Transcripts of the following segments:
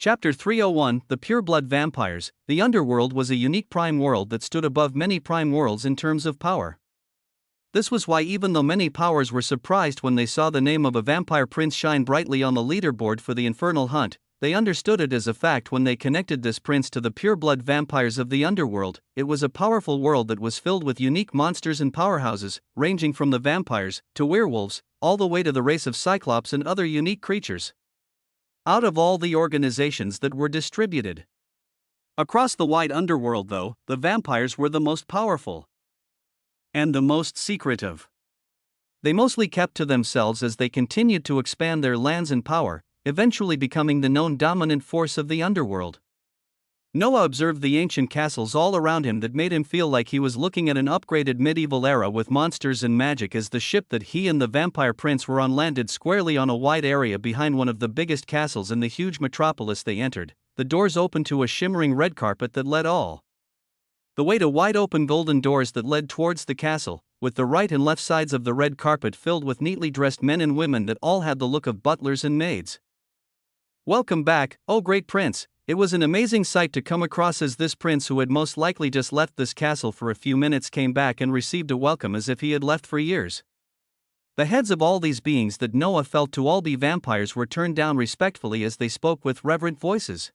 Chapter 301 The Pureblood Vampires. The Underworld was a unique prime world that stood above many prime worlds in terms of power. This was why, even though many powers were surprised when they saw the name of a vampire prince shine brightly on the leaderboard for the infernal hunt, they understood it as a fact when they connected this prince to the pureblood vampires of the Underworld. It was a powerful world that was filled with unique monsters and powerhouses, ranging from the vampires to werewolves, all the way to the race of cyclops and other unique creatures. Out of all the organizations that were distributed across the wide underworld, though, the vampires were the most powerful and the most secretive. They mostly kept to themselves as they continued to expand their lands and power, eventually becoming the known dominant force of the underworld. Noah observed the ancient castles all around him that made him feel like he was looking at an upgraded medieval era with monsters and magic as the ship that he and the vampire prince were on landed squarely on a wide area behind one of the biggest castles in the huge metropolis they entered. The doors opened to a shimmering red carpet that led all the way to wide open golden doors that led towards the castle, with the right and left sides of the red carpet filled with neatly dressed men and women that all had the look of butlers and maids. "Welcome back, oh great prince." It was an amazing sight to come across as this prince, who had most likely just left this castle for a few minutes, came back and received a welcome as if he had left for years. The heads of all these beings that Noah felt to all be vampires were turned down respectfully as they spoke with reverent voices.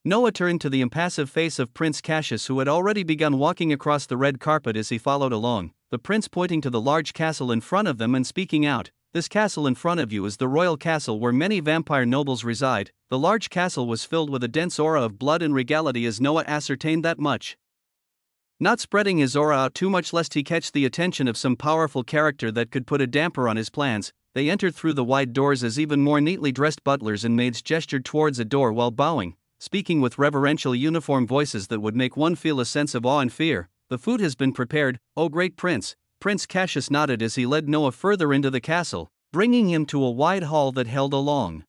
Noah turned to the impassive face of Prince Cassius, who had already begun walking across the red carpet as he followed along, the prince pointing to the large castle in front of them and speaking out. "This castle in front of you is the royal castle where many vampire nobles reside." The large castle was filled with a dense aura of blood and regality as Noah ascertained that much. Not spreading his aura out too much lest he catch the attention of some powerful character that could put a damper on his plans, they entered through the wide doors as even more neatly dressed butlers and maids gestured towards a door while bowing, speaking with reverential uniform voices that would make one feel a sense of awe and fear. "The food has been prepared, O great prince." Prince Cassius nodded as he led Noah further into the castle, bringing him to a wide hall that held a long,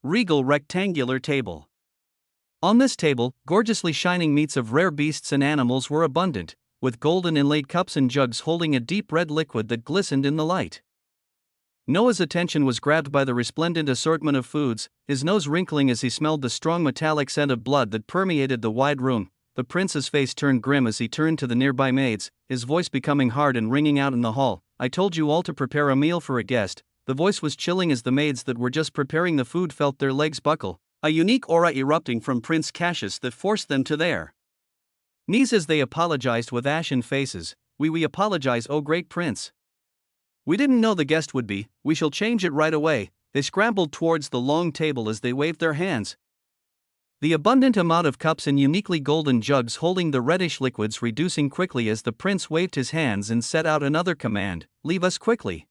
regal rectangular table. On this table, gorgeously shining meats of rare beasts and animals were abundant, with golden inlaid cups and jugs holding a deep red liquid that glistened in the light. Noah's attention was grabbed by the resplendent assortment of foods, his nose wrinkling as he smelled the strong metallic scent of blood that permeated the wide room. The prince's face turned grim as he turned to the nearby maids, his voice becoming hard and ringing out in the hall. "I told you all to prepare a meal for a guest." The voice was chilling as the maids that were just preparing the food felt their legs buckle, a unique aura erupting from Prince Cassius that forced them to their knees as they apologized with ashen faces. We apologize, O great prince. We didn't know the guest would be. We shall change it right away." They scrambled towards the long table as they waved their hands. The abundant amount of cups and uniquely golden jugs holding the reddish liquids reducing quickly as the prince waved his hands and set out another command: "Leave us quickly.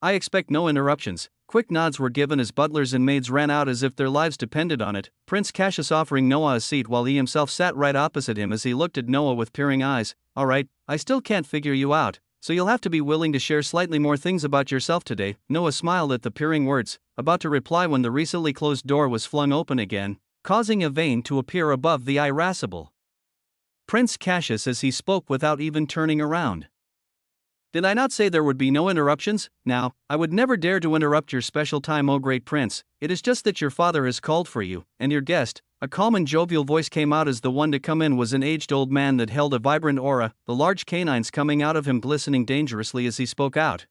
I expect no interruptions." Quick nods were given as butlers and maids ran out as if their lives depended on it, Prince Cassius offering Noah a seat while he himself sat right opposite him as he looked at Noah with peering eyes. "Alright, I still can't figure you out, so you'll have to be willing to share slightly more things about yourself today." Noah smiled at the peering words, about to reply when the recently closed door was flung open again, causing a vein to appear above the irascible Prince Cassius as he spoke without even turning around. "Did I not say there would be no interruptions? Now, I would never dare to interrupt your special time, O great prince. It is just that your father has called for you, and your guest." A calm and jovial voice came out as the one to come in was an aged old man that held a vibrant aura, the large canines coming out of him glistening dangerously as he spoke out.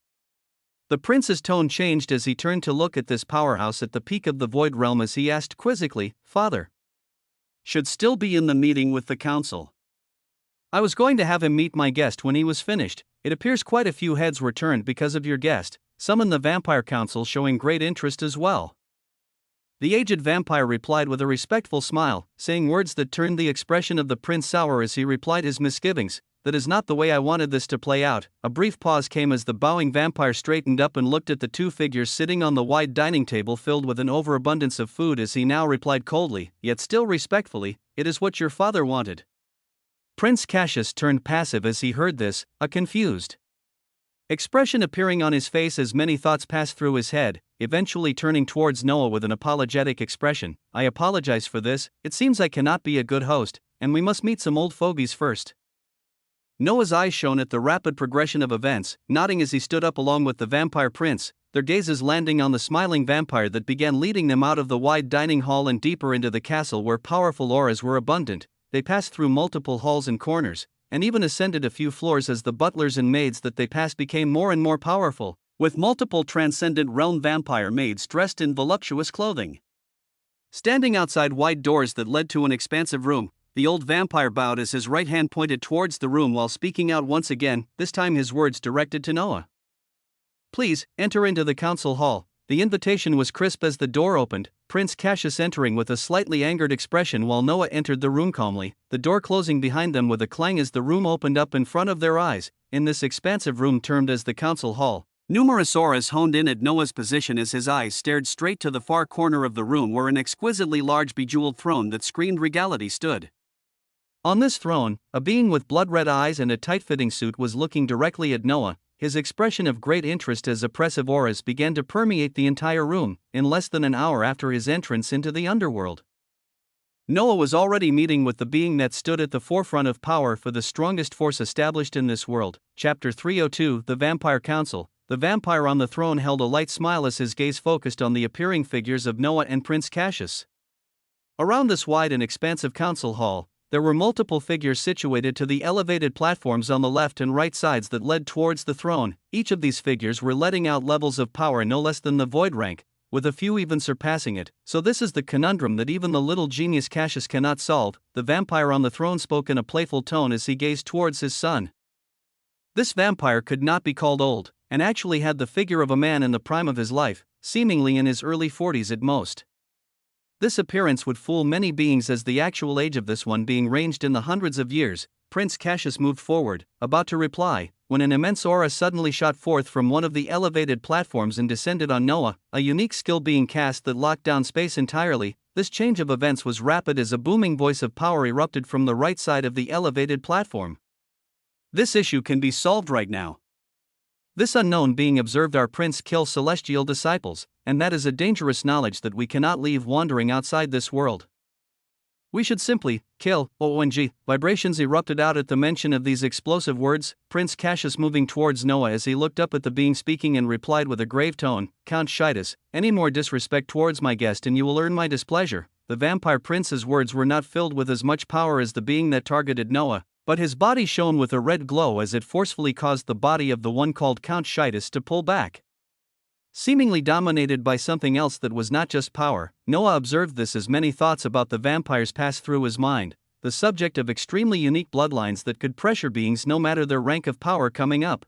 The prince's tone changed as he turned to look at this powerhouse at the peak of the void realm as he asked quizzically, "Father should still be in the meeting with the council? I was going to have him meet my guest when he was finished. It appears quite a few heads were turned because of your guest, some in the vampire council showing great interest as well." The aged vampire replied with a respectful smile, saying words that turned the expression of the prince sour as he replied his misgivings. "That is not the way I wanted this to play out." A brief pause came as the bowing vampire straightened up and looked at the two figures sitting on the wide dining table filled with an overabundance of food as he now replied coldly, yet still respectfully, "It is what your father wanted." Prince Cassius turned passive as he heard this, a confused expression appearing on his face as many thoughts passed through his head, eventually turning towards Noah with an apologetic expression. "I apologize for this. It seems I cannot be a good host, and we must meet some old fogies first." Noah's eyes shone at the rapid progression of events, nodding as he stood up along with the vampire prince, their gazes landing on the smiling vampire that began leading them out of the wide dining hall and deeper into the castle where powerful auras were abundant. They passed through multiple halls and corners, and even ascended a few floors as the butlers and maids that they passed became more and more powerful, with multiple transcendent realm vampire maids dressed in voluptuous clothing. Standing outside wide doors that led to an expansive room, the old vampire bowed as his right hand pointed towards the room while speaking out once again, this time his words directed to Noah. "Please, enter into the council hall." The invitation was crisp as the door opened, Prince Cassius entering with a slightly angered expression while Noah entered the room calmly, the door closing behind them with a clang as the room opened up in front of their eyes. In this expansive room termed as the council hall, numerous auras honed in at Noah's position as his eyes stared straight to the far corner of the room where an exquisitely large bejeweled throne that screamed regality stood. On this throne, a being with blood-red eyes and a tight-fitting suit was looking directly at Noah. His expression of great interest as oppressive auras began to permeate the entire room, in less than an hour after his entrance into the underworld. Noah was already meeting with the being that stood at the forefront of power for the strongest force established in this world. Chapter 302, The Vampire Council. The vampire on the throne held a light smile as his gaze focused on the appearing figures of Noah and Prince Cassius. Around this wide and expansive council hall, there were multiple figures situated to the elevated platforms on the left and right sides that led towards the throne. Each of these figures were letting out levels of power no less than the void rank, with a few even surpassing it. So this is the conundrum that even the little genius Cassius cannot solve. The vampire on the throne spoke in a playful tone as he gazed towards his son. This vampire could not be called old, and actually had the figure of a man in the prime of his life, seemingly in his early 40s at most. This appearance would fool many beings as the actual age of this one being ranged in the hundreds of years. Prince Cassius moved forward, about to reply, when an immense aura suddenly shot forth from one of the elevated platforms and descended on Noah, a unique skill being cast that locked down space entirely. This change of events was rapid as a booming voice of power erupted from the right side of the elevated platform. "This issue can be solved right now. This unknown being observed our prince kill celestial disciples, and that is a dangerous knowledge that we cannot leave wandering outside this world. We should simply kill." ONG. Vibrations erupted out at the mention of these explosive words. Prince Cassius moving towards Noah as he looked up at the being speaking and replied with a grave tone, "Count Shitus, any more disrespect towards my guest and you will earn my displeasure." The vampire prince's words were not filled with as much power as the being that targeted Noah, but his body shone with a red glow as it forcefully caused the body of the one called Count Shitus to pull back. Seemingly dominated by something else that was not just power, Noah observed this as many thoughts about the vampires passed through his mind, the subject of extremely unique bloodlines that could pressure beings no matter their rank of power coming up.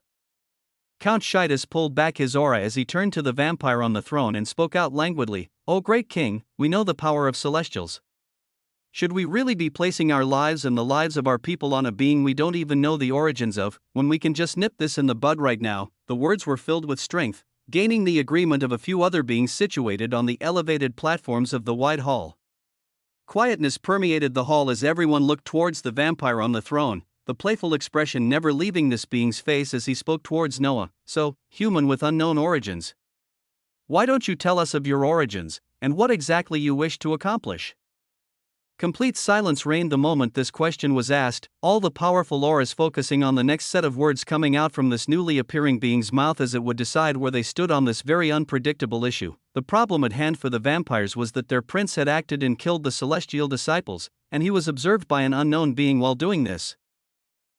Count Shitus pulled back his aura as he turned to the vampire on the throne and spoke out languidly, "O great king, we know the power of celestials. Should we really be placing our lives and the lives of our people on a being we don't even know the origins of, when we can just nip this in the bud right now?" The words were filled with strength, gaining the agreement of a few other beings situated on the elevated platforms of the wide hall. Quietness permeated the hall as everyone looked towards the vampire on the throne, the playful expression never leaving this being's face as he spoke towards Noah. "So, human with unknown origins. Why don't you tell us of your origins, and what exactly you wish to accomplish?" Complete silence reigned the moment this question was asked, all the powerful auras focusing on the next set of words coming out from this newly appearing being's mouth as it would decide where they stood on this very unpredictable issue. The problem at hand for the vampires was that their prince had acted and killed the celestial disciples, and he was observed by an unknown being while doing this.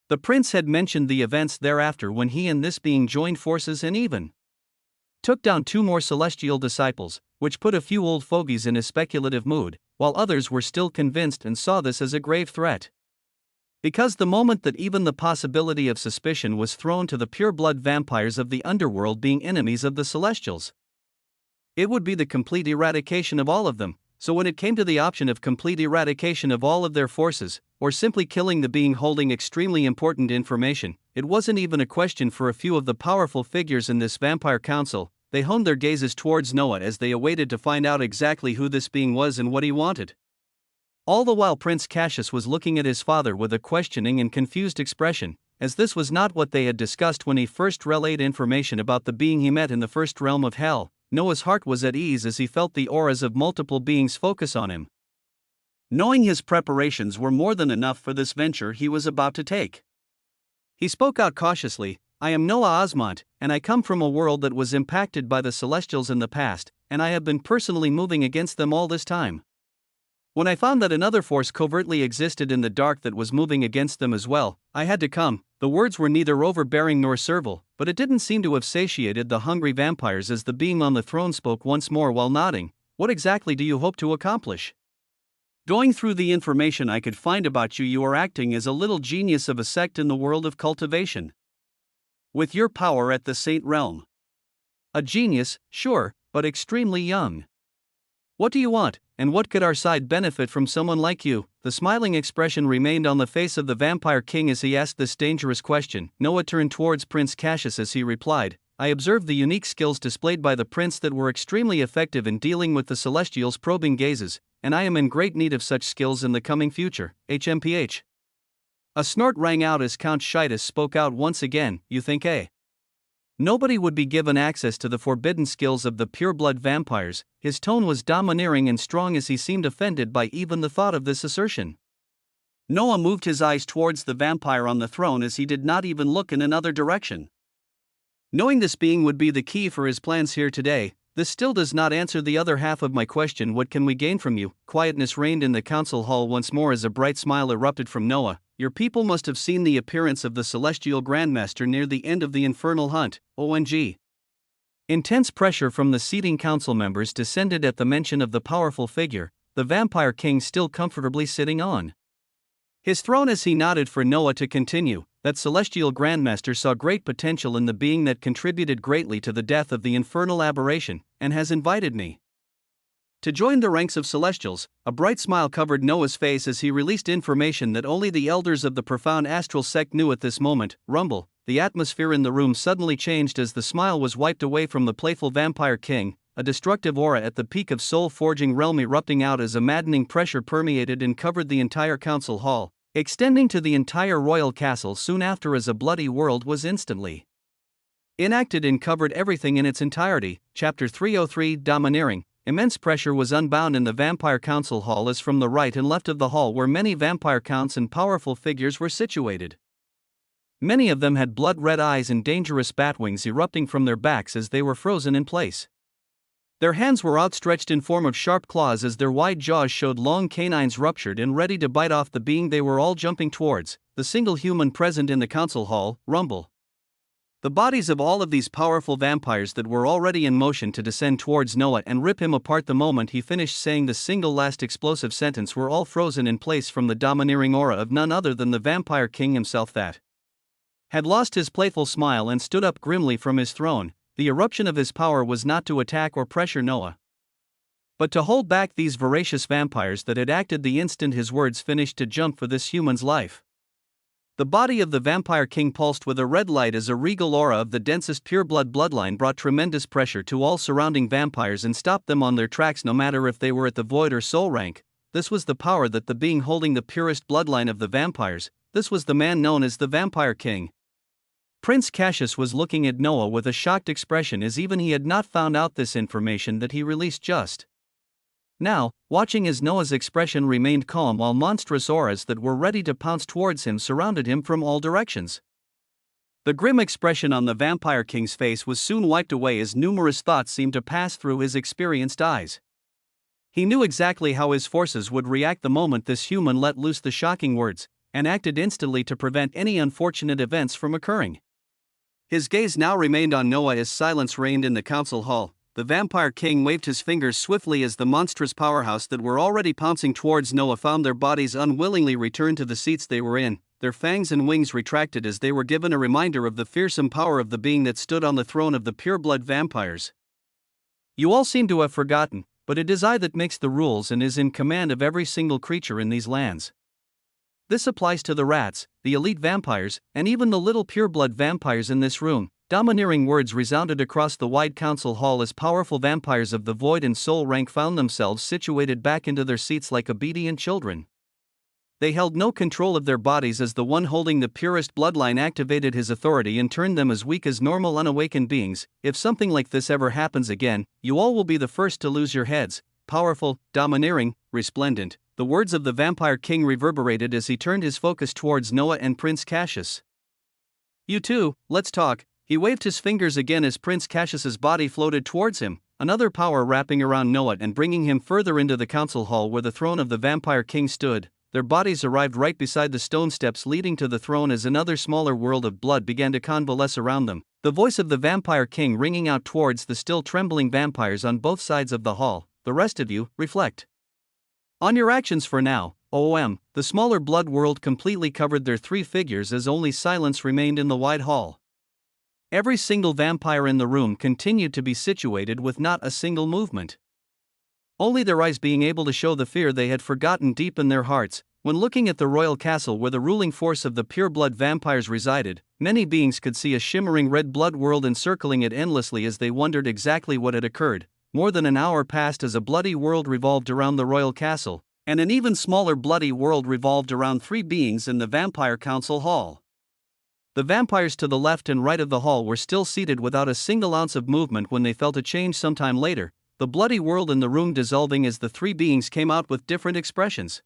The prince had mentioned the events thereafter when he and this being joined forces and even took down 2 more celestial disciples, which put a few old fogies in a speculative mood, while others were still convinced and saw this as a grave threat. Because the moment that even the possibility of suspicion was thrown to the pure-blood vampires of the underworld being enemies of the celestials, it would be the complete eradication of all of them. So when it came to the option of complete eradication of all of their forces, or simply killing the being holding extremely important information, it wasn't even a question for a few of the powerful figures in this vampire council. They honed their gazes towards Noah as they awaited to find out exactly who this being was and what he wanted. All the while Prince Cassius was looking at his father with a questioning and confused expression, as this was not what they had discussed when he first relayed information about the being he met in the first realm of hell. Noah's heart was at ease as he felt the auras of multiple beings focus on him, knowing his preparations were more than enough for this venture he was about to take. He spoke out cautiously. I am Noah Osmont, and I come from a world that was impacted by the Celestials in the past, and I have been personally moving against them all this time. When I found that another force covertly existed in the dark that was moving against them as well, I had to come. The words were neither overbearing nor servile, but it didn't seem to have satiated the hungry vampires as the being on the throne spoke once more while nodding. What exactly do you hope to accomplish? Going through the information I could find about you, you are acting as a little genius of a sect in the world of cultivation. With your power at the Saint Realm. A genius, sure, but extremely young. What do you want, and what could our side benefit from someone like you? The smiling expression remained on the face of the Vampire King as he asked this dangerous question. Noah turned towards Prince Cassius as he replied, I observed the unique skills displayed by the prince that were extremely effective in dealing with the Celestials' probing gazes, and I am in great need of such skills in the coming future. HMPH. A snort rang out as Count Shitus spoke out once again. You think, eh? Nobody would be given access to the forbidden skills of the pureblood vampires. His tone was domineering and strong as he seemed offended by even the thought of this assertion. Noah moved his eyes towards the vampire on the throne as he did not even look in another direction. Knowing this being would be the key for his plans here today, this still does not answer the other half of my question. What can we gain from you? Quietness reigned in the council hall once more as a bright smile erupted from Noah. Your people must have seen the appearance of the Celestial Grandmaster near the end of the infernal hunt. OMG. Intense pressure from the seating council members descended at the mention of the powerful figure, the Vampire King still comfortably sitting on his throne as he nodded for Noah to continue. That Celestial Grandmaster saw great potential in the being that contributed greatly to the death of the infernal aberration, and has invited me to join the ranks of Celestials. A bright smile covered Noah's face as he released information that only the elders of the profound astral sect knew at this moment. Rumble. The atmosphere in the room suddenly changed as the smile was wiped away from the playful Vampire King, a destructive aura at the peak of soul-forging realm erupting out as a maddening pressure permeated and covered the entire council hall, extending to the entire royal castle soon after as a bloody world was instantly enacted and covered everything in its entirety. Chapter 303 Domineering. Immense pressure was unbound in the Vampire Council Hall as from the right and left of the hall where many vampire counts and powerful figures were situated. Many of them had blood-red eyes and dangerous batwings erupting from their backs as they were frozen in place. Their hands were outstretched in form of sharp claws as their wide jaws showed long canines ruptured and ready to bite off the being they were all jumping towards, the single human present in the council hall. Rumble. The bodies of all of these powerful vampires that were already in motion to descend towards Noah and rip him apart the moment he finished saying the single last explosive sentence were all frozen in place from the domineering aura of none other than the Vampire King himself that had lost his playful smile and stood up grimly from his throne. The eruption of his power was not to attack or pressure Noah, but to hold back these voracious vampires that had acted the instant his words finished to jump for this human's life. The body of the Vampire King pulsed with a red light as a regal aura of the densest pureblood bloodline brought tremendous pressure to all surrounding vampires and stopped them on their tracks no matter if they were at the void or soul rank. This was the power that the being holding the purest bloodline of the vampires, this was the man known as the Vampire King. Prince Cassius was looking at Noah with a shocked expression as even he had not found out this information that he released just now, watching as Noah's expression remained calm while monstrous auras that were ready to pounce towards him surrounded him from all directions. The grim expression on the Vampire King's face was soon wiped away as numerous thoughts seemed to pass through his experienced eyes. He knew exactly how his forces would react the moment this human let loose the shocking words, and acted instantly to prevent any unfortunate events from occurring. His gaze now remained on Noah as silence reigned in the council hall. The Vampire King waved his fingers swiftly as the monstrous powerhouse that were already pouncing towards Noah found their bodies unwillingly return to the seats they were in. Their fangs and wings retracted as they were given a reminder of the fearsome power of the being that stood on the throne of the pureblood vampires. You all seem to have forgotten, but it is I that makes the rules and is in command of every single creature in these lands. This applies to the rats, the elite vampires, and even the little pureblood vampires in this room. Domineering words resounded across the wide council hall as powerful vampires of the void and soul rank found themselves situated back into their seats like obedient children. They held no control of their bodies as the one holding the purest bloodline activated his authority and turned them as weak as normal unawakened beings. If something like this ever happens again, you all will be the first to lose your heads. Powerful, domineering, resplendent, the words of the Vampire King reverberated as he turned his focus towards Noah and Prince Cassius. You too, let's talk. He waved his fingers again as Prince Cassius's body floated towards him, another power wrapping around Noah and bringing him further into the council hall where the throne of the vampire king stood. Their bodies arrived right beside the stone steps leading to the throne as another smaller world of blood began to convalesce around them, the voice of the vampire king ringing out towards the still trembling vampires on both sides of the hall. The rest of you, reflect on your actions for now. The smaller blood world completely covered their three figures as only silence remained in the wide hall. Every single vampire in the room continued to be situated with not a single movement. Only their eyes being able to show the fear they had forgotten deep in their hearts. When looking at the royal castle where the ruling force of the pure-blood vampires resided, many beings could see a shimmering red blood world encircling it endlessly as they wondered exactly what had occurred. More than an hour passed as a bloody world revolved around the royal castle, and an even smaller bloody world revolved around three beings in the vampire council hall. The vampires to the left and right of the hall were still seated without a single ounce of movement when they felt a change sometime later, the bloody world in the room dissolving as the three beings came out with different expressions.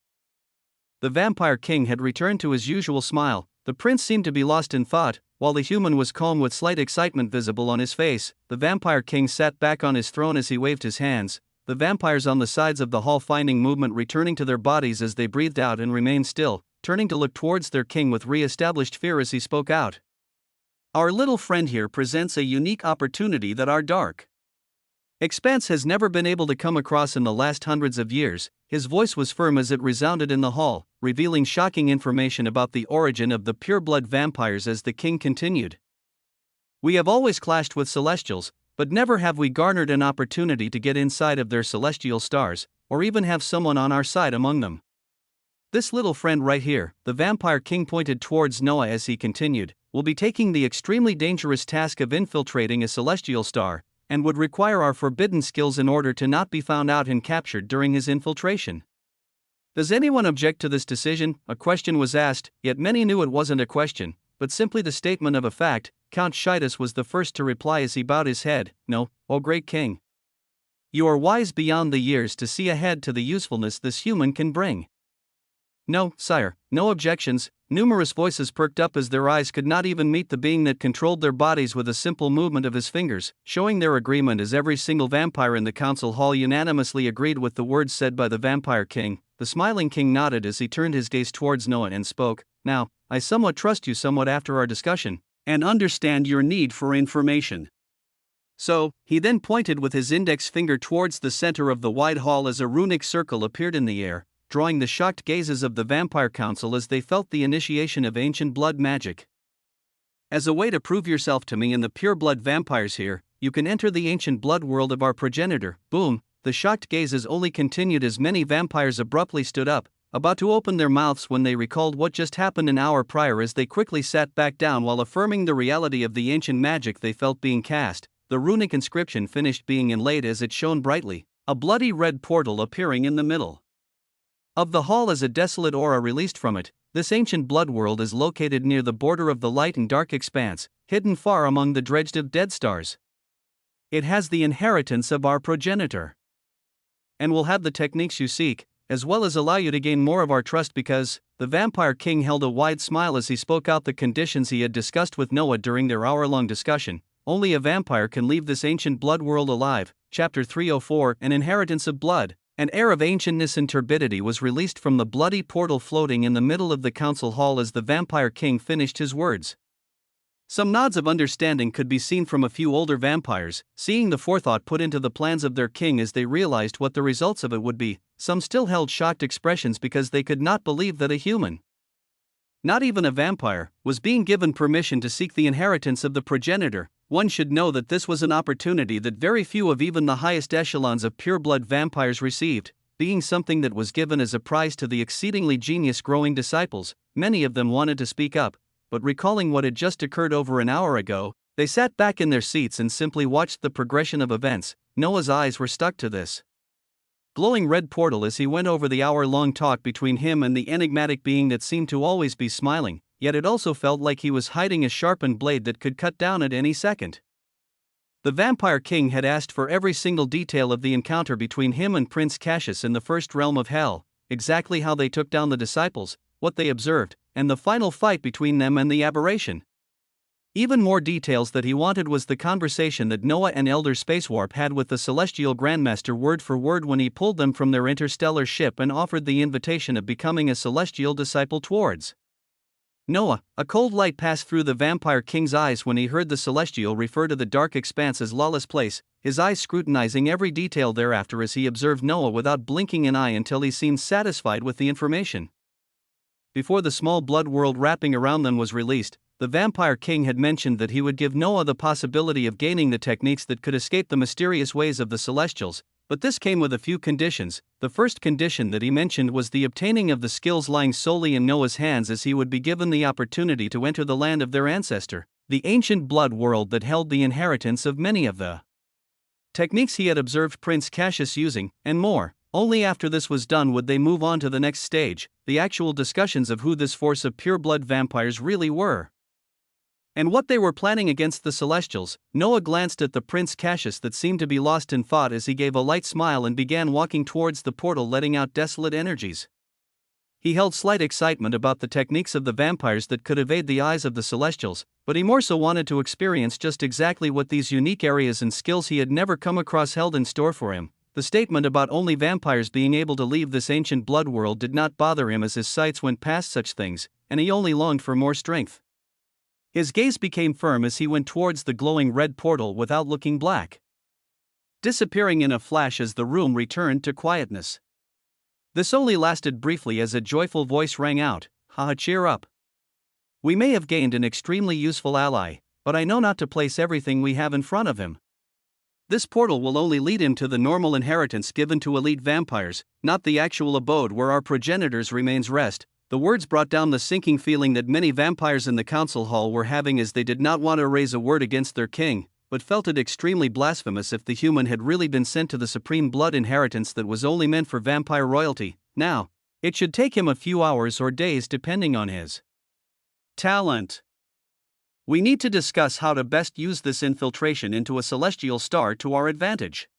The vampire king had returned to his usual smile. The prince seemed to be lost in thought, while the human was calm with slight excitement visible on his face. The vampire king sat back on his throne as he waved his hands, the vampires on the sides of the hall finding movement returning to their bodies as they breathed out and remained still, turning to look towards their king with re-established fear as he spoke out. Our little friend here presents a unique opportunity that our dark expanse has never been able to come across in the last hundreds of years. His voice was firm as it resounded in the hall, revealing shocking information about the origin of the pure-blood vampires as the king continued. We have always clashed with celestials, but never have we garnered an opportunity to get inside of their celestial stars, or even have someone on our side among them. This little friend right here, the vampire king pointed towards Noah as he continued, will be taking the extremely dangerous task of infiltrating a celestial star, and would require our forbidden skills in order to not be found out and captured during his infiltration. Does anyone object to this decision? A question was asked, yet many knew it wasn't a question, but simply the statement of a fact. Count Shitus was the first to reply as he bowed his head. No, O great king. You are wise beyond the years to see ahead to the usefulness this human can bring. No, sire, no objections. Numerous voices perked up as their eyes could not even meet the being that controlled their bodies with a simple movement of his fingers, showing their agreement as every single vampire in the council hall unanimously agreed with the words said by the vampire king. The smiling king nodded as he turned his gaze towards Noah and spoke. Now, I somewhat trust you somewhat after our discussion, and understand your need for information. So, he then pointed with his index finger towards the center of the wide hall as a runic circle appeared in the air, drawing the shocked gazes of the vampire council as they felt the initiation of ancient blood magic. As a way to prove yourself to me and the pure blood vampires here, you can enter the ancient blood world of our progenitor. Boom! The shocked gazes only continued as many vampires abruptly stood up, about to open their mouths when they recalled what just happened an hour prior as they quickly sat back down while affirming the reality of the ancient magic they felt being cast. The runic inscription finished being inlaid as it shone brightly, a bloody red portal appearing in the middle of the hall as a desolate aura released from it. This ancient blood world is located near the border of the light and dark expanse, hidden far among the dredged of dead stars. It has the inheritance of our progenitor, and will have the techniques you seek, as well as allow you to gain more of our trust because, the vampire king held a wide smile as he spoke out the conditions he had discussed with Noah during their hour-long discussion. Only a vampire can leave this ancient blood world alive. Chapter 304, An Inheritance of Blood. An air of ancientness and turbidity was released from the bloody portal floating in the middle of the council hall as the vampire king finished his words. Some nods of understanding could be seen from a few older vampires, seeing the forethought put into the plans of their king as they realized what the results of it would be. Some still held shocked expressions because they could not believe that a human, not even a vampire, was being given permission to seek the inheritance of the progenitor. One should know that this was an opportunity that very few of even the highest echelons of pure-blood vampires received, being something that was given as a prize to the exceedingly genius-growing disciples. Many of them wanted to speak up, but recalling what had just occurred over an hour ago, they sat back in their seats and simply watched the progression of events. Noah's eyes were stuck to this glowing red portal as he went over the hour-long talk between him and the enigmatic being that seemed to always be smiling, yet it also felt like he was hiding a sharpened blade that could cut down at any second. The vampire king had asked for every single detail of the encounter between him and Prince Cassius in the first realm of hell, exactly how they took down the disciples, what they observed, and the final fight between them and the aberration. Even more details that he wanted was the conversation that Noah and Elder Spacewarp had with the Celestial Grandmaster word for word when he pulled them from their interstellar ship and offered the invitation of becoming a celestial disciple towards Noah. A cold light passed through the Vampire King's eyes when he heard the Celestial refer to the dark expanse as lawless place, his eyes scrutinizing every detail thereafter as he observed Noah without blinking an eye until he seemed satisfied with the information. Before the small blood world wrapping around them was released, the Vampire King had mentioned that he would give Noah the possibility of gaining the techniques that could escape the mysterious ways of the Celestials, but this came with a few conditions. The first condition that he mentioned was the obtaining of the skills lying solely in Noah's hands, as he would be given the opportunity to enter the land of their ancestor, the ancient blood world that held the inheritance of many of the techniques he had observed Prince Cassius using, and more. Only after this was done would they move on to the next stage, the actual discussions of who this force of pure-blood vampires really were, and what they were planning against the Celestials. Noah glanced at the Prince Cassius that seemed to be lost in thought as he gave a light smile and began walking towards the portal, letting out desolate energies. He held slight excitement about the techniques of the vampires that could evade the eyes of the Celestials, but he more so wanted to experience just exactly what these unique areas and skills he had never come across held in store for him. The statement about only vampires being able to leave this ancient blood world did not bother him, as his sights went past such things, and he only longed for more strength. His gaze became firm as he went towards the glowing red portal without looking back, disappearing in a flash as the room returned to quietness. This only lasted briefly as a joyful voice rang out, "Haha, cheer up. We may have gained an extremely useful ally, but I know not to place everything we have in front of him. This portal will only lead him to the normal inheritance given to elite vampires, not the actual abode where our progenitors' remains rest." The words brought down the sinking feeling that many vampires in the council hall were having, as they did not want to raise a word against their king, but felt it extremely blasphemous if the human had really been sent to the supreme blood inheritance that was only meant for vampire royalty. Now, it should take him a few hours or days depending on his talent. We need to discuss how to best use this infiltration into a celestial star to our advantage.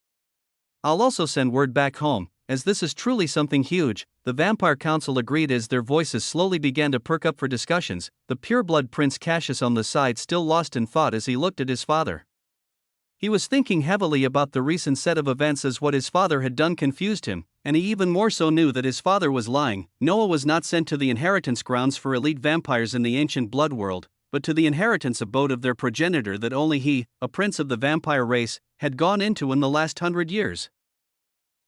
I'll also send word back home, as this is truly something huge. The Vampire Council agreed as their voices slowly began to perk up for discussions, the pureblood Prince Cassius on the side still lost in thought as he looked at his father. He was thinking heavily about the recent set of events, as what his father had done confused him, and he even more so knew that his father was lying. Noah was not sent to the inheritance grounds for elite vampires in the ancient blood world, but to the inheritance abode of their progenitor that only he, a prince of the vampire race, had gone into in the last 100 years.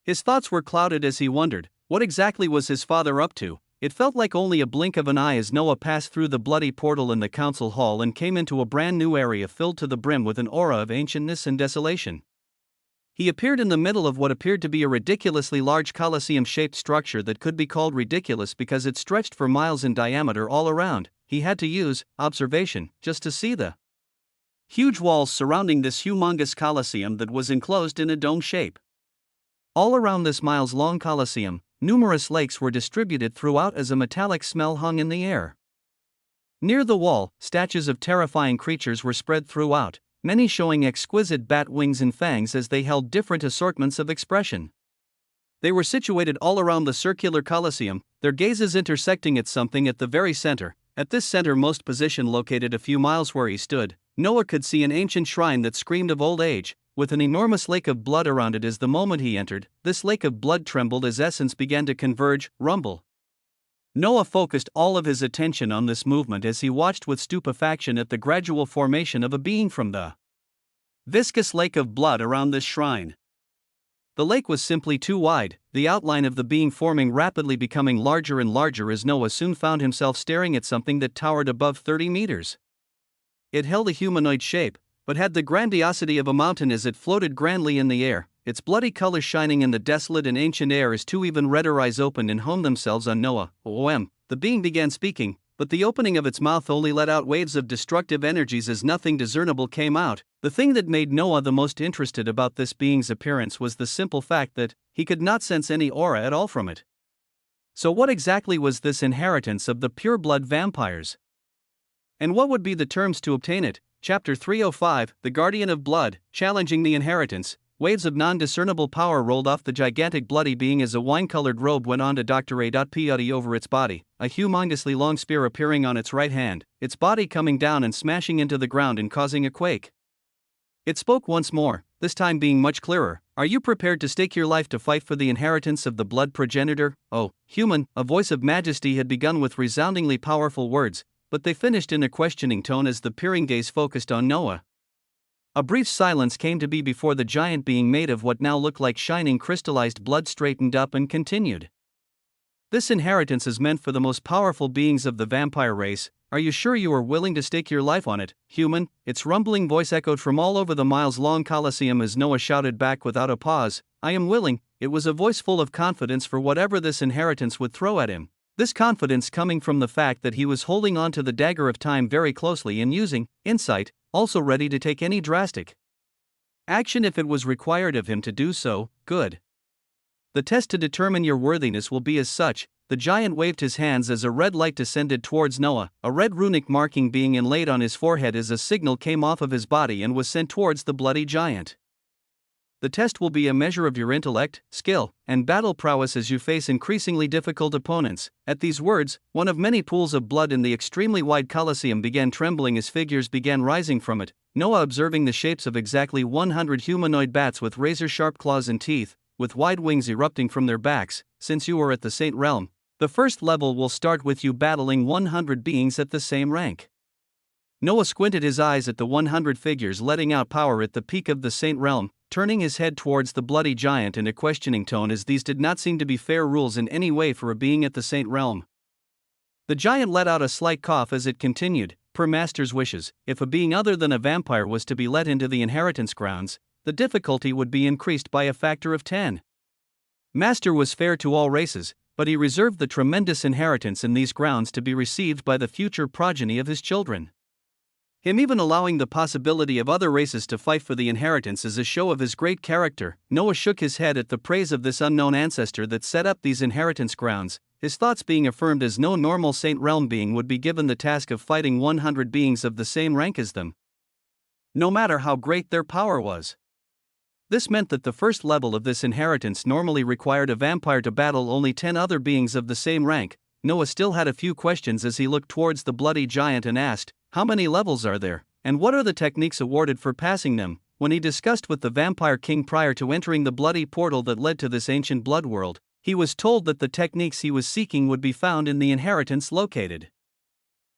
His thoughts were clouded as he wondered, what exactly was his father up to? It felt like only a blink of an eye as Noah passed through the bloody portal in the council hall and came into a brand new area filled to the brim with an aura of ancientness and desolation. He appeared in the middle of what appeared to be a ridiculously large Colosseum-shaped structure that could be called ridiculous because it stretched for miles in diameter all around. He had to use observation just to see the huge walls surrounding this humongous Colosseum that was enclosed in a dome shape. All around this miles-long Colosseum, numerous lakes were distributed throughout as a metallic smell hung in the air. Near the wall, statues of terrifying creatures were spread throughout, many showing exquisite bat wings and fangs as they held different assortments of expression. They were situated all around the circular Colosseum, their gazes intersecting at something at the very center. At this centermost position, located a few miles where he stood, Noah could see an ancient shrine that screamed of old age, with an enormous lake of blood around it. As the moment he entered, this lake of blood trembled as essence began to converge, rumble. Noah focused all of his attention on this movement as he watched with stupefaction at the gradual formation of a being from the viscous lake of blood around this shrine. The lake was simply too wide, the outline of the being forming rapidly becoming larger and larger as Noah soon found himself staring at something that towered above 30 meters. It held a humanoid shape, but had the grandiosity of a mountain as it floated grandly in the air, its bloody colors shining in the desolate and ancient air as two even redder eyes opened and honed themselves on Noah. The being began speaking, but the opening of its mouth only let out waves of destructive energies as nothing discernible came out. The thing that made Noah the most interested about this being's appearance was the simple fact that he could not sense any aura at all from it. So what exactly was this inheritance of the pure-blood vampires? And what would be the terms to obtain it? Chapter 305, The Guardian of Blood, Challenging the Inheritance. Waves of non-discernible power rolled off the gigantic bloody being as a wine-colored robe went on to Dr. A.P. over its body, a humongously long spear appearing on its right hand, its body coming down and smashing into the ground and causing a quake. It spoke once more, this time being much clearer. Are you prepared to stake your life to fight for the inheritance of the blood progenitor? Oh, human, a voice of majesty had begun with resoundingly powerful words, but they finished in a questioning tone as the peering gaze focused on Noah. A brief silence came to be before the giant being made of what now looked like shining crystallized blood straightened up and continued. This inheritance is meant for the most powerful beings of the vampire race. Are you sure you are willing to stake your life on it, human? Its rumbling voice echoed from all over the miles-long Colosseum as Noah shouted back without a pause, I am willing. It was a voice full of confidence for whatever this inheritance would throw at him. This confidence coming from the fact that he was holding on to the dagger of time very closely and using insight, also ready to take any drastic action if it was required of him to do so. Good. The test to determine your worthiness will be as such. The giant waved his hands as a red light descended towards Noah, a red runic marking being inlaid on his forehead as a signal came off of his body and was sent towards the bloody giant. The test will be a measure of your intellect, skill, and battle prowess as you face increasingly difficult opponents. At these words, one of many pools of blood in the extremely wide Colosseum began trembling as figures began rising from it, Noah observing the shapes of exactly 100 humanoid bats with razor-sharp claws and teeth, with wide wings erupting from their backs. Since you are at the Saint Realm, the first level will start with you battling 100 beings at the same rank. Noah squinted his eyes at the 100 figures letting out power at the peak of the Saint Realm, turning his head towards the bloody giant in a questioning tone as these did not seem to be fair rules in any way for a being at the Saint Realm. The giant let out a slight cough as it continued, per Master's wishes, if a being other than a vampire was to be let into the inheritance grounds, the difficulty would be increased by a factor of 10. Master was fair to all races, but he reserved the tremendous inheritance in these grounds to be received by the future progeny of his children. Him even allowing the possibility of other races to fight for the inheritance is a show of his great character. Noah shook his head at the praise of this unknown ancestor that set up these inheritance grounds, his thoughts being affirmed as no normal Saint Realm being would be given the task of fighting 100 beings of the same rank as them, no matter how great their power was. This meant that the first level of this inheritance normally required a vampire to battle only 10 other beings of the same rank. Noah still had a few questions as he looked towards the bloody giant and asked, how many levels are there, and what are the techniques awarded for passing them? When he discussed with the Vampire King prior to entering the bloody portal that led to this ancient blood world, he was told that the techniques he was seeking would be found in the inheritance located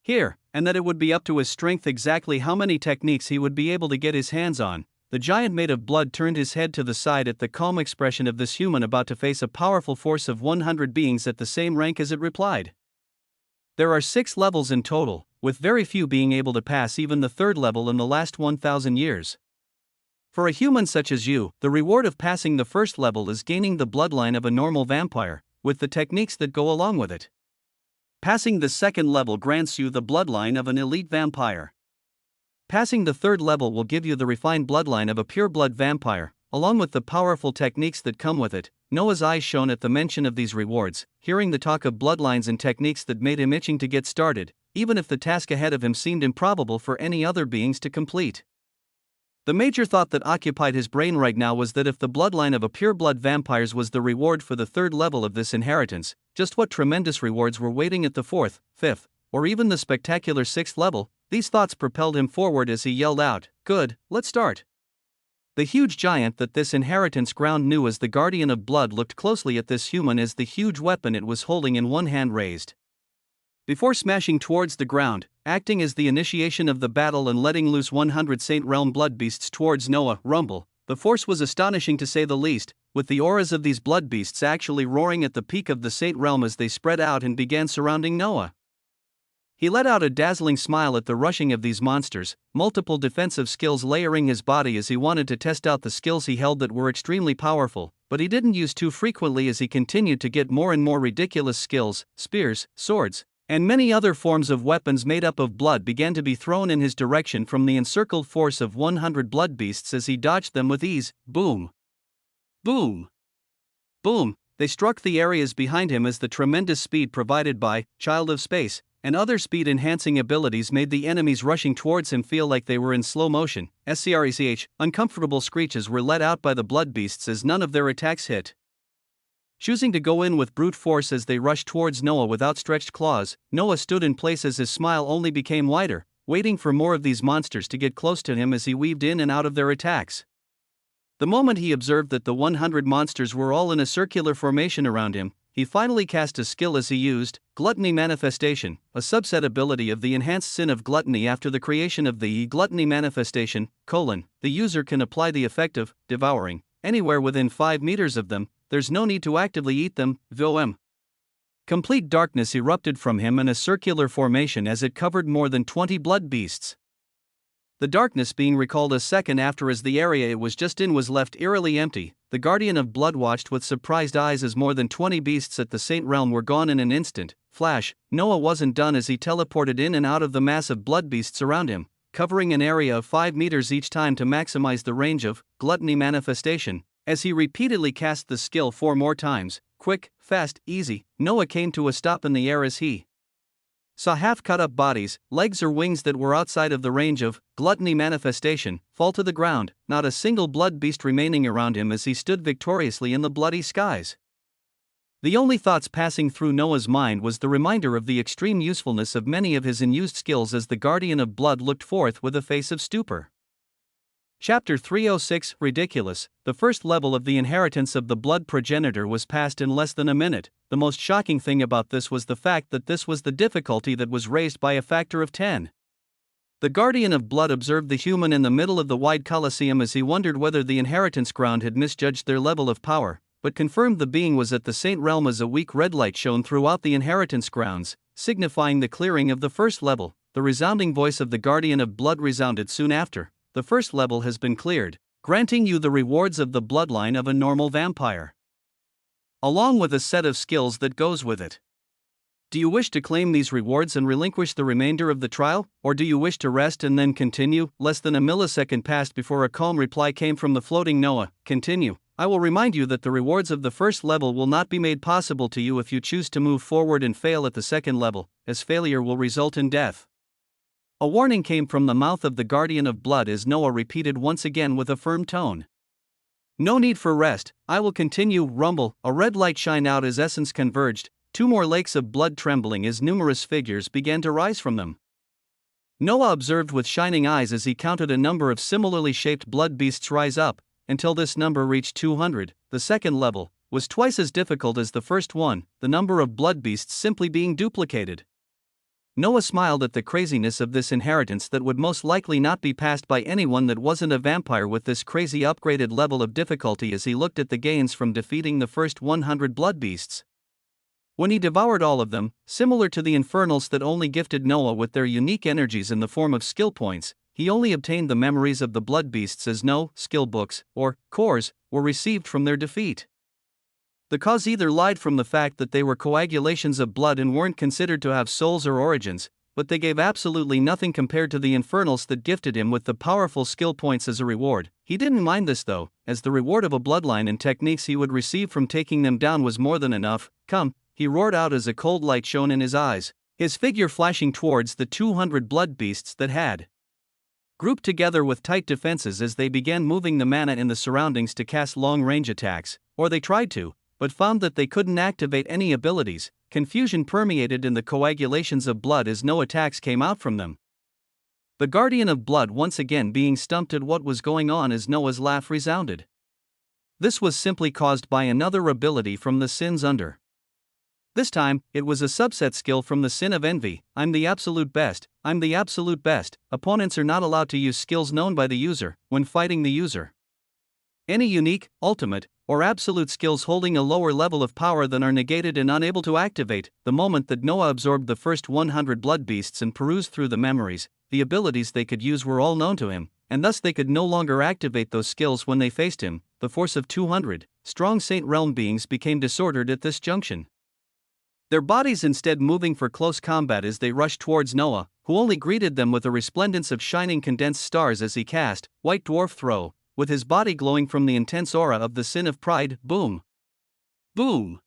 here, and that it would be up to his strength exactly how many techniques he would be able to get his hands on. The giant made of blood turned his head to the side at the calm expression of this human about to face a powerful force of 100 beings at the same rank as it replied. There are 6 levels in total, with very few being able to pass even the third level in the last 1,000 years. For a human such as you, the reward of passing the first level is gaining the bloodline of a normal vampire, with the techniques that go along with it. Passing the second level grants you the bloodline of an elite vampire. Passing the third level will give you the refined bloodline of a pure-blood vampire, along with the powerful techniques that come with it. Noah's eyes shone at the mention of these rewards, hearing the talk of bloodlines and techniques that made him itching to get started, even if the task ahead of him seemed improbable for any other beings to complete. The major thought that occupied his brain right now was that if the bloodline of a pure-blood vampires was the reward for the third level of this inheritance, just what tremendous rewards were waiting at the fourth, fifth, or even the spectacular sixth level. These thoughts propelled him forward as he yelled out, "Good, let's start." The huge giant that this inheritance ground knew as the guardian of blood looked closely at this human as the huge weapon it was holding in one hand raised. Before smashing towards the ground, acting as the initiation of the battle and letting loose 100 Saint Realm blood beasts towards Noah, rumble, the force was astonishing to say the least, with the auras of these blood beasts actually roaring at the peak of the Saint Realm as they spread out and began surrounding Noah. He let out a dazzling smile at the rushing of these monsters, multiple defensive skills layering his body as he wanted to test out the skills he held that were extremely powerful, but he didn't use too frequently as he continued to get more and more ridiculous skills. Spears, swords, and many other forms of weapons made up of blood began to be thrown in his direction from the encircled force of 100 blood beasts as he dodged them with ease. Boom! Boom! Boom! They struck the areas behind him as the tremendous speed provided by Child of Space and other speed-enhancing abilities made the enemies rushing towards him feel like they were in slow motion. Screch, uncomfortable screeches were let out by the blood beasts as none of their attacks hit. Choosing to go in with brute force as they rushed towards Noah with outstretched claws, Noah stood in place as his smile only became wider, waiting for more of these monsters to get close to him as he weaved in and out of their attacks. The moment he observed that the 100 monsters were all in a circular formation around him, he finally cast a skill as he used Gluttony Manifestation, a subset ability of the enhanced sin of gluttony. After the creation of the Gluttony Manifestation, the user can apply the effect of devouring anywhere within 5 meters of them. There's no need to actively eat them. Complete darkness erupted from him in a circular formation as it covered more than 20 blood beasts. The darkness being recalled a second after as the area it was just in was left eerily empty. The Guardian of Blood watched with surprised eyes as more than 20 beasts at the Saint Realm were gone in an instant. Flash, Noah wasn't done as he teleported in and out of the mass of blood beasts around him, covering an area of 5 meters each time to maximize the range of Gluttony Manifestation. As he repeatedly cast the skill 4 more times, quick, fast, easy, Noah came to a stop in the air as he saw half-cut-up bodies, legs or wings that were outside of the range of Gluttony Manifestation, fall to the ground, not a single blood beast remaining around him as he stood victoriously in the bloody skies. The only thoughts passing through Noah's mind was the reminder of the extreme usefulness of many of his unused skills as the Guardian of Blood looked forth with a face of stupor. Chapter 306 Ridiculous. The first level of the inheritance of the blood progenitor was passed in less than a minute. The most shocking thing about this was the fact that this was the difficulty that was raised by a factor of 10. The Guardian of Blood observed the human in the middle of the wide Colosseum as he wondered whether the inheritance ground had misjudged their level of power, but confirmed the being was at the Saint Realm as a weak red light shone throughout the inheritance grounds, signifying the clearing of the first level. The resounding voice of the Guardian of Blood resounded soon after. The first level has been cleared, granting you the rewards of the bloodline of a normal vampire, along with a set of skills that goes with it. Do you wish to claim these rewards and relinquish the remainder of the trial, or do you wish to rest and then continue? Less than a millisecond passed before a calm reply came from the floating Noah. Continue. I will remind you that the rewards of the first level will not be made possible to you if you choose to move forward and fail at the second level, as failure will result in death. A warning came from the mouth of the Guardian of Blood as Noah repeated once again with a firm tone. No need for rest, I will continue. Rumble, a red light shine out as essence converged, 2 more lakes of blood trembling as numerous figures began to rise from them. Noah observed with shining eyes as he counted a number of similarly shaped blood beasts rise up, until this number reached 200. The second level was twice as difficult as the first one, the number of blood beasts simply being duplicated. Noah smiled at the craziness of this inheritance that would most likely not be passed by anyone that wasn't a vampire with this crazy upgraded level of difficulty as he looked at the gains from defeating the first 100 blood beasts. When he devoured all of them, similar to the infernals that only gifted Noah with their unique energies in the form of skill points, he only obtained the memories of the blood beasts as no skill books, or cores, were received from their defeat. The cause either lied from the fact that they were coagulations of blood and weren't considered to have souls or origins, but they gave absolutely nothing compared to the infernals that gifted him with the powerful skill points as a reward. He didn't mind this though, as the reward of a bloodline and techniques he would receive from taking them down was more than enough. Come, he roared out as a cold light shone in his eyes, his figure flashing towards the 200 blood beasts that had grouped together with tight defenses as they began moving the mana in the surroundings to cast long-range attacks, or they tried to, but found that they couldn't activate any abilities. Confusion permeated in the coagulations of blood as no attacks came out from them. The Guardian of Blood once again being stumped at what was going on as Noah's laugh resounded. This was simply caused by another ability from the sins under. This time, it was a subset skill from the sin of envy. I'm the absolute best, I'm the absolute best. Opponents are not allowed to use skills known by the user when fighting the user. Any unique, ultimate, or absolute skills holding a lower level of power than are negated and unable to activate. The moment that Noah absorbed the first 100 blood beasts and perused through the memories, the abilities they could use were all known to him, and thus they could no longer activate those skills when they faced him. The force of 200 strong Saint Realm beings became disordered at this junction, their bodies instead moving for close combat as they rushed towards Noah, who only greeted them with a resplendence of shining condensed stars as he cast White Dwarf Throw, with his body glowing from the intense aura of the sin of pride. Boom! Boom!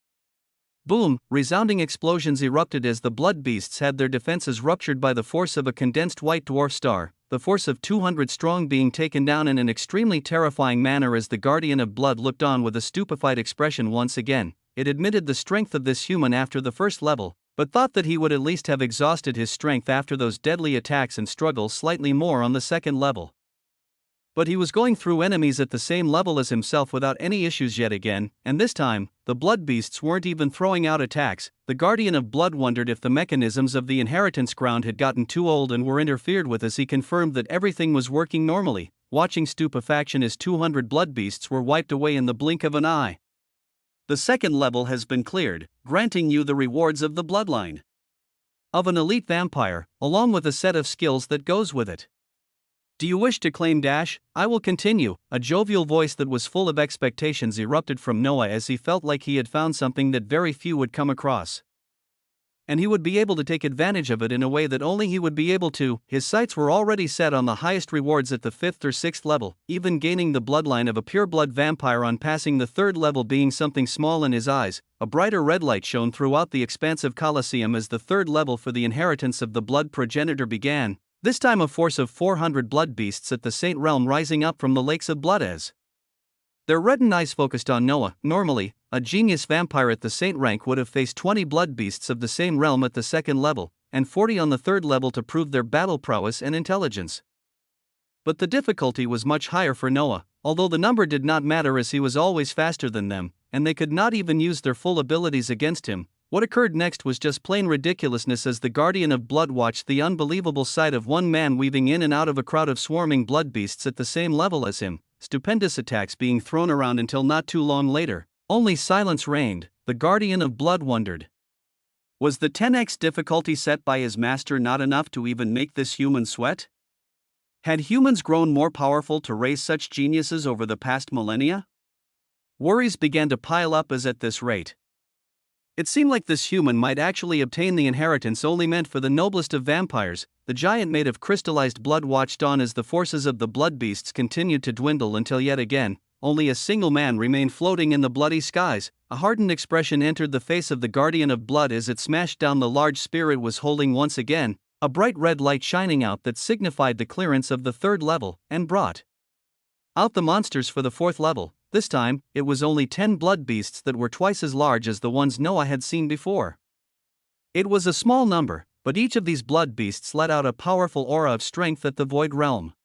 Boom! Resounding explosions erupted as the blood beasts had their defenses ruptured by the force of a condensed white dwarf star, the force of 200 strong being taken down in an extremely terrifying manner. As the Guardian of Blood looked on with a stupefied expression once again, it admitted the strength of this human after the first level, but thought that he would at least have exhausted his strength after those deadly attacks and struggle slightly more on the second level. But he was going through enemies at the same level as himself without any issues yet again, and this time, the blood beasts weren't even throwing out attacks. The Guardian of Blood wondered if the mechanisms of the inheritance ground had gotten too old and were interfered with, as he confirmed that everything was working normally, watching stupefaction as 200 blood beasts were wiped away in the blink of an eye. The second level has been cleared, granting you the rewards of the bloodline of an elite vampire, along with a set of skills that goes with it. Do you wish to claim Dash? I will continue. A jovial voice that was full of expectations erupted from Noah as he felt like he had found something that very few would come across. And he would be able to take advantage of it in a way that only he would be able to. His sights were already set on the highest rewards at the 5th or 6th level, even gaining the bloodline of a pure-blood vampire on passing the 3rd level. Being something small in his eyes, a brighter red light shone throughout the expansive Colosseum as the 3rd level for the inheritance of the blood progenitor began. This time a force of 400 blood beasts at the Saint Realm rising up from the lakes of blood as their reddened eyes focused on Noah. Normally, a genius vampire at the Saint rank would have faced 20 blood beasts of the same realm at the 2nd level, and 40 on the 3rd level to prove their battle prowess and intelligence. But the difficulty was much higher for Noah, although the number did not matter as he was always faster than them, and they could not even use their full abilities against him. What occurred next was just plain ridiculousness as the Guardian of Blood watched the unbelievable sight of one man weaving in and out of a crowd of swarming blood beasts at the same level as him, stupendous attacks being thrown around until not too long later, only silence reigned. The Guardian of Blood wondered. Was the 10x difficulty set by his master not enough to even make this human sweat? Had humans grown more powerful to raise such geniuses over the past millennia? Worries began to pile up as at this rate. It seemed like this human might actually obtain the inheritance only meant for the noblest of vampires. The giant made of crystallized blood watched on as the forces of the blood beasts continued to dwindle until yet again, only a single man remained floating in the bloody skies. A hardened expression entered the face of the Guardian of Blood as it smashed down the large spear it was holding once again, a bright red light shining out that signified the clearance of the 3rd level, and brought out the monsters for the 4th level. This time, it was only 10 blood beasts that were twice as large as the ones Noah had seen before. It was a small number, but each of these blood beasts let out a powerful aura of strength at the Void Realm.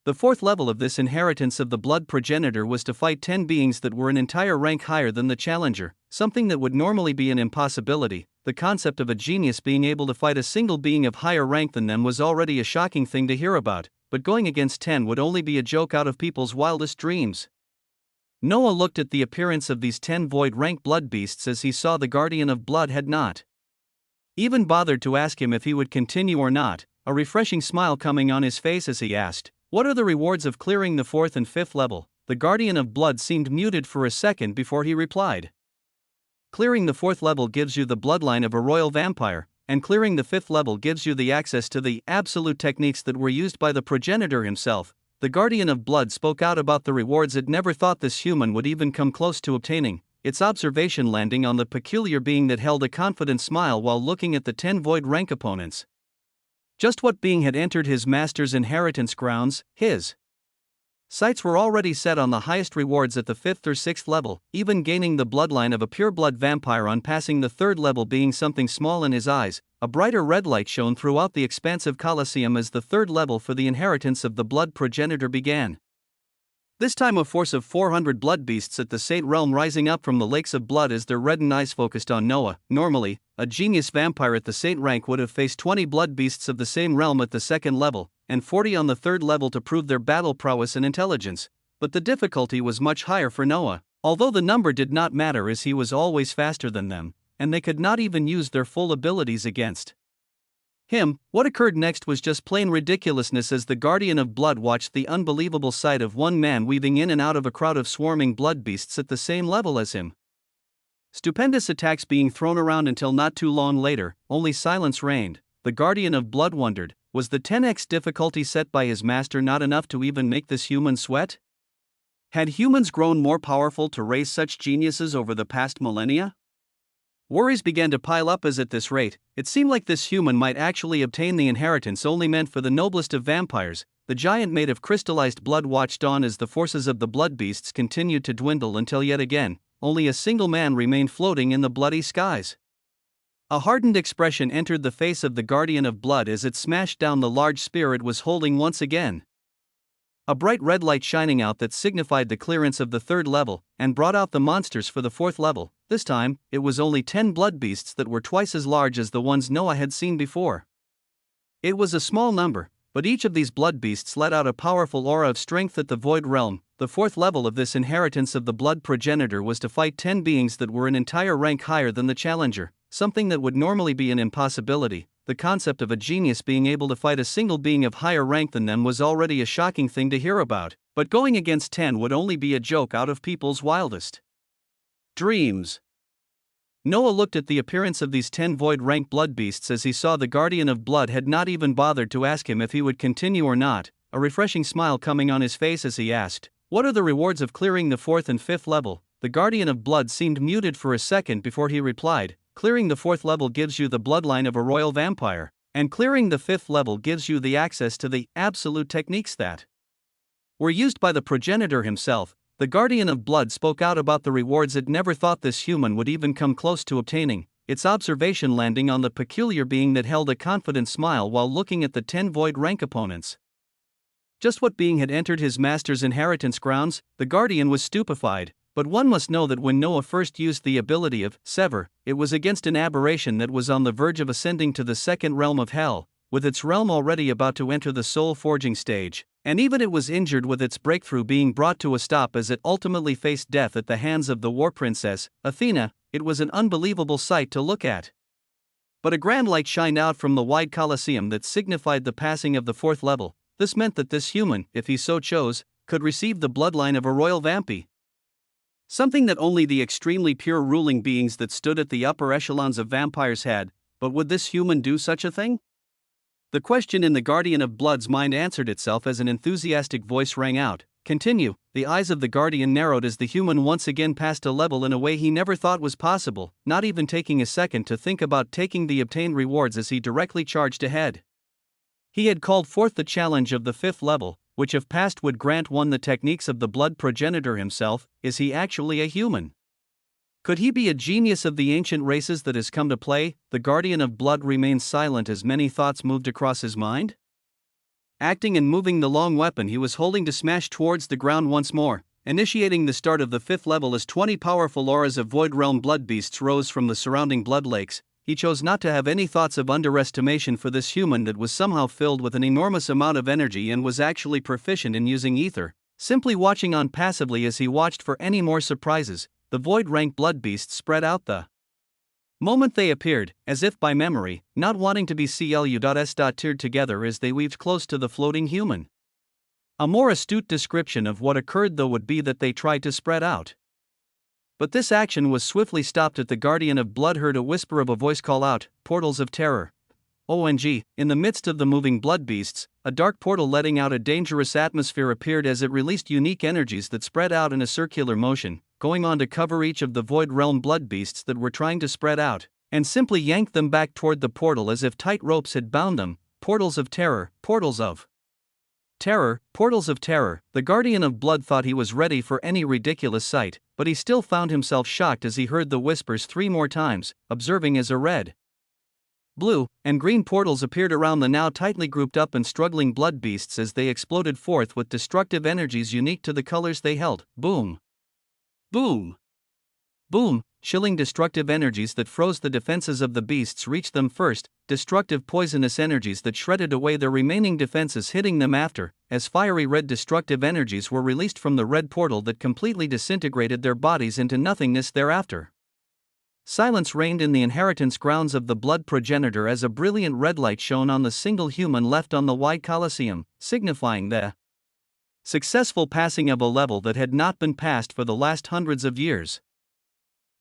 The 4th level of this inheritance of the blood progenitor was to fight 10 beings that were an entire rank higher than the challenger, something that would normally be an impossibility. The concept of a genius being able to fight a single being of higher rank than them was already a shocking thing to hear about, but going against 10 would only be a joke out of people's wildest dreams. Noah looked at the appearance of these 10 void-rank blood beasts as he saw the Guardian of Blood had not even bothered to ask him if he would continue or not, a refreshing smile coming on his face as he asked, "What are the rewards of clearing the 4th and 5th level?" The Guardian of Blood seemed muted for a second before he replied. Clearing the 4th level gives you the bloodline of a royal vampire, and clearing the 5th level gives you the access to the absolute techniques that were used by the progenitor himself. The Guardian of Blood spoke out about the rewards it never thought this human would even come close to obtaining, its observation landing on the peculiar being that held a confident smile while looking at the 10 void rank opponents. Just what being had entered his master's inheritance grounds? His sights were already set on the highest rewards at the 5th or 6th level, even gaining the bloodline of a pure-blood vampire on passing the 3rd level. Being something small in his eyes, a brighter red light shone throughout the expansive Colosseum as the 3rd level for the inheritance of the blood progenitor began. This time a force of 400 blood beasts at the Saint Realm rising up from the lakes of blood as their reddened eyes focused on Noah. Normally, a genius vampire at the Saint rank would have faced 20 blood beasts of the same realm at the 2nd level, and 40 on the 3rd level to prove their battle prowess and intelligence, but the difficulty was much higher for Noah, although the number did not matter as he was always faster than them, and they could not even use their full abilities against him. What occurred next was just plain ridiculousness as the Guardian of Blood watched the unbelievable sight of one man weaving in and out of a crowd of swarming blood beasts at the same level as him. Stupendous attacks being thrown around until not too long later, only silence reigned. The Guardian of Blood wondered, was the 10x difficulty set by his master not enough to even make this human sweat? Had humans grown more powerful to raise such geniuses over the past millennia? Worries began to pile up as at this rate, it seemed like this human might actually obtain the inheritance only meant for the noblest of vampires. The giant made of crystallized blood watched on as the forces of the blood beasts continued to dwindle until yet again, only a single man remained floating in the bloody skies. A hardened expression entered the face of the guardian of blood as it smashed down the large spear it was holding once again. A bright red light shining out that signified the clearance of the third level, and brought out the monsters for the fourth level. This time, it was only 10 blood beasts that were twice as large as the ones Noah had seen before. It was a small number, but each of these blood beasts let out a powerful aura of strength at the void realm. The fourth level of this inheritance of the blood progenitor was to fight 10 beings that were an entire rank higher than the challenger, something that would normally be an impossibility. The concept of a genius being able to fight a single being of higher rank than them was already a shocking thing to hear about, but going against 10 would only be a joke out of people's wildest dreams. Noah looked at the appearance of these 10 void-rank blood beasts as he saw the guardian of blood had not even bothered to ask him if he would continue or not, a refreshing smile coming on his face as he asked, "What are the rewards of clearing the fourth and fifth level?" The guardian of blood seemed muted for a second before he replied, "Clearing the fourth level gives you the bloodline of a royal vampire, and clearing the fifth level gives you the access to the absolute techniques that were used by the progenitor himself." The guardian of blood spoke out about the rewards it never thought this human would even come close to obtaining, its observation landing on the peculiar being that held a confident smile while looking at the 10 void rank opponents. Just what being had entered his master's inheritance grounds? The guardian was stupefied, but one must know that when Noah first used the ability of sever, it was against an aberration that was on the verge of ascending to the second realm of hell, with its realm already about to enter the soul-forging stage, and even it was injured with its breakthrough being brought to a stop as it ultimately faced death at the hands of the war princess, Athena. It was an unbelievable sight to look at. But a grand light shined out from the wide Colosseum that signified the passing of the fourth level. This meant that this human, if he so chose, could receive the bloodline of a royal vampy. Something that only the extremely pure ruling beings that stood at the upper echelons of vampires had, but would this human do such a thing? The question in the guardian of blood's mind answered itself as an enthusiastic voice rang out, "Continue." The eyes of the guardian narrowed as the human once again passed a level in a way he never thought was possible, not even taking a second to think about taking the obtained rewards as he directly charged ahead. He had called forth the challenge of the fifth level, which if passed would grant one the techniques of the blood progenitor himself. Is he actually a human? Could he be a genius of the ancient races that has come to play? The guardian of blood remained silent as many thoughts moved across his mind. Acting and moving the long weapon he was holding to smash towards the ground once more, initiating the start of the fifth level as 20 powerful auras of void realm blood beasts rose from the surrounding blood lakes. He chose not to have any thoughts of underestimation for this human that was somehow filled with an enormous amount of energy and was actually proficient in using ether, simply watching on passively as he watched for any more surprises. The void-rank blood beasts spread out the moment they appeared, as if by memory, not wanting to be tiered together as they weaved close to the floating human. A more astute description of what occurred though would be that they tried to spread out. But this action was swiftly stopped at the guardian of blood heard a whisper of a voice call out, "Portals of terror." ONG, in the midst of the moving blood beasts, a dark portal letting out a dangerous atmosphere appeared as it released unique energies that spread out in a circular motion, going on to cover each of the void realm blood beasts that were trying to spread out, and simply yanked them back toward the portal as if tight ropes had bound them. Portals of terror, portals of terror, portals of terror. The guardian of blood thought he was ready for any ridiculous sight, but he still found himself shocked as he heard the whispers 3 more times, observing as a red, blue, and green portals appeared around the now tightly grouped up and struggling blood beasts as they exploded forth with destructive energies unique to the colors they held. Boom! Boom! Boom! Chilling destructive energies that froze the defenses of the beasts reached them first, destructive poisonous energies that shredded away their remaining defenses hitting them after, as fiery red destructive energies were released from the red portal that completely disintegrated their bodies into nothingness thereafter. Silence reigned in the inheritance grounds of the blood progenitor as a brilliant red light shone on the single human left on the wide Colosseum, signifying the successful passing of a level that had not been passed for the last hundreds of years.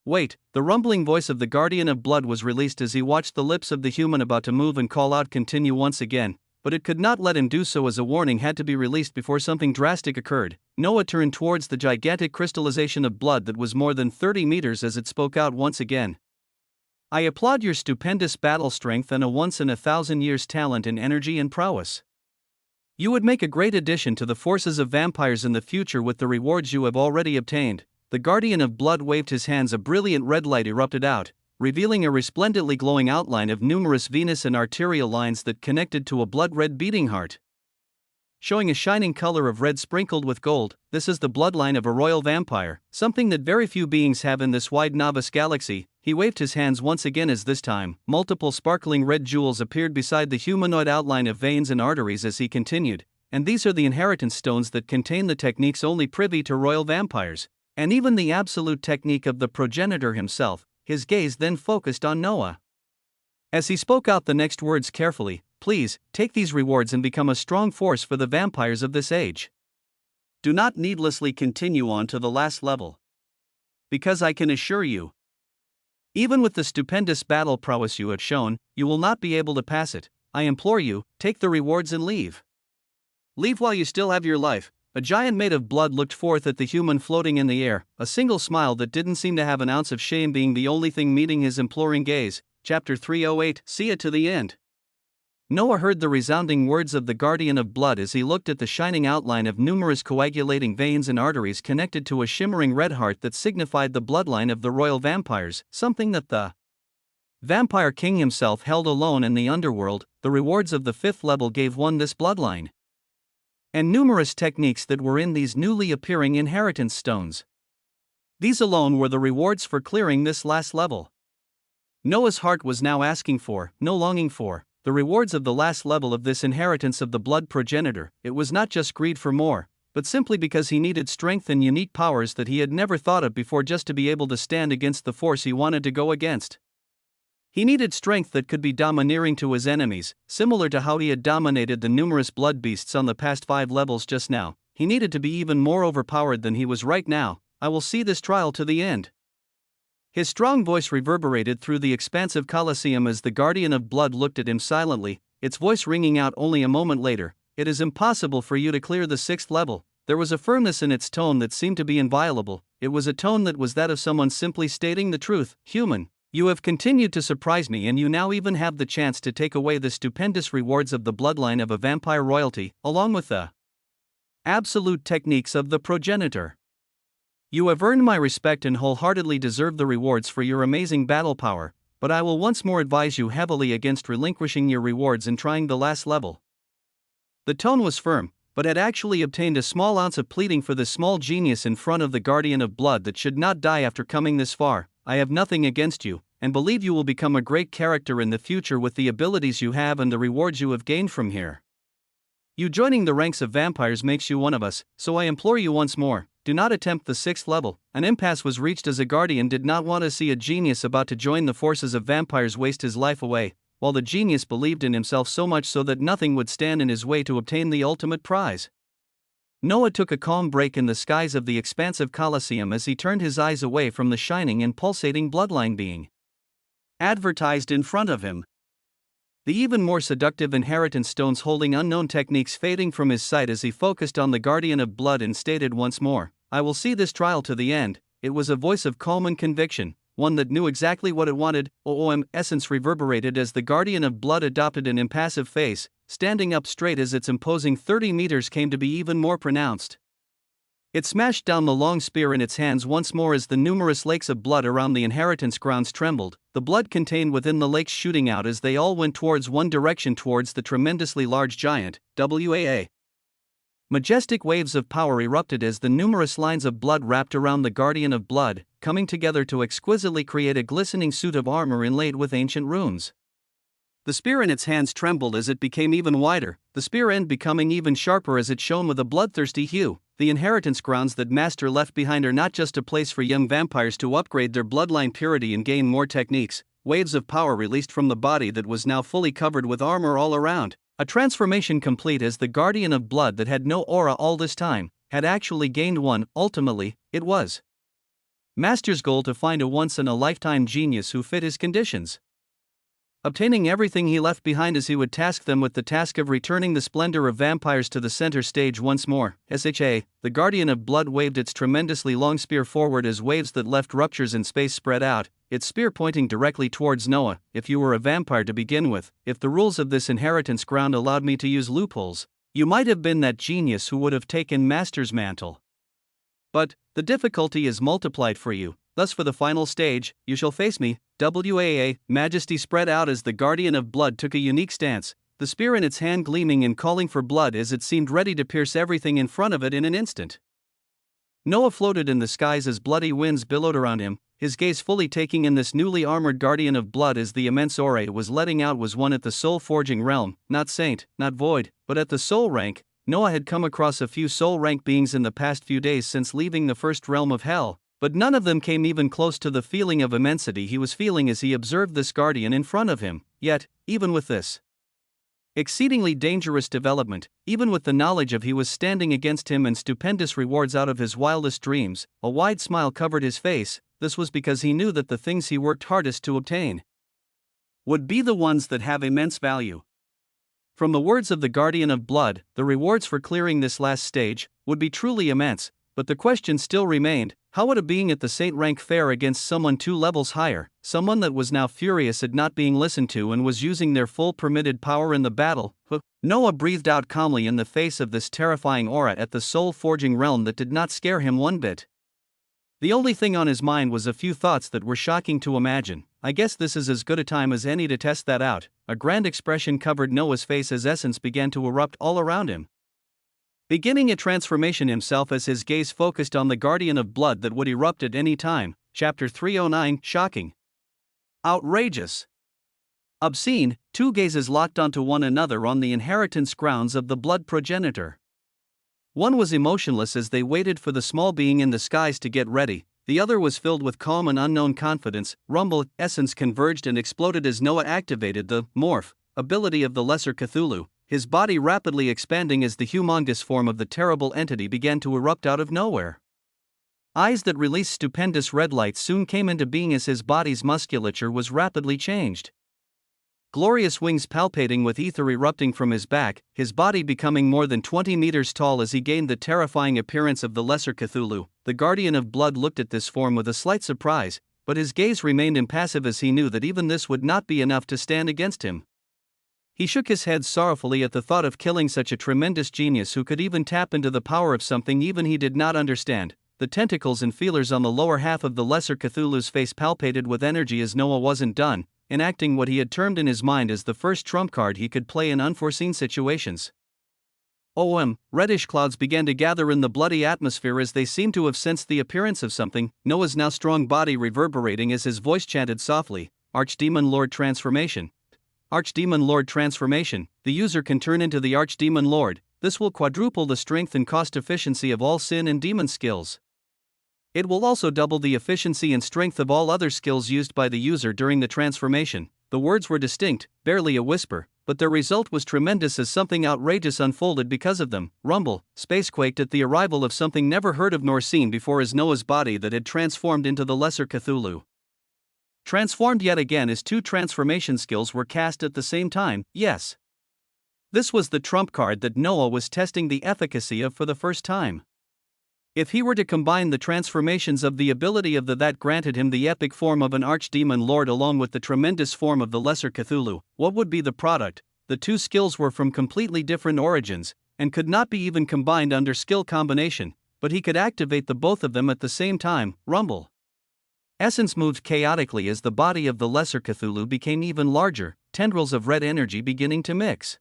Wait, the rumbling voice of the guardian of blood was released as he watched the lips of the human about to move and call out continue once again, but it could not let him do so as a warning had to be released before something drastic occurred. Noah turned towards the gigantic crystallization of blood that was more than 30 meters as it spoke out once again. I applaud your stupendous battle strength and a once-in-a-thousand-years talent in energy and prowess. You would make a great addition to the forces of vampires in the future with the rewards you have already obtained. The Guardian of Blood waved his hands. A brilliant red light erupted out, revealing a resplendently glowing outline of numerous venous and arterial lines that connected to a blood-red beating heart. Showing a shining color of red sprinkled with gold, this is the bloodline of a royal vampire, something that very few beings have in this wide novice galaxy. He waved his hands once again as this time, multiple sparkling red jewels appeared beside the humanoid outline of veins and arteries as he continued, and these are the inheritance stones that contain the techniques only privy to royal vampires, and even the absolute technique of the progenitor himself. His gaze then focused on Noah. As he spoke out the next words carefully, please, take these rewards and become a strong force for the vampires of this age. Do not needlessly continue on to the last level. Because I can assure you, even with the stupendous battle prowess you have shown, you will not be able to pass it. I implore you, take the rewards and leave. Leave while you still have your life. A giant made of blood looked forth at the human floating in the air, a single smile that didn't seem to have an ounce of shame being the only thing meeting his imploring gaze. Chapter 308, see it to the end. Noah heard the resounding words of the Guardian of Blood as he looked at the shining outline of numerous coagulating veins and arteries connected to a shimmering red heart that signified the bloodline of the royal vampires, something that the Vampire King himself held alone in the underworld. The rewards of the 5th level gave one this bloodline and numerous techniques that were in these newly appearing inheritance stones. These alone were the rewards for clearing this last level. Noah's heart was now asking for, no longing for, the rewards of the last level of this inheritance of the blood progenitor. It was not just greed for more, but simply because he needed strength and unique powers that he had never thought of before just to be able to stand against the force he wanted to go against. He needed strength that could be domineering to his enemies, similar to how he had dominated the numerous blood beasts on the past 5 levels just now. He needed to be even more overpowered than he was right now. I will see this trial to the end. His strong voice reverberated through the expansive Colosseum as the Guardian of Blood looked at him silently, its voice ringing out only a moment later. It is impossible for you to clear the 6th level. There was a firmness in its tone that seemed to be inviolable. It was a tone that was that of someone simply stating the truth. Human, you have continued to surprise me, and you now even have the chance to take away the stupendous rewards of the bloodline of a vampire royalty, along with the absolute techniques of the progenitor. You have earned my respect and wholeheartedly deserve the rewards for your amazing battle power, but I will once more advise you heavily against relinquishing your rewards and trying the last level. The tone was firm, but had actually obtained a small ounce of pleading for this small genius in front of the Guardian of Blood that should not die after coming this far. I have nothing against you, and believe you will become a great character in the future with the abilities you have and the rewards you have gained from here. You joining the ranks of vampires makes you one of us, so I implore you once more, do not attempt the 6th level. An impasse was reached as a guardian did not want to see a genius about to join the forces of vampires waste his life away, while the genius believed in himself so much so that nothing would stand in his way to obtain the ultimate prize. Noah took a calm break in the skies of the expansive Colosseum as he turned his eyes away from the shining and pulsating bloodline being advertised in front of him. The even more seductive inheritance stones holding unknown techniques fading from his sight as he focused on the Guardian of Blood and stated once more, I will see this trial to the end. It was a voice of calm and conviction, one that knew exactly what it wanted. Essence reverberated as the Guardian of Blood adopted an impassive face, standing up straight as its imposing 30 meters came to be even more pronounced. It smashed down the long spear in its hands once more as the numerous lakes of blood around the inheritance grounds trembled, the blood contained within the lakes shooting out as they all went towards one direction, towards the tremendously large giant, WAA. Majestic waves of power erupted as the numerous lines of blood wrapped around the Guardian of Blood, coming together to exquisitely create a glistening suit of armor inlaid with ancient runes. The spear in its hands trembled as it became even wider, the spear end becoming even sharper as it shone with a bloodthirsty hue. The inheritance grounds that Master left behind are not just a place for young vampires to upgrade their bloodline purity and gain more techniques. Waves of power released from the body that was now fully covered with armor all around. A transformation complete as the Guardian of Blood that had no aura all this time, had actually gained one. Ultimately, it was Master's goal to find a once-in-a-lifetime genius who fit his conditions, obtaining everything he left behind as he would task them with the task of returning the splendor of vampires to the center stage once more. The Guardian of Blood waved its tremendously long spear forward as waves that left ruptures in space spread out, its spear pointing directly towards Noah. If you were a vampire to begin with, if the rules of this inheritance ground allowed me to use loopholes, you might have been that genius who would have taken Master's mantle. But the difficulty is multiplied for you. Thus for the final stage, you shall face me. WAA, Majesty spread out as the guardian of blood took a unique stance, the spear in its hand gleaming and calling for blood as it seemed ready to pierce everything in front of it in an instant. Noah floated in the skies as bloody winds billowed around him, his gaze fully taking in this newly armored guardian of blood as the immense aura it was letting out was one at the soul-forging realm, not saint, not void, but at the soul rank. Noah had come across a few soul rank beings in the past few days since leaving the first realm of hell, but none of them came even close to the feeling of immensity he was feeling as he observed this guardian in front of him. Yet, even with this exceedingly dangerous development, even with the knowledge of he was standing against him and stupendous rewards out of his wildest dreams, a wide smile covered his face. This was because he knew that the things he worked hardest to obtain would be the ones that have immense value. From the words of the guardian of blood, the rewards for clearing this last stage would be truly immense, but the question still remained, how would a being at the saint rank fare against someone 2 levels higher, someone that was now furious at not being listened to and was using their full permitted power in the battle? Noah breathed out calmly in the face of this terrifying aura at the soul-forging realm that did not scare him one bit. The only thing on his mind was a few thoughts that were shocking to imagine. I guess this is as good a time as any to test that out. A grand expression covered Noah's face as essence began to erupt all around him, beginning a transformation himself as his gaze focused on the guardian of blood that would erupt at any time. Chapter 309. Shocking. Outrageous. Obscene. 2 gazes locked onto one another on the inheritance grounds of the blood progenitor. One was emotionless as they waited for the small being in the skies to get ready, the other was filled with calm and unknown confidence. Rumble, essence converged and exploded as Noah activated the morph ability of the lesser Cthulhu, his body rapidly expanding as the humongous form of the terrible entity began to erupt out of nowhere. Eyes that released stupendous red lights soon came into being as his body's musculature was rapidly changed. Glorious wings palpating with ether erupting from his back, his body becoming more than 20 meters tall as he gained the terrifying appearance of the lesser Cthulhu. The guardian of blood looked at this form with a slight surprise, but his gaze remained impassive as he knew that even this would not be enough to stand against him. He shook his head sorrowfully at the thought of killing such a tremendous genius who could even tap into the power of something even he did not understand. The tentacles and feelers on the lower half of the lesser Cthulhu's face palpated with energy as Noah wasn't done, enacting what he had termed in his mind as the first trump card he could play in unforeseen situations. Reddish clouds began to gather in the bloody atmosphere as they seemed to have sensed the appearance of something, Noah's now strong body reverberating as his voice chanted softly, Archdemon Lord Transformation. Archdemon Lord Transformation. The user can turn into the Archdemon Lord. This will quadruple the strength and cost efficiency of all sin and demon skills. It will also double the efficiency and strength of all other skills used by the user during the transformation. The words were distinct, barely a whisper, but their result was tremendous as something outrageous unfolded because of them. Rumble, space quaked at the arrival of something never heard of nor seen before as Noah's body that had transformed into the lesser Cthulhu transformed yet again as 2 transformation skills were cast at the same time. Yes, this was the trump card that Noah was testing the efficacy of for the first time. If he were to combine the transformations of the ability of the that granted him the epic form of an Archdemon Lord along with the tremendous form of the lesser Cthulhu, what would be the product? The 2 skills were from completely different origins, and could not be even combined under skill combination, but he could activate the both of them at the same time. Rumble. Essence moved chaotically as the body of the lesser Cthulhu became even larger, tendrils of red energy beginning to mix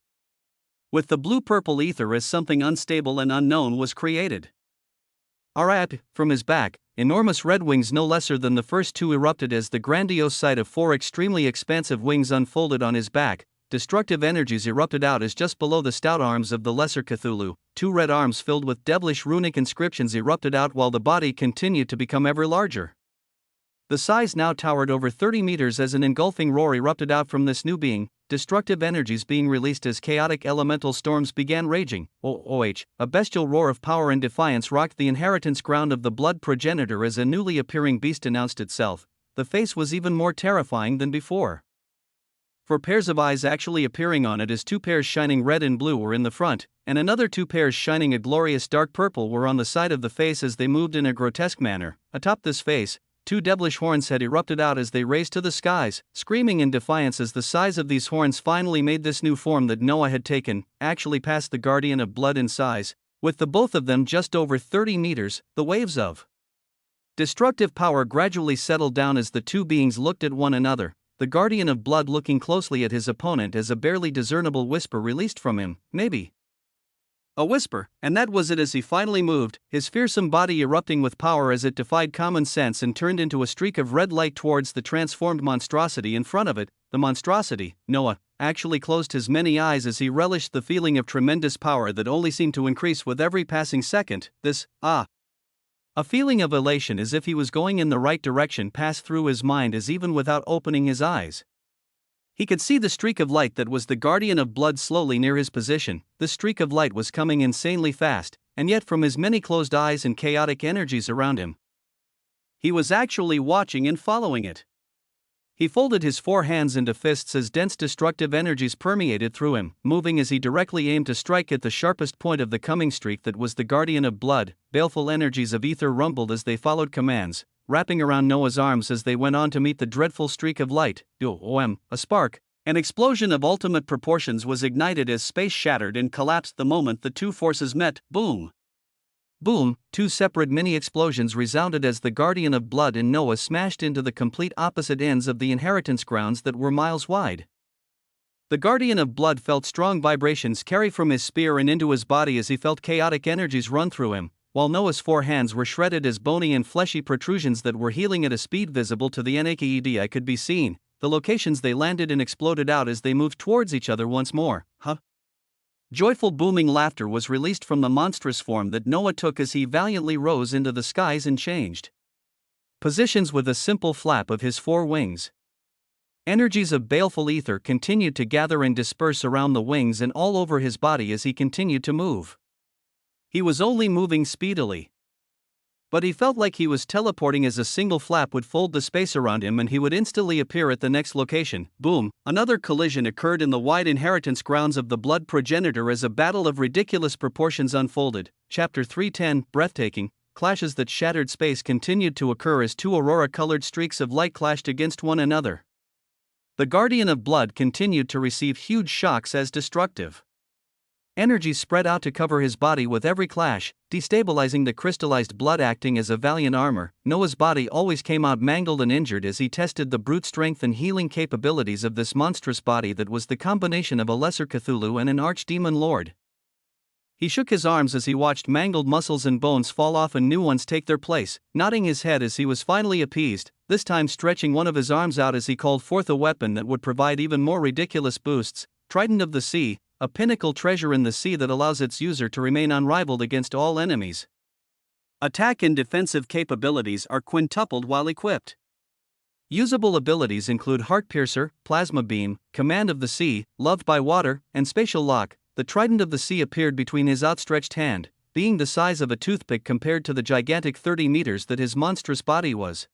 with the blue-purple ether as something unstable and unknown was created. From his back, enormous red wings no lesser than the first 2 erupted as the grandiose sight of 4 extremely expansive wings unfolded on his back. Destructive energies erupted out as just below the stout arms of the lesser Cthulhu, 2 red arms filled with devilish runic inscriptions erupted out while the body continued to become ever larger. The size now towered over 30 meters as an engulfing roar erupted out from this new being, destructive energies being released as chaotic elemental storms began raging. A bestial roar of power and defiance rocked the inheritance ground of the blood progenitor as a newly appearing beast announced itself. The face was even more terrifying than before, for pairs of eyes actually appearing on it as 2 pairs shining red and blue were in the front, and another 2 pairs shining a glorious dark purple were on the side of the face as they moved in a grotesque manner. Atop this face, two devilish horns had erupted out as they raced to the skies, screaming in defiance as the size of these horns finally made this new form that Noah had taken actually past the guardian of blood in size, with the both of them just over 30 meters. The waves of destructive power gradually settled down as the two beings looked at one another, the guardian of blood looking closely at his opponent as a barely discernible whisper released from him, maybe. A whisper, and that was it as he finally moved, his fearsome body erupting with power as it defied common sense and turned into a streak of red light towards the transformed monstrosity in front of it. The monstrosity, Noah, actually closed his many eyes as he relished the feeling of tremendous power that only seemed to increase with every passing second. A feeling of elation as if he was going in the right direction passed through his mind as even without opening his eyes. He could see the streak of light that was the guardian of blood slowly near his position. The streak of light was coming insanely fast, and yet from his many closed eyes and chaotic energies around him, he was actually watching and following it. He folded his four hands into fists as dense destructive energies permeated through him, moving as he directly aimed to strike at the sharpest point of the coming streak that was the guardian of blood. Baleful energies of ether rumbled as they followed commands, wrapping around Noah's arms as they went on to meet the dreadful streak of light. A spark, an explosion of ultimate proportions was ignited as space shattered and collapsed the moment the two forces met. Boom! Boom! Two separate mini-explosions resounded as the guardian of blood and Noah smashed into the complete opposite ends of the inheritance grounds that were miles wide. The guardian of blood felt strong vibrations carry from his spear and into his body as he felt chaotic energies run through him, while Noah's four hands were shredded as bony and fleshy protrusions that were healing at a speed visible to the naked eye could be seen. The locations they landed in exploded out as they moved towards each other once more. Joyful booming laughter was released from the monstrous form that Noah took as he valiantly rose into the skies and changed positions with a simple flap of his four wings. Energies of baleful ether continued to gather and disperse around the wings and all over his body as he continued to move. He was only moving speedily, but he felt like he was teleporting as a single flap would fold the space around him and he would instantly appear at the next location. Boom! Another collision occurred in the wide inheritance grounds of the blood progenitor as a battle of ridiculous proportions unfolded. Chapter 310, breathtaking. Clashes that shattered space continued to occur as two aurora-colored streaks of light clashed against one another. The guardian of blood continued to receive huge shocks as destructive energy spread out to cover his body with every clash, destabilizing the crystallized blood acting as a valiant armor. Noah's body always came out mangled and injured as he tested the brute strength and healing capabilities of this monstrous body that was the combination of a lesser Cthulhu and an archdemon lord. He shook his arms as he watched mangled muscles and bones fall off and new ones take their place, nodding his head as he was finally appeased, this time stretching one of his arms out as he called forth a weapon that would provide even more ridiculous boosts. Trident of the Sea, a pinnacle treasure in the sea that allows its user to remain unrivaled against all enemies. Attack and defensive capabilities are quintupled while equipped. Usable abilities include Heart Piercer, Plasma Beam, Command of the Sea, Loved by Water, and Spatial Lock. The Trident of the Sea appeared between his outstretched hand, being the size of a toothpick compared to the gigantic 30 meters that his monstrous body was.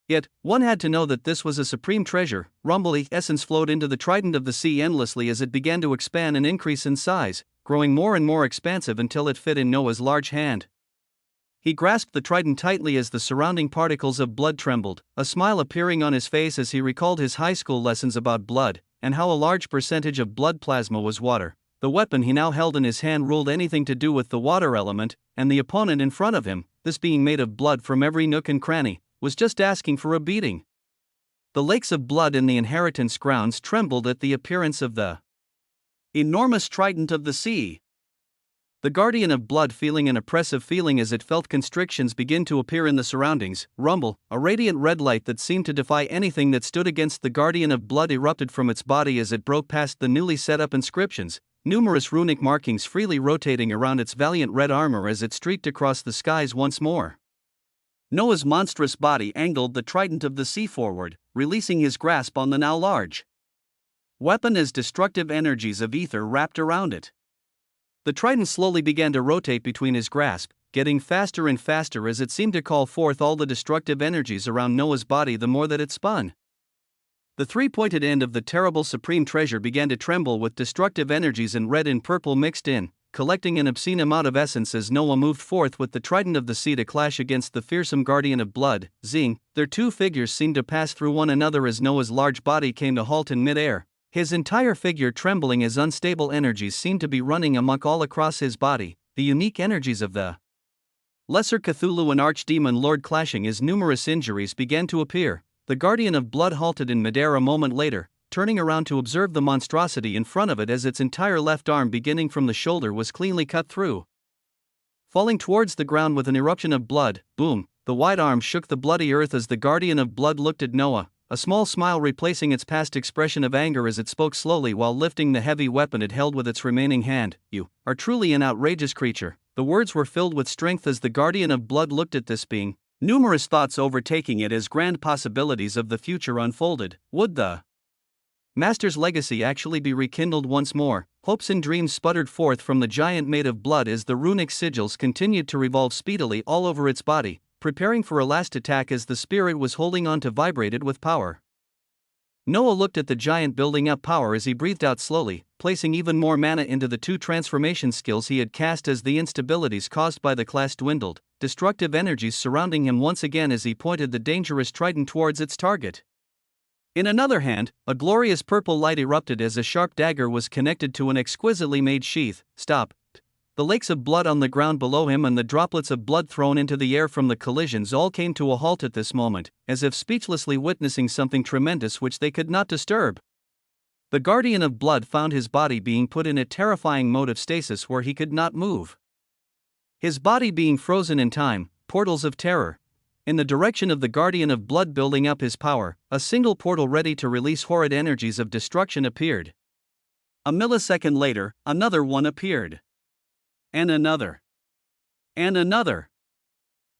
Yet, one had to know that this was a supreme treasure. Rumbly essence flowed into the Trident of the Sea endlessly as it began to expand and increase in size, growing more and more expansive until it fit in Noah's large hand. He grasped the trident tightly as the surrounding particles of blood trembled, a smile appearing on his face as he recalled his high school lessons about blood, and how a large percentage of blood plasma was water. The weapon he now held in his hand ruled anything to do with the water element, and the opponent in front of him, this being made of blood from every nook and cranny, was just asking for a beating. The lakes of blood in the inheritance grounds trembled at the appearance of the enormous Trident of the Sea. The guardian of blood feeling an oppressive feeling as it felt constrictions begin to appear in the surroundings. Rumble, a radiant red light that seemed to defy anything that stood against the guardian of blood erupted from its body as it broke past the newly set up inscriptions, numerous runic markings freely rotating around its valiant red armor as it streaked across the skies once more. Noah's monstrous body angled the Trident of the Sea forward, releasing his grasp on the now large weapon as destructive energies of ether wrapped around it. The trident slowly began to rotate between his grasp, getting faster and faster as it seemed to call forth all the destructive energies around Noah's body the more that it spun. The three-pointed end of the terrible supreme treasure began to tremble with destructive energies and red and purple mixed in, collecting an obscene amount of essence as Noah moved forth with the trident of the sea to clash against the fearsome guardian of blood, Zing. Their two figures seemed to pass through one another as Noah's large body came to halt in mid-air, his entire figure trembling as unstable energies seemed to be running amok all across his body, the unique energies of the Lesser Cthulhu and Archdemon Lord clashing as numerous injuries began to appear. The Guardian of Blood halted in midair a moment later, turning around to observe the monstrosity in front of it as its entire left arm beginning from the shoulder was cleanly cut through. Falling towards the ground with an eruption of blood, boom, the wide arm shook the bloody earth as the Guardian of Blood looked at Noah, a small smile replacing its past expression of anger as it spoke slowly while lifting the heavy weapon it held with its remaining hand. "You are truly an outrageous creature." The words were filled with strength as the Guardian of Blood looked at this being, numerous thoughts overtaking it as grand possibilities of the future unfolded. Would the Master's legacy actually be rekindled once more? Hopes and dreams sputtered forth from the giant made of blood as the runic sigils continued to revolve speedily all over its body, preparing for a last attack as the spirit was holding on to vibrated with power. Noah looked at the giant building up power as he breathed out slowly, placing even more mana into the two transformation skills he had cast as the instabilities caused by the class dwindled, destructive energies surrounding him once again as he pointed the dangerous trident towards its target. In another hand, a glorious purple light erupted as a sharp dagger was connected to an exquisitely made sheath. Stop. The lakes of blood on the ground below him and the droplets of blood thrown into the air from the collisions all came to a halt at this moment, as if speechlessly witnessing something tremendous which they could not disturb. The Guardian of Blood found his body being put in a terrifying mode of stasis where he could not move. His body being frozen in time, portals of terror. In the direction of the Guardian of Blood building up his power, a single portal ready to release horrid energies of destruction appeared. A millisecond later, another one appeared. And another. And another.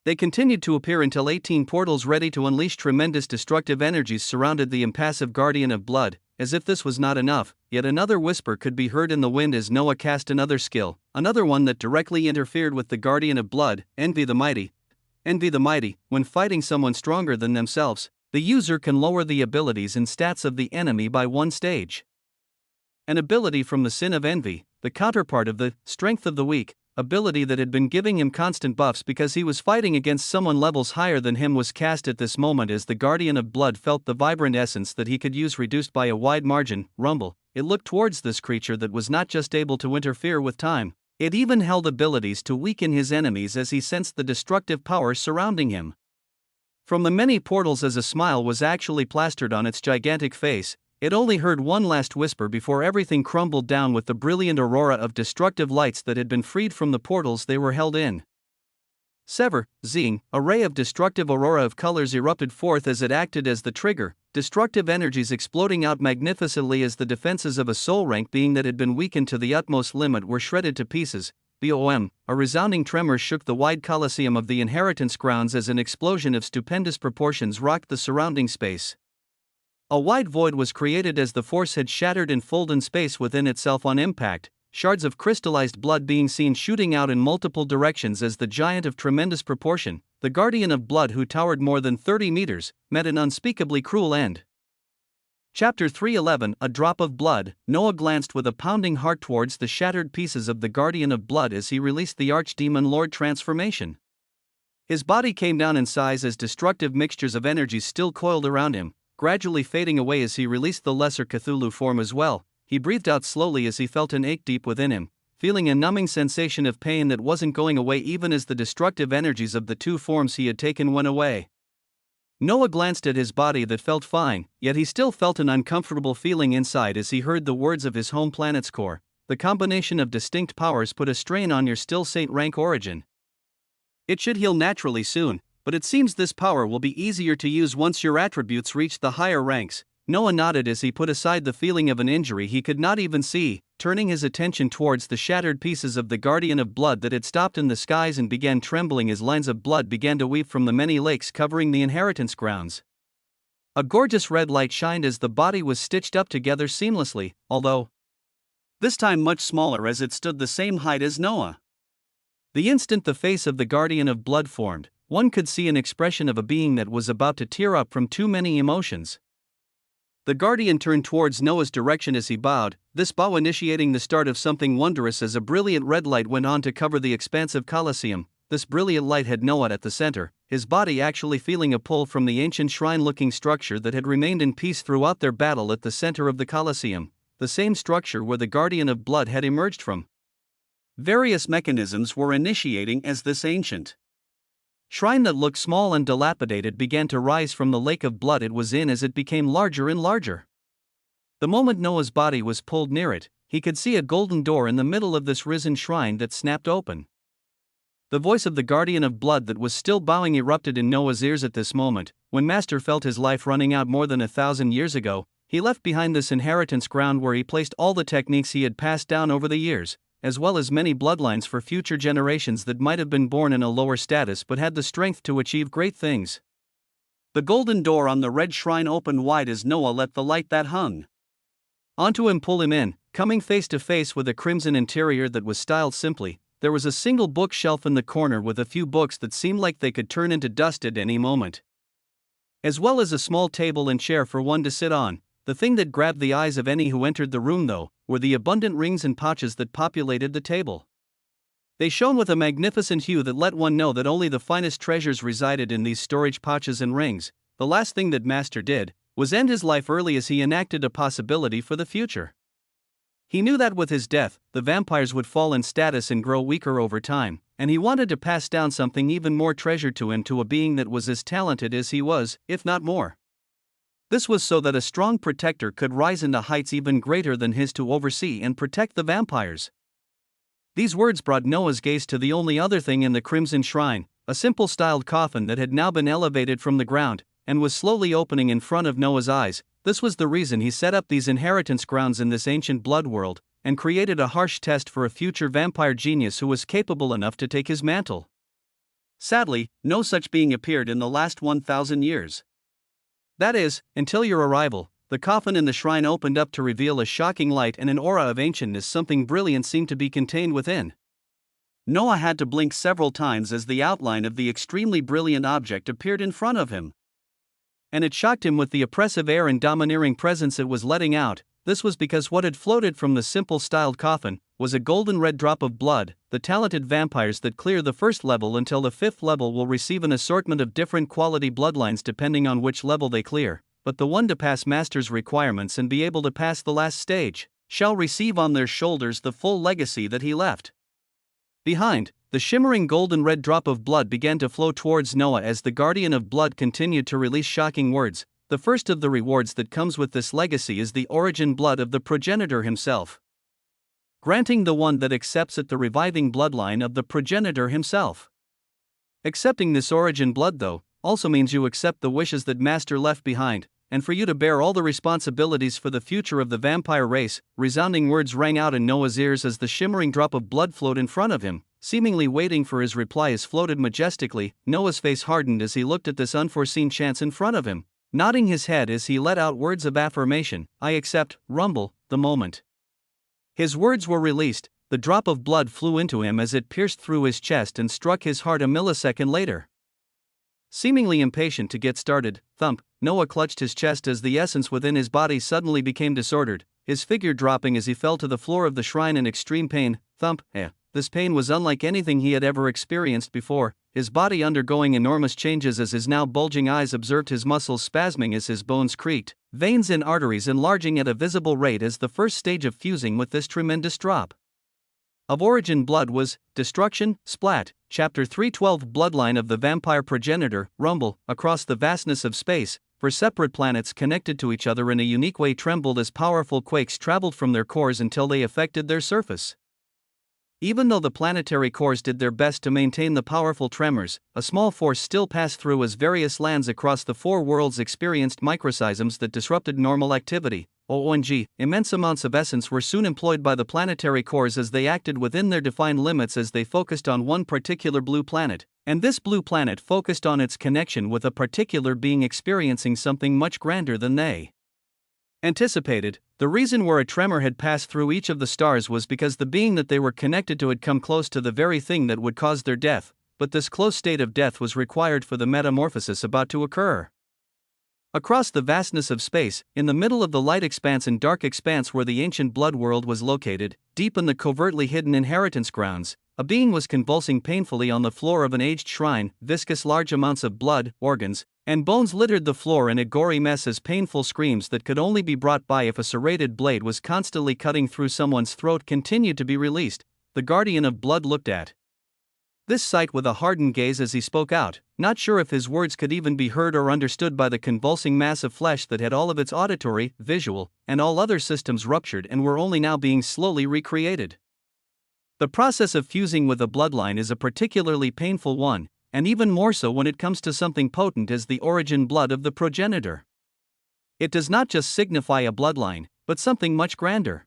They continued to appear until 18 portals ready to unleash tremendous destructive energies surrounded the impassive Guardian of Blood. As if this was not enough, yet another whisper could be heard in the wind as Noah cast another skill, another one that directly interfered with the Guardian of Blood. Envy the mighty. Envy the mighty. When fighting someone stronger than themselves, the user can lower the abilities and stats of the enemy by one stage. An ability from the sin of envy, the counterpart of the strength of the weak, ability that had been giving him constant buffs because he was fighting against someone levels higher than him, was cast at this moment as the Guardian of Blood felt the vibrant essence that he could use reduced by a wide margin. Rumble. It looked towards this creature that was not just able to interfere with time, it even held abilities to weaken his enemies as he sensed the destructive power surrounding him. From the many portals as a smile was actually plastered on its gigantic face, it only heard one last whisper before everything crumbled down with the brilliant aurora of destructive lights that had been freed from the portals they were held in. Sever, Zing, a ray of destructive aurora of colors erupted forth as it acted as the trigger, destructive energies exploding out magnificently as the defenses of a soul rank being that had been weakened to the utmost limit were shredded to pieces. Boom! A resounding tremor shook the wide coliseum of the inheritance grounds as an explosion of stupendous proportions rocked the surrounding space. A wide void was created as the force had shattered and folded space within itself on impact, shards of crystallized blood being seen shooting out in multiple directions as the giant of tremendous proportion, the Guardian of Blood who towered more than 30 meters, met an unspeakably cruel end. Chapter 311 A Drop of Blood. Noah glanced with a pounding heart towards the shattered pieces of the Guardian of Blood as he released the Archdemon Lord transformation. His body came down in size as destructive mixtures of energies still coiled around him, gradually fading away as he released the Lesser Cthulhu form as well. He breathed out slowly as he felt an ache deep within him, feeling a numbing sensation of pain that wasn't going away even as the destructive energies of the two forms he had taken went away. Noah glanced at his body that felt fine, yet he still felt an uncomfortable feeling inside as he heard the words of his home planet's core. The combination of distinct powers put a strain on your still saint rank origin. It should heal naturally soon, but it seems this power will be easier to use once your attributes reach the higher ranks. Noah nodded as he put aside the feeling of an injury he could not even see, turning his attention towards the shattered pieces of the Guardian of Blood that had stopped in the skies and began trembling as lines of blood began to weave from the many lakes covering the inheritance grounds. A gorgeous red light shined as the body was stitched up together seamlessly, although this time much smaller as it stood the same height as Noah. The instant the face of the Guardian of Blood formed, one could see an expression of a being that was about to tear up from too many emotions. The guardian turned towards Noah's direction as he bowed, this bow initiating the start of something wondrous as a brilliant red light went on to cover the expansive Colosseum. This brilliant light had Noah at the center, his body actually feeling a pull from the ancient shrine-looking structure that had remained in peace throughout their battle at the center of the Colosseum, the same structure where the Guardian of Blood had emerged from. Various mechanisms were initiating as this ancient shrine that looked small and dilapidated began to rise from the lake of blood it was in as it became larger and larger. The moment Noah's body was pulled near it, he could see a golden door in the middle of this risen shrine that snapped open. The voice of the Guardian of Blood that was still bowing erupted in Noah's ears at this moment. When Master felt his life running out more than 1,000 years ago, he left behind this inheritance ground where he placed all the techniques he had passed down over the years, as well as many bloodlines for future generations that might have been born in a lower status but had the strength to achieve great things. The golden door on the red shrine opened wide as Noah let the light that hung onto him pull him in, coming face to face with a crimson interior that was styled simply. There was a single bookshelf in the corner with a few books that seemed like they could turn into dust at any moment, as well as a small table and chair for one to sit on. The thing that grabbed the eyes of any who entered the room, though, were the abundant rings and pouches that populated the table. They shone with a magnificent hue that let one know that only the finest treasures resided in these storage pouches and rings. The last thing that Master did was end his life early as he enacted a possibility for the future. He knew that with his death, the vampires would fall in status and grow weaker over time, and he wanted to pass down something even more treasured to him, to a being that was as talented as he was, if not more. This was so that a strong protector could rise into heights even greater than his to oversee and protect the vampires. These words brought Noah's gaze to the only other thing in the Crimson Shrine, a simple styled coffin that had now been elevated from the ground, and was slowly opening in front of Noah's eyes. This was the reason he set up these inheritance grounds in this ancient blood world, and created a harsh test for a future vampire genius who was capable enough to take his mantle. Sadly, no such being appeared in the last 1,000 years. That is, until your arrival. The coffin in the shrine opened up to reveal a shocking light and an aura of ancientness. Something brilliant seemed to be contained within. Noah had to blink several times as the outline of the extremely brilliant object appeared in front of him. And it shocked him with the oppressive air and domineering presence it was letting out. This was because what had floated from the simple styled coffin was a golden red drop of blood. The talented vampires that clear the first level until the 5th level will receive an assortment of different quality bloodlines depending on which level they clear, but the one to pass Master's requirements and be able to pass the last stage shall receive on their shoulders the full legacy that he left behind. The shimmering golden red drop of blood began to flow towards Noah as the Guardian of Blood continued to release shocking words. The first of the rewards that comes with this legacy is the origin blood of the progenitor himself, granting the one that accepts it the reviving bloodline of the progenitor himself. Accepting this origin blood, though, also means you accept the wishes that Master left behind, and for you to bear all the responsibilities for the future of the vampire race. Resounding words rang out in Noah's ears as the shimmering drop of blood flowed in front of him, seemingly waiting for his reply as floated majestically. Noah's face hardened as he looked at this unforeseen chance in front of him, nodding his head as he let out words of affirmation. I accept, rumble, the moment his words were released, the drop of blood flew into him as it pierced through his chest and struck his heart a millisecond later. Seemingly impatient to get started, thump, Noah clutched his chest as the essence within his body suddenly became disordered, his figure dropping as he fell to the floor of the shrine in extreme pain. Thump, This pain was unlike anything he had ever experienced before, his body undergoing enormous changes as his now bulging eyes observed his muscles spasming as his bones creaked, veins and arteries enlarging at a visible rate as the first stage of fusing with this tremendous drop of origin blood was destruction. Splat. Chapter 312 Bloodline of the Vampire Progenitor. Rumble. Across the vastness of space, for separate planets connected to each other in a unique way trembled as powerful quakes traveled from their cores until they affected their surface. Even though the planetary cores did their best to maintain the powerful tremors, a small force still passed through as various lands across the 4 worlds experienced microseisms that disrupted normal activity. OMG, immense amounts of essence were soon employed by the planetary cores as they acted within their defined limits as they focused on one particular blue planet, and this blue planet focused on its connection with a particular being experiencing something much grander than they anticipated. The reason where a tremor had passed through each of the stars was because the being that they were connected to had come close to the very thing that would cause their death, but this close state of death was required for the metamorphosis about to occur. Across the vastness of space, in the middle of the light expanse and dark expanse where the ancient blood world was located, deep in the covertly hidden inheritance grounds, a being was convulsing painfully on the floor of an aged shrine. Viscous large amounts of blood, organs, and bones littered the floor in a gory mess as painful screams that could only be brought by if a serrated blade was constantly cutting through someone's throat continued to be released. The guardian of blood looked at this sight with a hardened gaze as he spoke out, not sure if his words could even be heard or understood by the convulsing mass of flesh that had all of its auditory, visual, and all other systems ruptured and were only now being slowly recreated. The process of fusing with a bloodline is a particularly painful one, and even more so when it comes to something potent as the origin blood of the progenitor. It does not just signify a bloodline, but something much grander.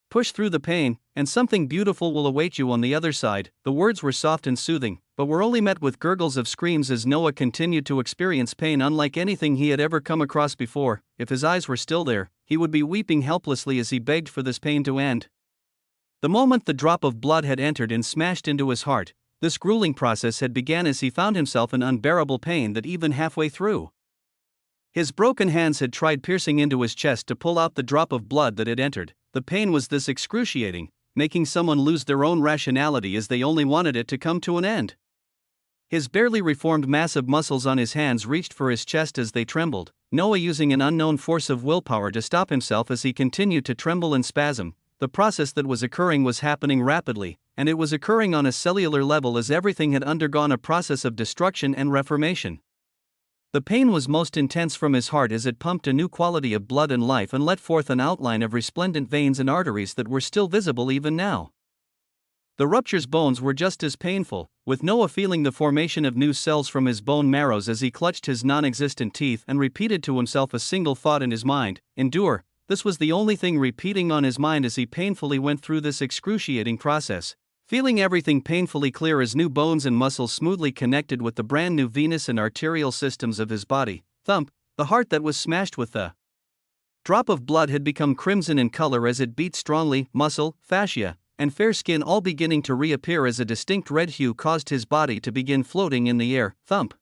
Push through the pain, and something beautiful will await you on the other side. The words were soft and soothing, but were only met with gurgles of screams as Noah continued to experience pain unlike anything he had ever come across before. If his eyes were still there, he would be weeping helplessly as he begged for this pain to end. The moment the drop of blood had entered and smashed into his heart, this grueling process had begun as he found himself in unbearable pain that even halfway through. His broken hands had tried piercing into his chest to pull out the drop of blood that had entered. The pain was this excruciating, making someone lose their own rationality as they only wanted it to come to an end. His barely reformed massive muscles on his hands reached for his chest as they trembled, Noah using an unknown force of willpower to stop himself as he continued to tremble and spasm. The process that was occurring was happening rapidly, and it was occurring on a cellular level as everything had undergone a process of destruction and reformation. The pain was most intense from his heart as it pumped a new quality of blood and life and let forth an outline of resplendent veins and arteries that were still visible even now. The rupture's bones were just as painful, with Noah feeling the formation of new cells from his bone marrows as he clutched his non-existent teeth and repeated to himself a single thought in his mind: endure. This was the only thing repeating on his mind as he painfully went through this excruciating process. Feeling everything painfully clear as new bones and muscles smoothly connected with the brand new venous and arterial systems of his body. Thump, the heart that was smashed with the drop of blood had become crimson in color as it beat strongly. Muscle, fascia, and fair skin all beginning to reappear as a distinct red hue caused his body to begin floating in the air. Thump.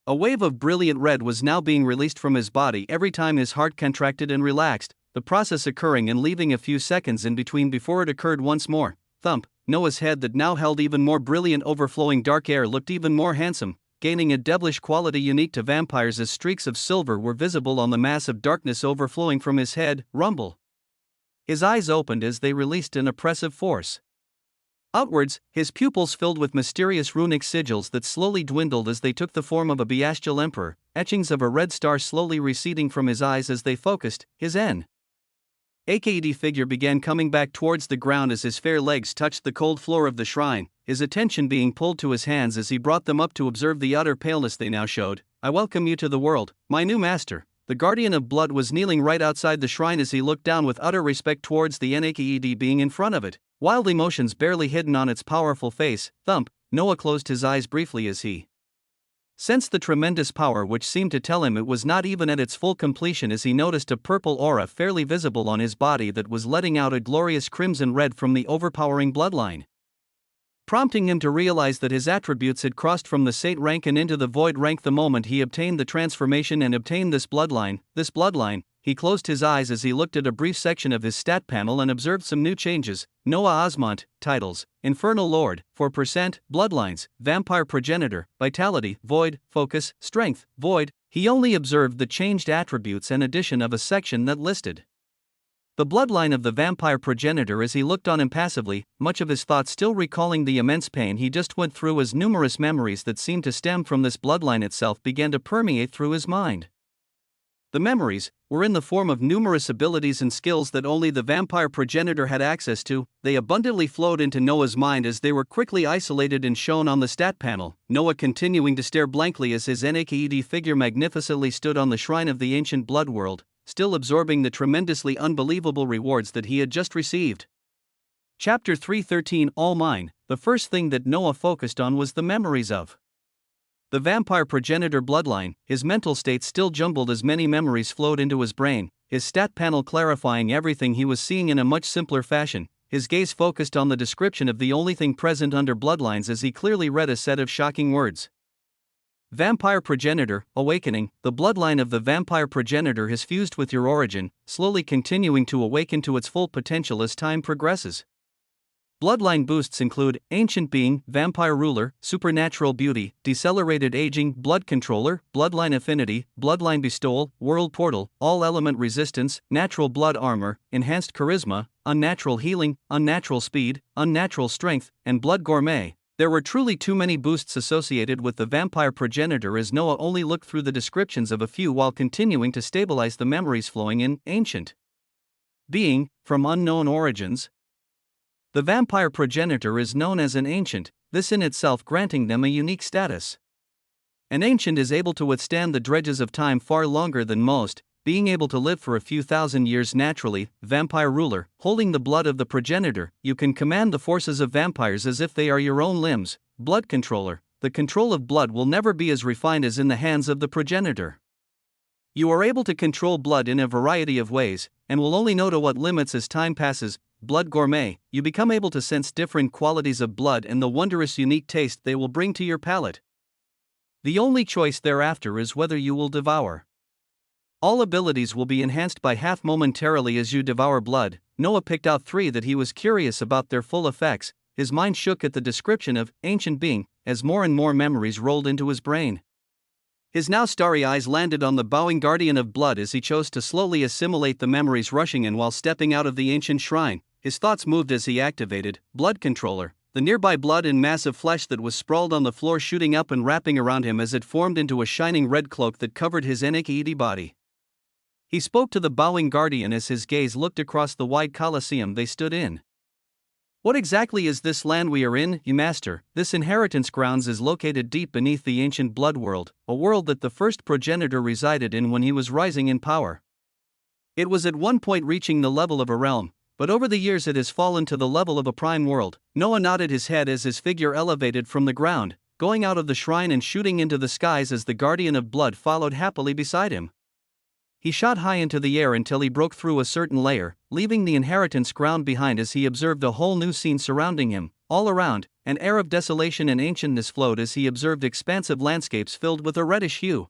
A wave of brilliant red was now being released from his body every time his heart contracted and relaxed, the process occurring and leaving a few seconds in between before it occurred once more. Thump. Noah's head that now held even more brilliant overflowing dark air looked even more handsome, gaining a devilish quality unique to vampires as streaks of silver were visible on the mass of darkness overflowing from his head. Rumble. His eyes opened as they released an oppressive force. Outwards, his pupils filled with mysterious runic sigils that slowly dwindled as they took the form of a bestial emperor, etchings of a red star slowly receding from his eyes as they focused. His AKD figure began coming back towards the ground as his fair legs touched the cold floor of the shrine, his attention being pulled to his hands as he brought them up to observe the utter paleness they now showed. I welcome you to the world, my new master. The guardian of blood was kneeling right outside the shrine as he looked down with utter respect towards the NAKED being in front of it, wild emotions barely hidden on its powerful face. Thump. Noah closed his eyes briefly as he sensed the tremendous power which seemed to tell him it was not even at its full completion as he noticed a purple aura fairly visible on his body that was letting out a glorious crimson red from the overpowering bloodline, prompting him to realize that his attributes had crossed from the saint rank and into the void rank the moment he obtained the transformation and obtained this bloodline. He closed his eyes as he looked at a brief section of his stat panel and observed some new changes. Noah Osmont, titles, Infernal Lord, 4%, Bloodlines, Vampire Progenitor, Vitality, Void, Focus, Strength, Void. He only observed the changed attributes and addition of a section that listed the bloodline of the vampire progenitor as he looked on impassively, much of his thoughts still recalling the immense pain he just went through as numerous memories that seemed to stem from this bloodline itself began to permeate through his mind. The memories were in the form of numerous abilities and skills that only the vampire progenitor had access to. They abundantly flowed into Noah's mind as they were quickly isolated and shown on the stat panel, Noah continuing to stare blankly as his NAKED figure magnificently stood on the shrine of the ancient blood world, still absorbing the tremendously unbelievable rewards that he had just received. Chapter 313 All Mine. The first thing that Noah focused on was the memories of the vampire progenitor bloodline. His mental state still jumbled as many memories flowed into his brain, his stat panel clarifying everything he was seeing in a much simpler fashion. His gaze focused on the description of the only thing present under bloodlines as he clearly read a set of shocking words. Vampire progenitor, awakening. The bloodline of the vampire progenitor has fused with your origin, slowly continuing to awaken to its full potential as time progresses. Bloodline boosts include ancient being, vampire ruler, supernatural beauty, decelerated aging, blood controller, bloodline affinity, bloodline bestowal, world portal, all element resistance, natural blood armor, enhanced charisma, unnatural healing, unnatural speed, unnatural strength, and blood gourmet. There were truly too many boosts associated with the vampire progenitor as Noah only looked through the descriptions of a few while continuing to stabilize the memories flowing in ancient being, from unknown origins. The vampire progenitor is known as an ancient, this in itself granting them a unique status. An ancient is able to withstand the dredges of time far longer than most, being able to live for a few thousand years naturally. Vampire ruler, holding the blood of the progenitor, you can command the forces of vampires as if they are your own limbs. Blood controller, the control of blood will never be as refined as in the hands of the progenitor. You are able to control blood in a variety of ways, and will only know to what limits as time passes. Blood gourmet, you become able to sense different qualities of blood and the wondrous unique taste they will bring to your palate. The only choice thereafter is whether you will devour. All abilities will be enhanced by half momentarily as you devour blood. Noah picked out 3 that he was curious about their full effects. His mind shook at the description of ancient being, as more and more memories rolled into his brain. His now starry eyes landed on the bowing guardian of blood as he chose to slowly assimilate the memories rushing in while stepping out of the ancient shrine. His thoughts moved as he activated blood controller, the nearby blood and mass of flesh that was sprawled on the floor shooting up and wrapping around him as it formed into a shining red cloak that covered his Eniki body. He spoke to the bowing guardian as his gaze looked across the wide coliseum they stood in. What exactly is this land we are in, ye master? This inheritance grounds is located deep beneath the ancient blood world, a world that the first progenitor resided in when he was rising in power. It was at one point reaching the level of a realm, but over the years it has fallen to the level of a prime world. Noah nodded his head as his figure elevated from the ground, going out of the shrine and shooting into the skies as the guardian of blood followed happily beside him. He shot high into the air until he broke through a certain layer, leaving the inheritance ground behind as he observed a whole new scene surrounding him. All around, an air of desolation and ancientness flowed as he observed expansive landscapes filled with a reddish hue.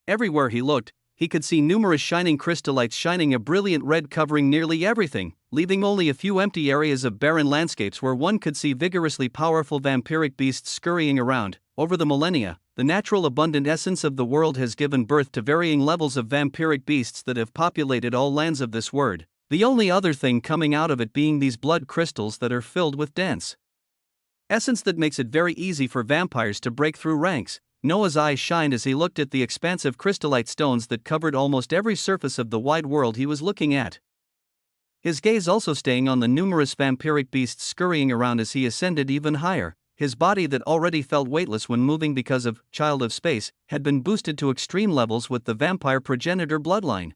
Everywhere he looked, he could see numerous shining crystallites shining a brilliant red covering nearly everything, leaving only a few empty areas of barren landscapes where one could see vigorously powerful vampiric beasts scurrying around. Over the millennia, the natural abundant essence of the world has given birth to varying levels of vampiric beasts that have populated all lands of this world, the only other thing coming out of it being these blood crystals that are filled with dense essence that makes it very easy for vampires to break through ranks. Noah's eyes shined as he looked at the expansive crystallite stones that covered almost every surface of the wide world he was looking at. His gaze also staying on the numerous vampiric beasts scurrying around as he ascended even higher. His body that already felt weightless when moving because of child of space had been boosted to extreme levels with the vampire progenitor bloodline.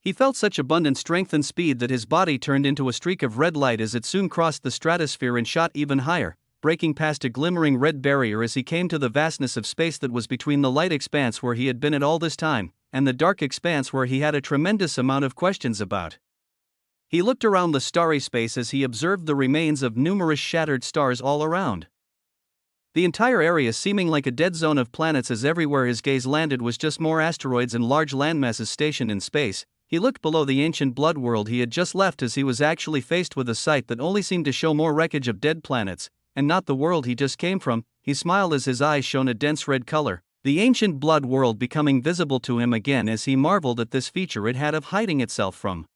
He felt such abundant strength and speed that his body turned into a streak of red light as it soon crossed the stratosphere and shot even higher, breaking past a glimmering red barrier as he came to the vastness of space that was between the light expanse where he had been at all this time, and the dark expanse where he had a tremendous amount of questions about. He looked around the starry space as he observed the remains of numerous shattered stars all around. The entire area seeming like a dead zone of planets as everywhere his gaze landed was just more asteroids and large landmasses stationed in space. He looked below the ancient blood world he had just left as he was actually faced with a sight that only seemed to show more wreckage of dead planets, and not the world he just came from. He smiled as his eyes shone a dense red color, the ancient blood world becoming visible to him again as he marveled at this feature it had of hiding itself from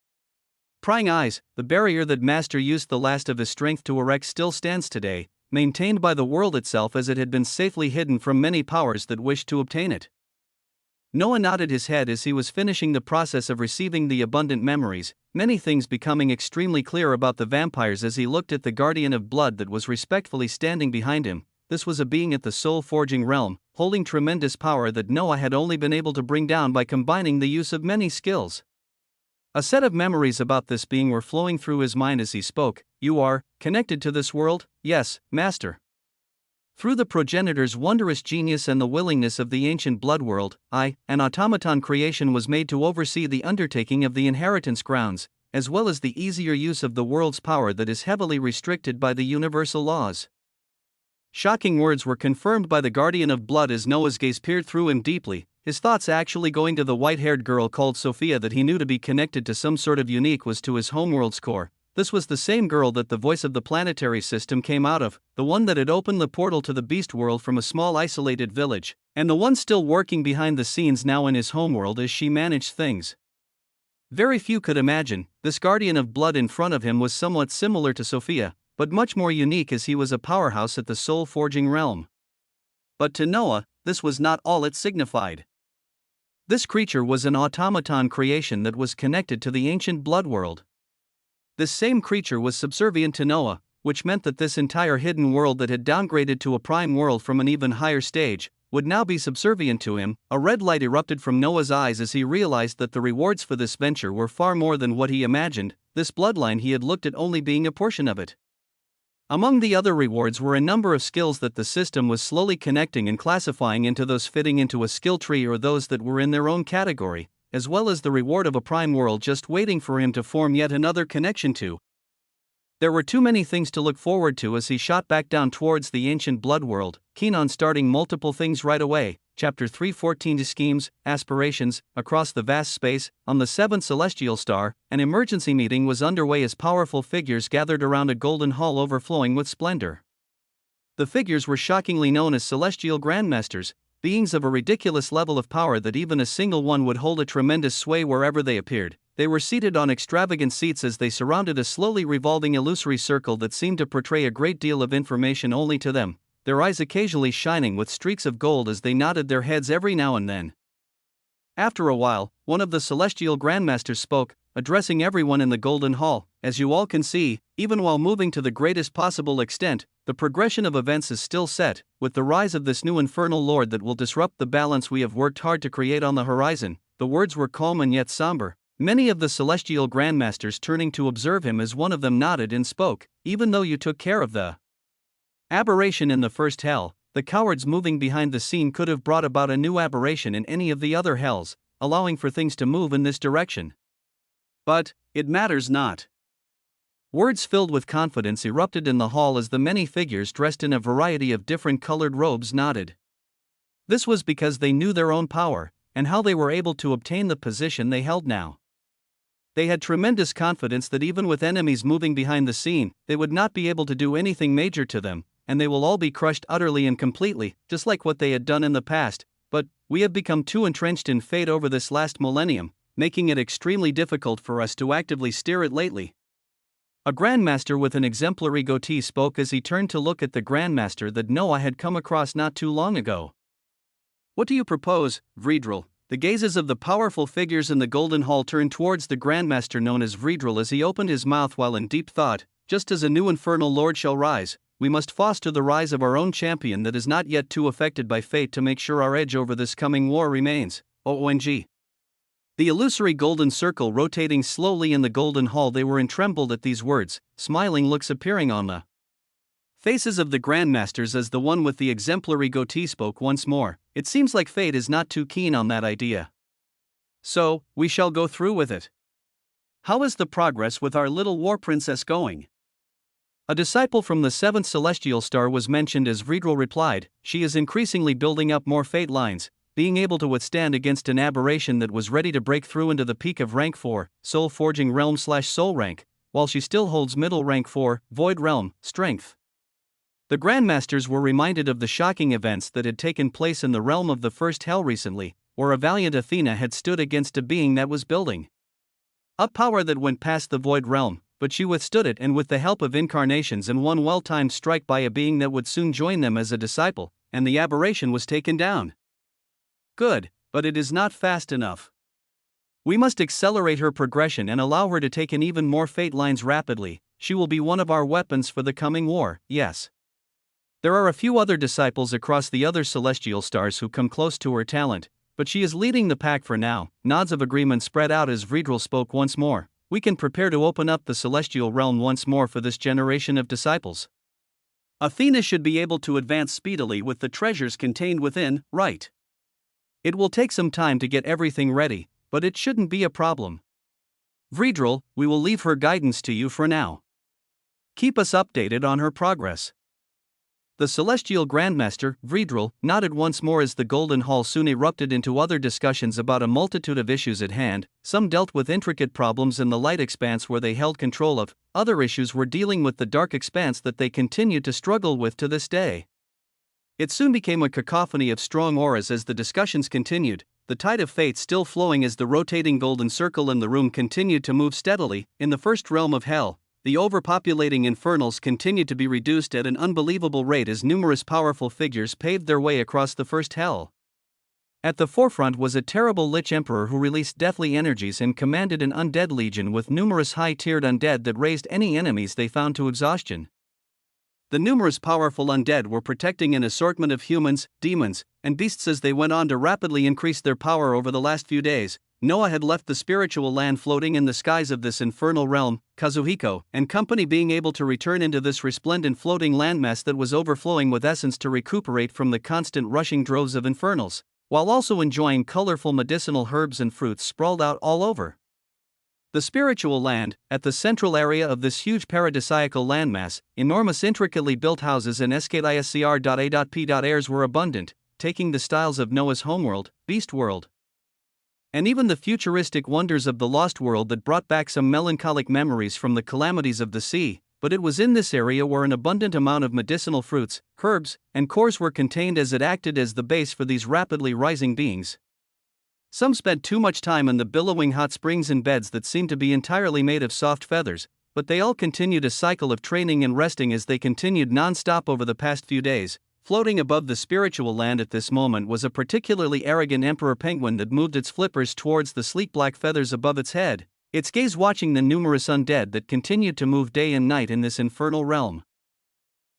prying eyes. The barrier that Master used the last of his strength to erect still stands today, maintained by the world itself as it had been safely hidden from many powers that wished to obtain it. Noah nodded his head as he was finishing the process of receiving the abundant memories, many things becoming extremely clear about the vampires as he looked at the guardian of blood that was respectfully standing behind him. This was a being at the soul-forging realm, holding tremendous power that Noah had only been able to bring down by combining the use of many skills. A set of memories about this being were flowing through his mind as he spoke. You are connected to this world? Yes, Master. Through the progenitor's wondrous genius and the willingness of the ancient blood world, an automaton creation was made to oversee the undertaking of the inheritance grounds, as well as the easier use of the world's power that is heavily restricted by the universal laws. Shocking words were confirmed by the guardian of blood as Noah's gaze peered through him deeply, his thoughts actually going to the white-haired girl called Sophia that he knew to be connected to some sort of unique was to his homeworld's core. This was the same girl that the voice of the planetary system came out of, the one that had opened the portal to the beast world from a small isolated village, and the one still working behind the scenes now in his homeworld as she managed things. Very few could imagine, this guardian of blood in front of him was somewhat similar to Sophia, but much more unique as he was a powerhouse at the soul-forging realm. But to Noah, this was not all it signified. This creature was an automaton creation that was connected to the ancient blood world. This same creature was subservient to Noah, which meant that this entire hidden world that had downgraded to a prime world from an even higher stage would now be subservient to him. A red light erupted from Noah's eyes as he realized that the rewards for this venture were far more than what he imagined, this bloodline he had looked at only being a portion of it. Among the other rewards were a number of skills that the system was slowly connecting and classifying into those fitting into a skill tree or those that were in their own category, as well as the reward of a prime world just waiting for him to form yet another connection to. There were too many things to look forward to as he shot back down towards the ancient blood world, keen on starting multiple things right away. Chapter 3:14 Schemes, Aspirations. Across the vast space, on the seventh celestial star, an emergency meeting was underway as powerful figures gathered around a golden hall overflowing with splendor. The figures were shockingly known as celestial grandmasters, beings of a ridiculous level of power that even a single one would hold a tremendous sway wherever they appeared. They were seated on extravagant seats as they surrounded a slowly revolving illusory circle that seemed to portray a great deal of information only to them, their eyes occasionally shining with streaks of gold as they nodded their heads every now and then. After a while, one of the celestial grandmasters spoke, addressing everyone in the golden hall. As you all can see, even while moving to the greatest possible extent, the progression of events is still set, with the rise of this new infernal lord that will disrupt the balance we have worked hard to create on the horizon. The words were calm and yet somber. Many of the celestial grandmasters turning to observe him as one of them nodded and spoke, even though you took care of the aberration in the first hell, the cowards moving behind the scene could have brought about a new aberration in any of the other hells, allowing for things to move in this direction. But it matters not. Words filled with confidence erupted in the hall as the many figures dressed in a variety of different colored robes nodded. This was because they knew their own power, and how they were able to obtain the position they held now. They had tremendous confidence that even with enemies moving behind the scene, they would not be able to do anything major to them, and they will all be crushed utterly and completely, just like what they had done in the past. But we have become too entrenched in fate over this last millennium, making it extremely difficult for us to actively steer it lately. A grandmaster with an exemplary goatee spoke as he turned to look at the grandmaster that Noah had come across not too long ago. What do you propose, Vredril? The gazes of the powerful figures in the golden hall turned towards the grandmaster known as Vredril as he opened his mouth while in deep thought. Just as a new infernal lord shall rise, we must foster the rise of our own champion that is not yet too affected by fate to make sure our edge over this coming war remains. ONG. The illusory golden circle rotating slowly in the golden hall, they were entrembled at these words, smiling looks appearing on the faces of the grandmasters as the one with the exemplary goatee spoke once more. It seems like fate is not too keen on that idea. So, we shall go through with it. How is the progress with our little war princess going? A disciple from the seventh celestial star was mentioned as Vredril replied. She is increasingly building up more fate lines, being able to withstand against an aberration that was ready to break through into the peak of rank 4, soul forging realm/soul rank, while she still holds middle rank 4, void realm, strength. The grandmasters were reminded of the shocking events that had taken place in the realm of the first hell recently, where a valiant Athena had stood against a being that was building up power that went past the void realm, but she withstood it, and with the help of incarnations and one well-timed strike by a being that would soon join them as a disciple, and the aberration was taken down. Good, but it is not fast enough. We must accelerate her progression and allow her to take in even more fate lines rapidly. She will be one of our weapons for the coming war, yes. There are a few other disciples across the other celestial stars who come close to her talent, but she is leading the pack for now. Nods of agreement spread out as Vredril spoke once more. We can prepare to open up the celestial realm once more for this generation of disciples. Athena should be able to advance speedily with the treasures contained within, right? It will take some time to get everything ready, but it shouldn't be a problem. Vredril, we will leave her guidance to you for now. Keep us updated on her progress. The celestial grandmaster, Vridril, nodded once more as the Golden Hall soon erupted into other discussions about a multitude of issues at hand. Some dealt with intricate problems in the light expanse where they held control of, other issues were dealing with the dark expanse that they continued to struggle with to this day. It soon became a cacophony of strong auras as the discussions continued, the tide of fate still flowing as the rotating golden circle in the room continued to move steadily. In the first realm of hell, the overpopulating infernals continued to be reduced at an unbelievable rate as numerous powerful figures paved their way across the first hell. At the forefront was a terrible Lich Emperor who released deathly energies and commanded an undead legion with numerous high-tiered undead that raised any enemies they found to exhaustion. The numerous powerful undead were protecting an assortment of humans, demons, and beasts as they went on to rapidly increase their power over the last few days. Noah had left the spiritual land floating in the skies of this infernal realm, Kazuhiko and company being able to return into this resplendent floating landmass that was overflowing with essence to recuperate from the constant rushing droves of infernals, while also enjoying colorful medicinal herbs and fruits sprawled out all over. The spiritual land, at the central area of this huge paradisiacal landmass, enormous intricately built houses and SKISCR.A.P.airs were abundant, taking the styles of Noah's homeworld, Beast World, and even the futuristic wonders of the Lost World that brought back some melancholic memories from the calamities of the sea. But it was in this area where an abundant amount of medicinal fruits, herbs, and cores were contained as it acted as the base for these rapidly rising beings. Some spent too much time in the billowing hot springs and beds that seemed to be entirely made of soft feathers, but they all continued a cycle of training and resting as they continued non-stop over the past few days. Floating above the spiritual land at this moment was a particularly arrogant emperor penguin that moved its flippers towards the sleek black feathers above its head, its gaze watching the numerous undead that continued to move day and night in this infernal realm.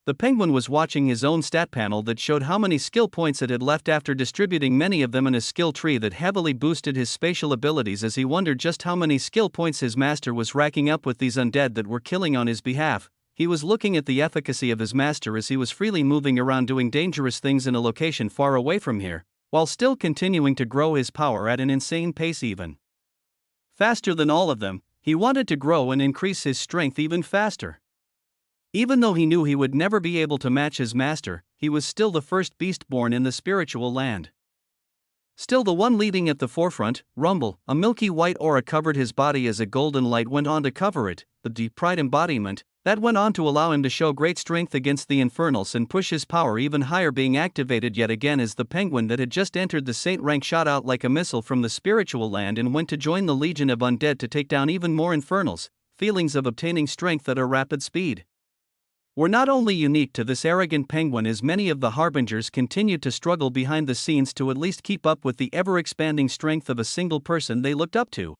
The penguin was watching his own stat panel that showed how many skill points it had left after distributing many of them in a skill tree that heavily boosted his spatial abilities as he wondered just how many skill points his master was racking up with these undead that were killing on his behalf. He was looking at the efficacy of his master as he was freely moving around doing dangerous things in a location far away from here, while still continuing to grow his power at an insane pace even faster than all of them. He wanted to grow and increase his strength even faster. Even though he knew he would never be able to match his master, he was still the first beast born in the spiritual land. Still the one leading at the forefront, Rumble, a milky white aura covered his body as a golden light went on to cover it, the deep pride embodiment, that went on to allow him to show great strength against the infernals and push his power even higher, being activated yet again as the penguin that had just entered the saint rank shot out like a missile from the spiritual land and went to join the legion of undead to take down even more infernals. Feelings of obtaining strength at a rapid speed were not only unique to this arrogant penguin, as many of the harbingers continued to struggle behind the scenes to at least keep up with the ever-expanding strength of a single person they looked up to.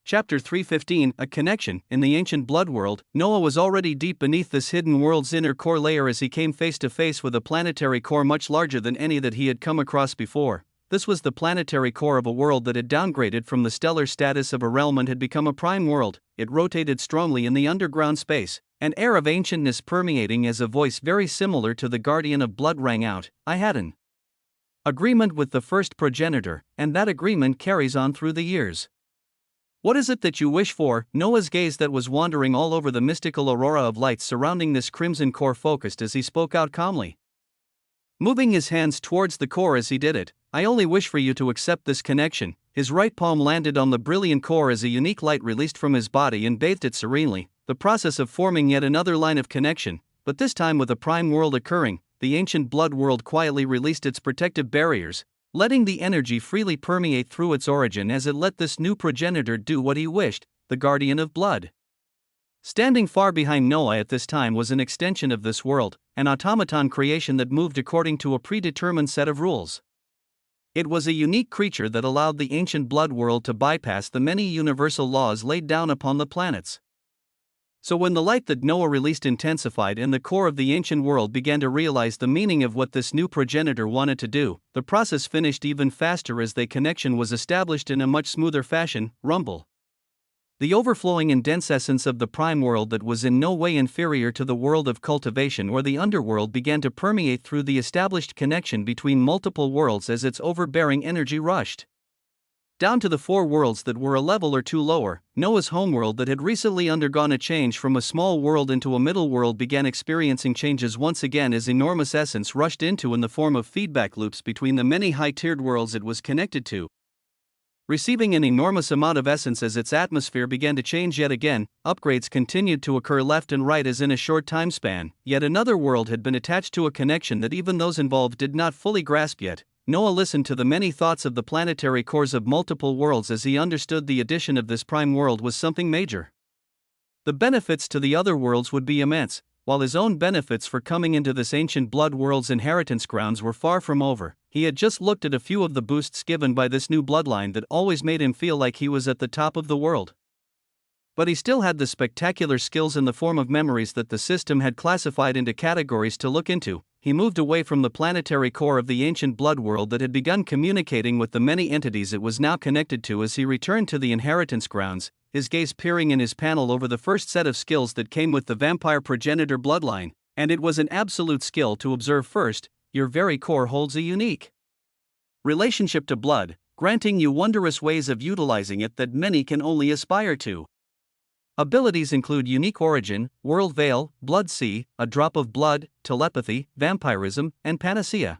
Chapter 315, A Connection. In the ancient blood world, Noah was already deep beneath this hidden world's inner core layer as he came face to face with a planetary core much larger than any that he had come across before. This was the planetary core of a world that had downgraded from the stellar status of a realm and had become a prime world. It rotated strongly in the underground space, an air of ancientness permeating as a voice very similar to the guardian of blood rang out. I had an agreement with the first progenitor, and that agreement carries on through the years. What is it that you wish for? Noah's gaze that was wandering all over the mystical aurora of lights surrounding this crimson core focused as he spoke out calmly, moving his hands towards the core as he did it. I only wish for you to accept this connection. His right palm landed on the brilliant core as a unique light released from his body and bathed it serenely, the process of forming yet another line of connection, but this time with a prime world occurring. The ancient blood world quietly released its protective barriers, letting the energy freely permeate through its origin as it let this new progenitor do what he wished, the guardian of blood. Standing far behind Noah at this time was an extension of this world, an automaton creation that moved according to a predetermined set of rules. It was a unique creature that allowed the ancient blood world to bypass the many universal laws laid down upon the planets. So when the light that Noah released intensified and the core of the ancient world began to realize the meaning of what this new progenitor wanted to do, the process finished even faster as the connection was established in a much smoother fashion. Rumble, the overflowing and dense essence of the prime world that was in no way inferior to the world of cultivation or the underworld, began to permeate through the established connection between multiple worlds as its overbearing energy rushed down to the 4 worlds that were a level or two lower. Noah's homeworld, that had recently undergone a change from a small world into a middle world, began experiencing changes once again as enormous essence rushed into in the form of feedback loops between the many high-tiered worlds it was connected to. Receiving an enormous amount of essence as its atmosphere began to change yet again, upgrades continued to occur left and right as in a short time span. Yet another world had been attached to a connection that even those involved did not fully grasp yet. Noah listened to the many thoughts of the planetary cores of multiple worlds as he understood the addition of this prime world was something major. The benefits to the other worlds would be immense, while his own benefits for coming into this ancient blood world's inheritance grounds were far from over. He had just looked at a few of the boosts given by this new bloodline that always made him feel like he was at the top of the world. But he still had the spectacular skills in the form of memories that the system had classified into categories to look into. He moved away from the planetary core of the ancient blood world that had begun communicating with the many entities it was now connected to as he returned to the inheritance grounds, his gaze peering in his panel over the first set of skills that came with the vampire progenitor bloodline, and it was an absolute skill to observe first. Your very core holds a unique relationship to blood, granting you wondrous ways of utilizing it that many can only aspire to. Abilities include unique origin, world veil, blood sea, a drop of blood, telepathy, vampirism, and panacea.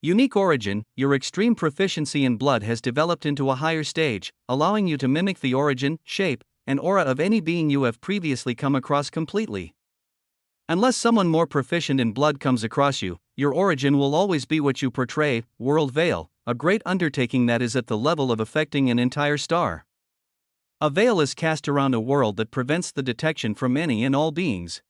Unique origin, your extreme proficiency in blood has developed into a higher stage, allowing you to mimic the origin, shape, and aura of any being you have previously come across completely. Unless someone more proficient in blood comes across you, your origin will always be what you portray. World veil, a great undertaking that is at the level of affecting an entire star. A veil is cast around a world that prevents the detection from any and all beings.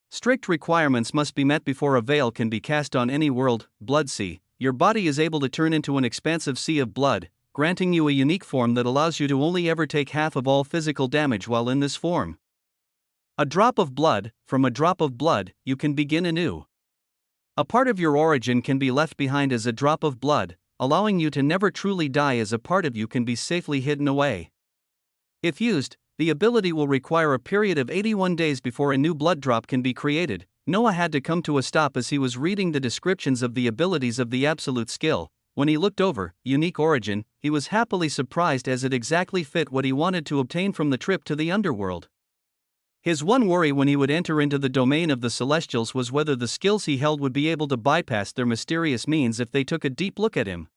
Strict requirements must be met before a veil can be cast on any world. Blood sea, your body is able to turn into an expansive sea of blood, granting you a unique form that allows you to only ever take half of all physical damage while in this form. A drop of blood, from a drop of blood, you can begin anew. A part of your origin can be left behind as a drop of blood, allowing you to never truly die as a part of you can be safely hidden away. If used, the ability will require a period of 81 days before a new blood drop can be created. Noah had to come to a stop as he was reading the descriptions of the abilities of the absolute skill. When he looked over unique origin, he was happily surprised as it exactly fit what he wanted to obtain from the trip to the underworld. His one worry when he would enter into the domain of the Celestials was whether the skills he held would be able to bypass their mysterious means if they took a deep look at him.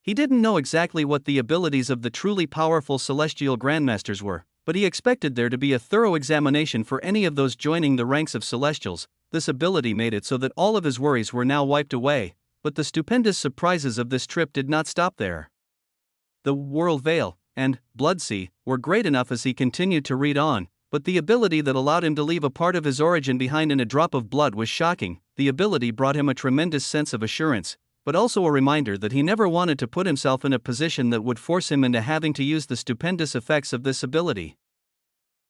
He didn't know exactly what the abilities of the truly powerful Celestial Grandmasters were, but he expected there to be a thorough examination for any of those joining the ranks of Celestials. This ability made it so that all of his worries were now wiped away, but the stupendous surprises of this trip did not stop there. The World Veil and Blood Sea were great enough as he continued to read on, but the ability that allowed him to leave a part of his origin behind in a drop of blood was shocking. The ability brought him a tremendous sense of assurance, but also a reminder that he never wanted to put himself in a position that would force him into having to use the stupendous effects of this ability.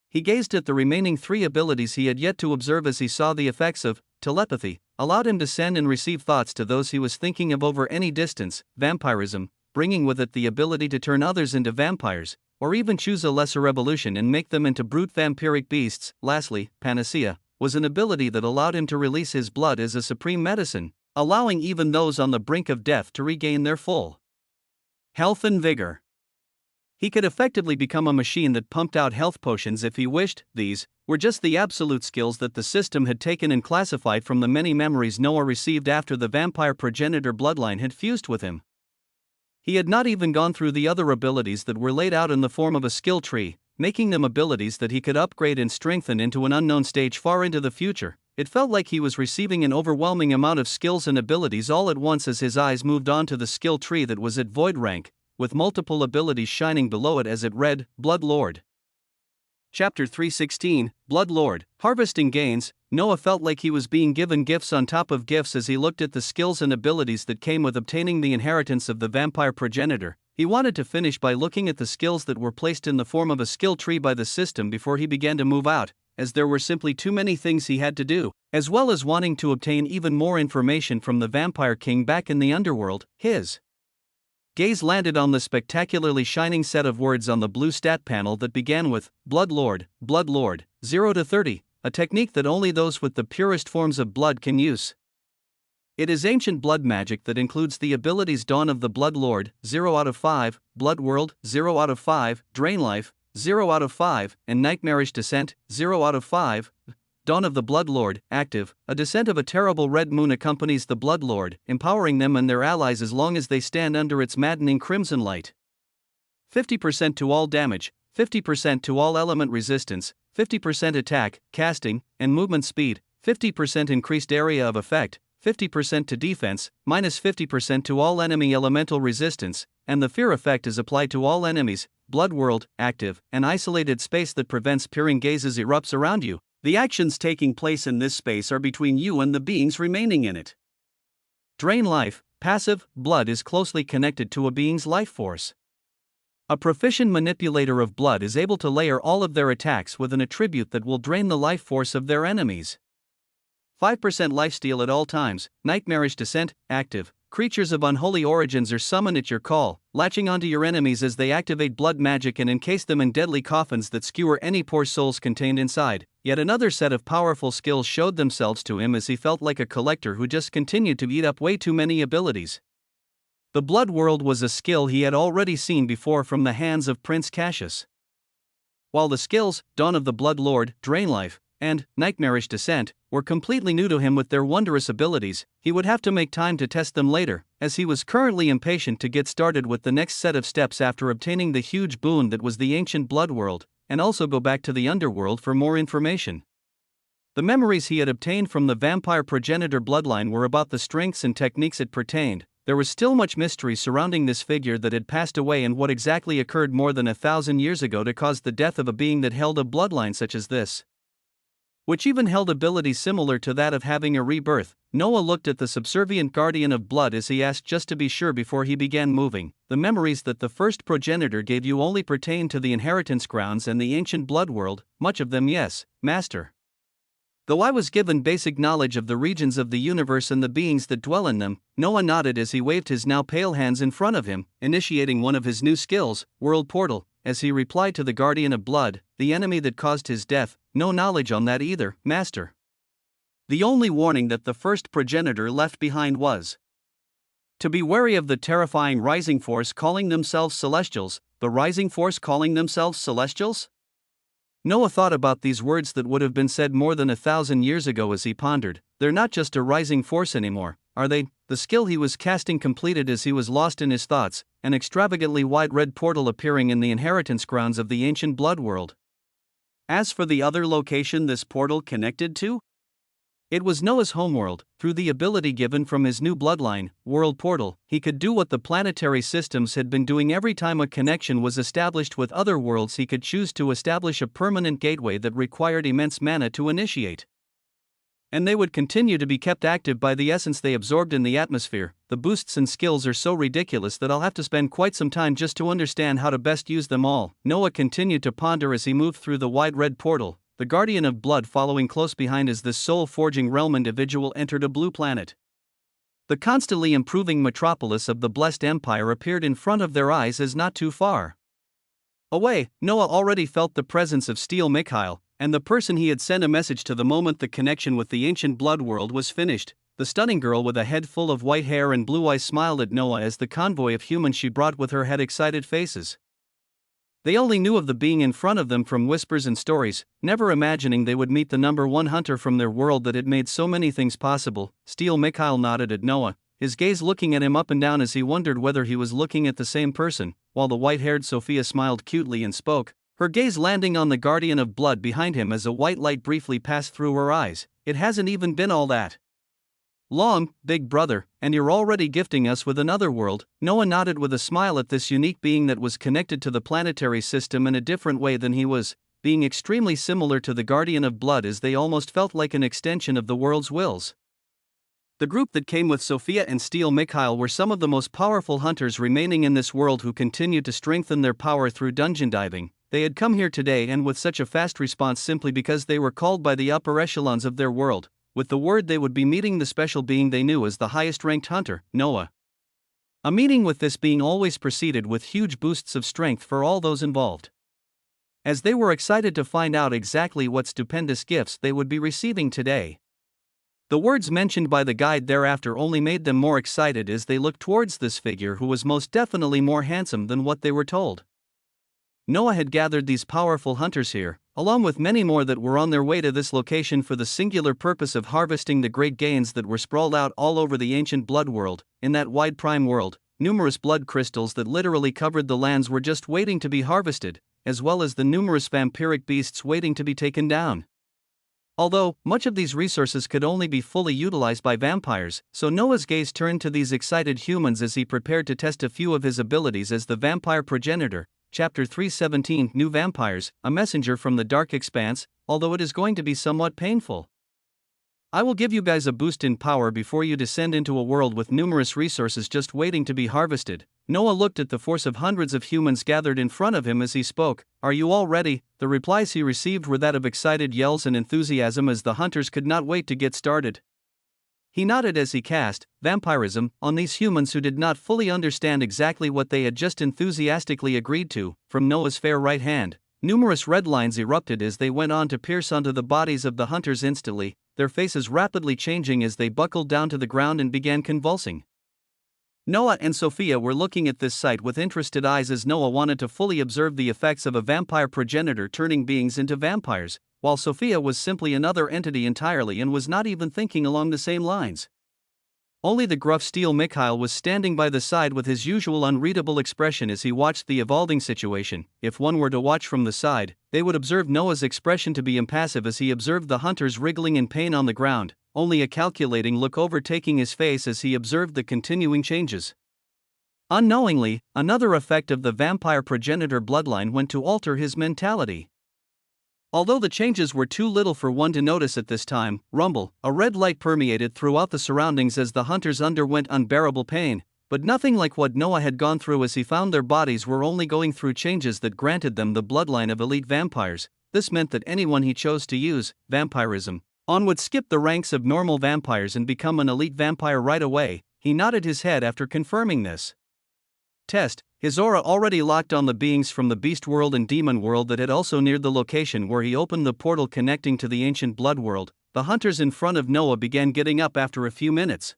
He gazed at the remaining 3 abilities he had yet to observe as he saw the effects of telepathy, allowed him to send and receive thoughts to those he was thinking of over any distance. Vampirism, bringing with it the ability to turn others into vampires, or even choose a lesser evolution and make them into brute vampiric beasts. Lastly, panacea was an ability that allowed him to release his blood as a supreme medicine, allowing even those on the brink of death to regain their full health and vigor. He could effectively become a machine that pumped out health potions if he wished. These were just the absolute skills that the system had taken and classified from the many memories Noah received after the vampire progenitor bloodline had fused with him. He had not even gone through the other abilities that were laid out in the form of a skill tree, making them abilities that he could upgrade and strengthen into an unknown stage far into the future. It felt like he was receiving an overwhelming amount of skills and abilities all at once as his eyes moved on to the skill tree that was at void rank, with multiple abilities shining below it as it read, Blood Lord. Chapter 316, Blood Lord, Harvesting Gains. Noah felt like he was being given gifts on top of gifts as he looked at the skills and abilities that came with obtaining the inheritance of the vampire progenitor. He wanted to finish by looking at the skills that were placed in the form of a skill tree by the system before he began to move out, as there were simply too many things he had to do, as well as wanting to obtain even more information from the Vampire King back in the underworld. His gaze landed on the spectacularly shining set of words on the blue stat panel that began with, Blood Lord, 0 to 30, a technique that only those with the purest forms of blood can use. It is ancient blood magic that includes the abilities Dawn of the Blood Lord, 0 out of 5, Blood World, 0 out of 5, Drain Life, 0 out of 5, and Nightmarish Descent, 0 out of 5. Dawn of the Blood Lord, active, a descent of a terrible red moon accompanies the Blood Lord, empowering them and their allies as long as they stand under its maddening crimson light. 50% to all damage, 50% to all element resistance, 50% attack, casting, and movement speed, 50% increased area of effect, 50% to defense, minus 50% to all enemy elemental resistance, and the fear effect is applied to all enemies. Blood World, active, an isolated space that prevents peering gazes erupts around you. The actions taking place in this space are between you and the beings remaining in it. Drain Life, passive, blood is closely connected to a being's life force. A proficient manipulator of blood is able to layer all of their attacks with an attribute that will drain the life force of their enemies. 5% lifesteal at all times, Nightmarish Descent, active. Creatures of unholy origins are summoned at your call, latching onto your enemies as they activate blood magic and encase them in deadly coffins that skewer any poor souls contained inside. Yet another set of powerful skills showed themselves to him as he felt like a collector who just continued to eat up way too many abilities. The Blood World was a skill he had already seen before from the hands of Prince Cassius. While the skills, Dawn of the Blood Lord, Drain Life, and Nightmarish Descent, were completely new to him with their wondrous abilities, he would have to make time to test them later, as he was currently impatient to get started with the next set of steps after obtaining the huge boon that was the ancient Blood World, and also go back to the underworld for more information. The memories he had obtained from the vampire progenitor bloodline were about the strengths and techniques it pertained. There was still much mystery surrounding this figure that had passed away and what exactly occurred more than 1,000 years ago to cause the death of a being that held a bloodline such as this, which even held abilities similar to that of having a rebirth. Noah looked at the subservient guardian of blood as he asked just to be sure before he began moving. The memories that the first progenitor gave you only pertain to the inheritance grounds and the ancient blood world, much of them yes, master. Though I was given basic knowledge of the regions of the universe and the beings that dwell in them, Noah nodded as he waved his now pale hands in front of him, initiating one of his new skills, World Portal, as he replied to the guardian of blood, the enemy that caused his death. No knowledge on that either, master. The only warning that the first progenitor left behind was to be wary of the terrifying rising force calling themselves celestials. The rising force calling themselves celestials? Noah thought about these words that would have been said more than 1,000 years ago as he pondered. They're not just a rising force anymore, are they? The skill he was casting completed as he was lost in his thoughts, an extravagantly wide red portal appearing in the inheritance grounds of the ancient blood world. As for the other location this portal connected to, it was Noah's homeworld. Through the ability given from his new bloodline, World Portal, he could do what the planetary systems had been doing every time a connection was established with other worlds. He could choose to establish a permanent gateway that required immense mana to initiate, and they would continue to be kept active by the essence they absorbed in the atmosphere. The boosts and skills are so ridiculous that I'll have to spend quite some time just to understand how to best use them all. Noah continued to ponder as he moved through the wide red portal, the guardian of blood following close behind as this soul-forging realm individual entered a blue planet. The constantly improving metropolis of the blessed empire appeared in front of their eyes as not too far away. Noah already felt the presence of Steel Mikhail, and the person he had sent a message to the moment the connection with the ancient blood world was finished. The stunning girl with a head full of white hair and blue eyes smiled at Noah as the convoy of humans she brought with her had excited faces. They only knew of the being in front of them from whispers and stories, never imagining they would meet the #1 hunter from their world that had made so many things possible. Steel Mikhail nodded at Noah, his gaze looking at him up and down as he wondered whether he was looking at the same person, while the white-haired Sophia smiled cutely and spoke, her gaze landing on the guardian of blood behind him as a white light briefly passed through her eyes. It hasn't even been all that long, big brother, and you're already gifting us with another world. Noah nodded with a smile at this unique being that was connected to the planetary system in a different way than he was, being extremely similar to the guardian of blood as they almost felt like an extension of the world's wills. The group that came with Sophia and Steel Mikhail were some of the most powerful hunters remaining in this world who continued to strengthen their power through dungeon diving. They had come here today and with such a fast response simply because they were called by the upper echelons of their world, with the word they would be meeting the special being they knew as the highest-ranked hunter, Noah. A meeting with this being always proceeded with huge boosts of strength for all those involved, as they were excited to find out exactly what stupendous gifts they would be receiving today. The words mentioned by the guide thereafter only made them more excited as they looked towards this figure who was most definitely more handsome than what they were told. Noah had gathered these powerful hunters here, along with many more that were on their way to this location for the singular purpose of harvesting the great gains that were sprawled out all over the ancient blood world. In that wide prime world, numerous blood crystals that literally covered the lands were just waiting to be harvested, as well as the numerous vampiric beasts waiting to be taken down. Although, much of these resources could only be fully utilized by vampires, so Noah's gaze turned to these excited humans as he prepared to test a few of his abilities as the vampire progenitor. Chapter 317 New Vampires, a messenger from the dark expanse, although it is going to be somewhat painful. I will give you guys a boost in power before you descend into a world with numerous resources just waiting to be harvested. Noah looked at the force of hundreds of humans gathered in front of him as he spoke. Are you all ready? The replies he received were that of excited yells and enthusiasm as the hunters could not wait to get started. He nodded as he cast vampirism on these humans who did not fully understand exactly what they had just enthusiastically agreed to. From Noah's fair right hand, numerous red lines erupted as they went on to pierce onto the bodies of the hunters instantly, their faces rapidly changing as they buckled down to the ground and began convulsing. Noah and Sophia were looking at this sight with interested eyes as Noah wanted to fully observe the effects of a vampire progenitor turning beings into vampires, while Sophia was simply another entity entirely and was not even thinking along the same lines. Only the gruff steel Mikhail was standing by the side with his usual unreadable expression as he watched the evolving situation. If one were to watch from the side, they would observe Noah's expression to be impassive as he observed the hunters wriggling in pain on the ground, only a calculating look overtaking his face as he observed the continuing changes. Unknowingly, another effect of the vampire progenitor bloodline went to alter his mentality. Although the changes were too little for one to notice at this time, a red light permeated throughout the surroundings as the hunters underwent unbearable pain, but nothing like what Noah had gone through as he found their bodies were only going through changes that granted them the bloodline of elite vampires. This meant that anyone he chose to use vampirism on would skip the ranks of normal vampires and become an elite vampire right away. He nodded his head after confirming this. Test. His aura already locked on the beings from the beast world and demon world that had also neared the location where he opened the portal connecting to the ancient blood world. The hunters in front of Noah began getting up after a few minutes.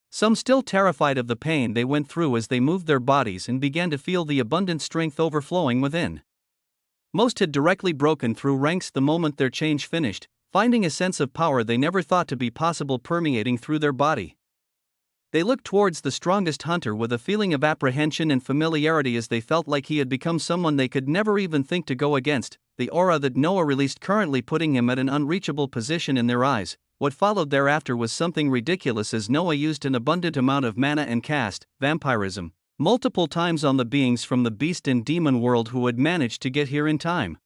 Some still terrified of the pain they went through as they moved their bodies and began to feel the abundant strength overflowing within. Most had directly broken through ranks the moment their change finished, finding a sense of power they never thought to be possible permeating through their body. They looked towards the strongest hunter with a feeling of apprehension and familiarity as they felt like he had become someone they could never even think to go against, the aura that Noah released currently putting him at an unreachable position in their eyes. What followed thereafter was something ridiculous as Noah used an abundant amount of mana and cast vampirism multiple times on the beings from the beast and demon world who had managed to get here in time.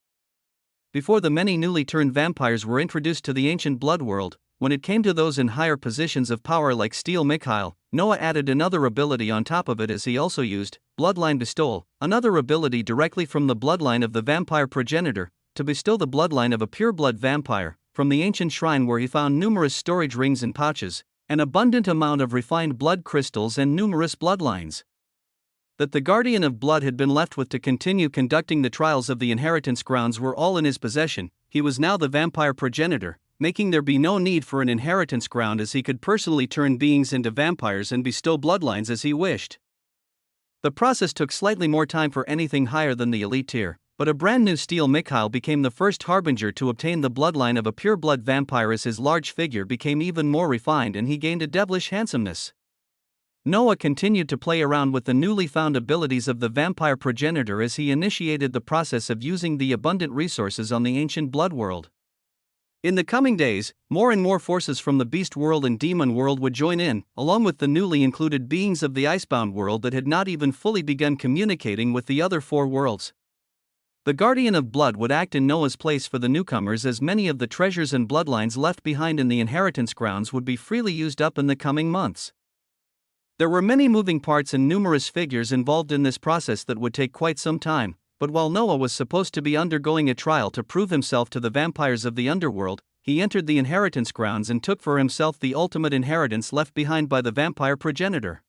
Before the many newly turned vampires were introduced to the ancient blood world, when it came to those in higher positions of power like Steel Mikhail, Noah added another ability on top of it as he also used Bloodline Bestowal, another ability directly from the bloodline of the vampire progenitor, to bestow the bloodline of a pureblood vampire, from the ancient shrine where he found numerous storage rings and pouches, an abundant amount of refined blood crystals and numerous bloodlines. That the Guardian of Blood had been left with to continue conducting the trials of the inheritance grounds were all in his possession. He was now the vampire progenitor, making there be no need for an inheritance ground as he could personally turn beings into vampires and bestow bloodlines as he wished. The process took slightly more time for anything higher than the elite tier, but a brand new Steel Mikhail became the first harbinger to obtain the bloodline of a pure-blood vampire as his large figure became even more refined and he gained a devilish handsomeness. Noah continued to play around with the newly found abilities of the vampire progenitor as he initiated the process of using the abundant resources on the ancient blood world. In the coming days, more and more forces from the beast world and demon world would join in, along with the newly included beings of the icebound world that had not even fully begun communicating with the other four worlds. The Guardian of Blood would act in Noah's place for the newcomers as many of the treasures and bloodlines left behind in the inheritance grounds would be freely used up in the coming months. There were many moving parts and numerous figures involved in this process that would take quite some time. But while Noah was supposed to be undergoing a trial to prove himself to the vampires of the underworld, he entered the inheritance grounds and took for himself the ultimate inheritance left behind by the vampire progenitor.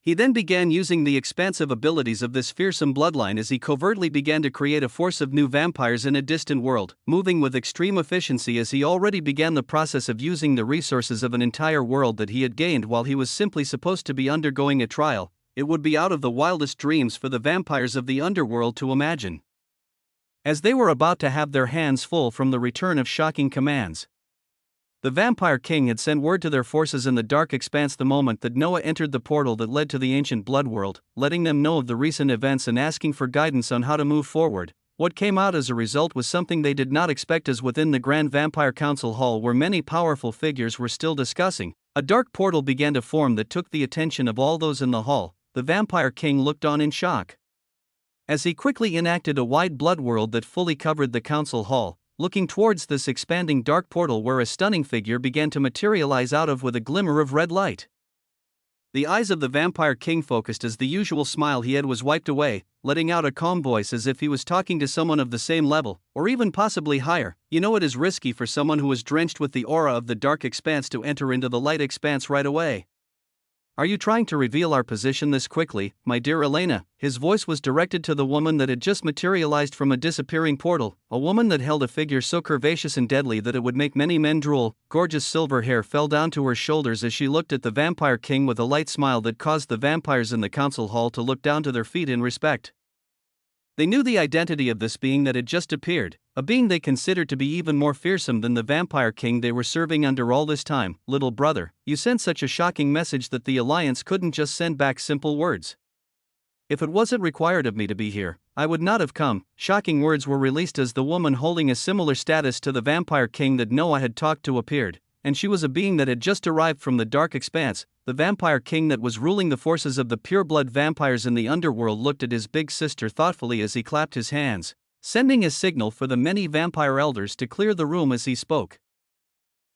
He then began using the expansive abilities of this fearsome bloodline as he covertly began to create a force of new vampires in a distant world, moving with extreme efficiency as he already began the process of using the resources of an entire world that he had gained while he was simply supposed to be undergoing a trial. It would be out of the wildest dreams for the vampires of the underworld to imagine. As they were about to have their hands full from the return of shocking commands, the Vampire King had sent word to their forces in the dark expanse the moment that Noah entered the portal that led to the ancient blood world, letting them know of the recent events and asking for guidance on how to move forward. What came out as a result was something they did not expect, as within the Grand Vampire Council Hall where many powerful figures were still discussing, a dark portal began to form that took the attention of all those in the hall. The Vampire King looked on in shock as he quickly enacted a wide blood world that fully covered the council hall, looking towards this expanding dark portal where a stunning figure began to materialize out of with a glimmer of red light. The eyes of the Vampire King focused as the usual smile he had was wiped away, letting out a calm voice as if he was talking to someone of the same level, or even possibly higher. You know, it is risky for someone who is drenched with the aura of the dark expanse to enter into the light expanse right away. Are you trying to reveal our position this quickly, my dear Elena? His voice was directed to the woman that had just materialized from a disappearing portal, a woman that held a figure so curvaceous and deadly that it would make many men drool. Gorgeous silver hair fell down to her shoulders as she looked at the Vampire King with a light smile that caused the vampires in the council hall to look down to their feet in respect. They knew the identity of this being that had just appeared, a being they considered to be even more fearsome than the Vampire King they were serving under all this time. Little brother, you sent such a shocking message that the Alliance couldn't just send back simple words. If it wasn't required of me to be here, I would not have come. Shocking words were released as the woman holding a similar status to the Vampire King that Noah had talked to appeared, and she was a being that had just arrived from the dark expanse. The Vampire King that was ruling the forces of the pureblood vampires in the underworld looked at his big sister thoughtfully as he clapped his hands, sending a signal for the many vampire elders to clear the room as he spoke.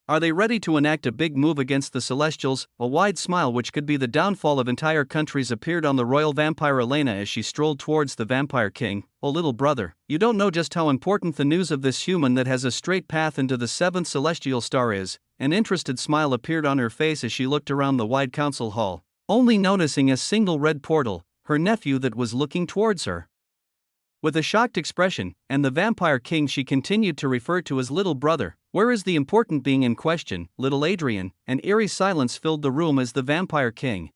Are they ready to enact a big move against the Celestials? A wide smile which could be the downfall of entire countries appeared on the royal vampire Elena as she strolled towards the Vampire King. Oh little brother, you don't know just how important the news of this human that has a straight path into the seventh celestial star is. An interested smile appeared on her face as she looked around the wide council hall, only noticing a single red portal, her nephew that was looking towards her with a shocked expression, and the Vampire King she continued to refer to as little brother. Where is the important being in question, little Adrian? An eerie silence filled the room as the Vampire King,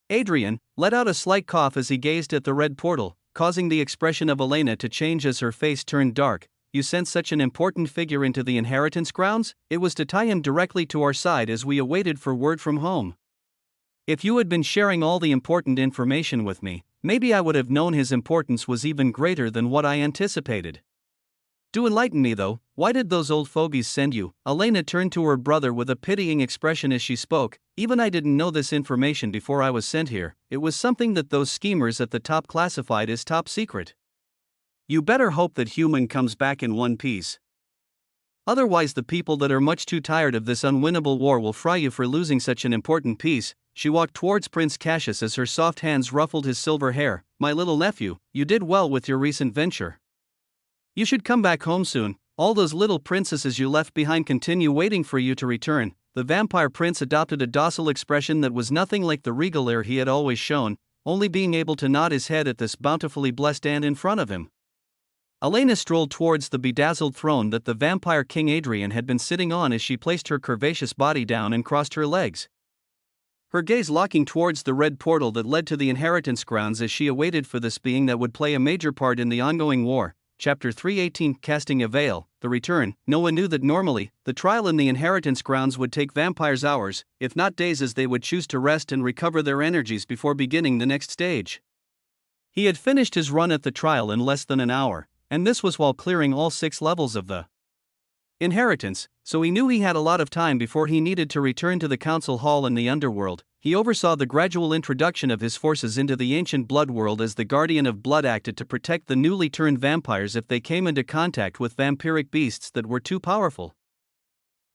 Adrian, let out a slight cough as he gazed at the red portal, causing the expression of Elena to change as her face turned dark. You sent such an important figure into the inheritance grounds? It was to tie him directly to our side as we awaited for word from home. If you had been sharing all the important information with me, maybe I would have known his importance was even greater than what I anticipated. Do enlighten me though, why did those old fogies send you? Elena turned to her brother with a pitying expression as she spoke. Even I didn't know this information before I was sent here. It was something that those schemers at the top classified as top secret. You better hope that human comes back in one piece. Otherwise the people that are much too tired of this unwinnable war will fry you for losing such an important piece. She walked towards Prince Cassius as her soft hands ruffled his silver hair. My little nephew, you did well with your recent venture. You should come back home soon. All those little princesses you left behind continue waiting for you to return. The vampire prince adopted a docile expression that was nothing like the regal air he had always shown, only being able to nod his head at this bountifully blessed aunt in front of him. Elena strolled towards the bedazzled throne that the Vampire King Adrian had been sitting on as she placed her curvaceous body down and crossed her legs, her gaze locking towards the red portal that led to the inheritance grounds as she awaited for this being that would play a major part in the ongoing war. Chapter 318 Casting a Veil, The Return. Noah knew that normally, the trial in the inheritance grounds would take vampires hours, if not days, as they would choose to rest and recover their energies before beginning the next stage. He had finished his run at the trial in less than an hour, and this was while clearing all 6 levels of the inheritance, so he knew he had a lot of time before he needed to return to the council hall in the underworld. He oversaw the gradual introduction of his forces into the ancient blood world as the Guardian of Blood acted to protect the newly turned vampires if they came into contact with vampiric beasts that were too powerful.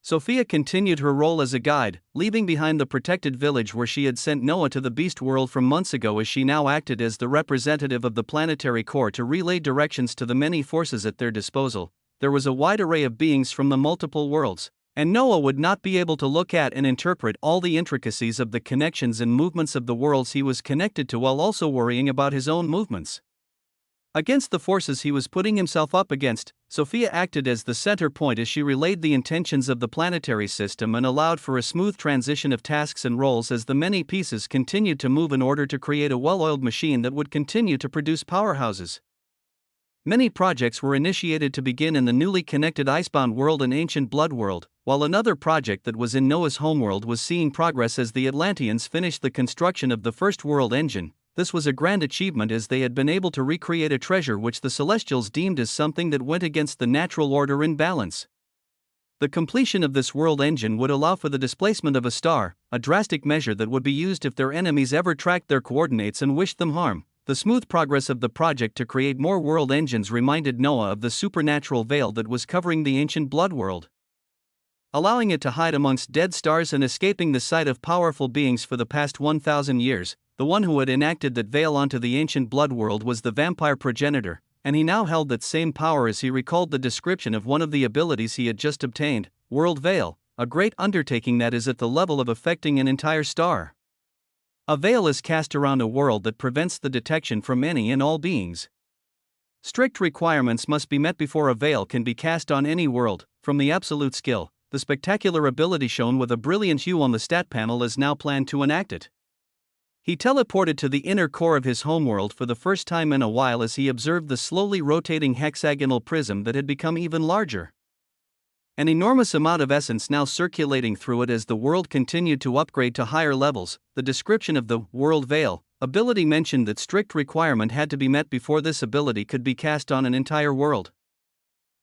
Sophia continued her role as a guide, leaving behind the protected village where she had sent Noah to the beast world from months ago, as she now acted as the representative of the planetary core to relay directions to the many forces at their disposal. There was a wide array of beings from the multiple worlds, And Noah would not be able to look at and interpret all the intricacies of the connections and movements of the worlds he was connected to while also worrying about his own movements. Against the forces he was putting himself up against, Sophia acted as the center point as she relayed the intentions of the planetary system and allowed for a smooth transition of tasks and roles as the many pieces continued to move in order to create a well-oiled machine that would continue to produce powerhouses. Many projects were initiated to begin in the newly connected Icebound world and Ancient Blood world, while another project that was in Noah's homeworld was seeing progress as the Atlanteans finished the construction of the first world engine. This was a grand achievement as they had been able to recreate a treasure which the Celestials deemed as something that went against the natural order in balance. The completion of this world engine would allow for the displacement of a star, a drastic measure that would be used if their enemies ever tracked their coordinates and wished them harm. The smooth progress of the project to create more world engines reminded Noah of the supernatural veil that was covering the Ancient Blood world, allowing it to hide amongst dead stars and escaping the sight of powerful beings for the past 1,000 years. The one who had enacted that veil onto the Ancient Blood world was the vampire progenitor, and he now held that same power as he recalled the description of one of the abilities he had just obtained, World Veil, a great undertaking that is at the level of affecting an entire star. A veil is cast around a world that prevents the detection from any and all beings. Strict requirements must be met before a veil can be cast on any world, from the absolute skill, the spectacular ability shown with a brilliant hue on the stat panel is now planned to enact it. He teleported to the inner core of his homeworld for the first time in a while as he observed the slowly rotating hexagonal prism that had become even larger. An enormous amount of essence now circulating through it as the world continued to upgrade to higher levels. The description of the World Veil ability mentioned that strict requirement had to be met before this ability could be cast on an entire world.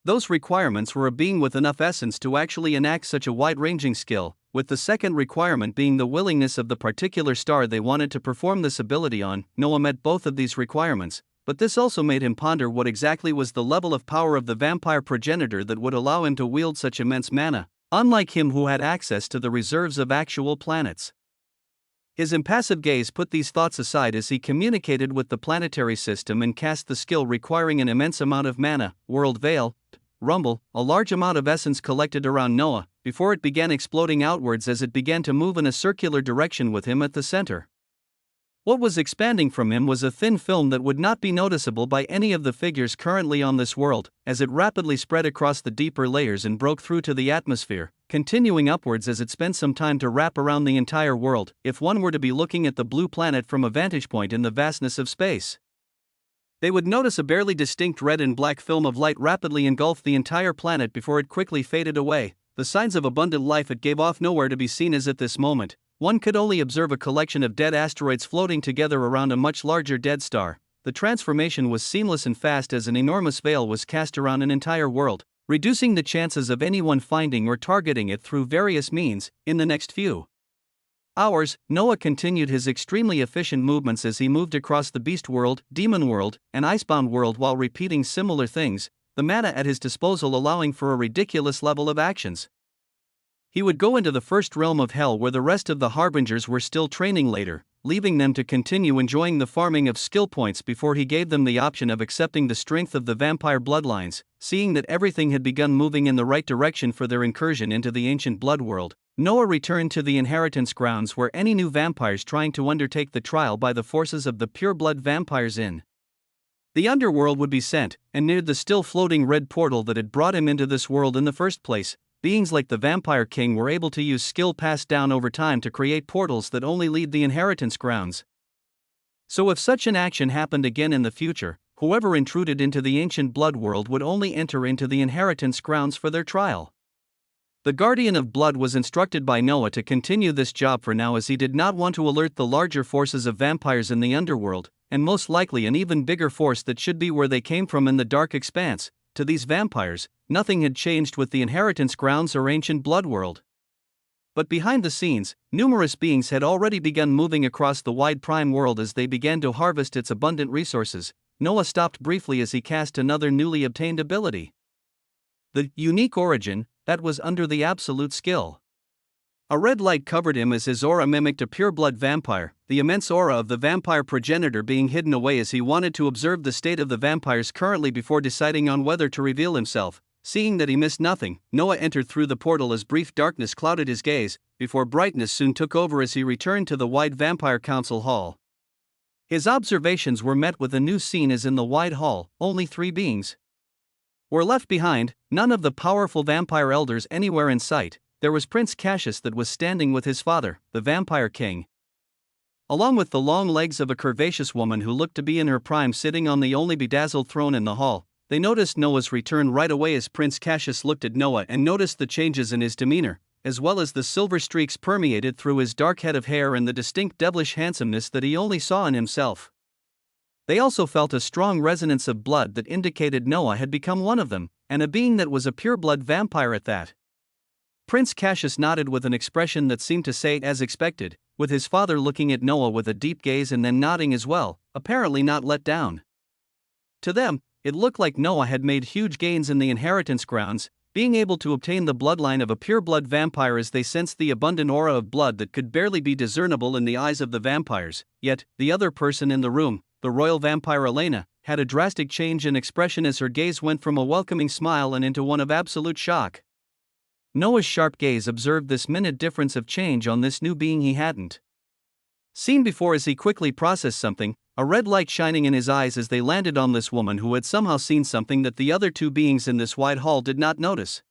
Those requirements were a being with enough essence to actually enact such a wide-ranging skill, with the second requirement being the willingness of the particular star they wanted to perform this ability on. Noah met both of these requirements, but this also made him ponder what exactly was the level of power of the vampire progenitor that would allow him to wield such immense mana, unlike him who had access to the reserves of actual planets. His impassive gaze put these thoughts aside as he communicated with the planetary system and cast the skill requiring an immense amount of mana, World Veil. Rumble, a large amount of essence collected around Noah, before it began exploding outwards as it began to move in a circular direction with him at the center. What was expanding from him was a thin film that would not be noticeable by any of the figures currently on this world, as it rapidly spread across the deeper layers and broke through to the atmosphere, continuing upwards as it spent some time to wrap around the entire world, if one were to be looking at the blue planet from a vantage point in the vastness of space. They would notice a barely distinct red and black film of light rapidly engulfed the entire planet before it quickly faded away. The signs of abundant life it gave off nowhere to be seen as at this moment. One could only observe a collection of dead asteroids floating together around a much larger dead star. The transformation was seamless and fast as an enormous veil was cast around an entire world, reducing the chances of anyone finding or targeting it through various means. In the next few hours, Noah continued his extremely efficient movements as he moved across the Beast World, Demon World, and Icebound World while repeating similar things, the mana at his disposal allowing for a ridiculous level of actions. He would go into the first realm of Hell where the rest of the Harbingers were still training later, leaving them to continue enjoying the farming of skill points before he gave them the option of accepting the strength of the vampire bloodlines. Seeing that everything had begun moving in the right direction for their incursion into the Ancient Blood world, Noah returned to the inheritance grounds where any new vampires trying to undertake the trial by the forces of the pure-blood vampires in the underworld would be sent, and near the still floating red portal that had brought him into this world in the first place, beings like the Vampire King were able to use skill passed down over time to create portals that only lead the inheritance grounds. So if such an action happened again in the future, whoever intruded into the Ancient Blood world would only enter into the inheritance grounds for their trial. The Guardian of Blood was instructed by Noah to continue this job for now as he did not want to alert the larger forces of vampires in the underworld, and most likely an even bigger force that should be where they came from in the dark expanse. To these vampires, nothing had changed with the inheritance grounds or Ancient Blood world. But behind the scenes, numerous beings had already begun moving across the wide prime world as they began to harvest its abundant resources. Noah stopped briefly as he cast another newly obtained ability. The unique origin, that was under the absolute skill. A red light covered him as his aura mimicked a pure-blood vampire, the immense aura of the vampire progenitor being hidden away as he wanted to observe the state of the vampires currently before deciding on whether to reveal himself. Seeing that he missed nothing, Noah entered through the portal as brief darkness clouded his gaze, before brightness soon took over as he returned to the wide vampire council hall. His observations were met with a new scene as in the wide hall, only 3 beings were left behind, none of the powerful vampire elders anywhere in sight. There was Prince Cassius that was standing with his father, the vampire king, along with the long legs of a curvaceous woman who looked to be in her prime sitting on the only bedazzled throne in the hall. They noticed Noah's return right away as Prince Cassius looked at Noah and noticed the changes in his demeanor, as well as the silver streaks permeated through his dark head of hair and the distinct devilish handsomeness that he only saw in himself. They also felt a strong resonance of blood that indicated Noah had become one of them, and a being that was a pure-blood vampire at that. Prince Cassius nodded with an expression that seemed to say as expected, with his father looking at Noah with a deep gaze and then nodding as well, apparently not let down. To them, it looked like Noah had made huge gains in the inheritance grounds, being able to obtain the bloodline of a pure-blood vampire as they sensed the abundant aura of blood that could barely be discernible in the eyes of the vampires. Yet, the other person in the room, the royal vampire Elena, had a drastic change in expression as her gaze went from a welcoming smile and into one of absolute shock. Noah's sharp gaze observed this minute difference of change on this new being he hadn't seen before as he quickly processed something, a red light shining in his eyes as they landed on this woman who had somehow seen something that the other 2 beings in this wide hall did not notice.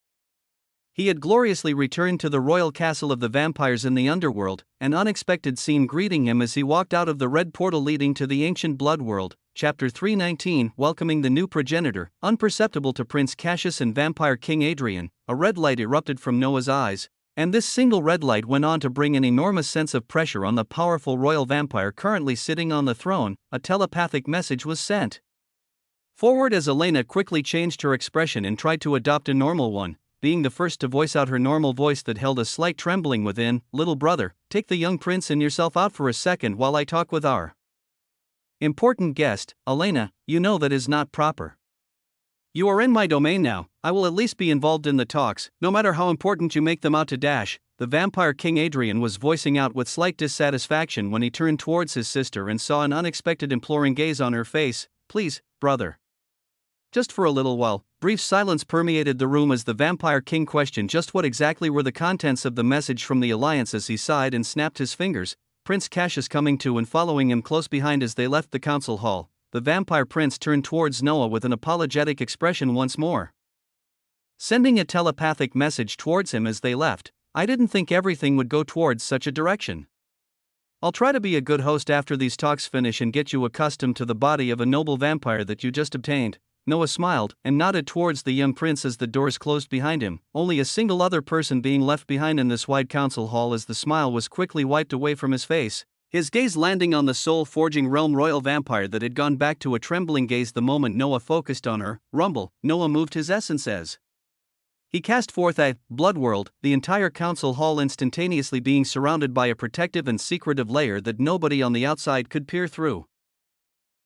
He had gloriously returned to the royal castle of the vampires in the underworld, an unexpected scene greeting him as he walked out of the red portal leading to the ancient blood world. Chapter 319, welcoming the new progenitor. Unperceptible to Prince Cassius and Vampire King Adrian, a red light erupted from Noah's eyes, and this single red light went on to bring an enormous sense of pressure on the powerful royal vampire currently sitting on the throne. A telepathic message was sent forward as Elena quickly changed her expression and tried to adopt a normal one, being the first to voice out her normal voice that held a slight trembling within. Little brother, take the young prince and yourself out for a second while I talk with our important guest. Elena, you know that is not proper. You are in my domain now, I will at least be involved in the talks, no matter how important you make them out to dash. The vampire king Adrian was voicing out with slight dissatisfaction when he turned towards his sister and saw an unexpected imploring gaze on her face. Please, brother. Just for a little while, brief silence permeated the room as the vampire king questioned just what exactly were the contents of the message from the alliance as he sighed and snapped his fingers, Prince Cassius coming to and following him close behind as they left the council hall. The vampire prince turned towards Noah with an apologetic expression once more, sending a telepathic message towards him as they left. I didn't think everything would go towards such a direction. I'll try to be a good host after these talks finish and get you accustomed to the body of a noble vampire that you just obtained. Noah smiled and nodded towards the young prince as the doors closed behind him, only a single other person being left behind in this wide council hall as the smile was quickly wiped away from his face. His gaze landing on the soul-forging realm royal vampire that had gone back to a trembling gaze the moment Noah focused on her. Rumble, Noah moved his essence as he cast forth a blood world, the entire council hall instantaneously being surrounded by a protective and secretive layer that nobody on the outside could peer through.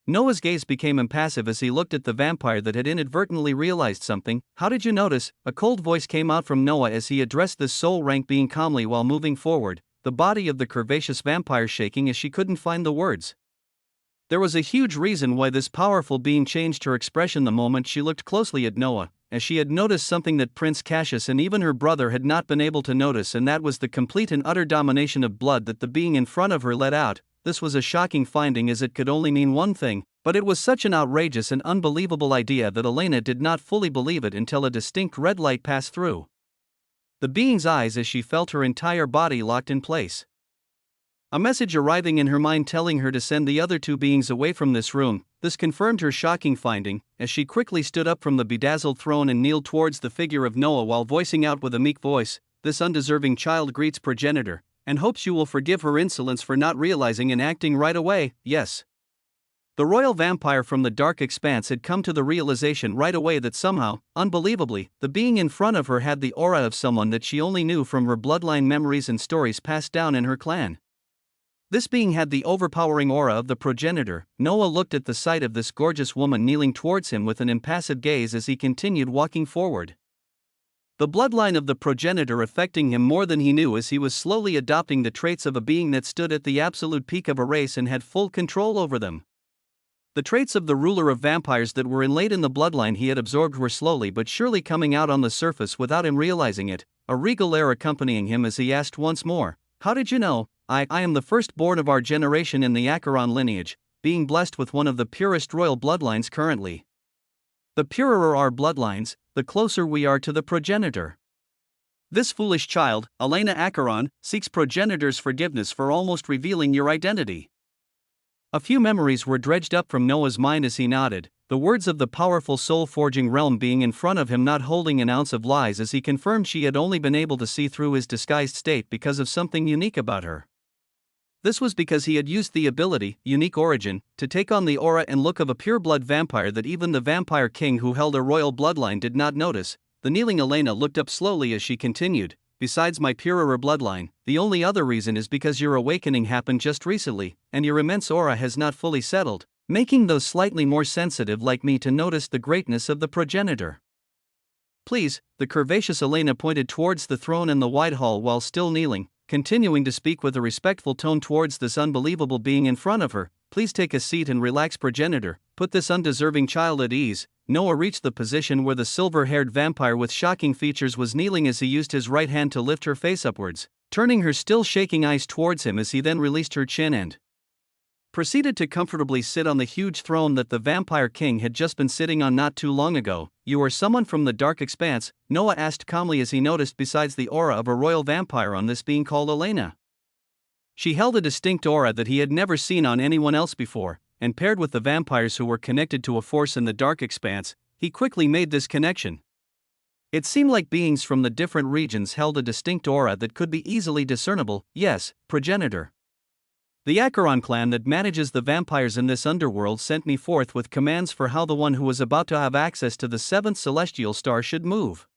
Noah's gaze became impassive as he looked at the vampire that had inadvertently realized something. How did you notice? A cold voice came out from Noah as he addressed this soul-rank being calmly while moving forward, the body of the curvaceous vampire shaking as she couldn't find the words. There was a huge reason why this powerful being changed her expression the moment she looked closely at Noah, as she had noticed something that Prince Cassius and even her brother had not been able to notice, and that was the complete and utter domination of blood that the being in front of her let out. This was a shocking finding as it could only mean one thing, but it was such an outrageous and unbelievable idea that Elena did not fully believe it until a distinct red light passed through the being's eyes as she felt her entire body locked in place. A message arriving in her mind telling her to send the other 2 beings away from this room. This confirmed her shocking finding, as she quickly stood up from the bedazzled throne and kneeled towards the figure of Noah while voicing out with a meek voice, this undeserving child greets progenitor, and hopes you will forgive her insolence for not realizing and acting right away. Yes. The royal vampire from the dark expanse had come to the realization right away that somehow, unbelievably, the being in front of her had the aura of someone that she only knew from her bloodline memories and stories passed down in her clan. This being had the overpowering aura of the progenitor. Noah looked at the sight of this gorgeous woman kneeling towards him with an impassive gaze as he continued walking forward. The bloodline of the progenitor affecting him more than he knew as he was slowly adopting the traits of a being that stood at the absolute peak of a race and had full control over them. The traits of the ruler of vampires that were inlaid in the bloodline he had absorbed were slowly but surely coming out on the surface without him realizing it, a regal air accompanying him as he asked once more, "How did you know? I am the firstborn of our generation in the Acheron lineage, being blessed with one of the purest royal bloodlines currently. The purer our bloodlines, the closer we are to the progenitor. This foolish child, Elena Acheron, seeks progenitor's forgiveness for almost revealing your identity." A few memories were dredged up from Noah's mind as he nodded, the words of the powerful soul-forging realm being in front of him, not holding an ounce of lies, as he confirmed she had only been able to see through his disguised state because of something unique about her. This was because he had used the ability, unique origin, to take on the aura and look of a pure-blood vampire that even the vampire king who held a royal bloodline did not notice. The kneeling Elena looked up slowly as she continued, "Besides my purer bloodline, the only other reason is because your awakening happened just recently, and your immense aura has not fully settled, making those slightly more sensitive like me to notice the greatness of the progenitor. Please," the curvaceous Elena pointed towards the throne and the wide hall while still kneeling, continuing to speak with a respectful tone towards this unbelievable being in front of her, "please take a seat and relax, progenitor, put this undeserving child at ease." Noah reached the position where the silver-haired vampire with shocking features was kneeling as he used his right hand to lift her face upwards, turning her still shaking eyes towards him as he then released her chin and proceeded to comfortably sit on the huge throne that the vampire king had just been sitting on not too long ago. "You are someone from the dark expanse?" Noah asked calmly as he noticed besides the aura of a royal vampire on this being called Elena. She held a distinct aura that he had never seen on anyone else before, and paired with the vampires who were connected to a force in the dark expanse, he quickly made this connection. It seemed like beings from the different regions held a distinct aura that could be easily discernible. "Yes, progenitor. The Acheron clan that manages the vampires in this underworld sent me forth with commands for how the one who was about to have access to the seventh celestial star should move.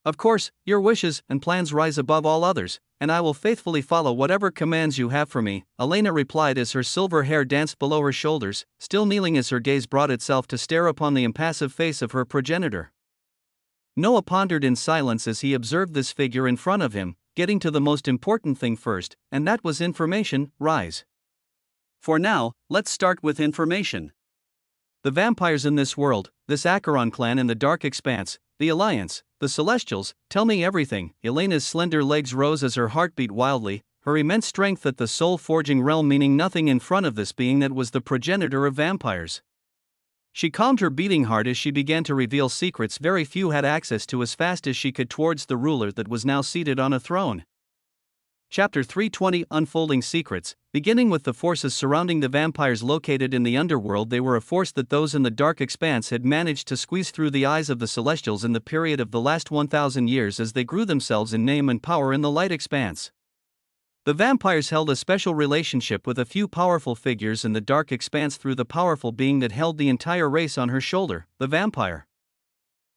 Of course, your wishes and plans rise above all others, and I will faithfully follow whatever commands you have for me," Elena replied as her silver hair danced below her shoulders, still kneeling as her gaze brought itself to stare upon the impassive face of her progenitor. Noah pondered in silence as he observed this figure in front of him, getting to the most important thing first, and that was information. "Rise. For now, let's start with information. The vampires in this world, this Acheron clan in the dark expanse, the Alliance, the Celestials, tell me everything." Elena's slender legs rose as her heart beat wildly, her immense strength at the soul-forging realm meaning nothing in front of this being that was the progenitor of vampires. She calmed her beating heart as she began to reveal secrets very few had access to as fast as she could towards the ruler that was now seated on a throne. Chapter 320 Unfolding Secrets. Beginning with the forces surrounding the vampires located in the underworld, they were a force that those in the dark expanse had managed to squeeze through the eyes of the Celestials in the period of the last 1,000 years as they grew themselves in name and power in the light expanse. The vampires held a special relationship with a few powerful figures in the dark expanse through the powerful being that held the entire race on her shoulder, the vampire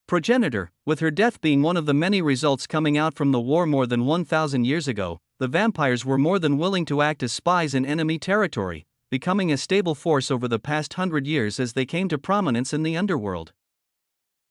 progenitor, with her death being one of the many results coming out from the war more than 1,000 years ago. The vampires were more than willing to act as spies in enemy territory, becoming a stable force over the past 100 years as they came to prominence in the underworld.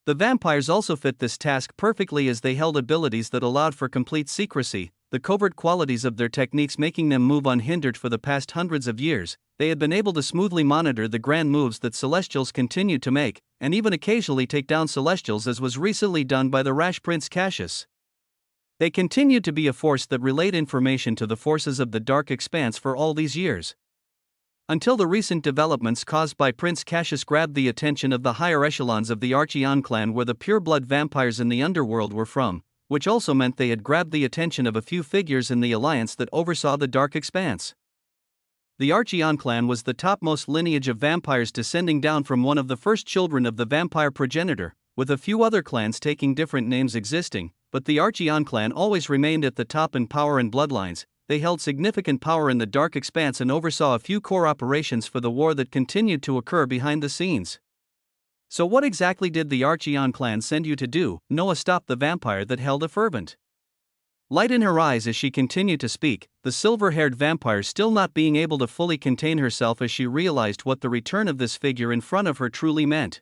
The vampires also fit this task perfectly as they held abilities that allowed for complete secrecy, the covert qualities of their techniques making them move unhindered for the past hundreds of years. They had been able to smoothly monitor the grand moves that Celestials continued to make, and even occasionally take down Celestials as was recently done by the rash Prince Cassius. They continued to be a force that relayed information to the forces of the dark expanse for all these years. Until the recent developments caused by Prince Cassius grabbed the attention of the higher echelons of the Archeon clan where the pure-blood vampires in the underworld were from, which also meant they had grabbed the attention of a few figures in the alliance that oversaw the dark expanse. The Archeon clan was the topmost lineage of vampires descending down from one of the first children of the vampire progenitor, with a few other clans taking different names existing, but the Archeon clan always remained at the top in power and bloodlines. They held significant power in the dark expanse and oversaw a few core operations for the war that continued to occur behind the scenes. "So what exactly did the Archeon clan send you to do?" Noah stopped the vampire that held a fervent light in her eyes as she continued to speak, the silver-haired vampire still not being able to fully contain herself as she realized what the return of this figure in front of her truly meant.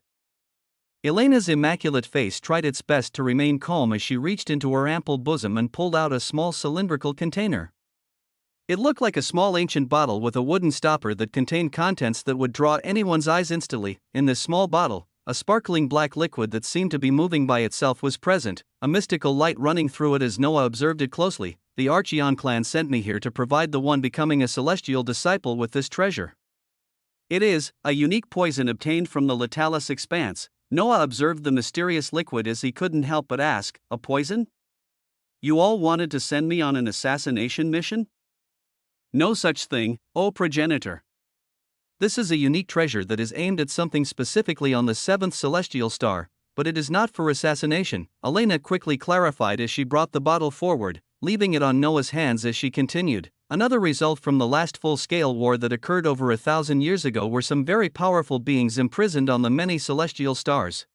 Elena's immaculate face tried its best to remain calm as she reached into her ample bosom and pulled out a small cylindrical container. It looked like a small ancient bottle with a wooden stopper that contained contents that would draw anyone's eyes instantly. In this small bottle, a sparkling black liquid that seemed to be moving by itself was present, a mystical light running through it as Noah observed it closely. The Archeon clan sent me here to provide the one becoming a celestial disciple with this treasure. It is a unique poison obtained from the Latalis expanse. Noah observed the mysterious liquid as he couldn't help but ask, a poison? You all wanted to send me on an assassination mission? No such thing, O progenitor. This is a unique treasure that is aimed at something specifically on the seventh celestial star, but it is not for assassination, Elena quickly clarified as she brought the bottle forward, leaving it on Noah's hands as she continued. Another result from the last full-scale war that occurred over 1,000 years ago were some very powerful beings imprisoned on the many celestial stars.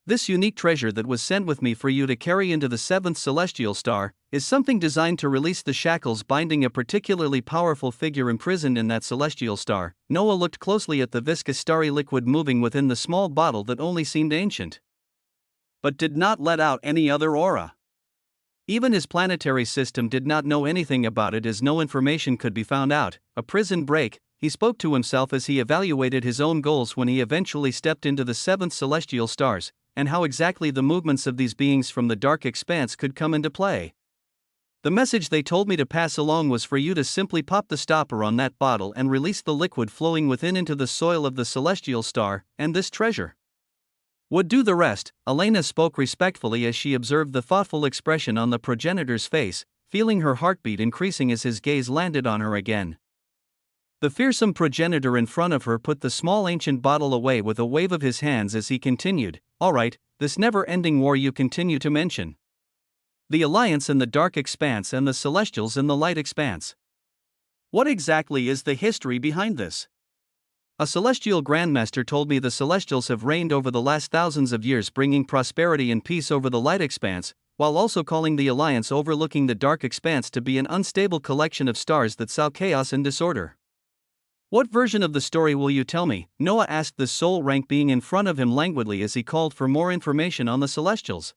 This unique treasure that was sent with me for you to carry into the seventh celestial star is something designed to release the shackles binding a particularly powerful figure imprisoned in that celestial star. Noah looked closely at the viscous starry liquid moving within the small bottle that only seemed ancient, but did not let out any other aura. Even his planetary system did not know anything about it as no information could be found out. A prison break, he spoke to himself as he evaluated his own goals when he eventually stepped into the seventh celestial stars, and how exactly the movements of these beings from the dark expanse could come into play. The message they told me to pass along was for you to simply pop the stopper on that bottle and release the liquid flowing within into the soil of the celestial star, and this treasure would do the rest. Elena spoke respectfully as she observed the thoughtful expression on the progenitor's face, feeling her heartbeat increasing as his gaze landed on her again. The fearsome progenitor in front of her put the small ancient bottle away with a wave of his hands as he continued, "All right, this never-ending war you continue to mention. The Alliance in the dark expanse and the Celestials in the light expanse. What exactly is the history behind this? A celestial grandmaster told me the Celestials have reigned over the last thousands of years, bringing prosperity and peace over the light expanse, while also calling the Alliance overlooking the dark expanse to be an unstable collection of stars that sow chaos and disorder. What version of the story will you tell me?" Noah asked the soul rank being in front of him languidly as he called for more information on the Celestials.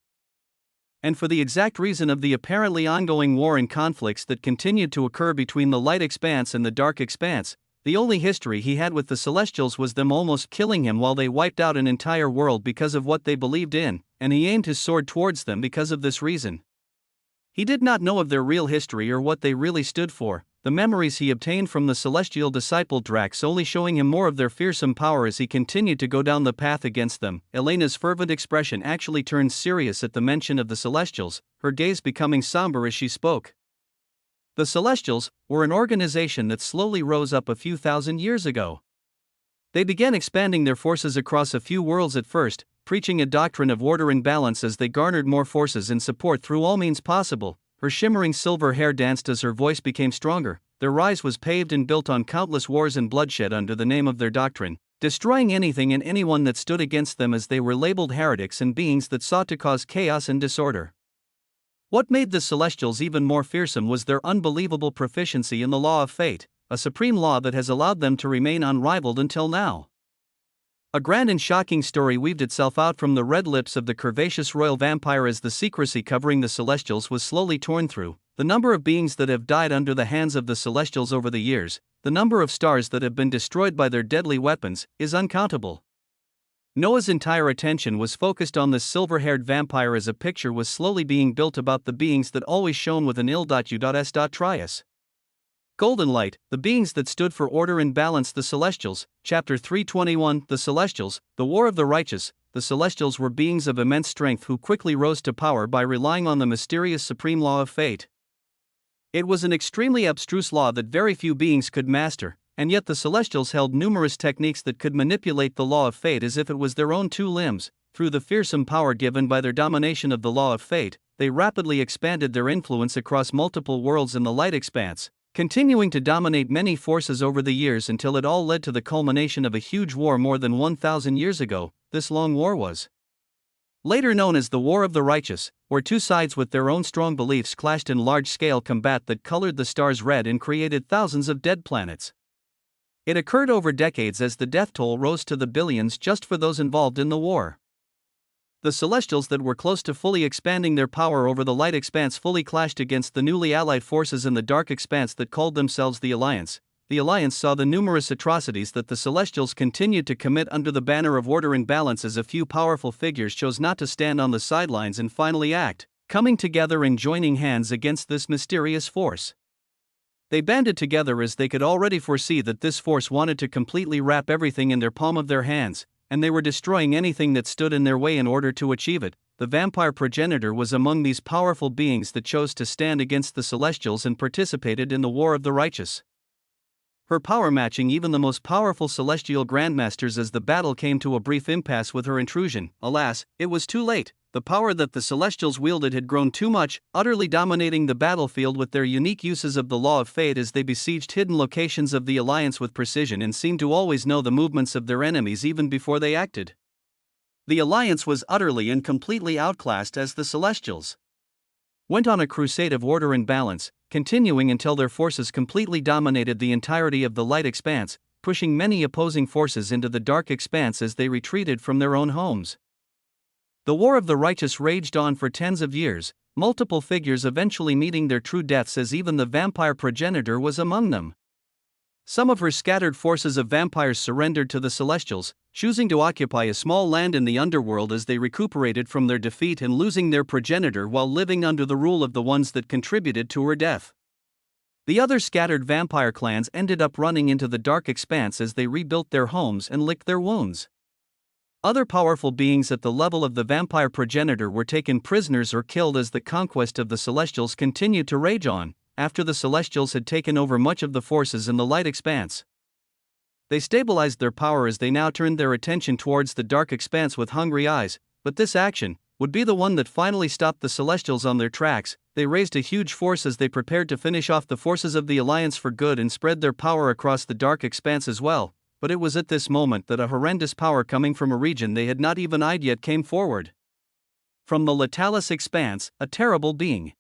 And for the exact reason of the apparently ongoing war and conflicts that continued to occur between the light expanse and the dark expanse, the only history he had with the Celestials was them almost killing him while they wiped out an entire world because of what they believed in, and he aimed his sword towards them because of this reason. He did not know of their real history or what they really stood for, the memories he obtained from the celestial disciple Drax only showing him more of their fearsome power as he continued to go down the path against them. Elena's fervent expression actually turned serious at the mention of the Celestials, her gaze becoming somber as she spoke. The Celestials were an organization that slowly rose up a few thousand years ago. They began expanding their forces across a few worlds at first, preaching a doctrine of order and balance as they garnered more forces and support through all means possible. Her shimmering silver hair danced as her voice became stronger. Their rise was paved and built on countless wars and bloodshed under the name of their doctrine, destroying anything and anyone that stood against them as they were labeled heretics and beings that sought to cause chaos and disorder. What made the Celestials even more fearsome was their unbelievable proficiency in the law of fate, a supreme law that has allowed them to remain unrivaled until now. A grand and shocking story weaved itself out from the red lips of the curvaceous royal vampire as the secrecy covering the Celestials was slowly torn through. The number of beings that have died under the hands of the Celestials over the years, the number of stars that have been destroyed by their deadly weapons, is uncountable. Noah's entire attention was focused on this silver-haired vampire as a picture was slowly being built about the beings that always shone with an ill.u.s. trias. Golden light, the beings that stood for order and balance. The Celestials, Chapter 321. The Celestials, the War of the Righteous. The Celestials were beings of immense strength who quickly rose to power by relying on the mysterious supreme law of fate. It was an extremely abstruse law that very few beings could master, and yet the Celestials held numerous techniques that could manipulate the law of fate as if it was their own two limbs. Through the fearsome power given by their domination of the law of fate, they rapidly expanded their influence across multiple worlds in the light expanse, continuing to dominate many forces over the years until it all led to the culmination of a huge war more than 1,000 years ago. This long war was later known as the War of the Righteous, where two sides with their own strong beliefs clashed in large-scale combat that colored the stars red and created thousands of dead planets. It occurred over decades as the death toll rose to the billions just for those involved in the war. The Celestials that were close to fully expanding their power over the light expanse fully clashed against the newly allied forces in the dark expanse that called themselves the Alliance. The Alliance saw the numerous atrocities that the Celestials continued to commit under the banner of order and balance as a few powerful figures chose not to stand on the sidelines and finally act, coming together and joining hands against this mysterious force. They banded together as they could already foresee that this force wanted to completely wrap everything in their palm of their hands, and they were destroying anything that stood in their way in order to achieve it. The vampire progenitor was among these powerful beings that chose to stand against the Celestials and participated in the War of the Righteous. Her power matching even the most powerful celestial grandmasters as the battle came to a brief impasse with her intrusion. Alas, it was too late. The power that the Celestials wielded had grown too much, utterly dominating the battlefield with their unique uses of the law of fate as they besieged hidden locations of the Alliance with precision and seemed to always know the movements of their enemies even before they acted. The Alliance was utterly and completely outclassed as the Celestials went on a crusade of order and balance, continuing until their forces completely dominated the entirety of the light expanse, pushing many opposing forces into the dark expanse as they retreated from their own homes. The War of the Righteous raged on for tens of years, multiple figures eventually meeting their true deaths as even the vampire progenitor was among them. Some of her scattered forces of vampires surrendered to the Celestials, choosing to occupy a small land in the underworld as they recuperated from their defeat and losing their progenitor while living under the rule of the ones that contributed to her death. The other scattered vampire clans ended up running into the dark expanse as they rebuilt their homes and licked their wounds. Other powerful beings at the level of the vampire progenitor were taken prisoners or killed as the conquest of the Celestials continued to rage on, after the Celestials had taken over much of the forces in the light expanse. They stabilized their power as they now turned their attention towards the dark expanse with hungry eyes, but this action would be the one that finally stopped the Celestials on their tracks. They raised a huge force as they prepared to finish off the forces of the Alliance for good and spread their power across the dark expanse as well, but it was at this moment that a horrendous power coming from a region they had not even eyed yet came forward. From the Latalis expanse, a terrible being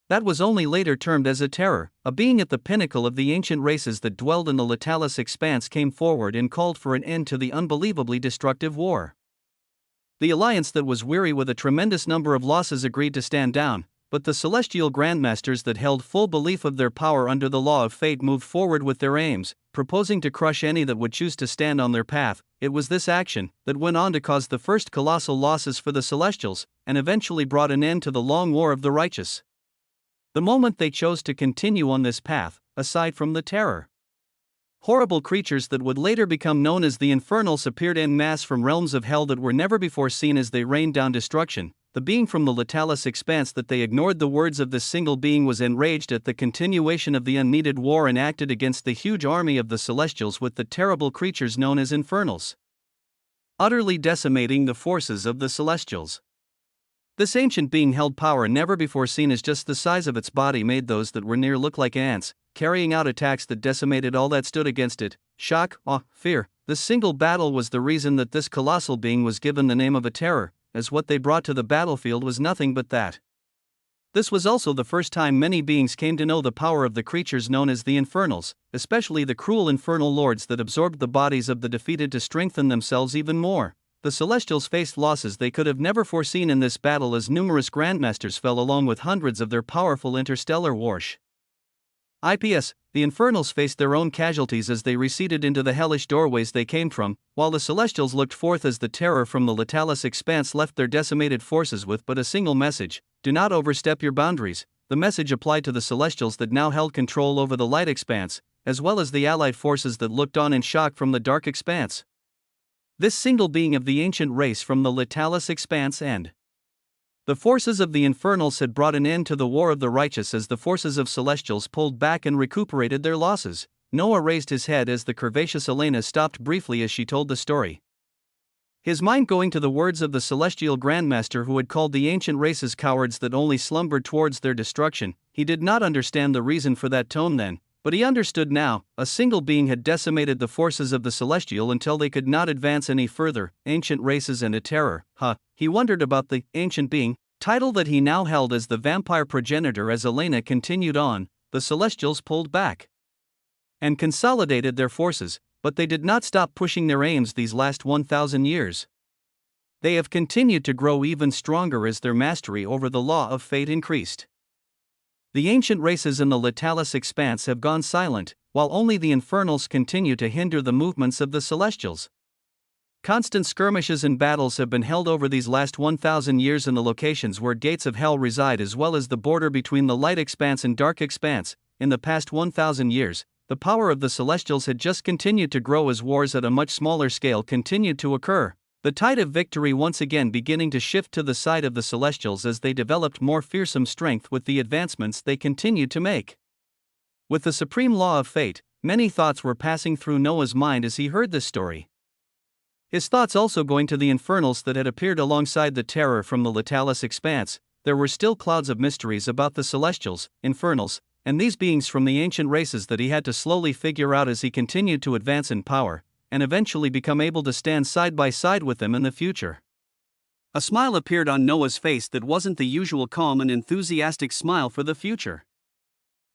that was only later termed as a terror, a being at the pinnacle of the ancient races that dwelled in the Latalis expanse came forward and called for an end to the unbelievably destructive war. The Alliance that was weary with a tremendous number of losses agreed to stand down, but the celestial grandmasters that held full belief of their power under the law of fate moved forward with their aims, proposing to crush any that would choose to stand on their path. It was this action that went on to cause the first colossal losses for the Celestials, and eventually brought an end to the long War of the Righteous. The moment they chose to continue on this path, aside from the terror, horrible creatures that would later become known as the Infernals appeared en masse from realms of hell that were never before seen as they rained down destruction. The being from the Latalis expanse that they ignored the words of this single being was enraged at the continuation of the unneeded war and acted against the huge army of the Celestials with the terrible creatures known as Infernals, utterly decimating the forces of the Celestials. This ancient being held power never before seen as just the size of its body made those that were near look like ants, carrying out attacks that decimated all that stood against it. Shock, awe, fear. This single battle was the reason that this colossal being was given the name of a terror, as what they brought to the battlefield was nothing but that. This was also the first time many beings came to know the power of the creatures known as the Infernals, especially the cruel infernal lords that absorbed the bodies of the defeated to strengthen themselves even more. The Celestials faced losses they could have never foreseen in this battle as numerous grandmasters fell along with hundreds of their powerful interstellar warsh. IPS, the Infernals faced their own casualties as they receded into the hellish doorways they came from, while the Celestials looked forth as the terror from the Latalis expanse left their decimated forces with but a single message: do not overstep your boundaries. The message applied to the Celestials that now held control over the light expanse, as well as the allied forces that looked on in shock from the dark expanse. This single being of the ancient race from the Latalis expanse and the forces of the Infernals had brought an end to the War of the Righteous as the forces of Celestials pulled back and recuperated their losses. Noah raised his head as the curvaceous Elena stopped briefly as she told the story, his mind going to the words of the celestial grandmaster who had called the ancient races cowards that only slumbered towards their destruction. He did not understand the reason for that tone then, but he understood now. A single being had decimated the forces of the Celestial until they could not advance any further. Ancient races and a terror. He wondered about the ancient being title that he now held as the vampire progenitor. As Elena continued on, the Celestials pulled back and consolidated their forces, but they did not stop pushing their aims these last 1,000 years. They have continued to grow even stronger as their mastery over the law of fate increased. The ancient races in the Latalis expanse have gone silent, while only the infernals continue to hinder the movements of the celestials. Constant skirmishes and battles have been held over these last 1,000 years in the locations where gates of hell reside, as well as the border between the light expanse and dark expanse. In the past 1,000 years, the power of the celestials had just continued to grow as wars at a much smaller scale continued to occur. The tide of victory once again beginning to shift to the side of the celestials as they developed more fearsome strength with the advancements they continued to make. With the supreme law of fate, many thoughts were passing through Noah's mind as he heard this story. His thoughts also going to the infernals that had appeared alongside the terror from the Latalis expanse. There were still clouds of mysteries about the celestials, infernals, and these beings from the ancient races that he had to slowly figure out as he continued to advance in power, and eventually become able to stand side by side with them in the future. A smile appeared on Noah's face that wasn't the usual calm and enthusiastic smile for the future.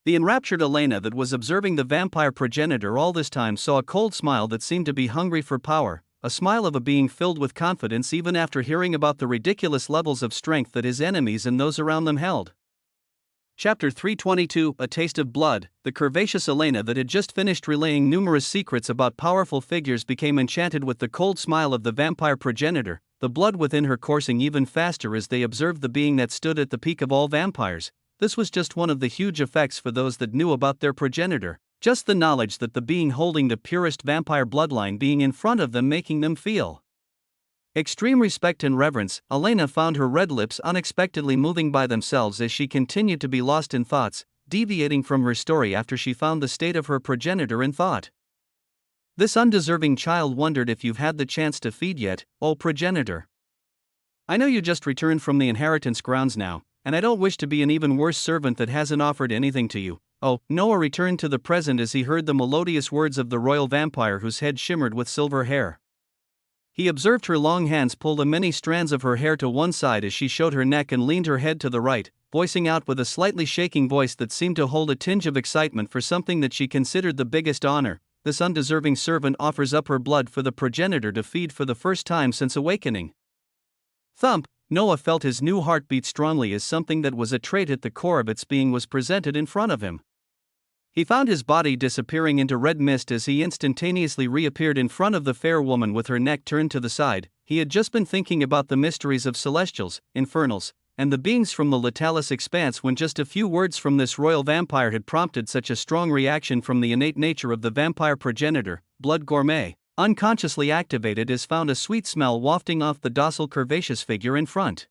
The enraptured Elena that was observing the vampire progenitor all this time saw a cold smile that seemed to be hungry for power, a smile of a being filled with confidence even after hearing about the ridiculous levels of strength that his enemies and those around them held. Chapter 322, A Taste of Blood. The curvaceous Elena that had just finished relaying numerous secrets about powerful figures became enchanted with the cold smile of the vampire progenitor, the blood within her coursing even faster as they observed the being that stood at the peak of all vampires. This was just one of the huge effects for those that knew about their progenitor, just the knowledge that the being holding the purest vampire bloodline being in front of them making them feel extreme respect and reverence. Elena found her red lips unexpectedly moving by themselves as she continued to be lost in thoughts, deviating from her story after she found the state of her progenitor in thought. This undeserving child wondered if you've had the chance to feed yet, oh progenitor. I know you just returned from the inheritance grounds now, and I don't wish to be an even worse servant that hasn't offered anything to you. Oh, Noah returned to the present as he heard the melodious words of the royal vampire whose head shimmered with silver hair. He observed her long hands pull the many strands of her hair to one side as she showed her neck and leaned her head to the right, voicing out with a slightly shaking voice that seemed to hold a tinge of excitement for something that she considered the biggest honor. This undeserving servant offers up her blood for the progenitor to feed for the first time since awakening. Thump! Noah felt his new heart beat strongly as something that was a trait at the core of its being was presented in front of him. He found his body disappearing into red mist as he instantaneously reappeared in front of the fair woman with her neck turned to the side. He had just been thinking about the mysteries of celestials, infernals, and the beings from the Latalis expanse when just a few words from this royal vampire had prompted such a strong reaction from the innate nature of the vampire progenitor. Blood gourmet, unconsciously activated, as found a sweet smell wafting off the docile curvaceous figure in front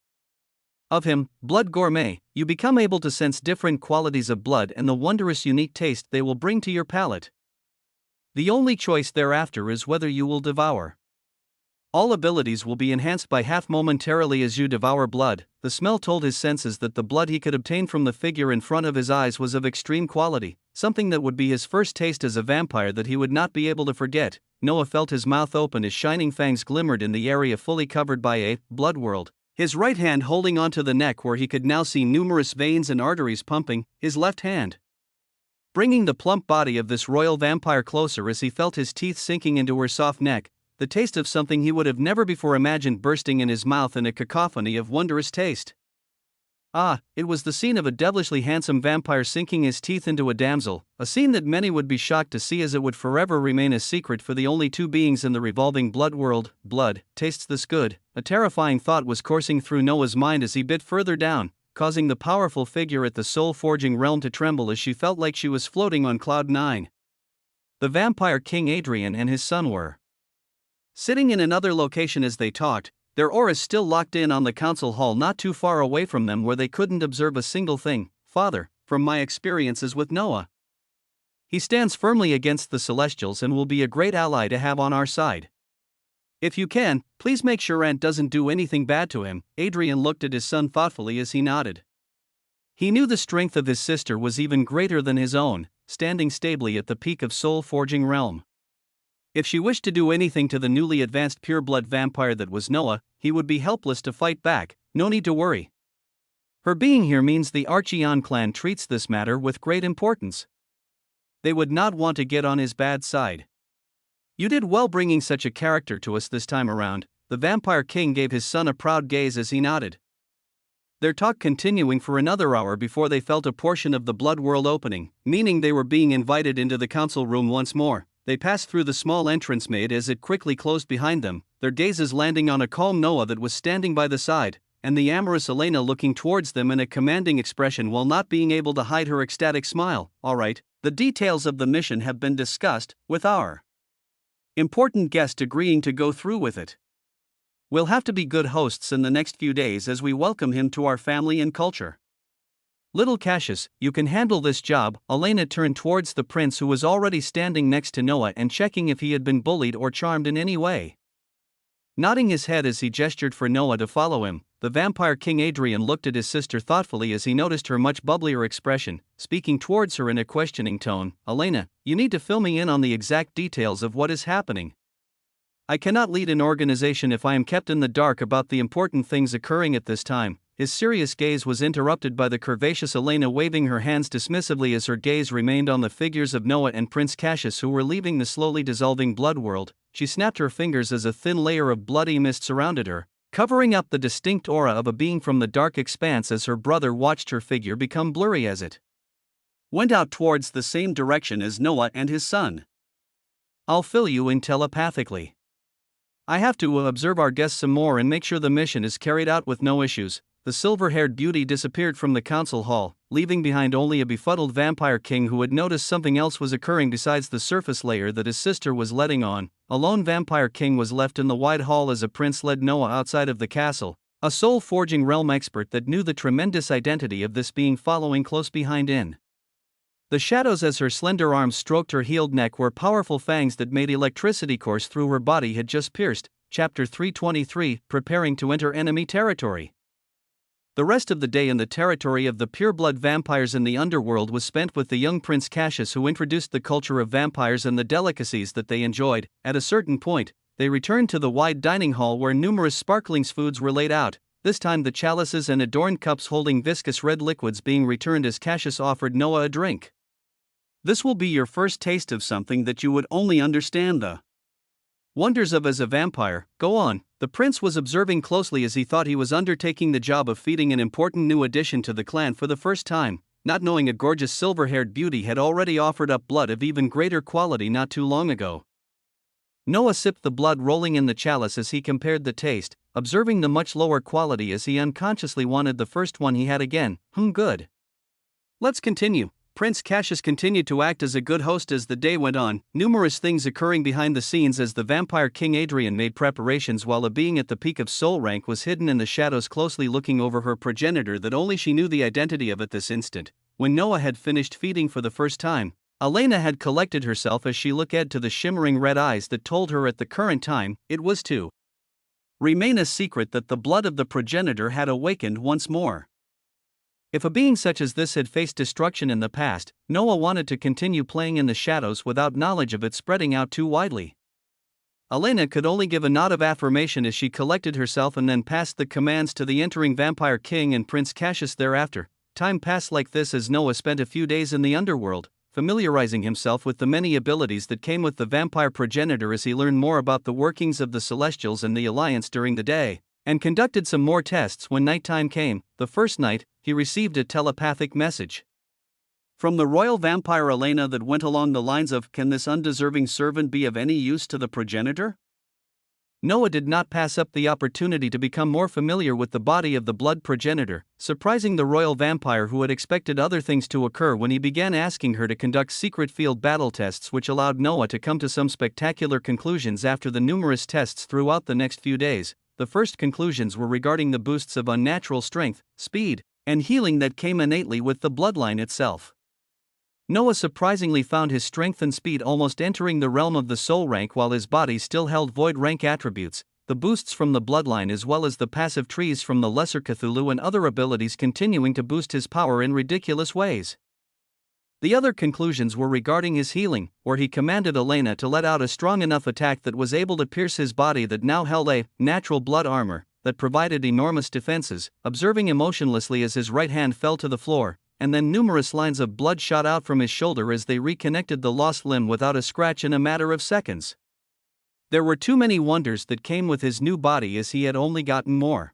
of him. Blood gourmet, you become able to sense different qualities of blood and the wondrous unique taste they will bring to your palate. The only choice thereafter is whether you will devour. All abilities will be enhanced by half momentarily as you devour blood. The smell told his senses that the blood he could obtain from the figure in front of his eyes was of extreme quality, something that would be his first taste as a vampire that he would not be able to forget. Noah felt his mouth open as shining fangs glimmered in the area fully covered by a blood world. His right hand holding onto the neck where he could now see numerous veins and arteries pumping, his left hand bringing the plump body of this royal vampire closer as he felt his teeth sinking into her soft neck, the taste of something he would have never before imagined bursting in his mouth in a cacophony of wondrous taste. Ah, it was the scene of a devilishly handsome vampire sinking his teeth into a damsel, a scene that many would be shocked to see as it would forever remain a secret for the only two beings in the revolving blood world. Blood, tastes this good? A terrifying thought was coursing through Noah's mind as he bit further down, causing the powerful figure at the soul-forging realm to tremble as she felt like she was floating on cloud 9. The vampire king Adrian and his son were sitting in another location as they talked, their auras still locked in on the council hall not too far away from them where they couldn't observe a single thing. Father, from my experiences with Noah, he stands firmly against the celestials and will be a great ally to have on our side. If you can, please make sure Aunt doesn't do anything bad to him. Adrian looked at his son thoughtfully as he nodded. He knew the strength of his sister was even greater than his own, standing stably at the peak of soul-forging realm. If she wished to do anything to the newly advanced pure-blood vampire that was Noah, he would be helpless to fight back. No need to worry. Her being here means the Archeon clan treats this matter with great importance. They would not want to get on his bad side. You did well bringing such a character to us this time around. the vampire king gave his son a proud gaze as he nodded. Their talk continuing for another hour before they felt a portion of the blood world opening, meaning they were being invited into the council room once more. They passed through the small entrance made as it quickly closed behind them, their gazes landing on a calm Noah that was standing by the side, and the amorous Elena looking towards them in a commanding expression while not being able to hide her ecstatic smile. Alright, the details of the mission have been discussed, with our important guest agreeing to go through with it. We'll have to be good hosts in the next few days as we welcome him to our family and culture. Little Cassius, you can handle this job. Elena turned towards the prince who was already standing next to Noah and checking if he had been bullied or charmed in any way. Nodding his head as he gestured for Noah to follow him, the vampire king Adrian looked at his sister thoughtfully as he noticed her much bubblier expression, speaking towards her in a questioning tone. Elena, you need to fill me in on the exact details of what is happening. I cannot lead an organization if I am kept in the dark about the important things occurring at this time. His serious gaze was interrupted by the curvaceous Elena waving her hands dismissively as her gaze remained on the figures of Noah and Prince Cassius who were leaving the slowly dissolving blood world. She snapped her fingers as a thin layer of bloody mist surrounded her, covering up the distinct aura of a being from the dark expanse as her brother watched her figure become blurry as it went out towards the same direction as Noah and his son. I'll fill you in telepathically. I have to observe our guests some more and make sure the mission is carried out with no issues. The silver-haired beauty disappeared from the council hall, leaving behind only a befuddled vampire king who had noticed something else was occurring besides the surface layer that his sister was letting on. A lone vampire king was left in the wide hall as a prince led Noah outside of the castle, a soul-forging realm expert that knew the tremendous identity of this being following close behind in the shadows as her slender arms stroked her healed neck where powerful fangs that made electricity course through her body had just pierced. Chapter 323, Preparing to Enter Enemy Territory. The rest of the day in the territory of the pureblood vampires in the underworld was spent with the young Prince Cassius who introduced the culture of vampires and the delicacies that they enjoyed. At a certain point, they returned to the wide dining hall where numerous sparkling foods were laid out, this time the chalices and adorned cups holding viscous red liquids being returned as Cassius offered Noah a drink. This will be your first taste of something that you would only understand the wonders of as a vampire. Go on. The prince was observing closely as he thought he was undertaking the job of feeding an important new addition to the clan for the first time, not knowing a gorgeous silver-haired beauty had already offered up blood of even greater quality not too long ago. Noah sipped the blood rolling in the chalice as he compared the taste, observing the much lower quality as he unconsciously wanted the first one he had again. Good. Let's continue. Prince Cassius continued to act as a good host as the day went on, numerous things occurring behind the scenes as the vampire king Adrian made preparations while a being at the peak of soul rank was hidden in the shadows closely looking over her progenitor that only she knew the identity of at this instant. When Noah had finished feeding for the first time, Elena had collected herself as she looked to the shimmering red eyes that told her at the current time, it was to remain a secret that the blood of the progenitor had awakened once more. If a being such as this had faced destruction in the past, Noah wanted to continue playing in the shadows without knowledge of it spreading out too widely. Elena could only give a nod of affirmation as she collected herself and then passed the commands to the entering vampire king and Prince Cassius thereafter. Time passed like this as Noah spent a few days in the underworld, familiarizing himself with the many abilities that came with the vampire progenitor as he learned more about the workings of the Celestials and the Alliance during the day, and conducted some more tests when nighttime came. The first night, he received a telepathic message from the royal vampire Elena that went along the lines of, "Can this undeserving servant be of any use to the progenitor?" Noah did not pass up the opportunity to become more familiar with the body of the blood progenitor, surprising the royal vampire who had expected other things to occur when he began asking her to conduct secret field battle tests which allowed Noah to come to some spectacular conclusions after the numerous tests throughout the next few days. The first conclusions were regarding the boosts of unnatural strength, speed, and healing that came innately with the bloodline itself. Noah surprisingly found his strength and speed almost entering the realm of the soul rank while his body still held void rank attributes, the boosts from the bloodline as well as the passive trees from the lesser Cthulhu and other abilities continuing to boost his power in ridiculous ways. The other conclusions were regarding his healing, where he commanded Elena to let out a strong enough attack that was able to pierce his body that now held a natural blood armor that provided enormous defenses, observing emotionlessly as his right hand fell to the floor, and then numerous lines of blood shot out from his shoulder as they reconnected the lost limb without a scratch in a matter of seconds. There were too many wonders that came with his new body as he had only gotten more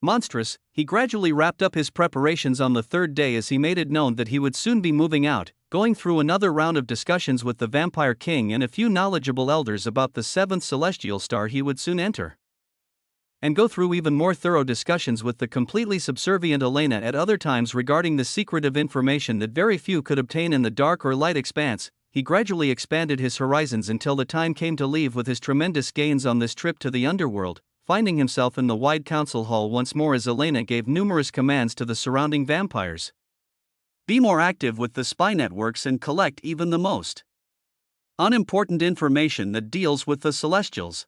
monstrous. He gradually wrapped up his preparations on the third day as he made it known that he would soon be moving out, going through another round of discussions with the Vampire King and a few knowledgeable elders about the seventh celestial star he would soon enter, and go through even more thorough discussions with the completely subservient Elena at other times regarding the secretive information that very few could obtain in the dark or light expanse. He gradually expanded his horizons until the time came to leave with his tremendous gains on this trip to the underworld, finding himself in the wide council hall once more as Elena gave numerous commands to the surrounding vampires. Be more active with the spy networks and collect even the most unimportant information that deals with the Celestials.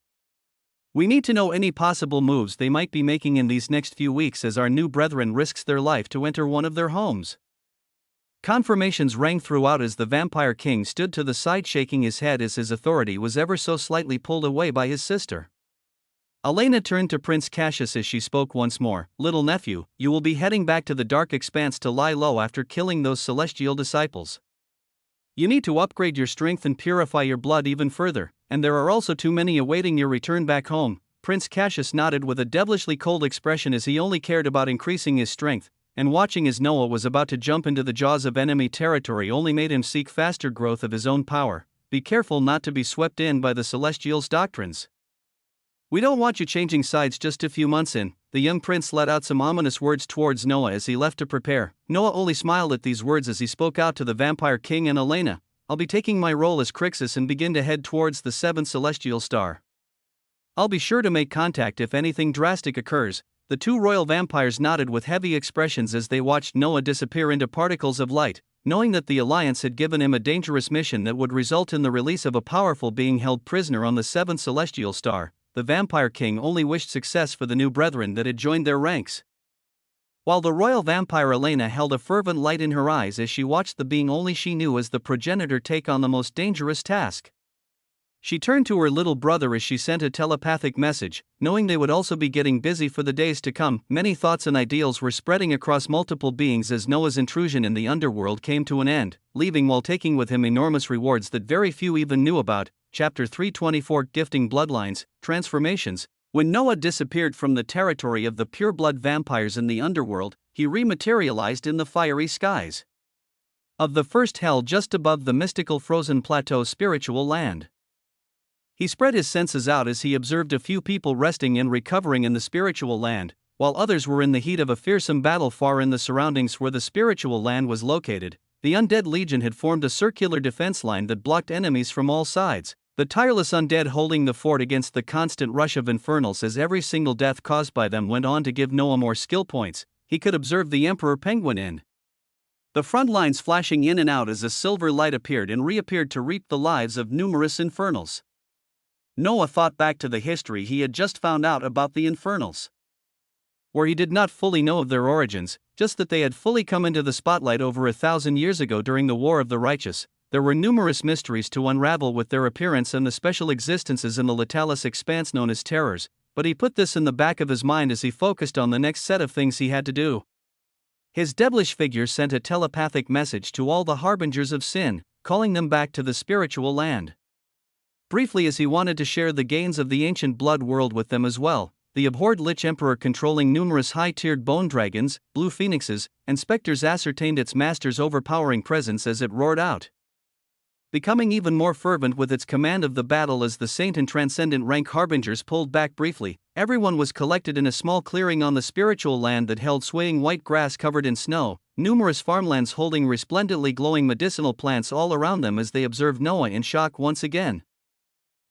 We need to know any possible moves they might be making in these next few weeks as our new brethren risks their life to enter one of their homes. Confirmations rang throughout as the Vampire King stood to the side shaking his head as his authority was ever so slightly pulled away by his sister. Elena turned to Prince Cassius as she spoke once more. Little nephew, you will be heading back to the dark expanse to lie low after killing those celestial disciples. You need to upgrade your strength and purify your blood even further, and there are also too many awaiting your return back home. Prince Cassius nodded with a devilishly cold expression as he only cared about increasing his strength, and watching as Noah was about to jump into the jaws of enemy territory only made him seek faster growth of his own power. Be careful not to be swept in by the Celestials' doctrines. We don't want you changing sides just a few months in. The young prince let out some ominous words towards Noah as he left to prepare. Noah only smiled at these words as he spoke out to the Vampire King and Elena. I'll be taking my role as Crixus and begin to head towards the seventh celestial star. I'll be sure to make contact if anything drastic occurs. The two royal vampires nodded with heavy expressions as they watched Noah disappear into particles of light, knowing that the Alliance had given him a dangerous mission that would result in the release of a powerful being held prisoner on the seventh celestial star. The Vampire King only wished success for the new brethren that had joined their ranks, while the royal vampire Elena held a fervent light in her eyes as she watched the being only she knew as the progenitor take on the most dangerous task. She turned to her little brother as she sent a telepathic message, knowing they would also be getting busy for the days to come. Many thoughts and ideals were spreading across multiple beings as Noah's intrusion in the underworld came to an end, leaving while taking with him enormous rewards that very few even knew about. Chapter 324 Gifting Bloodlines, Transformations. When Noah disappeared from the territory of the pure-blood vampires in the underworld, he rematerialized in the fiery skies of the first hell just above the mystical frozen plateau spiritual land. He spread his senses out as he observed a few people resting and recovering in the spiritual land, while others were in the heat of a fearsome battle far in the surroundings where the spiritual land was located. The undead legion had formed a circular defense line that blocked enemies from all sides, the tireless undead holding the fort against the constant rush of infernals as every single death caused by them went on to give Noah more skill points. He could observe the Emperor Penguin in the front lines flashing in and out as a silver light appeared and reappeared to reap the lives of numerous infernals. Noah thought back to the history he had just found out about the infernals, where he did not fully know of their origins, just that they had fully come into the spotlight over 1,000 years ago during the War of the Righteous. There were numerous mysteries to unravel with their appearance and the special existences in the Latalis expanse known as terrors, but he put this in the back of his mind as he focused on the next set of things he had to do. His devilish figure sent a telepathic message to all the harbingers of sin, calling them back to the spiritual land. Briefly, as he wanted to share the gains of the ancient blood world with them as well, the abhorred Lich Emperor controlling numerous high-tiered bone dragons, blue phoenixes, and specters ascertained its master's overpowering presence as it roared out, becoming even more fervent with its command of the battle as the saint and transcendent rank harbingers pulled back briefly. Everyone was collected in a small clearing on the spiritual land that held swaying white grass covered in snow, numerous farmlands holding resplendently glowing medicinal plants all around them as they observed Noah in shock once again.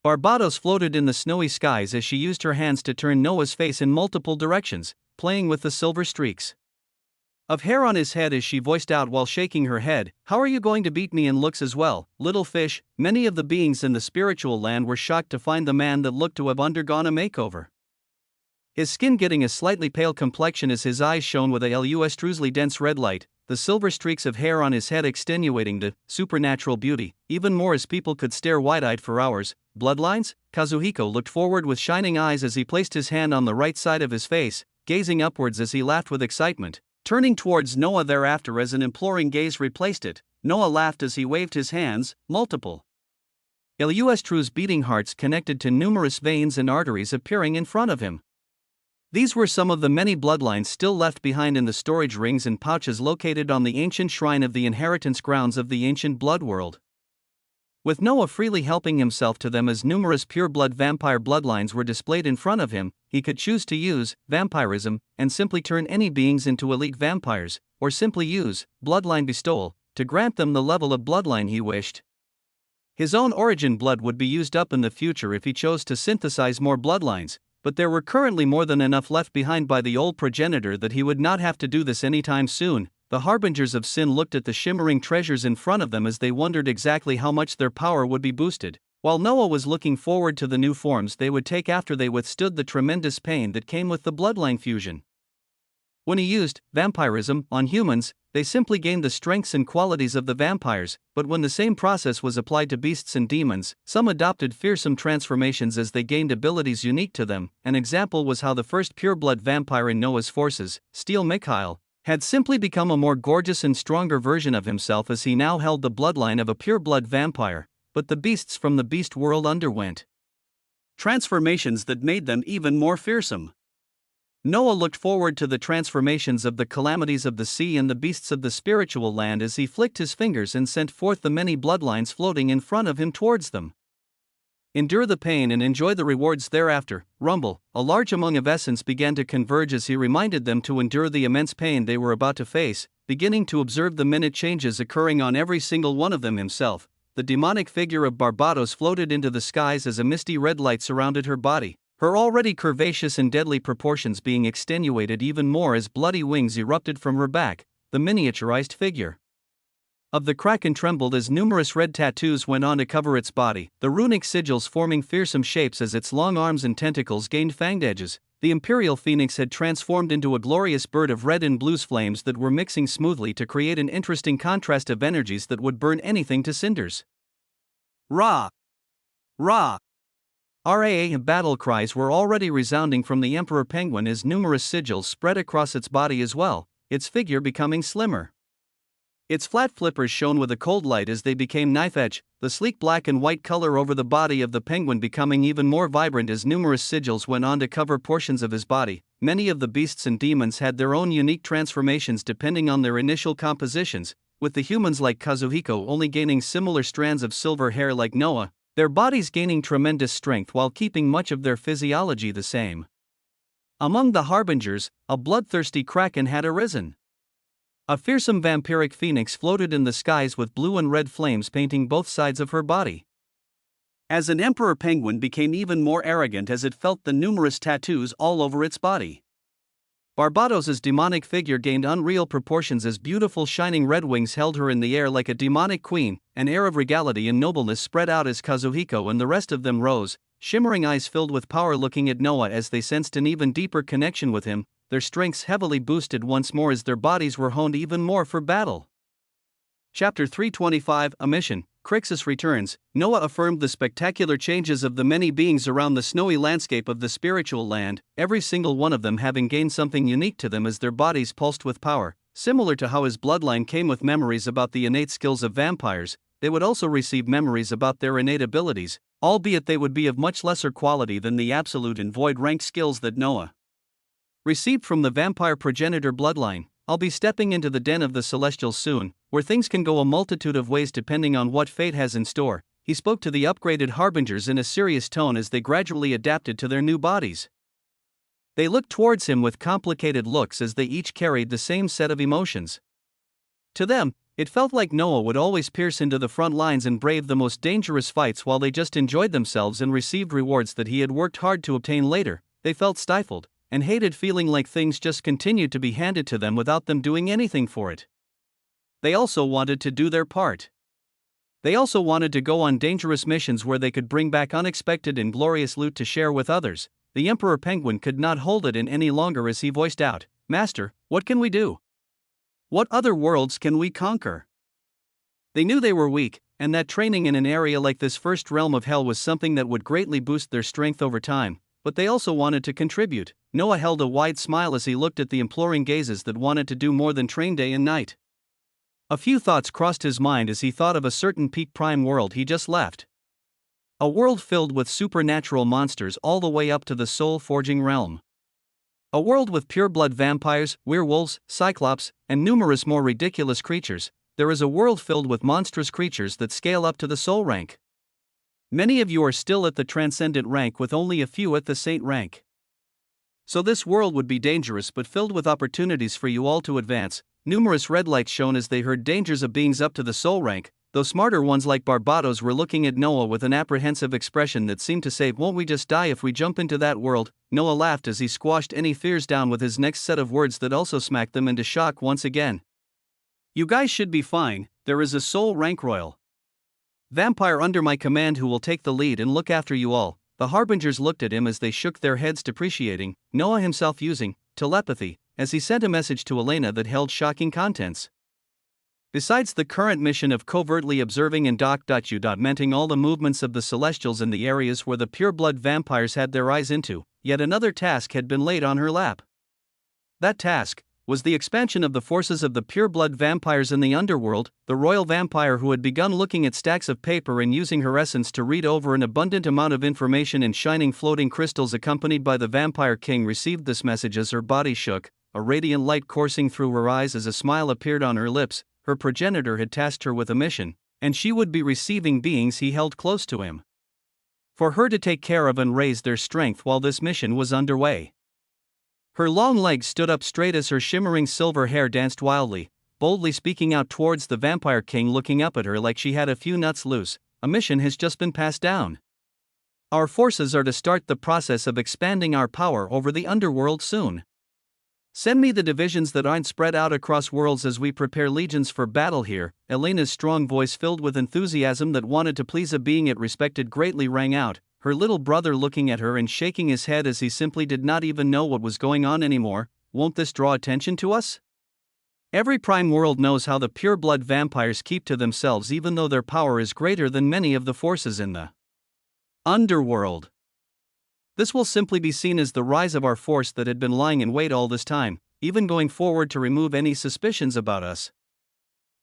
Barbados floated in the snowy skies as she used her hands to turn Noah's face in multiple directions, playing with the silver streaks of hair on his head as she voiced out while shaking her head, "How are you going to beat me in looks as well, little fish?" Many of the beings in the spiritual land were shocked to find the man that looked to have undergone a makeover, his skin getting a slightly pale complexion as his eyes shone with a lustriously dense red light, the silver streaks of hair on his head extenuating the supernatural beauty, even more as people could stare wide-eyed for hours. Bloodlines? Kazuhiko looked forward with shining eyes as he placed his hand on the right side of his face, gazing upwards as he laughed with excitement, turning towards Noah thereafter as an imploring gaze replaced it. Noah laughed as he waved his hands. Multiple Iluestru's beating hearts connected to numerous veins and arteries appearing in front of him. These were some of the many bloodlines still left behind in the storage rings and pouches located on the ancient shrine of the inheritance grounds of the ancient blood world. With Noah freely helping himself to them as numerous pure-blood vampire bloodlines were displayed in front of him, he could choose to use vampirism and simply turn any beings into elite vampires, or simply use bloodline bestowal to grant them the level of bloodline he wished. His own origin blood would be used up in the future if he chose to synthesize more bloodlines, but there were currently more than enough left behind by the old progenitor that he would not have to do this anytime soon. The harbingers of sin looked at the shimmering treasures in front of them as they wondered exactly how much their power would be boosted, while Noah was looking forward to the new forms they would take after they withstood the tremendous pain that came with the bloodline fusion. When he used vampirism on humans, they simply gained the strengths and qualities of the vampires, but when the same process was applied to beasts and demons, some adopted fearsome transformations as they gained abilities unique to them. An example was how the first pureblood vampire in Noah's forces, Steel Mikhail, had simply become a more gorgeous and stronger version of himself as he now held the bloodline of a pureblood vampire, but the beasts from the beast world underwent transformations that made them even more fearsome. Noah looked forward to the transformations of the calamities of the sea and the beasts of the spiritual land as he flicked his fingers and sent forth the many bloodlines floating in front of him towards them. Endure the pain and enjoy the rewards thereafter. Rumble, a large amount of essence began to converge as he reminded them to endure the immense pain they were about to face, beginning to observe the minute changes occurring on every single one of them himself. The demonic figure of Barbados floated into the skies as a misty red light surrounded her body, her already curvaceous and deadly proportions being extenuated even more as bloody wings erupted from her back. The miniaturized figure of the Kraken trembled as numerous red tattoos went on to cover its body, the runic sigils forming fearsome shapes as its long arms and tentacles gained fanged edges. The Imperial Phoenix had transformed into a glorious bird of red and blue flames that were mixing smoothly to create an interesting contrast of energies that would burn anything to cinders. Ra! Ra! RAA battle cries were already resounding from the Emperor Penguin as numerous sigils spread across its body as well, its figure becoming slimmer. Its flat flippers shone with a cold light as they became knife-edge, the sleek black and white color over the body of the penguin becoming even more vibrant as numerous sigils went on to cover portions of his body. Many of the beasts and demons had their own unique transformations depending on their initial compositions, with the humans like Kazuhiko only gaining similar strands of silver hair like Noah, their bodies gaining tremendous strength while keeping much of their physiology the same. Among the harbingers, a bloodthirsty kraken had arisen. A fearsome vampiric phoenix floated in the skies with blue and red flames painting both sides of her body. As an emperor penguin became even more arrogant as it felt the numerous tattoos all over its body. Barbados's demonic figure gained unreal proportions as beautiful shining red wings held her in the air like a demonic queen. An air of regality and nobleness spread out as Kazuhiko and the rest of them rose, shimmering eyes filled with power looking at Noah as they sensed an even deeper connection with him, their strengths heavily boosted once more as their bodies were honed even more for battle. Chapter 325, A Mission. Crixus returns. Noah affirmed the spectacular changes of the many beings around the snowy landscape of the spiritual land, every single one of them having gained something unique to them as their bodies pulsed with power. Similar to how his bloodline came with memories about the innate skills of vampires, they would also receive memories about their innate abilities, albeit they would be of much lesser quality than the absolute and void rank skills that Noah received from the vampire progenitor bloodline. I'll be stepping into the den of the Celestials soon, where things can go a multitude of ways depending on what fate has in store. He spoke to the upgraded harbingers in a serious tone as they gradually adapted to their new bodies. They looked towards him with complicated looks as they each carried the same set of emotions. To them, it felt like Noah would always pierce into the front lines and brave the most dangerous fights while they just enjoyed themselves and received rewards that he had worked hard to obtain later. They felt stifled and hated feeling like things just continued to be handed to them without them doing anything for it. They also wanted to do their part. They also wanted to go on dangerous missions where they could bring back unexpected and glorious loot to share with others. The Emperor Penguin could not hold it in any longer as he voiced out, "Master, what can we do? What other worlds can we conquer?" They knew they were weak, and that training in an area like this first realm of hell was something that would greatly boost their strength over time, but they also wanted to contribute. Noah held a wide smile as he looked at the imploring gazes that wanted to do more than train day and night. A few thoughts crossed his mind as he thought of a certain peak prime world he just left. A world filled with supernatural monsters all the way up to the soul-forging realm. A world with pure-blood vampires, werewolves, cyclops, and numerous more ridiculous creatures. There is a world filled with monstrous creatures that scale up to the soul rank. Many of you are still at the transcendent rank with only a few at the saint rank. So this world would be dangerous but filled with opportunities for you all to advance. Numerous red lights shone as they heard dangers of beings up to the soul rank, though smarter ones like Barbados were looking at Noah with an apprehensive expression that seemed to say, "Won't we just die if we jump into that world?" Noah laughed as he squashed any fears down with his next set of words that also smacked them into shock once again. "You guys should be fine, there is a soul rank royal vampire under my command who will take the lead and look after you all." The harbingers looked at him as they shook their heads depreciating, Noah himself using telepathy as he sent a message to Elena that held shocking contents. Besides the current mission of covertly observing and documenting all the movements of the Celestials in the areas where the pure-blood vampires had their eyes into, yet another task had been laid on her lap. That task was the expansion of the forces of the pure-blood vampires in the underworld. The royal vampire who had begun looking at stacks of paper and using her essence to read over an abundant amount of information in shining floating crystals accompanied by the vampire king received this message as her body shook, a radiant light coursing through her eyes as a smile appeared on her lips. Her progenitor had tasked her with a mission, and she would be receiving beings he held close to him, for her to take care of and raise their strength while this mission was underway. Her long legs stood up straight as her shimmering silver hair danced wildly, boldly speaking out towards the vampire king, looking up at her like she had a few nuts loose. "A mission has just been passed down. Our forces are to start the process of expanding our power over the underworld soon. Send me the divisions that aren't spread out across worlds as we prepare legions for battle here." Elena's strong voice, filled with enthusiasm that wanted to please a being it respected, greatly rang out, her little brother looking at her and shaking his head as he simply did not even know what was going on anymore. "Won't this draw attention to us? Every prime world knows how the pure-blood vampires keep to themselves even though their power is greater than many of the forces in the underworld. This will simply be seen as the rise of our force that had been lying in wait all this time, even going forward to remove any suspicions about us.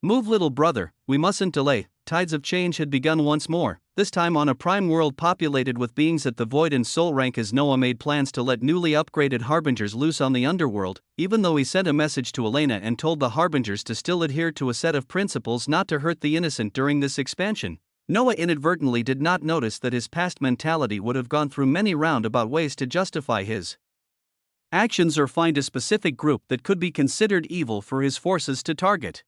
Move, little brother, we mustn't delay." Tides of change had begun once more, this time on a prime world populated with beings at the void and soul rank as Noah made plans to let newly upgraded harbingers loose on the underworld, even though he sent a message to Elena and told the harbingers to still adhere to a set of principles not to hurt the innocent during this expansion. Noah inadvertently did not notice that his past mentality would have gone through many roundabout ways to justify his actions or find a specific group that could be considered evil for his forces to target.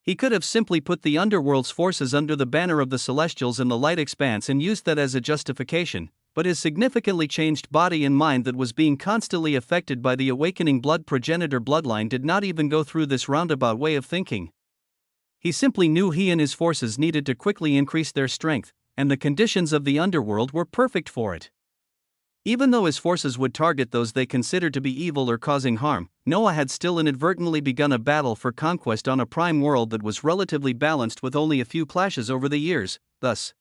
He could have simply put the underworld's forces under the banner of the Celestials in the light expanse and used that as a justification, but his significantly changed body and mind that was being constantly affected by the awakening blood progenitor bloodline did not even go through this roundabout way of thinking. He simply knew he and his forces needed to quickly increase their strength, and the conditions of the underworld were perfect for it. Even though his forces would target those they considered to be evil or causing harm, Noah had still inadvertently begun a battle for conquest on a prime world that was relatively balanced with only a few clashes over the years. Thus,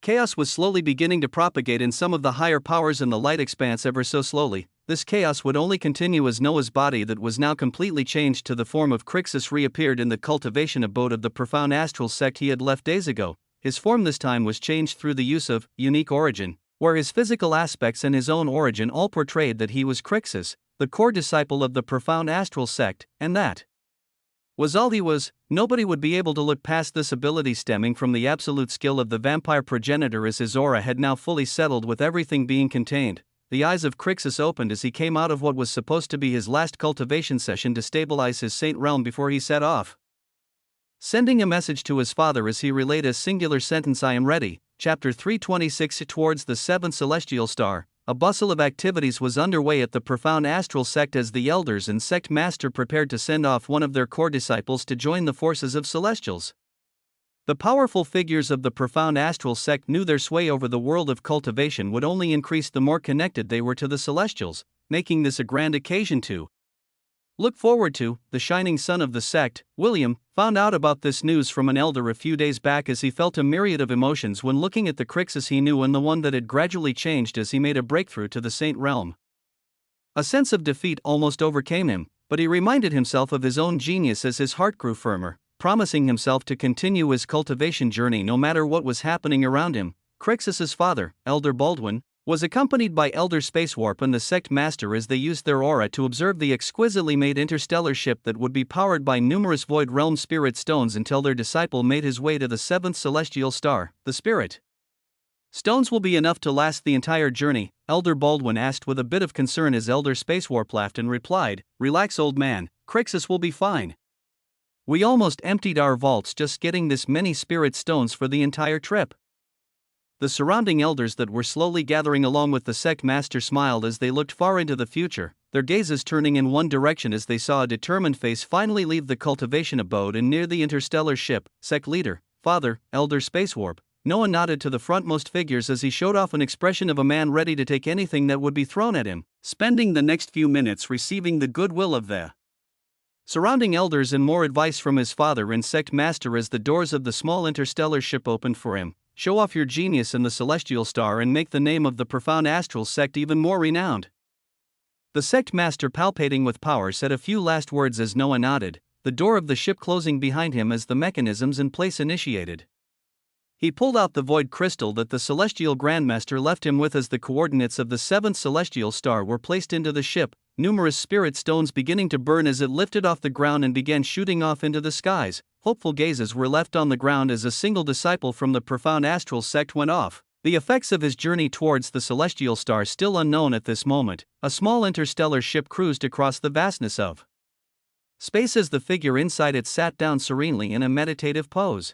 chaos was slowly beginning to propagate in some of the higher powers in the light expanse ever so slowly. This chaos would only continue as Noah's body that was now completely changed to the form of Crixus reappeared in the cultivation abode of the profound astral sect he had left days ago. His form this time was changed through the use of unique origin, where his physical aspects and his own origin all portrayed that he was Crixus, the core disciple of the profound astral sect, and that was all he was. Nobody would be able to look past this ability stemming from the absolute skill of the vampire progenitor as his aura had now fully settled with everything being contained. The eyes of Crixus opened as he came out of what was supposed to be his last cultivation session to stabilize his saint realm before he set off, sending a message to his father as he relayed a singular sentence: "I am ready." Chapter 326. Towards the seventh celestial star, a bustle of activities was underway at the profound astral sect as the elders and sect master prepared to send off one of their core disciples to join the forces of celestials. The powerful figures of the profound astral sect knew their sway over the world of cultivation would only increase the more connected they were to the celestials, making this a grand occasion to look forward to. The shining son of the sect, William, found out about this news from an elder a few days back as he felt a myriad of emotions when looking at the Crixus he knew and the one that had gradually changed as he made a breakthrough to the saint realm. A sense of defeat almost overcame him, but he reminded himself of his own genius as his heart grew firmer, promising himself to continue his cultivation journey no matter what was happening around him. Crixus's father, Elder Baldwin, was accompanied by Elder Spacewarp and the sect master as they used their aura to observe the exquisitely made interstellar ship that would be powered by numerous void realm spirit stones until their disciple made his way to the seventh celestial star, the Spirit. Stones will be enough to last the entire journey, Elder Baldwin asked with a bit of concern as Elder Spacewarp laughed and replied, "Relax, old man, Crixus will be fine. We almost emptied our vaults just getting this many spirit stones for the entire trip." The surrounding elders that were slowly gathering along with the sect master smiled as they looked far into the future, their gazes turning in one direction as they saw a determined face finally leave the cultivation abode and near the interstellar ship. Sect leader, Father, Elder Spacewarp, Noah nodded to the frontmost figures as he showed off an expression of a man ready to take anything that would be thrown at him, spending the next few minutes receiving the goodwill of the surrounding elders and more advice from his father and sect master as the doors of the small interstellar ship opened for him. Show off your genius in the celestial star and make the name of the profound astral sect even more renowned. The sect master, palpating with power, said a few last words as Noah nodded, the door of the ship closing behind him as the mechanisms in place initiated. He pulled out the void crystal that the celestial grandmaster left him with as the coordinates of the seventh celestial star were placed into the ship, numerous spirit stones beginning to burn as it lifted off the ground and began shooting off into the skies. Hopeful gazes were left on the ground as a single disciple from the profound astral sect went off. The effects of his journey towards the celestial star still unknown at this moment, a small interstellar ship cruised across the vastness of space as the figure inside it sat down serenely in a meditative pose.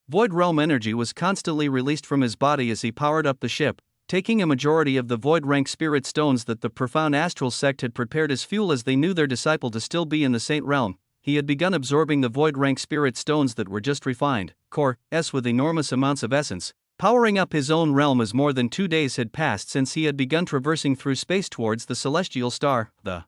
Void realm energy was constantly released from his body as he powered up the ship, taking a majority of the void rank spirit stones that the profound astral sect had prepared as fuel as they knew their disciple to still be in the Saint realm. He had begun absorbing the void rank spirit stones that were just refined, core S with enormous amounts of essence, powering up his own realm as more than 2 days had passed since he had begun traversing through space towards the celestial star. The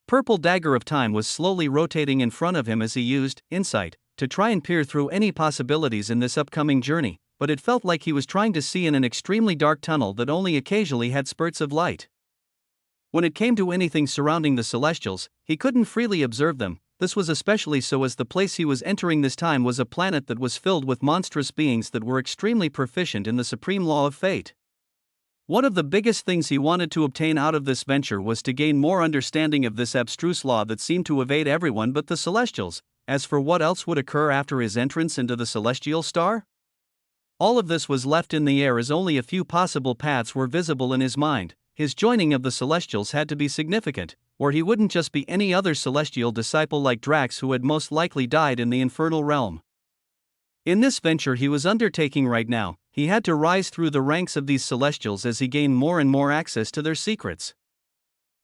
purple dagger of time was slowly rotating in front of him as he used insight to try and peer through any possibilities in this upcoming journey, but it felt like he was trying to see in an extremely dark tunnel that only occasionally had spurts of light. When it came to anything surrounding the Celestials, he couldn't freely observe them. This was especially so as the place he was entering this time was a planet that was filled with monstrous beings that were extremely proficient in the supreme law of fate. One of the biggest things he wanted to obtain out of this venture was to gain more understanding of this abstruse law that seemed to evade everyone but the Celestials. As for what else would occur after his entrance into the celestial star? All of this was left in the air as only a few possible paths were visible in his mind. His joining of the Celestials had to be significant, or he wouldn't just be any other celestial disciple like Drax who had most likely died in the infernal realm. In this venture he was undertaking right now, he had to rise through the ranks of these Celestials as he gained more and more access to their secrets.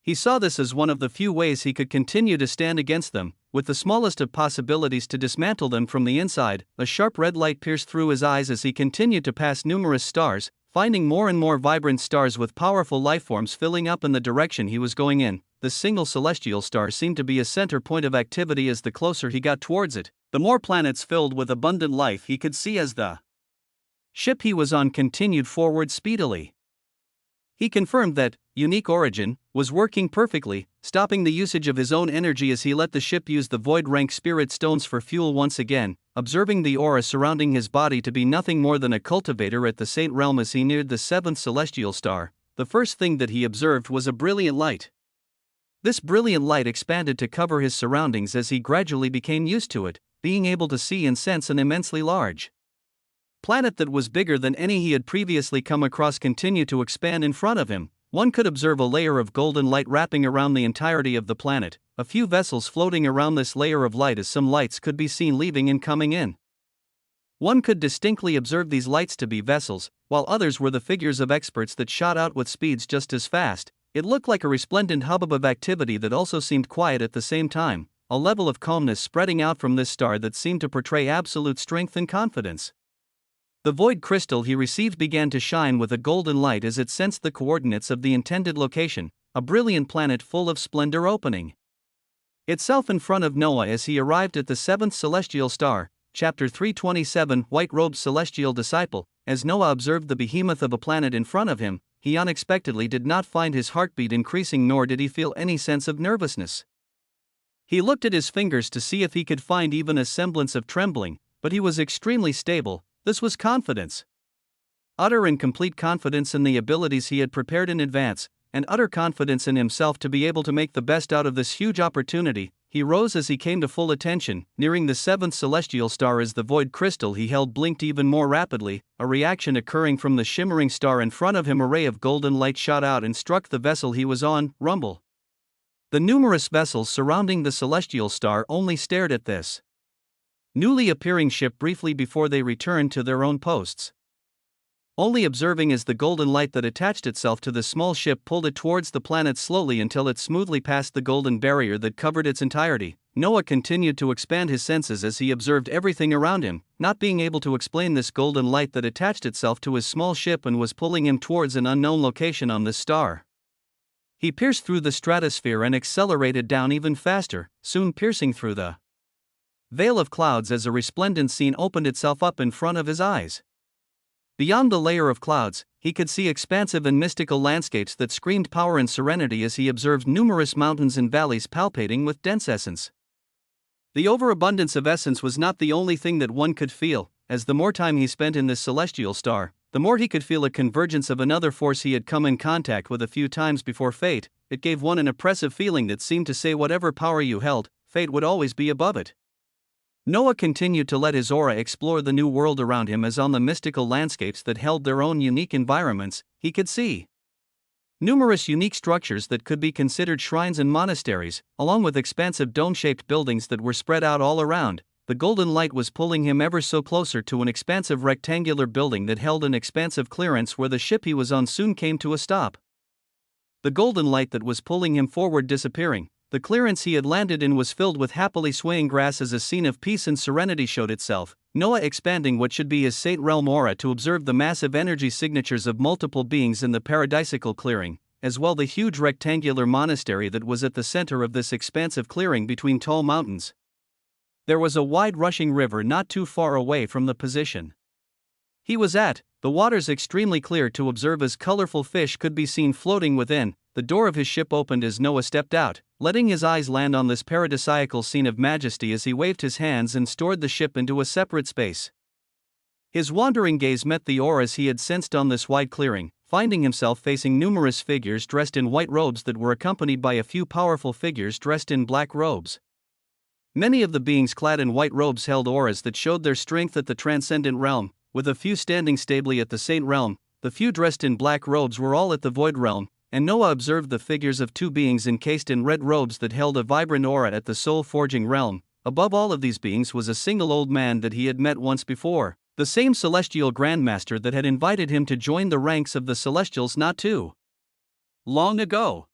He saw this as one of the few ways he could continue to stand against them, with the smallest of possibilities to dismantle them from the inside. A sharp red light pierced through his eyes as he continued to pass numerous stars, finding more and more vibrant stars with powerful lifeforms filling up in the direction he was going in. The single celestial star seemed to be a center point of activity as the closer he got towards it, the more planets filled with abundant life he could see as the ship he was on continued forward speedily. He confirmed that unique origin was working perfectly, stopping the usage of his own energy as he let the ship use the void rank spirit stones for fuel once again, observing the aura surrounding his body to be nothing more than a cultivator at the Saint realm as he neared the seventh celestial star. The first thing that he observed was a brilliant light. This brilliant light expanded to cover his surroundings as he gradually became used to it, being able to see and sense an immensely large planet that was bigger than any he had previously come across continue to expand in front of him. One could observe a layer of golden light wrapping around the entirety of the planet, a few vessels floating around this layer of light as some lights could be seen leaving and coming in. One could distinctly observe these lights to be vessels, while others were the figures of experts that shot out with speeds just as fast. It looked like a resplendent hubbub of activity that also seemed quiet at the same time, a level of calmness spreading out from this star that seemed to portray absolute strength and confidence. The void crystal he received began to shine with a golden light as it sensed the coordinates of the intended location, a brilliant planet full of splendor opening itself in front of Noah as he arrived at the seventh celestial star. Chapter 327 White-robed Celestial Disciple. As Noah observed the behemoth of a planet in front of him, he unexpectedly did not find his heartbeat increasing nor did he feel any sense of nervousness. He looked at his fingers to see if he could find even a semblance of trembling, but he was extremely stable. This was confidence. Utter and complete confidence in the abilities he had prepared in advance, and utter confidence in himself to be able to make the best out of this huge opportunity, he rose as he came to full attention, nearing the seventh celestial star as the void crystal he held blinked even more rapidly, a reaction occurring from the shimmering star in front of him. A ray of golden light shot out and struck the vessel he was on. Rumble. The numerous vessels surrounding the celestial star only stared at this newly appearing ship briefly before they returned to their own posts, only observing as the golden light that attached itself to the small ship pulled it towards the planet slowly until it smoothly passed the golden barrier that covered its entirety. Noah continued to expand his senses as he observed everything around him, not being able to explain this golden light that attached itself to his small ship and was pulling him towards an unknown location on this star. He pierced through the stratosphere and accelerated down even faster, soon piercing through the veil of clouds as a resplendent scene opened itself up in front of his eyes. Beyond the layer of clouds, he could see expansive and mystical landscapes that screamed power and serenity as he observed numerous mountains and valleys palpitating with dense essence. The overabundance of essence was not the only thing that one could feel, as the more time he spent in this celestial star, the more he could feel a convergence of another force he had come in contact with a few times before. Fate. It gave one an oppressive feeling that seemed to say whatever power you held, fate would always be above it. Noah continued to let his aura explore the new world around him as on the mystical landscapes that held their own unique environments, he could see numerous unique structures that could be considered shrines and monasteries, along with expansive dome-shaped buildings that were spread out all around. The golden light was pulling him ever so closer to an expansive rectangular building that held an expansive clearance where the ship he was on soon came to a stop. The golden light that was pulling him forward disappearing, the clearance he had landed in was filled with happily swaying grass as a scene of peace and serenity showed itself, Noah expanding what should be his Saint Realm aura to observe the massive energy signatures of multiple beings in the paradisical clearing, as well the huge rectangular monastery that was at the center of this expansive clearing between tall mountains. There was a wide rushing river not too far away from the position he was at, the waters extremely clear to observe as colorful fish could be seen floating within. The door of his ship opened as Noah stepped out, letting his eyes land on this paradisiacal scene of majesty as he waved his hands and stored the ship into a separate space. His wandering gaze met the auras he had sensed on this wide clearing, finding himself facing numerous figures dressed in white robes that were accompanied by a few powerful figures dressed in black robes. Many of the beings clad in white robes held auras that showed their strength at the transcendent realm, with a few standing stably at the Saint Realm. The few dressed in black robes were all at the Void Realm, and Noah observed the figures of two beings encased in red robes that held a vibrant aura at the soul-forging realm. Above all of these beings was a single old man that he had met once before, the same celestial grandmaster that had invited him to join the ranks of the celestials not too long ago.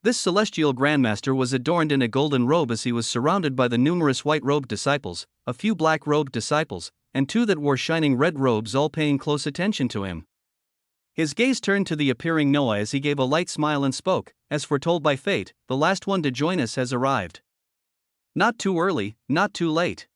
This celestial grandmaster was adorned in a golden robe as he was surrounded by the numerous white-robed disciples, a few black-robed disciples, and two that wore shining red robes, all paying close attention to him. His gaze turned to the appearing Noah as he gave a light smile and spoke, "As foretold by fate, the last one to join us has arrived. Not too early, not too late.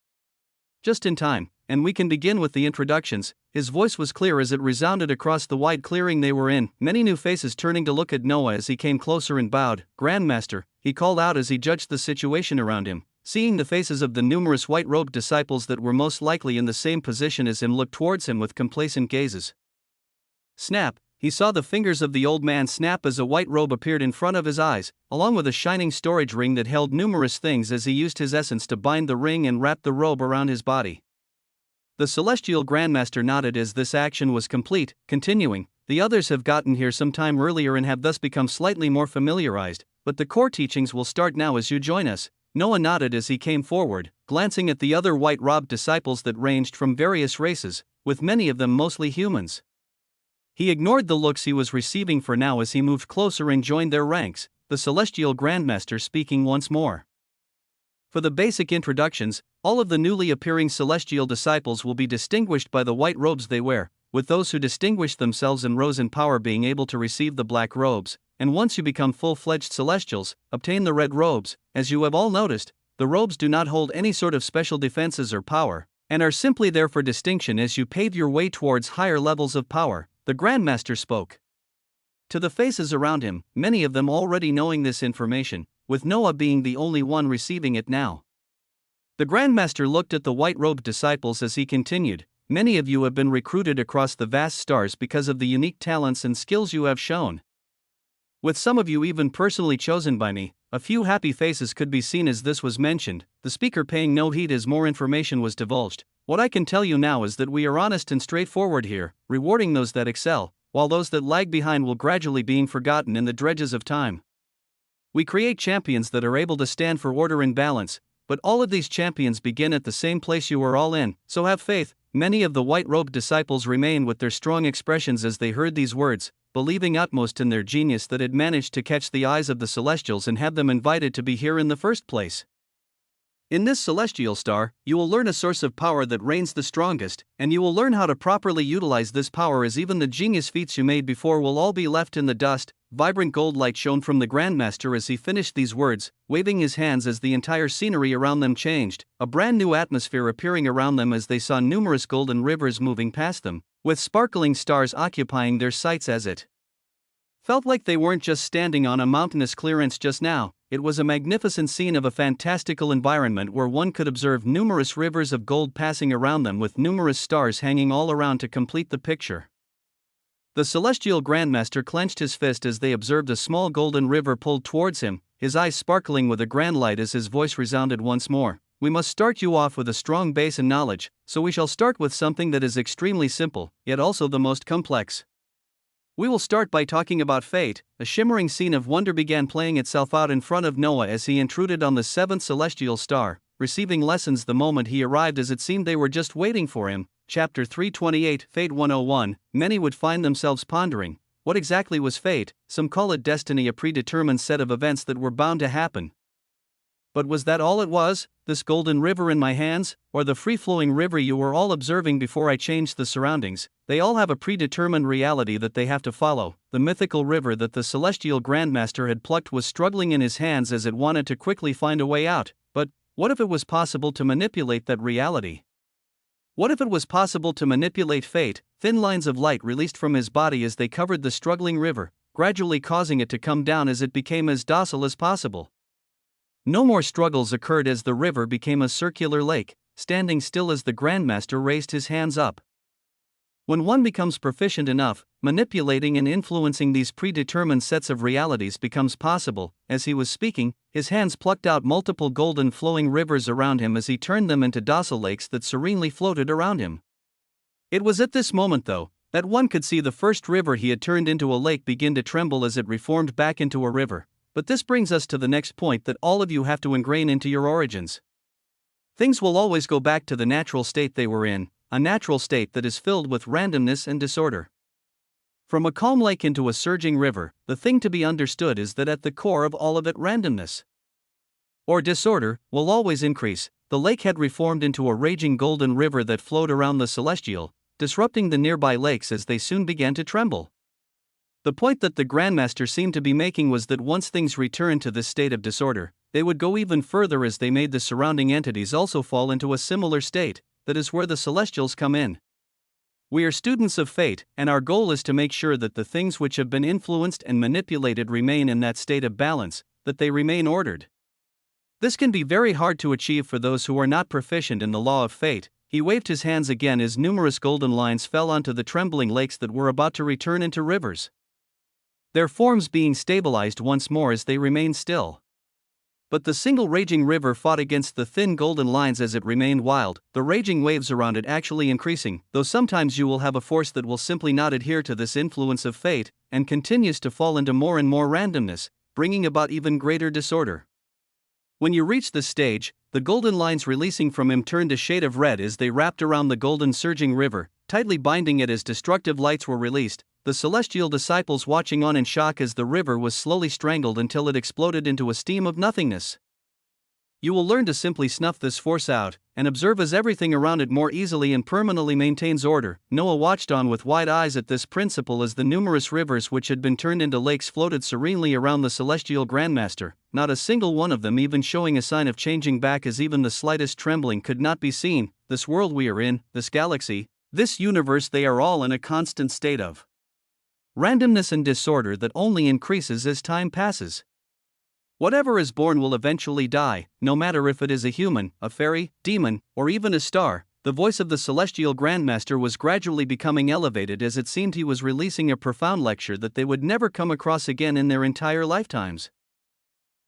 Just in time, and we can begin with the introductions." His voice was clear as it resounded across the wide clearing they were in, many new faces turning to look at Noah as he came closer and bowed. "Grandmaster," he called out as he judged the situation around him, seeing the faces of the numerous white-robed disciples that were most likely in the same position as him look towards him with complacent gazes. Snap, he saw the fingers of the old man snap as a white robe appeared in front of his eyes, along with a shining storage ring that held numerous things as he used his essence to bind the ring and wrap the robe around his body. The celestial grandmaster nodded as this action was complete, continuing, "The others have gotten here some time earlier and have thus become slightly more familiarized, but the core teachings will start now as you join us." Noah nodded as he came forward, glancing at the other white-robed disciples that ranged from various races, with many of them mostly humans. He ignored the looks he was receiving for now as he moved closer and joined their ranks, the celestial grandmaster speaking once more. "For the basic introductions, all of the newly appearing celestial disciples will be distinguished by the white robes they wear, with those who distinguish themselves and rose in power being able to receive the black robes, and once you become full-fledged celestials, obtain the red robes. As you have all noticed, the robes do not hold any sort of special defenses or power, and are simply there for distinction as you pave your way towards higher levels of power," the Grandmaster spoke. To the faces around him, many of them already knowing this information, with Noah being the only one receiving it now. The Grandmaster looked at the white-robed disciples as he continued, Many of you have been recruited across the vast stars because of the unique talents and skills you have shown. With some of you even personally chosen by me. A few happy faces could be seen as this was mentioned, the speaker paying no heed as more information was divulged. What I can tell you now is that we are honest and straightforward here, rewarding those that excel, while those that lag behind will gradually being forgotten in the dredges of time. We create champions that are able to stand for order and balance, but all of these champions begin at the same place you are all in, so have faith. Many of the white-robed disciples remain with their strong expressions as they heard these words, believing utmost in their genius that had managed to catch the eyes of the celestials and have them invited to be here in the first place. In this celestial star, you will learn a source of power that reigns the strongest, and you will learn how to properly utilize this power, as even the genius feats you made before will all be left in the dust. Vibrant gold light shone from the Grandmaster as he finished these words, waving his hands as the entire scenery around them changed, a brand new atmosphere appearing around them as they saw numerous golden rivers moving past them, with sparkling stars occupying their sights as it felt like they weren't just standing on a mountainous clearance just now. It was a magnificent scene of a fantastical environment where one could observe numerous rivers of gold passing around them with numerous stars hanging all around to complete the picture. The celestial Grandmaster clenched his fist as they observed a small golden river pulled towards him, his eyes sparkling with a grand light as his voice resounded once more. We must start you off with a strong base and knowledge, so we shall start with something that is extremely simple, yet also the most complex. We will start by talking about fate. A shimmering scene of wonder began playing itself out in front of Noah as he intruded on the seventh celestial star, receiving lessons the moment he arrived, as it seemed they were just waiting for him. Chapter 328, Fate 101. Many would find themselves pondering, what exactly was fate? Some call it destiny, a predetermined set of events that were bound to happen. But was that all it was, this golden river in my hands, or the free-flowing river you were all observing before I changed the surroundings? They all have a predetermined reality that they have to follow. The mythical river that the celestial Grandmaster had plucked was struggling in his hands as it wanted to quickly find a way out. But what if it was possible to manipulate that reality? What if it was possible to manipulate fate? Thin lines of light released from his body as they covered the struggling river, gradually causing it to come down as it became as docile as possible. No more struggles occurred as the river became a circular lake, standing still as the Grandmaster raised his hands up. When one becomes proficient enough, manipulating and influencing these predetermined sets of realities becomes possible. As he was speaking, his hands plucked out multiple golden flowing rivers around him as he turned them into docile lakes that serenely floated around him. It was at this moment, though, that one could see the first river he had turned into a lake begin to tremble as it reformed back into a river. But this brings us to the next point that all of you have to ingrain into your origins. Things will always go back to the natural state they were in, a natural state that is filled with randomness and disorder. From a calm lake into a surging river, the thing to be understood is that at the core of all of it, randomness or disorder will always increase. The lake had reformed into a raging golden river that flowed around the celestial, disrupting the nearby lakes as they soon began to tremble. The point that the Grandmaster seemed to be making was that once things returned to this state of disorder, they would go even further as they made the surrounding entities also fall into a similar state. That is where the celestials come in. We are students of fate, and our goal is to make sure that the things which have been influenced and manipulated remain in that state of balance, that they remain ordered. This can be very hard to achieve for those who are not proficient in the law of fate. He waved his hands again as numerous golden lines fell onto the trembling lakes that were about to return into rivers, their forms being stabilized once more as they remained still. But the single raging river fought against the thin golden lines as it remained wild, the raging waves around it actually increasing, though sometimes you will have a force that will simply not adhere to this influence of fate, and continues to fall into more and more randomness, bringing about even greater disorder. When you reach this stage, the golden lines releasing from him turned a shade of red as they wrapped around the golden surging river, tightly binding it as destructive lights were released, the celestial disciples watching on in shock as the river was slowly strangled until it exploded into a steam of nothingness. You will learn to simply snuff this force out, and observe as everything around it more easily and permanently maintains order. Noah watched on with wide eyes at this principle as the numerous rivers which had been turned into lakes floated serenely around the celestial Grandmaster, not a single one of them even showing a sign of changing back, as even the slightest trembling could not be seen. This world we are in, this galaxy, this universe, they are all in a constant state of randomness and disorder that only increases as time passes. Whatever is born will eventually die, no matter if it is a human, a fairy, demon, or even a star. The voice of the celestial Grandmaster was gradually becoming elevated as it seemed he was releasing a profound lecture that they would never come across again in their entire lifetimes.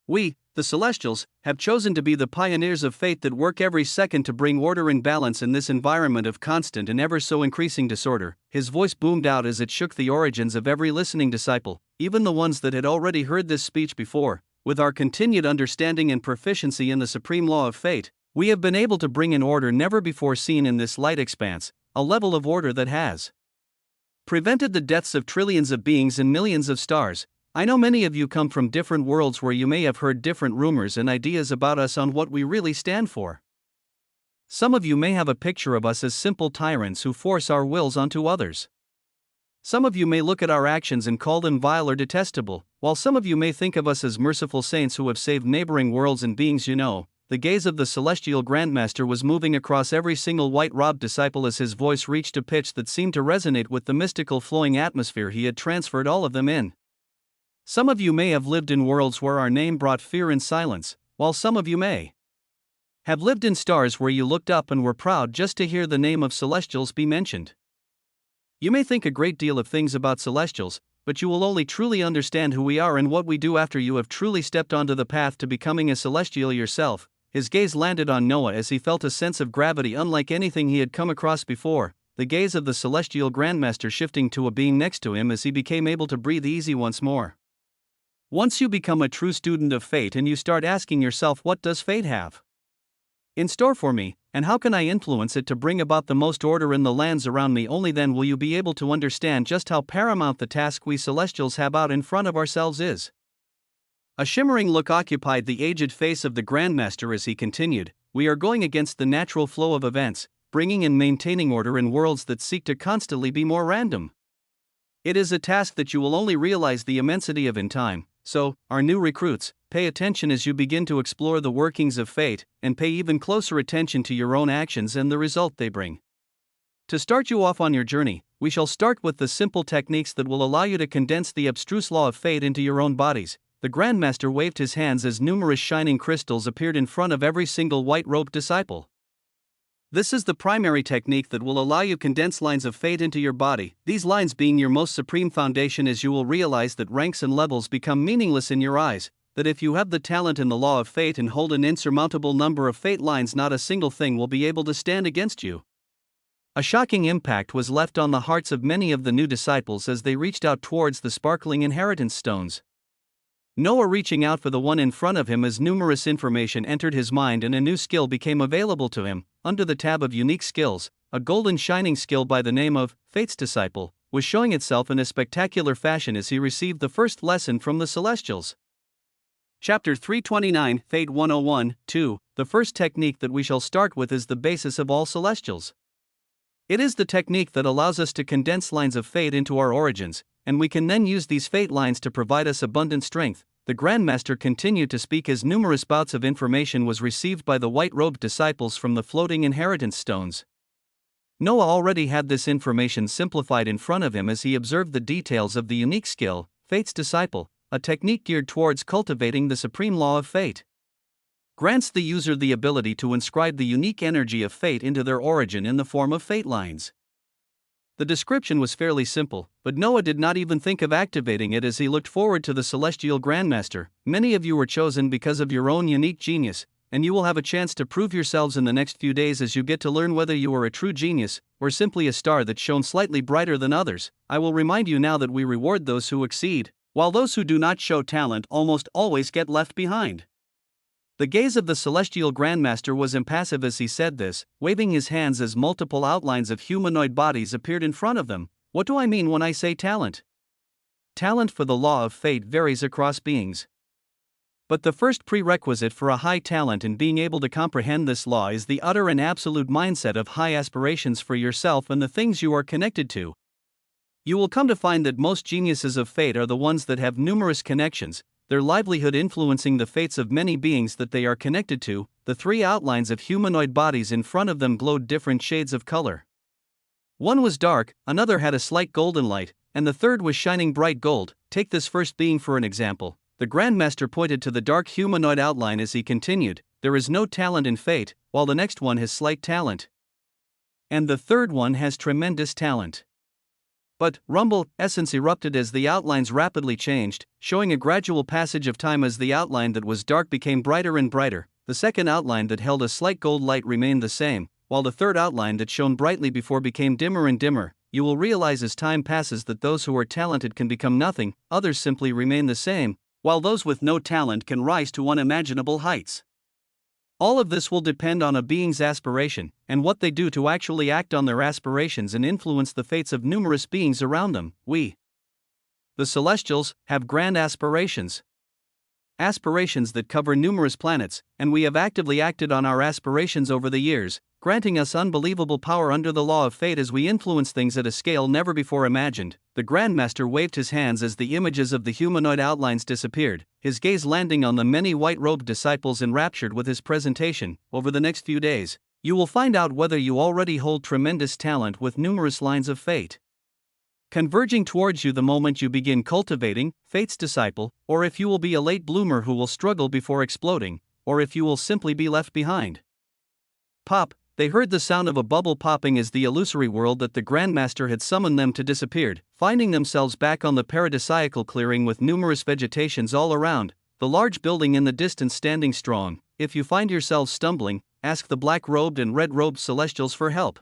We, the Celestials, have chosen to be the pioneers of fate that work every second to bring order and balance in this environment of constant and ever so increasing disorder. His voice boomed out as it shook the origins of every listening disciple, even the ones that had already heard this speech before. With our continued understanding and proficiency in the supreme law of fate, we have been able to bring an order never before seen in this light expanse, a level of order that has prevented the deaths of trillions of beings and millions of stars. I know many of you come from different worlds where you may have heard different rumors and ideas about us on what we really stand for. Some of you may have a picture of us as simple tyrants who force our wills onto others. Some of you may look at our actions and call them vile or detestable, while some of you may think of us as merciful saints who have saved neighboring worlds and beings you know. The gaze of the celestial Grandmaster was moving across every single white-robed disciple as his voice reached a pitch that seemed to resonate with the mystical flowing atmosphere he had transferred all of them in. Some of you may have lived in worlds where our name brought fear and silence, while some of you may have lived in stars where you looked up and were proud just to hear the name of Celestials be mentioned. You may think a great deal of things about Celestials, but you will only truly understand who we are and what we do after you have truly stepped onto the path to becoming a Celestial yourself. His gaze landed on Noah as he felt a sense of gravity unlike anything he had come across before, the gaze of the celestial Grandmaster shifting to a being next to him as he became able to breathe easy once more. Once you become a true student of fate and you start asking yourself, what does fate have in store for me, and how can I influence it to bring about the most order in the lands around me, only then will you be able to understand just how paramount the task we Celestials have out in front of ourselves is. A shimmering look occupied the aged face of the Grandmaster as he continued, we are going against the natural flow of events, bringing and maintaining order in worlds that seek to constantly be more random. It is a task that you will only realize the immensity of in time. So, our new recruits, pay attention as you begin to explore the workings of fate, and pay even closer attention to your own actions and the result they bring. To start you off on your journey, we shall start with the simple techniques that will allow you to condense the abstruse law of fate into your own bodies. The Grandmaster waved his hands as numerous shining crystals appeared in front of every single white-robed disciple. This is the primary technique that will allow you to condense lines of fate into your body, these lines being your most supreme foundation, as you will realize that ranks and levels become meaningless in your eyes, that if you have the talent in the law of fate and hold an insurmountable number of fate lines, not a single thing will be able to stand against you. A shocking impact was left on the hearts of many of the new disciples as they reached out towards the sparkling inheritance stones. Noah reaching out for the one in front of him as numerous information entered his mind and a new skill became available to him. Under the tab of unique skills, a golden shining skill by the name of Fate's Disciple was showing itself in a spectacular fashion as he received the first lesson from the Celestials. Chapter 329, Fate 101-2. The first technique that we shall start with is the basis of all Celestials. It is the technique that allows us to condense lines of fate into our origins, and we can then use these fate lines to provide us abundant strength. The Grandmaster continued to speak as numerous bouts of information was received by the white-robed disciples from the floating inheritance stones. Noah already had this information simplified in front of him as he observed the details of the unique skill, Fate's Disciple, a technique geared towards cultivating the supreme law of fate. Grants the user the ability to inscribe the unique energy of fate into their origin in the form of fate lines. The description was fairly simple, but Noah did not even think of activating it as he looked forward to the celestial Grandmaster. Many of you were chosen because of your own unique genius, and you will have a chance to prove yourselves in the next few days as you get to learn whether you are a true genius, or simply a star that shone slightly brighter than others. I will remind you now that we reward those who exceed, while those who do not show talent almost always get left behind. The gaze of the celestial Grandmaster was impassive as he said this, waving his hands as multiple outlines of humanoid bodies appeared in front of them. What do I mean when I say talent? Talent for the law of fate varies across beings. But the first prerequisite for a high talent in being able to comprehend this law is the utter and absolute mindset of high aspirations for yourself and the things you are connected to. You will come to find that most geniuses of fate are the ones that have numerous connections, their livelihood influencing the fates of many beings that they are connected to. The three outlines of humanoid bodies in front of them glowed different shades of color. One was dark, another had a slight golden light, and the third was shining bright gold. Take this first being for an example. The Grandmaster pointed to the dark humanoid outline as he continued, there is no talent in fate, while the next one has slight talent. And the third one has tremendous talent. But, rumble, essence erupted as the outlines rapidly changed, showing a gradual passage of time as the outline that was dark became brighter and brighter. The second outline that held a slight gold light remained the same, while the third outline that shone brightly before became dimmer and dimmer. You will realize as time passes that those who are talented can become nothing, others simply remain the same, while those with no talent can rise to unimaginable heights. All of this will depend on a being's aspiration, and what they do to actually act on their aspirations and influence the fates of numerous beings around them. We, the Celestials, have grand aspirations. Aspirations that cover numerous planets, and we have actively acted on our aspirations over the years, granting us unbelievable power under the law of fate as we influence things at a scale never before imagined. The Grandmaster waved his hands as the images of the humanoid outlines disappeared, his gaze landing on the many white-robed disciples enraptured with his presentation. Over the next few days, you will find out whether you already hold tremendous talent with numerous lines of fate converging towards you the moment you begin cultivating fate's disciple, or if you will be a late bloomer who will struggle before exploding, or if you will simply be left behind. Pop, they heard the sound of a bubble popping as the illusory world that the Grandmaster had summoned them to disappeared, finding themselves back on the paradisiacal clearing with numerous vegetations all around, the large building in the distance standing strong. If you find yourselves stumbling, ask the black-robed and red-robed Celestials for help.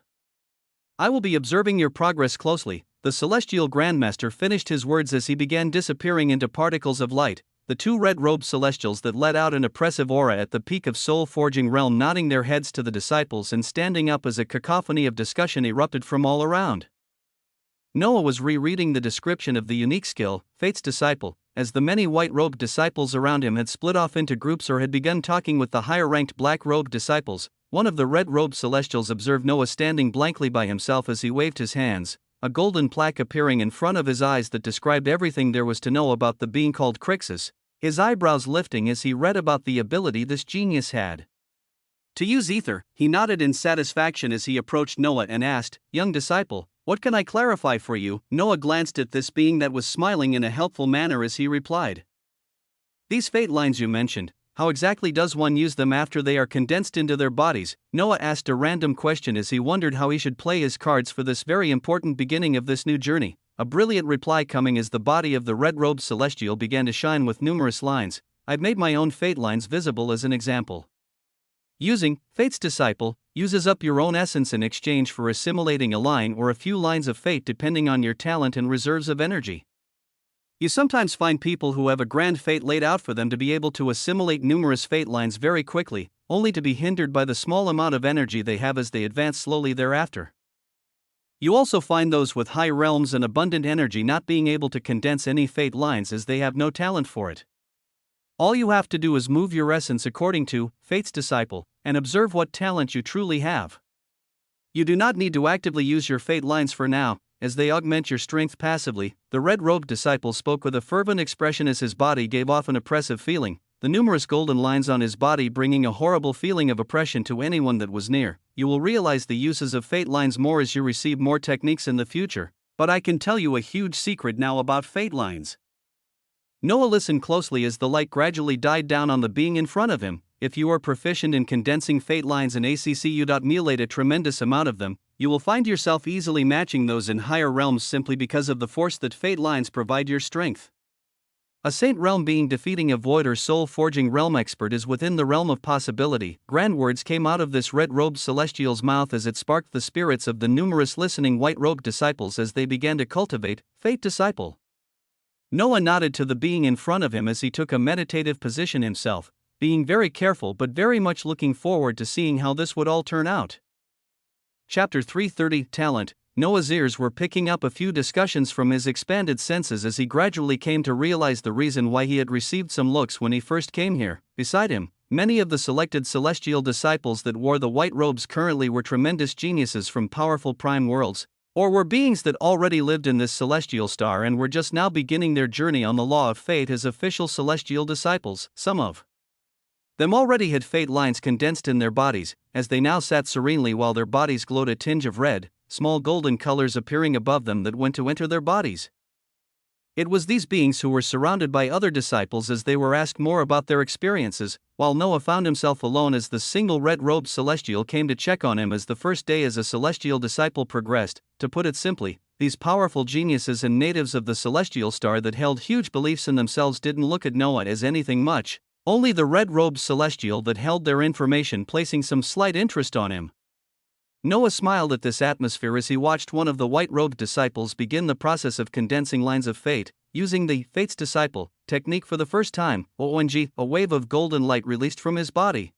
I will be observing your progress closely. The Celestial Grandmaster finished his words as he began disappearing into particles of light, the two red-robed Celestials that let out an oppressive aura at the peak of soul-forging realm nodding their heads to the disciples and standing up as a cacophony of discussion erupted from all around. Noah was rereading the description of the unique skill, Fate's Disciple, as the many white-robed disciples around him had split off into groups or had begun talking with the higher-ranked black-robed disciples. One of the red-robed Celestials observed Noah standing blankly by himself as he waved his hands, a golden plaque appearing in front of his eyes that described everything there was to know about the being called Crixus, his eyebrows lifting as he read about the ability this genius had to use ether. He nodded in satisfaction as he approached Noah and asked, "Young disciple, what can I clarify for you?" Noah glanced at this being that was smiling in a helpful manner as he replied, "These fate lines you mentioned, how exactly does one use them after they are condensed into their bodies?" Noah asked a random question as he wondered how he should play his cards for this very important beginning of this new journey. A brilliant reply coming as the body of the red-robed Celestial began to shine with numerous lines. "I've made my own fate lines visible as an example. Using Fate's Disciple uses up your own essence in exchange for assimilating a line or a few lines of fate depending on your talent and reserves of energy. You sometimes find people who have a grand fate laid out for them to be able to assimilate numerous fate lines very quickly, only to be hindered by the small amount of energy they have as they advance slowly thereafter. You also find those with high realms and abundant energy not being able to condense any fate lines as they have no talent for it. All you have to do is move your essence according to Fate's Disciple and observe what talent you truly have. You do not need to actively use your fate lines for now, as they augment your strength passively." The red-robed disciple spoke with a fervent expression as his body gave off an oppressive feeling, the numerous golden lines on his body bringing a horrible feeling of oppression to anyone that was near. You will realize the uses of fate lines more as you receive more techniques in the future, but I can tell you a huge secret now about fate lines. Noah listened closely as the light gradually died down on the being in front of him. If you are proficient in condensing fate lines and accumulate a tremendous amount of them, you will find yourself easily matching those in higher realms simply because of the force that fate lines provide your strength. A saint realm being defeating a void or soul-forging realm expert is within the realm of possibility. Grand words came out of this red-robed Celestial's mouth as it sparked the spirits of the numerous listening white-robed disciples as they began to cultivate Fate Disciple. Noah nodded to the being in front of him as he took a meditative position himself, being very careful but very much looking forward to seeing how this would all turn out. Chapter 330 Talent. Noah's ears were picking up a few discussions from his expanded senses as he gradually came to realize the reason why he had received some looks when he first came here. Beside him, many of the selected celestial disciples that wore the white robes currently were tremendous geniuses from powerful prime worlds, or were beings that already lived in this celestial star and were just now beginning their journey on the law of fate as official celestial disciples. Some of them already had fate lines condensed in their bodies, as they now sat serenely while their bodies glowed a tinge of red, small golden colors appearing above them that went to enter their bodies. It was these beings who were surrounded by other disciples as they were asked more about their experiences. while Noah found himself alone as the single red-robed celestial came to check on him as the first day as a celestial disciple progressed. To put it simply, these powerful geniuses and natives of the celestial star that held huge beliefs in themselves didn't look at Noah as anything much, only the red-robed celestial that held their information placing some slight interest on him. Noah smiled at this atmosphere as he watched one of the white-robed disciples begin the process of condensing lines of fate, using the Fate's Disciple technique for the first time. OMG, a wave of golden light released from his body,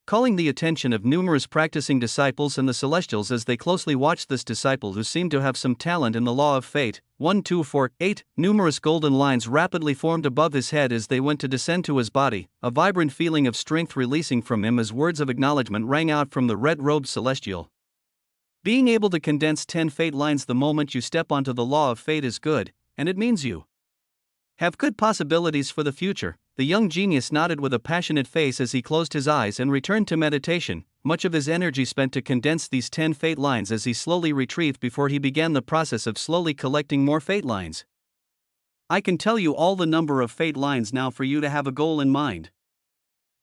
calling the attention of numerous practicing disciples and the celestials as they closely watched this disciple who seemed to have some talent in the law of fate. 1, 2, 4, 8. Numerous golden lines rapidly formed above his head as they went to descend to his body, a vibrant feeling of strength releasing from him as words of acknowledgement rang out from the red-robed celestial. Being able to condense 10 fate lines the moment you step onto the law of fate is good, and it means you have good possibilities for the future. The young genius nodded with a passionate face as he closed his eyes and returned to meditation, much of his energy spent to condense these 10 fate lines as he slowly retrieved before he began the process of slowly collecting more fate lines. I can tell you all the number of fate lines now for you to have a goal in mind.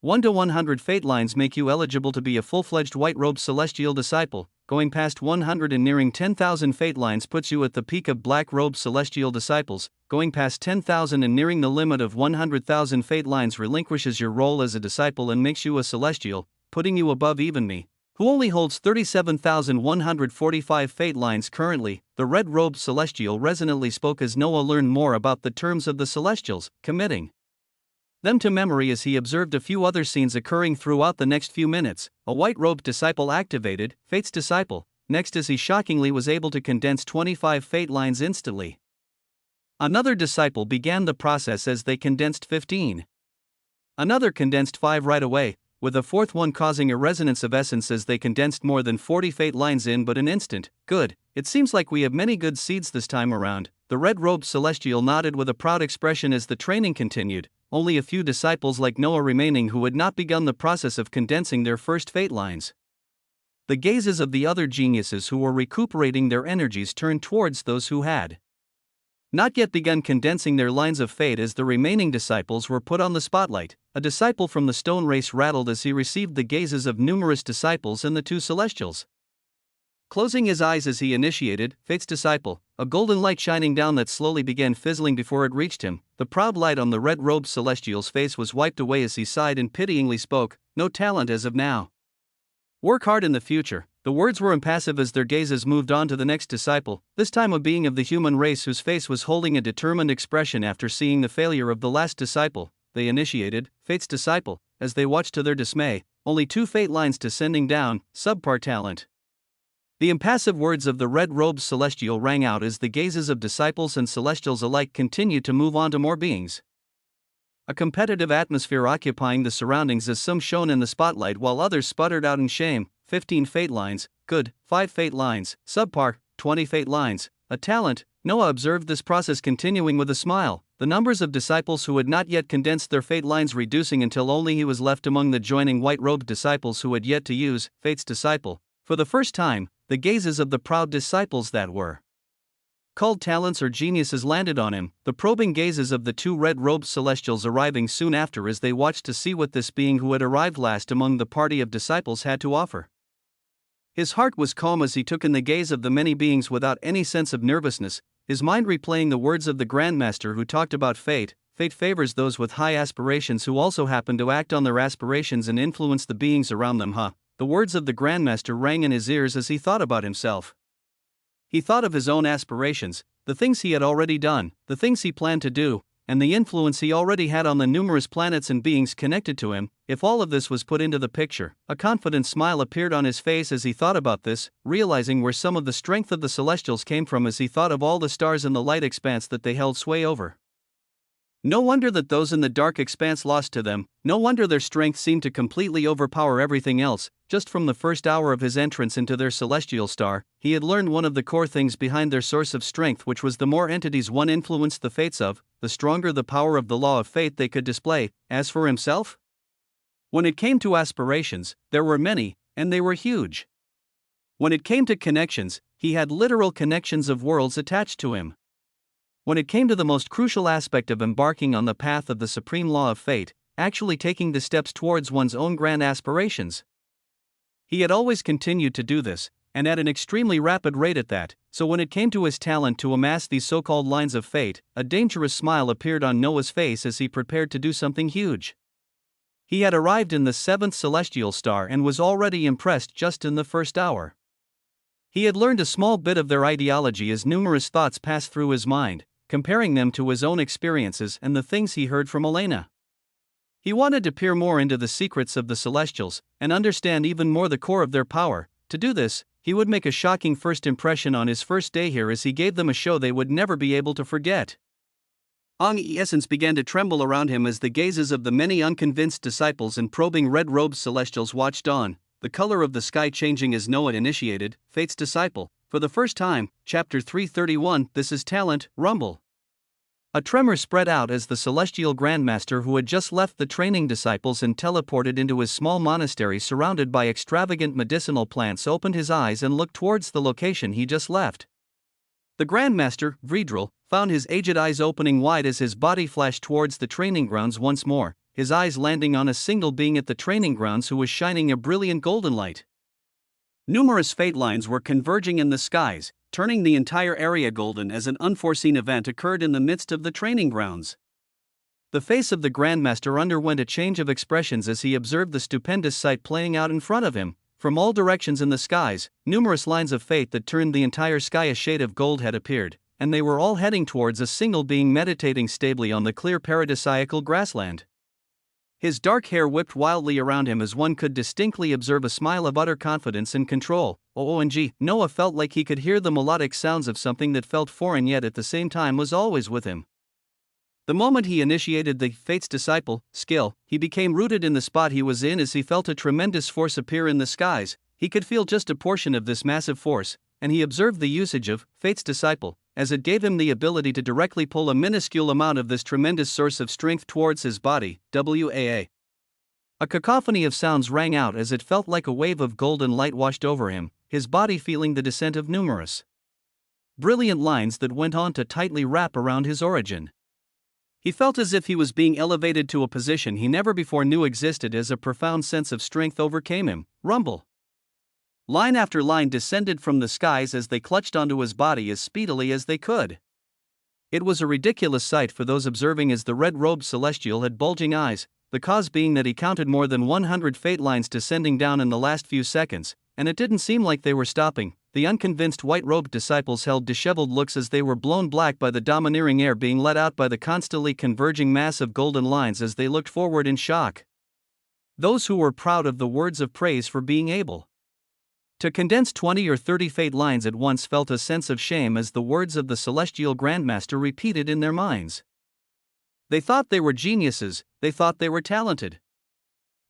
1 to 100 fate lines make you eligible to be a full-fledged white-robed celestial disciple. Going past 100 and nearing 10,000 fate lines puts you at the peak of black-robed celestial disciples. Going past 10,000 and nearing the limit of 100,000 fate lines relinquishes your role as a disciple and makes you a celestial, putting you above even me, who only holds 37,145 fate lines currently. The red-robed celestial resonantly spoke as Noah learned more about the terms of the celestials, committing them to memory as he observed a few other scenes occurring throughout the next few minutes. A white-robed disciple activated, Fate's Disciple, next as he shockingly was able to condense 25 fate lines instantly. Another disciple began the process as they condensed 15. Another condensed 5 right away, with a fourth one causing a resonance of essence as they condensed more than 40 fate lines in but an instant. Good, it seems like we have many good seeds this time around. The red-robed celestial nodded with a proud expression as the training continued. Only a few disciples like Noah remaining who had not begun the process of condensing their first fate lines. The gazes of the other geniuses who were recuperating their energies turned towards those who had not yet begun condensing their lines of fate as the remaining disciples were put on the spotlight. A disciple from the stone race rattled as he received the gazes of numerous disciples and the two celestials. Closing his eyes as he initiated Fate's Disciple, a golden light shining down that slowly began fizzling before it reached him. The proud light on the red-robed celestial's face was wiped away as he sighed and pityingly spoke, "No talent as of now. Work hard in the future." The words were impassive as their gazes moved on to the next disciple, this time a being of the human race whose face was holding a determined expression after seeing the failure of the last disciple. They initiated Fate's Disciple, as they watched to their dismay, only 2 fate lines descending down, subpar talent. The impassive words of the red-robed celestial rang out as the gazes of disciples and celestials alike continued to move on to more beings. A competitive atmosphere occupying the surroundings as some shone in the spotlight while others sputtered out in shame. 15 fate lines, good, 5 fate lines, subpar, 20 fate lines, a talent. Noah observed this process continuing with a smile, the numbers of disciples who had not yet condensed their fate lines reducing until only he was left among the joining white-robed disciples who had yet to use Fate's Disciple. For the first time, the gazes of the proud disciples that were called talents or geniuses landed on him, the probing gazes of the 2 red-robed celestials arriving soon after as they watched to see what this being who had arrived last among the party of disciples had to offer. His heart was calm as he took in the gaze of the many beings without any sense of nervousness, his mind replaying the words of the Grandmaster who talked about fate. Fate favors those with high aspirations who also happen to act on their aspirations and influence the beings around them. The words of the Grandmaster rang in his ears as he thought about himself. He thought of his own aspirations, the things he had already done, the things he planned to do, and the influence he already had on the numerous planets and beings connected to him. If all of this was put into the picture, a confident smile appeared on his face as he thought about this, realizing where some of the strength of the celestials came from as he thought of all the stars in the light expanse that they held sway over. No wonder that those in the dark expanse lost to them, no wonder their strength seemed to completely overpower everything else. Just from the first hour of his entrance into their celestial star, he had learned one of the core things behind their source of strength, which was the more entities one influenced the fates of, the stronger the power of the law of fate they could display. As for himself, when it came to aspirations, there were many, and they were huge. When it came to connections, he had literal connections of worlds attached to him. When it came to the most crucial aspect of embarking on the path of the supreme law of fate, actually taking the steps towards one's own grand aspirations. He had always continued to do this, and at an extremely rapid rate at that, so when it came to his talent to amass these so-called lines of fate, a dangerous smile appeared on Noah's face as he prepared to do something huge. He had arrived in the seventh celestial star and was already impressed just in the first hour. He had learned a small bit of their ideology as numerous thoughts passed through his mind, comparing them to his own experiences and the things he heard from Elena. He wanted to peer more into the secrets of the Celestials, and understand even more the core of their power. To do this, he would make a shocking first impression on his first day here as he gave them a show they would never be able to forget. Ong's essence began to tremble around him as the gazes of the many unconvinced disciples and probing red-robed Celestials watched on, the color of the sky changing as Noah initiated, Fate's disciple, for the first time. Chapter 331. This is talent, rumble. A tremor spread out as the celestial grandmaster who had just left the training disciples and teleported into his small monastery surrounded by extravagant medicinal plants opened his eyes and looked towards the location he just left. The grandmaster, Vredril, found his aged eyes opening wide as his body flashed towards the training grounds once more, his eyes landing on a single being at the training grounds who was shining a brilliant golden light. Numerous fate lines were converging in the skies, turning the entire area golden as an unforeseen event occurred in the midst of the training grounds. The face of the Grandmaster underwent a change of expressions as he observed the stupendous sight playing out in front of him. From all directions in the skies, numerous lines of fate that turned the entire sky a shade of gold had appeared, and they were all heading towards a single being meditating stably on the clear paradisiacal grassland. His dark hair whipped wildly around him as one could distinctly observe a smile of utter confidence and control. OMG, Noah felt like he could hear the melodic sounds of something that felt foreign yet at the same time was always with him. The moment he initiated the Fate's Disciple skill, he became rooted in the spot he was in as he felt a tremendous force appear in the skies. He could feel just a portion of this massive force, and he observed the usage of Fate's Disciple, as it gave him the ability to directly pull a minuscule amount of this tremendous source of strength towards his body. WAA. A cacophony of sounds rang out as it felt like a wave of golden light washed over him, his body feeling the descent of numerous brilliant lines that went on to tightly wrap around his origin. He felt as if he was being elevated to a position he never before knew existed as a profound sense of strength overcame him. Rumble. Line after line descended from the skies as they clutched onto his body as speedily as they could. It was a ridiculous sight for those observing as the red-robed celestial had bulging eyes, the cause being that he counted more than 100 fate lines descending down in the last few seconds, and it didn't seem like they were stopping. The unconvinced white-robed disciples held disheveled looks as they were blown black by the domineering air being let out by the constantly converging mass of golden lines as they looked forward in shock. Those who were proud of the words of praise for being able to condense 20 or 30 fate lines at once felt a sense of shame as the words of the celestial grandmaster repeated in their minds. They thought they were geniuses, they thought they were talented.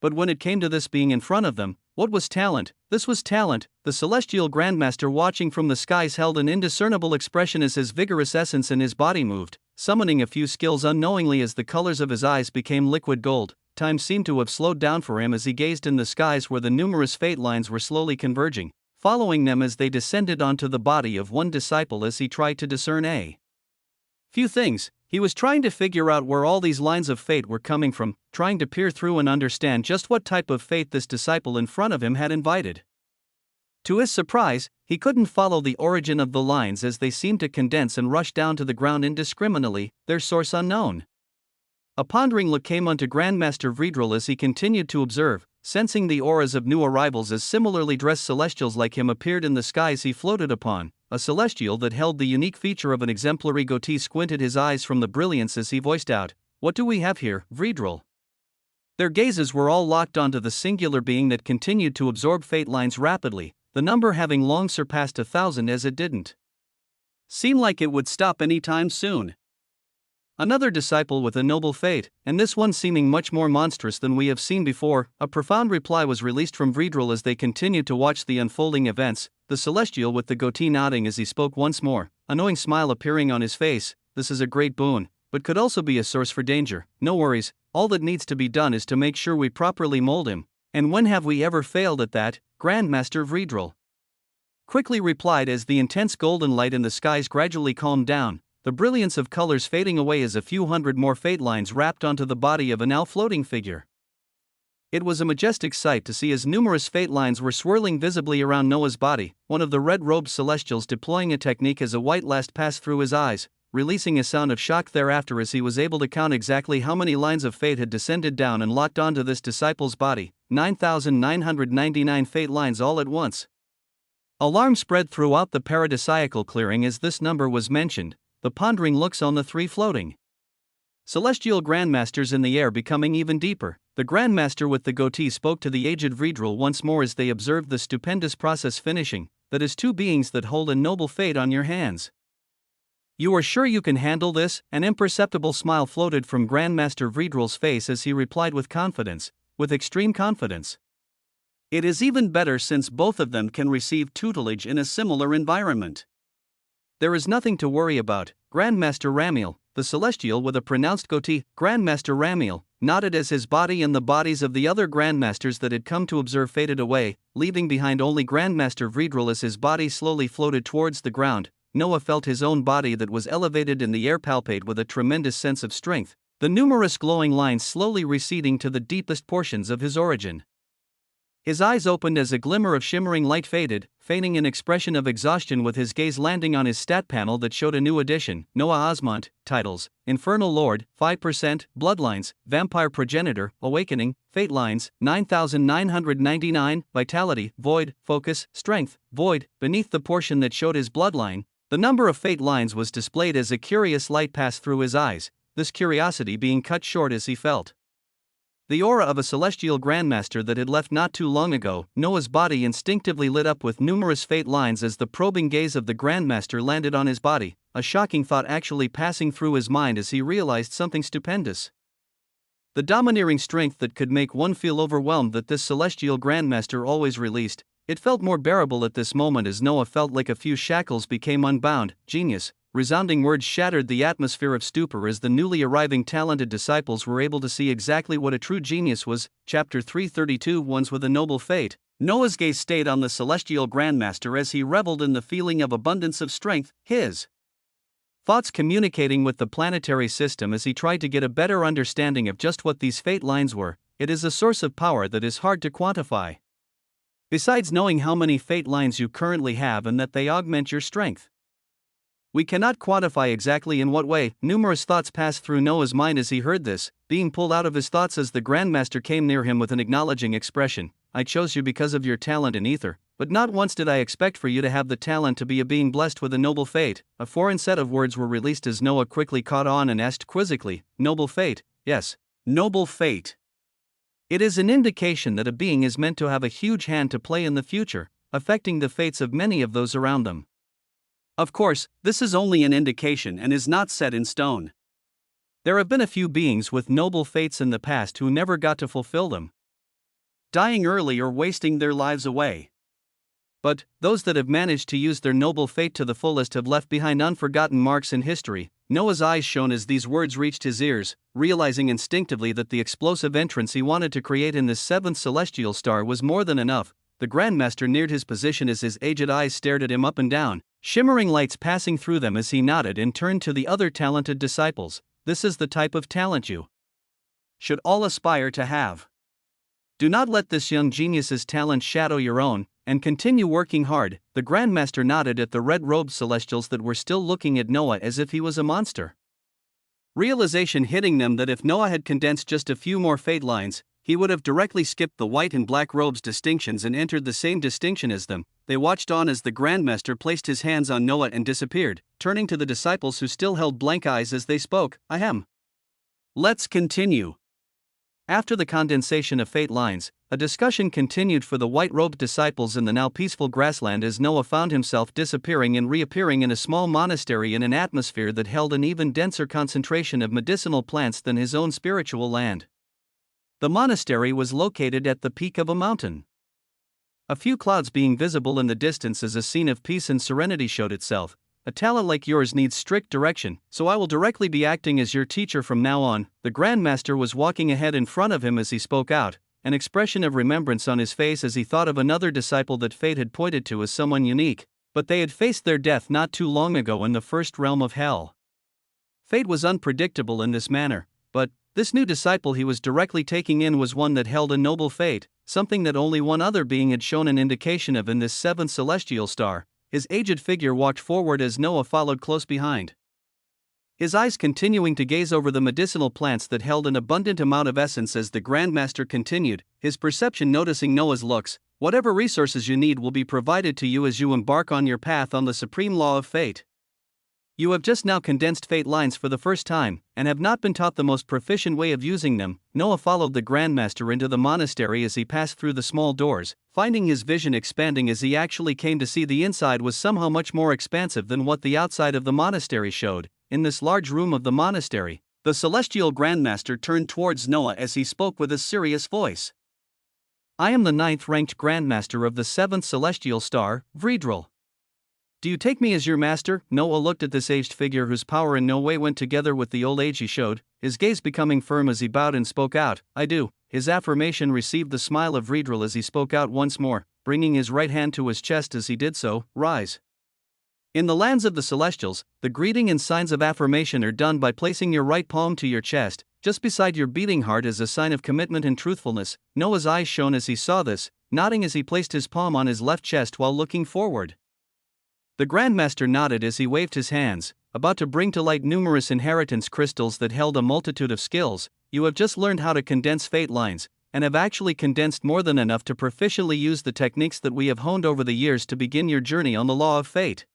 But when it came to this being in front of them, what was talent? This was talent. The celestial grandmaster watching from the skies held an indiscernible expression as his vigorous essence in his body moved, summoning a few skills unknowingly as the colors of his eyes became liquid gold. Time seemed to have slowed down for him as he gazed in the skies where the numerous fate lines were slowly converging, following them as they descended onto the body of one disciple as he tried to discern a few things. He was trying to figure out where all these lines of fate were coming from, trying to peer through and understand just what type of fate this disciple in front of him had invited. To his surprise, he couldn't follow the origin of the lines as they seemed to condense and rush down to the ground indiscriminately, their source unknown. A pondering look came unto Grandmaster Vredril as he continued to observe, sensing the auras of new arrivals as similarly dressed celestials like him appeared in the skies he floated upon. A celestial that held the unique feature of an exemplary goatee squinted his eyes from the brilliance as he voiced out, "What do we have here, Vredril?" Their gazes were all locked onto the singular being that continued to absorb fate lines rapidly, the number having long surpassed 1,000 as it didn't seem like it would stop any time soon. Another disciple with a noble fate, and this one seeming much more monstrous than we have seen before. A profound reply was released from Vredril as they continued to watch the unfolding events, the celestial with the goatee nodding as he spoke once more, a knowing smile appearing on his face. "This is a great boon, but could also be a source for danger. No worries, all that needs to be done is to make sure we properly mold him, and when have we ever failed at that?" Grandmaster Vredril quickly replied as the intense golden light in the skies gradually calmed down. the brilliance of colors fading away as a few hundred more fate lines wrapped onto the body of a now floating figure. It was a majestic sight to see as numerous fate lines were swirling visibly around Noah's body, one of the red-robed celestials deploying a technique as a white last passed through his eyes, releasing a sound of shock thereafter as he was able to count exactly how many lines of fate had descended down and locked onto this disciple's body, 9,999 fate lines all at once. Alarm spread throughout the paradisiacal clearing as this number was mentioned, the pondering looks on the three floating celestial grandmasters in the air becoming even deeper. The grandmaster with the goatee spoke to the aged Vredrel once more as they observed the stupendous process finishing, that is two beings that hold a noble fate on your hands. You are sure you can handle this? An imperceptible smile floated from Grandmaster Vredrel's face as he replied with confidence, with extreme confidence. It is even better since both of them can receive tutelage in a similar environment. There is nothing to worry about. Grandmaster Ramiel, the celestial with a pronounced goatee, Grandmaster Ramiel, nodded as his body and the bodies of the other grandmasters that had come to observe faded away, leaving behind only Grandmaster Vredrel as his body slowly floated towards the ground. Noah felt his own body that was elevated in the air palpate with a tremendous sense of strength, the numerous glowing lines slowly receding to the deepest portions of his origin. His eyes opened as a glimmer of shimmering light faded, feigning an expression of exhaustion with his gaze landing on his stat panel that showed a new addition, Noah Osmont, titles, Infernal Lord, 5%, Bloodlines, Vampire Progenitor, Awakening, Fate Lines, 9,999, Vitality, Void, Focus, Strength, Void. Beneath the portion that showed his bloodline, the number of fate lines was displayed as a curious light passed through his eyes, this curiosity being cut short as he felt the aura of a celestial grandmaster that had left not too long ago. Noah's body instinctively lit up with numerous fate lines as the probing gaze of the grandmaster landed on his body, a shocking thought actually passing through his mind as he realized something stupendous. The domineering strength that could make one feel overwhelmed that this celestial grandmaster always released, it felt more bearable at this moment as Noah felt like a few shackles became unbound. Genius. Resounding words shattered the atmosphere of stupor as the newly arriving talented disciples were able to see exactly what a true genius was. Chapter 332 Ones with a Noble Fate. Noah's gaze stayed on the celestial grandmaster as he reveled in the feeling of abundance of strength, his thoughts communicating with the planetary system as he tried to get a better understanding of just what these fate lines were. It is a source of power that is hard to quantify. Besides knowing how many fate lines you currently have and that they augment your strength, we cannot quantify exactly in what way. Numerous thoughts passed through Noah's mind as he heard this, being pulled out of his thoughts as the Grandmaster came near him with an acknowledging expression. I chose you because of your talent in ether, but not once did I expect for you to have the talent to be a being blessed with a noble fate. A foreign set of words were released as Noah quickly caught on and asked quizzically, Noble fate? Yes, noble fate. It is an indication that a being is meant to have a huge hand to play in the future, affecting the fates of many of those around them. Of course, this is only an indication and is not set in stone. There have been a few beings with noble fates in the past who never got to fulfill them, dying early or wasting their lives away. But those that have managed to use their noble fate to the fullest have left behind unforgotten marks in history. Noah's eyes shone as these words reached his ears, realizing instinctively that the explosive entrance he wanted to create in this seventh celestial star was more than enough. The Grandmaster neared his position as his aged eyes stared at him up and down, shimmering lights passing through them as he nodded and turned to the other talented disciples. This is the type of talent you should all aspire to have. Do not let this young genius's talent shadow your own, and continue working hard. The Grandmaster nodded at the red-robed celestials that were still looking at Noah as if he was a monster. Realization hitting them that if Noah had condensed just a few more fate lines, he would have directly skipped the white and black robes distinctions and entered the same distinction as them. They watched on as the Grandmaster placed his hands on Noah and disappeared, turning to the disciples who still held blank eyes as they spoke. Ahem. Let's continue. After the condensation of fate lines, a discussion continued for the white-robed disciples in the now peaceful grassland as Noah found himself disappearing and reappearing in a small monastery in an atmosphere that held an even denser concentration of medicinal plants than his own spiritual land. The monastery was located at the peak of a mountain. A few clouds being visible in the distance as a scene of peace and serenity showed itself. A talent like yours needs strict direction, so I will directly be acting as your teacher from now on. The Grandmaster was walking ahead in front of him as he spoke out, an expression of remembrance on his face as he thought of another disciple that fate had pointed to as someone unique, but they had faced their death not too long ago in the first realm of hell. Fate was unpredictable in this manner, but this new disciple he was directly taking in was one that held a noble fate, something that only one other being had shown an indication of in this seventh celestial star. His aged figure walked forward as Noah followed close behind, his eyes continuing to gaze over the medicinal plants that held an abundant amount of essence as the Grandmaster continued, his perception noticing Noah's looks. Whatever resources you need will be provided to you as you embark on your path on the supreme law of fate. You have just now condensed fate lines for the first time, and have not been taught the most proficient way of using them. Noah followed the Grandmaster into the monastery as he passed through the small doors, finding his vision expanding as he actually came to see the inside was somehow much more expansive than what the outside of the monastery showed. In this large room of the monastery, the celestial Grandmaster turned towards Noah as he spoke with a serious voice. I am the 9th-ranked Grandmaster of the 7th celestial star, Vredril. Do you take me as your master? Noah looked at this aged figure whose power in no way went together with the old age he showed, his gaze becoming firm as he bowed and spoke out, I do. His affirmation received the smile of Vredril as he spoke out once more, bringing his right hand to his chest as he did so, rise. In the lands of the Celestials, the greeting and signs of affirmation are done by placing your right palm to your chest, just beside your beating heart as a sign of commitment and truthfulness. Noah's eyes shone as he saw this, nodding as he placed his palm on his left chest while looking forward. The Grandmaster nodded as he waved his hands, about to bring to light numerous inheritance crystals that held a multitude of skills. You have just learned how to condense fate lines, and have actually condensed more than enough to proficiently use the techniques that we have honed over the years to begin your journey on the law of fate.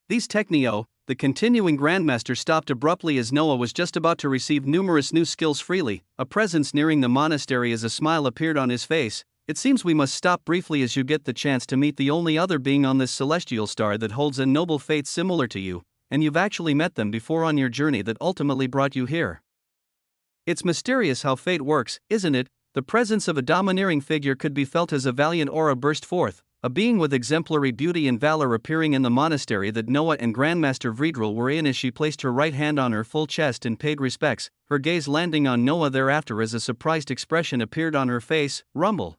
These technio, the continuing Grandmaster stopped abruptly as Noah was just about to receive numerous new skills freely, a presence nearing the monastery as a smile appeared on his face. It seems we must stop briefly as you get the chance to meet the only other being on this celestial star that holds a noble fate similar to you, and you've actually met them before on your journey that ultimately brought you here. It's mysterious how fate works, isn't it? The presence of a domineering figure could be felt as a valiant aura burst forth, a being with exemplary beauty and valor appearing in the monastery that Noah and Grandmaster Vredril were in as she placed her right hand on her full chest and paid respects, her gaze landing on Noah thereafter as a surprised expression appeared on her face, rumble.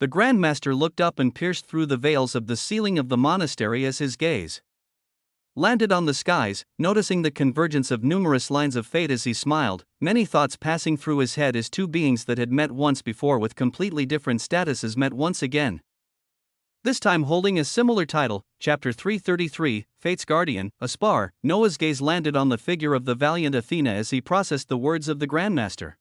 The Grandmaster looked up and pierced through the veils of the ceiling of the monastery as his gaze landed on the skies, noticing the convergence of numerous lines of fate as he smiled, many thoughts passing through his head as two beings that had met once before with completely different statuses met once again. This time holding a similar title, Chapter 333, Fate's Guardian, a spar. Noah's gaze landed on the figure of the valiant Athena as he processed the words of the Grandmaster.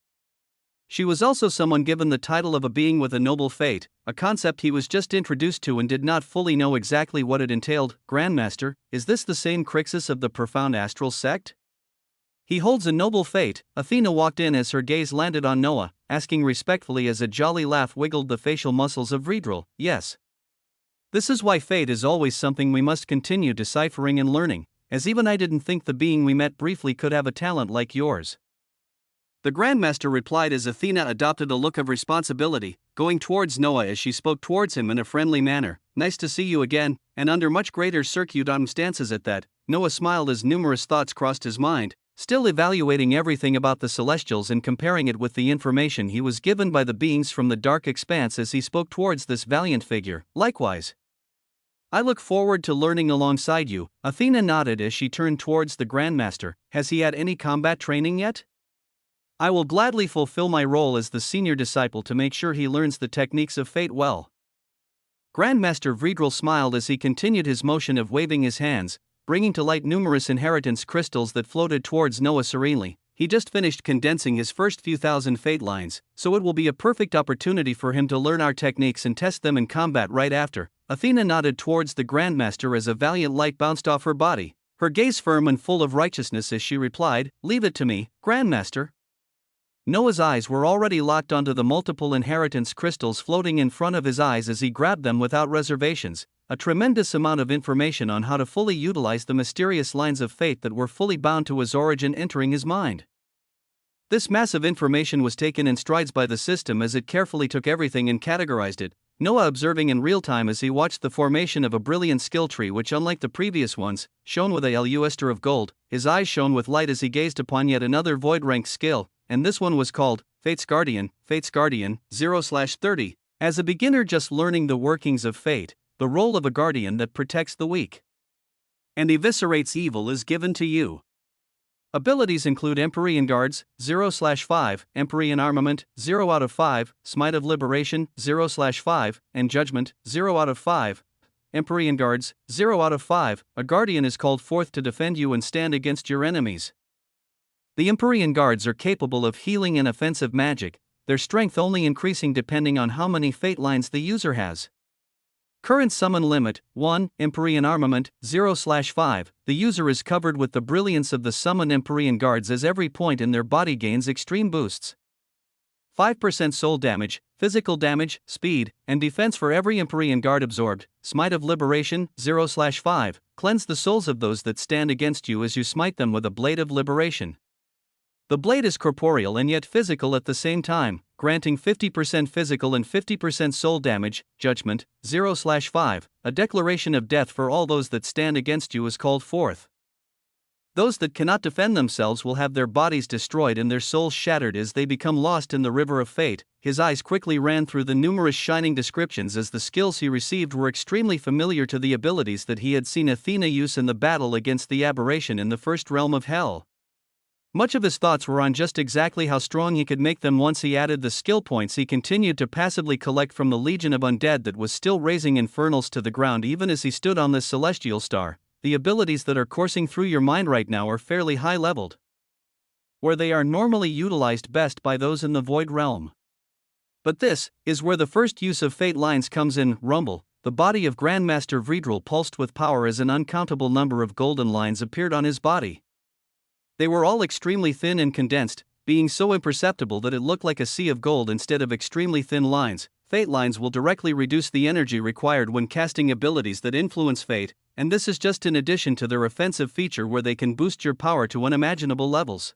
She was also someone given the title of a being with a noble fate, a concept he was just introduced to and did not fully know exactly what it entailed. Grandmaster, is this the same Crixus of the profound astral sect? He holds a noble fate. Athena walked in as her gaze landed on Noah, asking respectfully as a jolly laugh wiggled the facial muscles of Vredril, yes. This is why fate is always something we must continue deciphering and learning, as even I didn't think the being we met briefly could have a talent like yours. The Grandmaster replied as Athena adopted a look of responsibility, going towards Noah as she spoke towards him in a friendly manner. Nice to see you again, and under much greater circumstances at that. Noah smiled as numerous thoughts crossed his mind, still evaluating everything about the Celestials and comparing it with the information he was given by the beings from the dark expanse as he spoke towards this valiant figure. Likewise, I look forward to learning alongside you. Athena nodded as she turned towards the Grandmaster. Has he had any combat training yet? I will gladly fulfill my role as the senior disciple to make sure he learns the techniques of fate well. Grandmaster Vredril smiled as he continued his motion of waving his hands, bringing to light numerous inheritance crystals that floated towards Noah serenely. He just finished condensing his first few thousand fate lines, so it will be a perfect opportunity for him to learn our techniques and test them in combat right after. Athena nodded towards the Grandmaster as a valiant light bounced off her body, her gaze firm and full of righteousness as she replied, "Leave it to me, Grandmaster." Noah's eyes were already locked onto the multiple inheritance crystals floating in front of his eyes as he grabbed them without reservations, a tremendous amount of information on how to fully utilize the mysterious lines of fate that were fully bound to his origin entering his mind. This massive information was taken in strides by the system as it carefully took everything and categorized it, Noah observing in real time as he watched the formation of a brilliant skill tree which, unlike the previous ones, shone with a luster of gold. His eyes shone with light as he gazed upon yet another void-ranked skill, and this one was called Fate's Guardian 0/30. As a beginner just learning the workings of fate, the role of a guardian that protects the weak and eviscerates evil is given to you. Abilities include Empyrean Guards, 0/5, Empyrean Armament, 0 out of 5, Smite of Liberation, 0/5, and Judgment, 0 out of 5. Empyrean Guards, 0 out of 5, a Guardian is called forth to defend you and stand against your enemies. The Empyrean Guards are capable of healing and offensive magic, their strength only increasing depending on how many fate lines the user has. Current summon limit, 1, Empyrean Armament, 0/5, the user is covered with the brilliance of the summoned Empyrean Guards as every point in their body gains extreme boosts. 5% soul damage, physical damage, speed, and defense for every Empyrean Guard absorbed. Smite of Liberation, 0/5, cleanse the souls of those that stand against you as you smite them with a blade of liberation. The blade is corporeal and yet physical at the same time, granting 50% physical and 50% soul damage. Judgment, 0/5, a declaration of death for all those that stand against you is called forth. Those that cannot defend themselves will have their bodies destroyed and their souls shattered as they become lost in the river of fate. His eyes quickly ran through the numerous shining descriptions as the skills he received were extremely familiar to the abilities that he had seen Athena use in the battle against the aberration in the first realm of hell. Much of his thoughts were on just exactly how strong he could make them once he added the skill points he continued to passively collect from the legion of undead that was still raising infernals to the ground even as he stood on this celestial star. The abilities that are coursing through your mind right now are fairly high-leveled, where they are normally utilized best by those in the void realm. But this is where the first use of fate lines comes in. Rumble, the body of Grandmaster Vredrel pulsed with power as an uncountable number of golden lines appeared on his body. They were all extremely thin and condensed, being so imperceptible that it looked like a sea of gold instead of extremely thin lines. Fate lines will directly reduce the energy required when casting abilities that influence fate, and this is just in addition to their offensive feature where they can boost your power to unimaginable levels.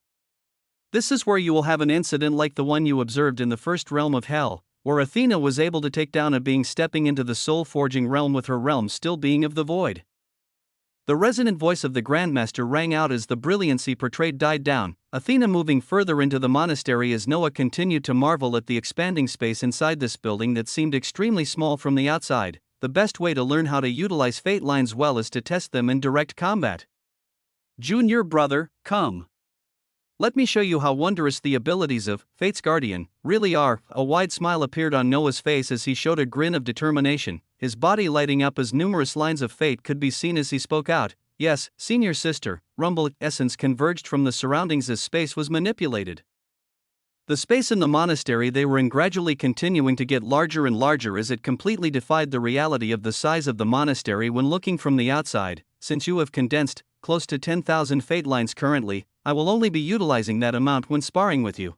This is where you will have an incident like the one you observed in the first realm of hell, where Athena was able to take down a being stepping into the soul-forging realm with her realm still being of the void. The resonant voice of the Grandmaster rang out as the brilliancy portrayed died down, Athena moving further into the monastery as Noah continued to marvel at the expanding space inside this building that seemed extremely small from the outside. The best way to learn how to utilize fate lines well is to test them in direct combat. Junior brother, come. Let me show you how wondrous the abilities of Fate's Guardian really are. A wide smile appeared on Noah's face as he showed a grin of determination, his body lighting up as numerous lines of fate could be seen as he spoke out. Yes, senior sister, Rumble essence converged from the surroundings as space was manipulated. The space in the monastery they were in gradually continuing to get larger and larger as it completely defied the reality of the size of the monastery when looking from the outside. Since you have condensed close to 10,000 fate lines currently, I will only be utilizing that amount when sparring with you.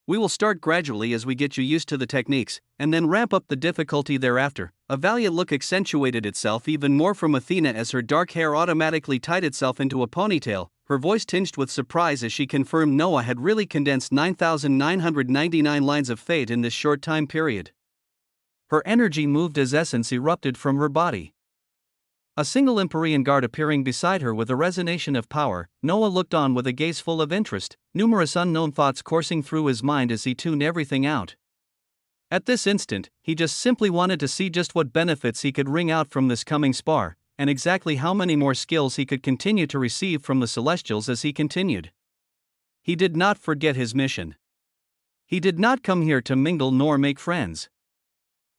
We will start gradually as we get you used to the techniques, and then ramp up the difficulty thereafter. A valiant look accentuated itself even more from Athena as her dark hair automatically tied itself into a ponytail, her voice tinged with surprise as she confirmed Noah had really condensed 9,999 lines of fate in this short time period. Her energy moved as essence erupted from her body. A single Empyrean Guard appearing beside her with a resonation of power, Noah looked on with a gaze full of interest, numerous unknown thoughts coursing through his mind as he tuned everything out. At this instant, he just simply wanted to see just what benefits he could wring out from this coming spar, and exactly how many more skills he could continue to receive from the Celestials as he continued. He did not forget his mission. He did not come here to mingle nor make friends.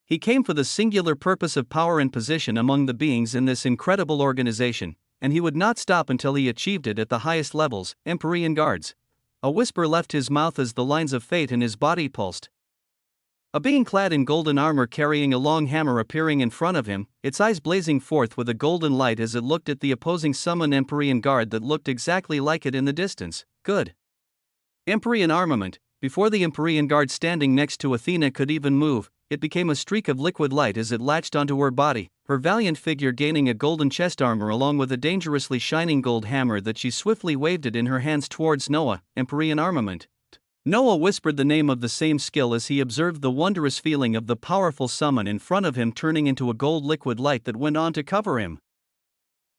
He came for the singular purpose of power and position among the beings in this incredible organization, and he would not stop until he achieved it at the highest levels. Empyrean Guards. A whisper left his mouth as the lines of fate in his body pulsed. A being clad in golden armor carrying a long hammer appearing in front of him, its eyes blazing forth with a golden light as it looked at the opposing summoned Empyrean Guard that looked exactly like it in the distance. Good. Empyrean armament. Before the Empyrean Guard standing next to Athena could even move, it became a streak of liquid light as it latched onto her body, her valiant figure gaining a golden chest armor along with a dangerously shining gold hammer that she swiftly waved it in her hands towards Noah. Empyrean armament. Noah whispered the name of the same skill as he observed the wondrous feeling of the powerful summon in front of him turning into a gold liquid light that went on to cover him.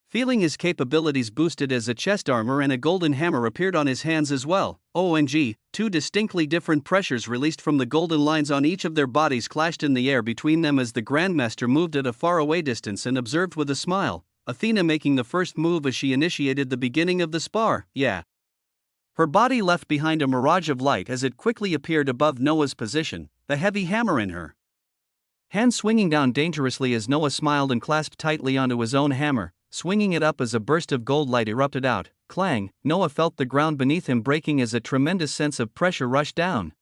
Feeling his capabilities boosted as a chest armor and a golden hammer appeared on his hands as well. OMG, two distinctly different pressures released from the golden lines on each of their bodies clashed in the air between them as the Grandmaster moved at a faraway distance and observed with a smile, Athena making the first move as she initiated the beginning of the spar. Yeah. Her body left behind a mirage of light as it quickly appeared above Noah's position, the heavy hammer in her hand swinging down dangerously as Noah smiled and clasped tightly onto his own hammer, swinging it up as a burst of gold light erupted out. Clang! Noah felt the ground beneath him breaking as a tremendous sense of pressure rushed down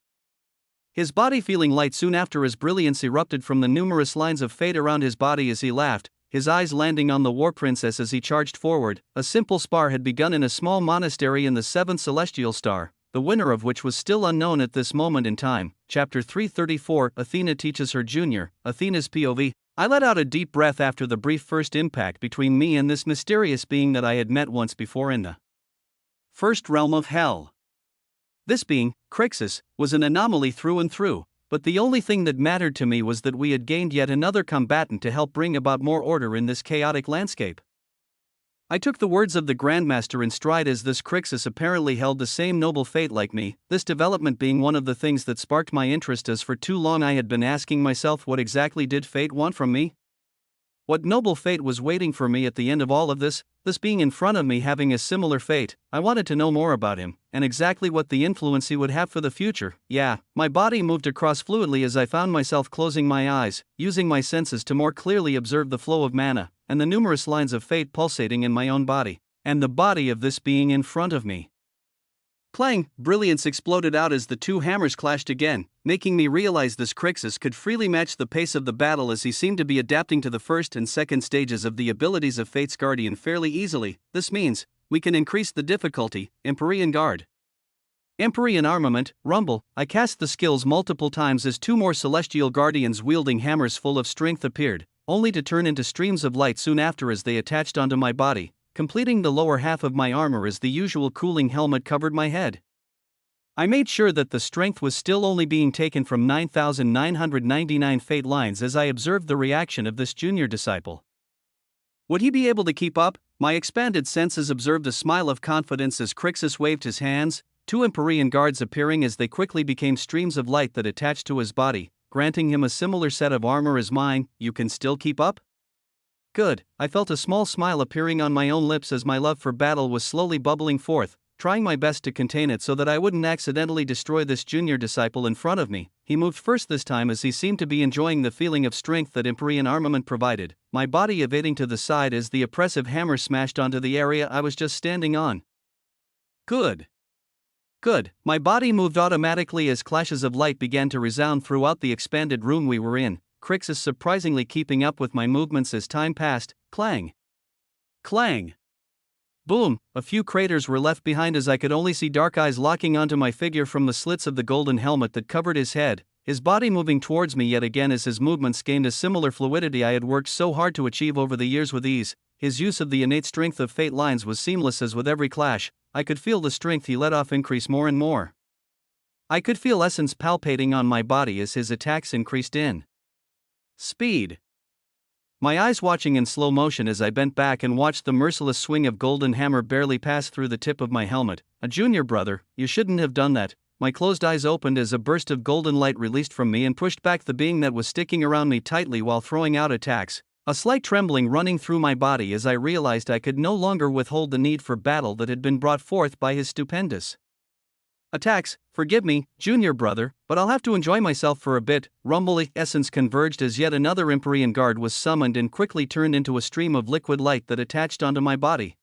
his body, feeling light soon after as brilliance erupted from the numerous lines of fate around his body as he laughed, his eyes landing on the war princess as he charged forward. A simple spar had begun in a small monastery in the 7th celestial star, the winner of which was still unknown at this moment in time. Chapter 334, Athena teaches her junior. Athena's POV. I let out a deep breath after the brief first impact between me and this mysterious being that I had met once before in the first realm of hell. This being, Crixus, was an anomaly through and through, but the only thing that mattered to me was that we had gained yet another combatant to help bring about more order in this chaotic landscape. I took the words of the Grandmaster in stride, as this Crixus apparently held the same noble fate like me, this development being one of the things that sparked my interest, as for too long I had been asking myself, what exactly did fate want from me? What noble fate was waiting for me at the end of all of this being in front of me having a similar fate? I wanted to know more about him, and exactly what the influence he would have for the future. Yeah, my body moved across fluidly as I found myself closing my eyes, using my senses to more clearly observe the flow of mana, and the numerous lines of fate pulsating in my own body, and the body of this being in front of me. Clang! Brilliance exploded out as the two hammers clashed again, making me realize this Crixus could freely match the pace of the battle, as he seemed to be adapting to the first and second stages of the abilities of Fate's Guardian fairly easily. This means we can increase the difficulty. Empyrean Guard. Empyrean Armament, Rumble. I cast the skills multiple times as two more celestial guardians wielding hammers full of strength appeared, only to turn into streams of light soon after as they attached onto my body, completing the lower half of my armor as the usual cooling helmet covered my head. I made sure that the strength was still only being taken from 9,999 fate lines as I observed the reaction of this junior disciple. Would he be able to keep up? My expanded senses observed a smile of confidence as Crixus waved his hands, two Empyrean guards appearing as they quickly became streams of light that attached to his body, granting him a similar set of armor as mine. You can still keep up? Good. I felt a small smile appearing on my own lips as my love for battle was slowly bubbling forth, trying my best to contain it so that I wouldn't accidentally destroy this junior disciple in front of me. He moved first this time as he seemed to be enjoying the feeling of strength that Empyrean armament provided, my body evading to the side as the oppressive hammer smashed onto the area I was just standing on. Good. My body moved automatically as clashes of light began to resound throughout the expanded room we were in, Crixus surprisingly keeping up with my movements as time passed. Clang! Clang! Boom! A few craters were left behind as I could only see dark eyes locking onto my figure from the slits of the golden helmet that covered his head, his body moving towards me yet again as his movements gained a similar fluidity I had worked so hard to achieve over the years with ease. His use of the innate strength of fate lines was seamless as with every clash, I could feel the strength he let off increase more and more. I could feel essence palpating on my body as his attacks increased in speed. My eyes watching in slow motion as I bent back and watched the merciless swing of golden hammer barely pass through the tip of my helmet. A junior brother, you shouldn't have done that. My closed eyes opened as a burst of golden light released from me and pushed back the being that was sticking around me tightly while throwing out attacks, a slight trembling running through my body as I realized I could no longer withhold the need for battle that had been brought forth by his stupendous attacks. Forgive me, junior brother, but I'll have to enjoy myself for a bit. Rumbly essence converged as yet another Empyrean guard was summoned and quickly turned into a stream of liquid light that attached onto my body.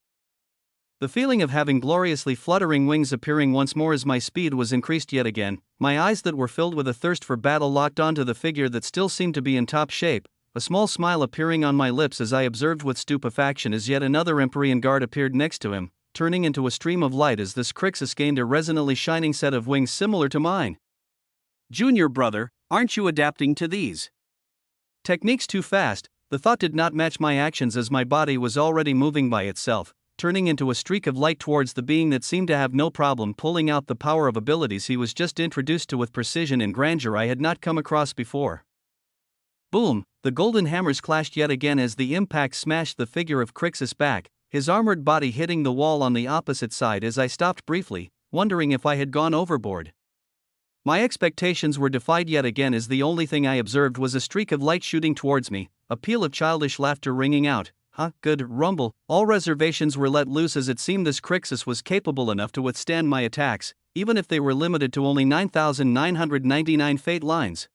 The feeling of having gloriously fluttering wings appearing once more as my speed was increased yet again, my eyes that were filled with a thirst for battle locked onto the figure that still seemed to be in top shape, a small smile appearing on my lips as I observed with stupefaction as yet another Empyrean guard appeared next to him, turning into a stream of light as this Crixus gained a resonantly shining set of wings similar to mine. Junior brother, aren't you adapting to these techniques too fast? The thought did not match my actions as my body was already moving by itself, turning into a streak of light towards the being that seemed to have no problem pulling out the power of abilities he was just introduced to with precision and grandeur I had not come across before. Boom! The golden hammers clashed yet again as the impact smashed the figure of Crixus back, his armored body hitting the wall on the opposite side as I stopped briefly, wondering if I had gone overboard. My expectations were defied yet again as the only thing I observed was a streak of light shooting towards me, a peal of childish laughter ringing out, Good rumble. All reservations were let loose as it seemed this Crixus was capable enough to withstand my attacks, even if they were limited to only 9,999 fate lines.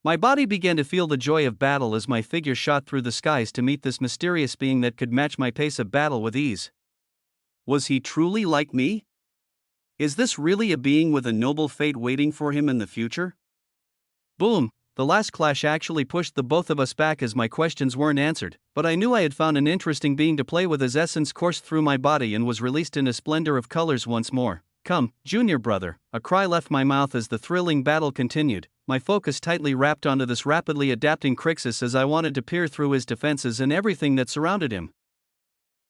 My body began to feel the joy of battle as my figure shot through the skies to meet this mysterious being that could match my pace of battle with ease. Was he truly like me? Is this really a being with a noble fate waiting for him in the future? Boom! The last clash actually pushed the both of us back as my questions weren't answered, but I knew I had found an interesting being to play with as essence coursed through my body and was released in a splendor of colors once more. Come, junior brother, a cry left my mouth as the thrilling battle continued, my focus tightly wrapped onto this rapidly adapting Crixus as I wanted to peer through his defenses and everything that surrounded him.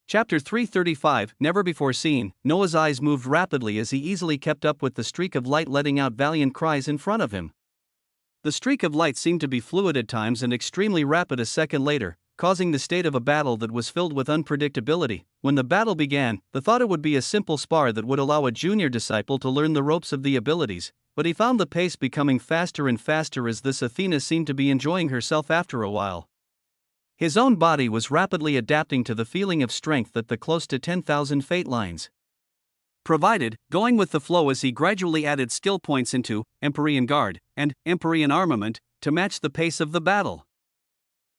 Chapter 335, Never Before Seen. Noah's eyes moved rapidly as he easily kept up with the streak of light letting out valiant cries in front of him. The streak of light seemed to be fluid at times and extremely rapid a second later, causing the state of a battle that was filled with unpredictability. When the battle began, the thought it would be a simple spar that would allow a junior disciple to learn the ropes of the abilities, but he found the pace becoming faster and faster as this Athena seemed to be enjoying herself after a while. His own body was rapidly adapting to the feeling of strength that the close to 10,000 fate lines provided, going with the flow as he gradually added skill points into Empyrean Guard and Empyrean Armament to match the pace of the battle.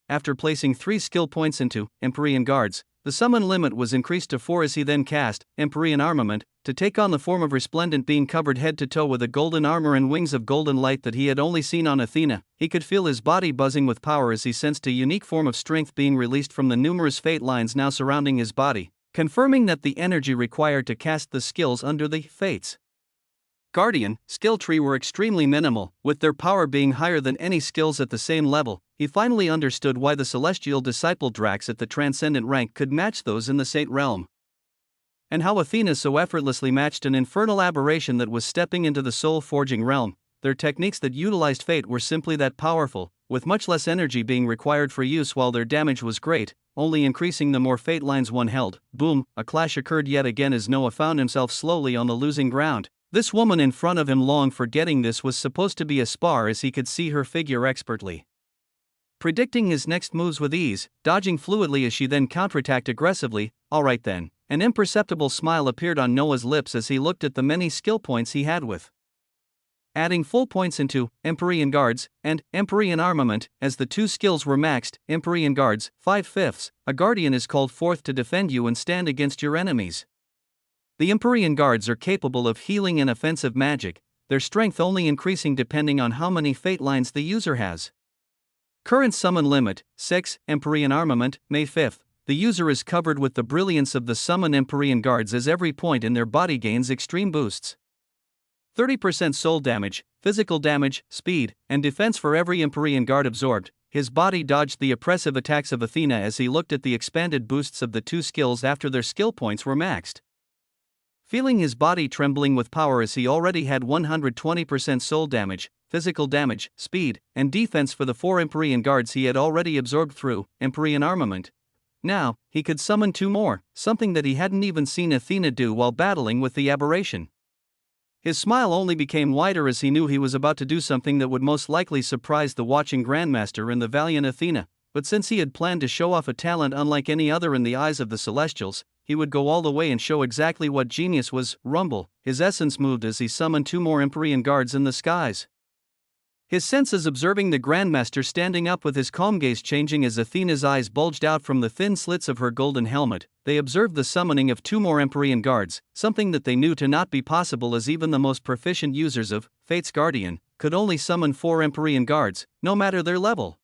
After placing 3 skill points into Empyrean Guards, the summon limit was increased to 4 as he then cast Empyrean Armament to take on the form of resplendent being covered head to toe with a golden armor and wings of golden light that he had only seen on Athena. He could feel his body buzzing with power as he sensed a unique form of strength being released from the numerous fate lines now surrounding his body, confirming that the energy required to cast the skills under the Fates Guardian skill tree were extremely minimal, with their power being higher than any skills at the same level. He finally understood why the celestial disciple Drax at the transcendent rank could match those in the Saint realm, and how Athena so effortlessly matched an infernal aberration that was stepping into the soul-forging realm. Their techniques that utilized fate were simply that powerful, with much less energy being required for use while their damage was great, only increasing the more fate lines one held. Boom, a clash occurred yet again as Noah found himself slowly on the losing ground. This woman in front of him, long forgetting this was supposed to be a spar, as he could see her figure expertly predicting his next moves with ease, dodging fluidly as she then counterattacked aggressively. Alright then. An imperceptible smile appeared on Noah's lips as he looked at the many skill points he had with adding full points into Empyrean Guards and Empyrean Armament. As the 2 skills were maxed, Empyrean Guards, 5/5, a Guardian is called forth to defend you and stand against your enemies. The Empyrean Guards are capable of healing and offensive magic, their strength only increasing depending on how many fate lines the user has. Current summon limit, 6, Empyrean Armament, May 5th. The user is covered with the brilliance of the summoned Empyrean Guards as every point in their body gains extreme boosts. 30% soul damage, physical damage, speed, and defense for every Empyrean Guard absorbed. His body dodged the oppressive attacks of Athena as he looked at the expanded boosts of the 2 skills after their skill points were maxed. Feeling his body trembling with power as he already had 120% soul damage, physical damage, speed, and defense for the 4 Empyrean Guards he had already absorbed through Empyrean Armament. Now, he could summon 2 more, something that he hadn't even seen Athena do while battling with the aberration. His smile only became wider as he knew he was about to do something that would most likely surprise the watching Grandmaster and the valiant Athena, but since he had planned to show off a talent unlike any other in the eyes of the Celestials, he would go all the way and show exactly what genius was. Rumble, his essence moved as he summoned 2 more Empyrean Guards in the skies. His senses observing the Grandmaster standing up with his calm gaze changing as Athena's eyes bulged out from the thin slits of her golden helmet. They observed the summoning of 2 more Empyrean Guards, something that they knew to not be possible as even the most proficient users of Fate's Guardian could only summon 4 Empyrean Guards, no matter their level.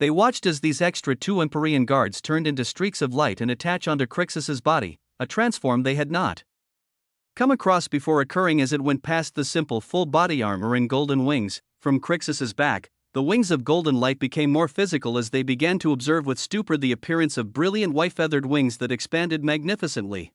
They watched as these extra 2 Empyrean Guards turned into streaks of light and attach onto Crixus's body, a transform they had not come across before occurring as it went past the simple full body armor and golden wings. From Crixus's back, the wings of golden light became more physical as they began to observe with stupor the appearance of brilliant white-feathered wings that expanded magnificently.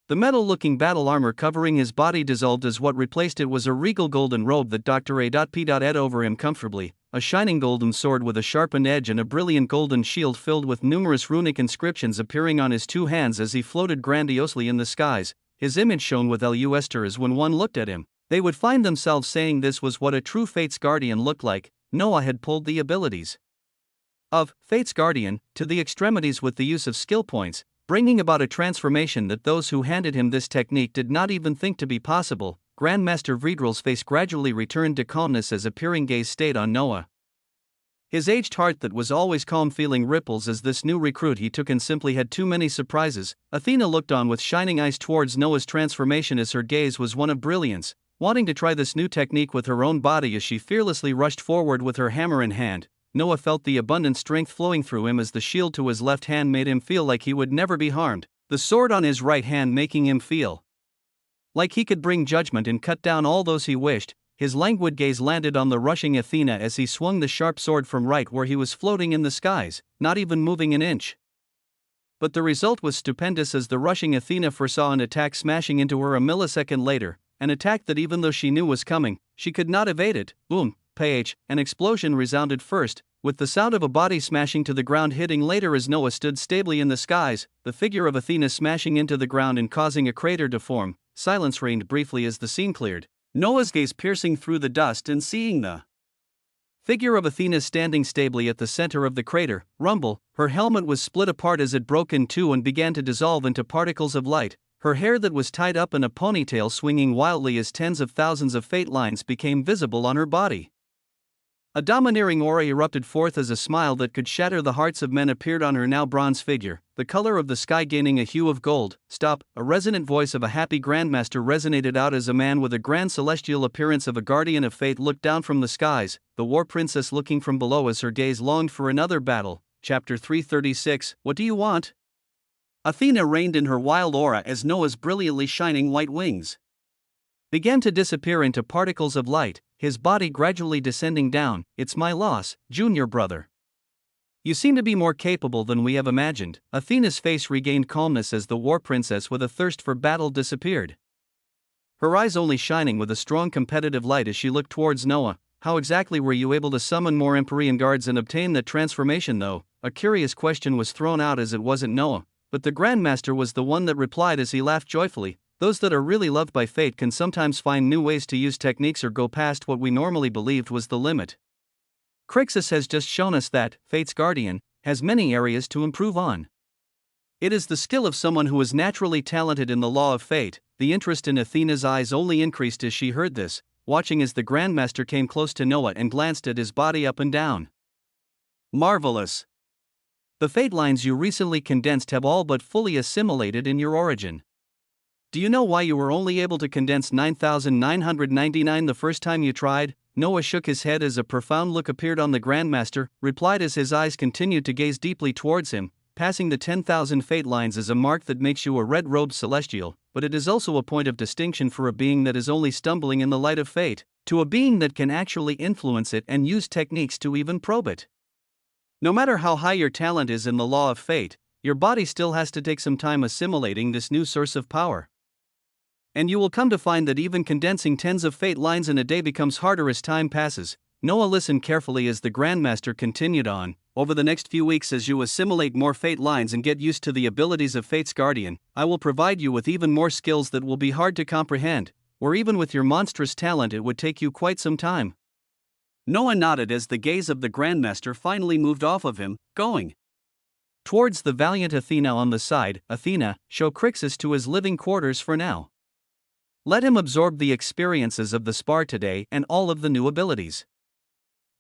The metal-looking battle armor covering his body dissolved as what replaced it was a regal golden robe that Dr. A.P. ed over him comfortably, a shining golden sword with a sharpened edge and a brilliant golden shield filled with numerous runic inscriptions appearing on his 2 hands as he floated grandiosely in the skies. His image shone with luster as when one looked at him, they would find themselves saying this was what a true Fate's Guardian looked like. Noah had pulled the abilities of Fate's Guardian to the extremities with the use of skill points, bringing about a transformation that those who handed him this technique did not even think to be possible. Grandmaster Vredrel's face gradually returned to calmness as a peering gaze stayed on Noah. His aged heart that was always calm feeling ripples as this new recruit he took in simply had too many surprises. Athena looked on with shining eyes towards Noah's transformation as her gaze was one of brilliance, wanting to try this new technique with her own body as she fearlessly rushed forward with her hammer in hand. Noah felt the abundant strength flowing through him as the shield to his left hand made him feel like he would never be harmed, the sword on his right hand making him feel like he could bring judgment and cut down all those he wished. His languid gaze landed on the rushing Athena as he swung the sharp sword from right where he was floating in the skies, not even moving an inch. But the result was stupendous as the rushing Athena foresaw an attack smashing into her a millisecond later, an attack that even though she knew was coming, she could not evade it. Boom, ph, an explosion resounded first, with the sound of a body smashing to the ground hitting later as Noah stood stably in the skies, the figure of Athena smashing into the ground and causing a crater to form. Silence reigned briefly as the scene cleared, Noah's gaze piercing through the dust and seeing the figure of Athena standing stably at the center of the crater. Rumble, her helmet was split apart as it broke in two and began to dissolve into particles of light, her hair that was tied up in a ponytail swinging wildly as tens of thousands of fate lines became visible on her body. A domineering aura erupted forth as a smile that could shatter the hearts of men appeared on her now bronze figure, the color of the sky gaining a hue of gold. Stop, a resonant voice of a happy grandmaster resonated out as a man with a grand celestial appearance of a guardian of fate looked down from the skies, the war princess looking from below as her gaze longed for another battle. Chapter 336, What do you want? Athena reigned in her wild aura as Noah's brilliantly shining white wings began to disappear into particles of light, his body gradually descending down. It's my loss, junior brother. You seem to be more capable than we have imagined. Athena's face regained calmness as the war princess with a thirst for battle disappeared, her eyes only shining with a strong competitive light as she looked towards Noah. How exactly were you able to summon more Empyrean guards and obtain that transformation though? A curious question was thrown out as it wasn't Noah, but the Grandmaster was the one that replied as he laughed joyfully. Those that are really loved by fate can sometimes find new ways to use techniques or go past what we normally believed was the limit. Crixus has just shown us that Fate's Guardian has many areas to improve on. It is the skill of someone who is naturally talented in the law of fate. The interest in Athena's eyes only increased as she heard this, watching as the Grandmaster came close to Noah and glanced at his body up and down. Marvelous! The fate lines you recently condensed have all but fully assimilated in your origin. Do you know why you were only able to condense 9,999 the first time you tried? Noah shook his head as a profound look appeared on the Grandmaster, replied as his eyes continued to gaze deeply towards him. Passing the 10,000 fate lines is a mark that makes you a red-robed celestial, but it is also a point of distinction for a being that is only stumbling in the light of fate, to a being that can actually influence it and use techniques to even probe it. No matter how high your talent is in the law of fate, your body still has to take some time assimilating this new source of power. And you will come to find that even condensing tens of fate lines in a day becomes harder as time passes. Noah listened carefully as the Grandmaster continued on. Over the next few weeks, as you assimilate more fate lines and get used to the abilities of Fate's Guardian, I will provide you with even more skills that will be hard to comprehend, or even with your monstrous talent it would take you quite some time. Noah nodded as the gaze of the Grandmaster finally moved off of him, going towards the valiant Athena on the side. Athena, show Crixus to his living quarters for now. Let him absorb the experiences of the spar today and all of the new abilities.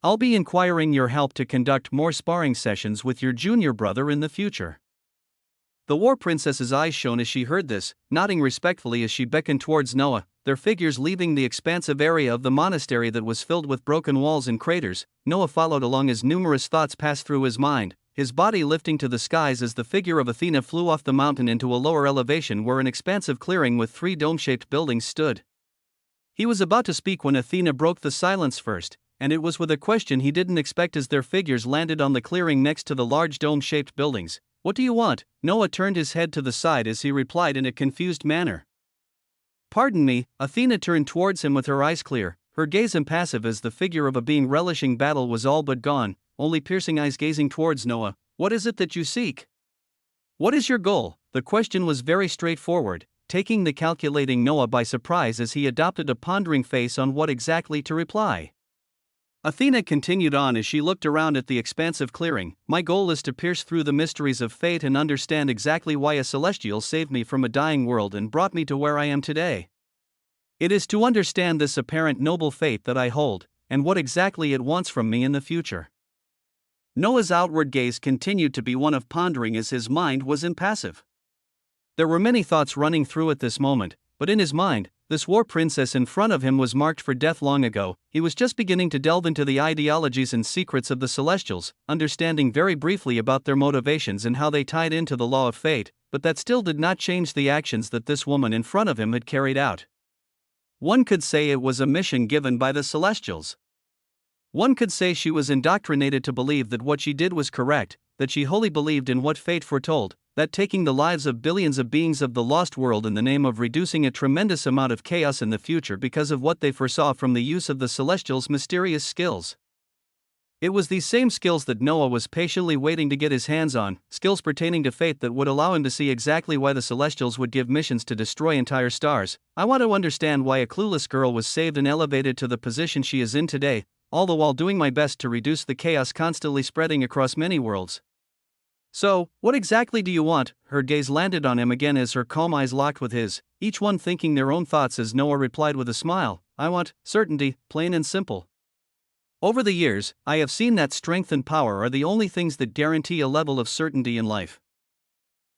I'll be inquiring your help to conduct more sparring sessions with your junior brother in the future. The war princess's eyes shone as she heard this, nodding respectfully as she beckoned towards Noah, their figures leaving the expansive area of the monastery that was filled with broken walls and craters. Noah followed along as numerous thoughts passed through his mind, his body lifting to the skies as the figure of Athena flew off the mountain into a lower elevation where an expansive clearing with 3 dome-shaped buildings stood. He was about to speak when Athena broke the silence first, and it was with a question he didn't expect as their figures landed on the clearing next to the large dome-shaped buildings. What do you want? Noah turned his head to the side as he replied in a confused manner. Pardon me. Athena turned towards him with her eyes clear, her gaze impassive as the figure of a being relishing battle was all but gone, only piercing eyes gazing towards Noah. What is it that you seek? What is your goal? The question was very straightforward, taking the calculating Noah by surprise as he adopted a pondering face on what exactly to reply. Athena continued on as she looked around at the expansive clearing. My goal is to pierce through the mysteries of fate and understand exactly why a celestial saved me from a dying world and brought me to where I am today. It is to understand this apparent noble fate that I hold, and what exactly it wants from me in the future. Noah's outward gaze continued to be one of pondering as his mind was impassive. There were many thoughts running through at this moment, but in his mind, this war princess in front of him was marked for death long ago. He was just beginning to delve into the ideologies and secrets of the Celestials, understanding very briefly about their motivations and how they tied into the law of fate, but that still did not change the actions that this woman in front of him had carried out. One could say it was a mission given by the Celestials. One could say she was indoctrinated to believe that what she did was correct, that she wholly believed in what fate foretold, that taking the lives of billions of beings of the lost world in the name of reducing a tremendous amount of chaos in the future because of what they foresaw from the use of the Celestials' mysterious skills. It was these same skills that Noah was patiently waiting to get his hands on, skills pertaining to fate that would allow him to see exactly why the Celestials would give missions to destroy entire stars. I want to understand why a clueless girl was saved and elevated to the position she is in today, all the while doing my best to reduce the chaos constantly spreading across many worlds. So, what exactly do you want? Her gaze landed on him again as her calm eyes locked with his, each one thinking their own thoughts as Noah replied with a smile. I want certainty, plain and simple. Over the years, I have seen that strength and power are the only things that guarantee a level of certainty in life.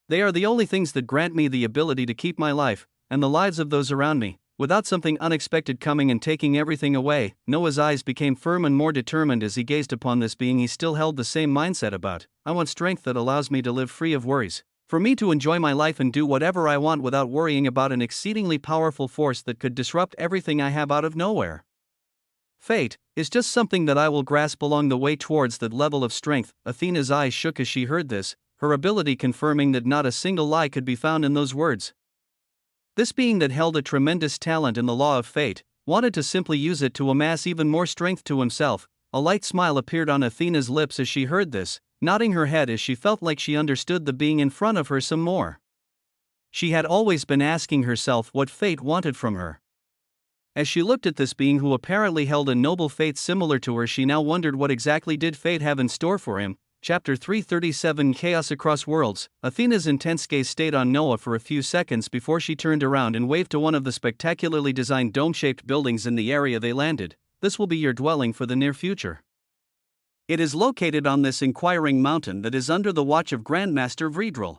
They are the only things that grant me the ability to keep my life, and the lives of those around me, without something unexpected coming and taking everything away. Noah's eyes became firm and more determined as he gazed upon this being he still held the same mindset about. I want strength that allows me to live free of worries, for me to enjoy my life and do whatever I want without worrying about an exceedingly powerful force that could disrupt everything I have out of nowhere. Fate is just something that I will grasp along the way towards that level of strength. Athena's eyes shook as she heard this, her ability confirming that not a single lie could be found in those words. This being that held a tremendous talent in the law of fate, wanted to simply use it to amass even more strength to himself. A light smile appeared on Athena's lips as she heard this, nodding her head as she felt like she understood the being in front of her some more. She had always been asking herself what fate wanted from her. As she looked at this being who apparently held a noble fate similar to her, she now wondered what exactly did fate have in store for him. Chapter 337 Chaos Across Worlds. Athena's intense gaze stayed on Noah for a few seconds before she turned around and waved to one of the spectacularly designed dome-shaped buildings in the area they landed. This will be your dwelling for the near future. It is located on this inquiring mountain that is under the watch of Grandmaster Vredril.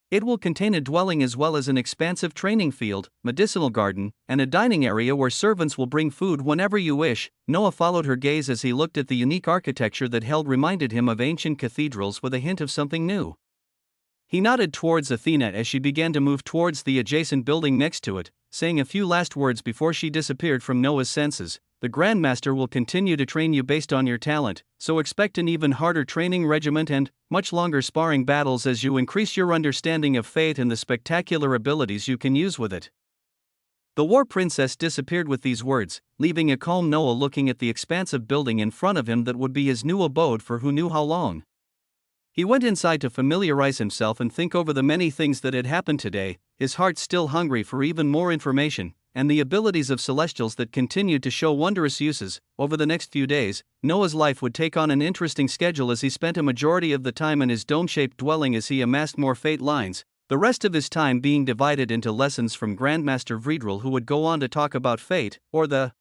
It will contain a dwelling as well as an expansive training field, medicinal garden, and a dining area where servants will bring food whenever you wish. Noah followed her gaze as he looked at the unique architecture that reminded him of ancient cathedrals with a hint of something new. He nodded towards Athena as she began to move towards the adjacent building next to it, saying a few last words before she disappeared from Noah's senses. The Grandmaster will continue to train you based on your talent, so expect an even harder training regimen and much longer sparring battles as you increase your understanding of fate and the spectacular abilities you can use with it. The war princess disappeared with these words, leaving a calm Noah looking at the expansive building in front of him that would be his new abode for who knew how long. He went inside to familiarize himself and think over the many things that had happened today, his heart still hungry for even more information, and the abilities of Celestials that continued to show wondrous uses. Over the next few days, Noah's life would take on an interesting schedule as he spent a majority of the time in his dome-shaped dwelling as he amassed more fate lines, the rest of his time being divided into lessons from Grandmaster Vredril, who would go on to talk about fate, or the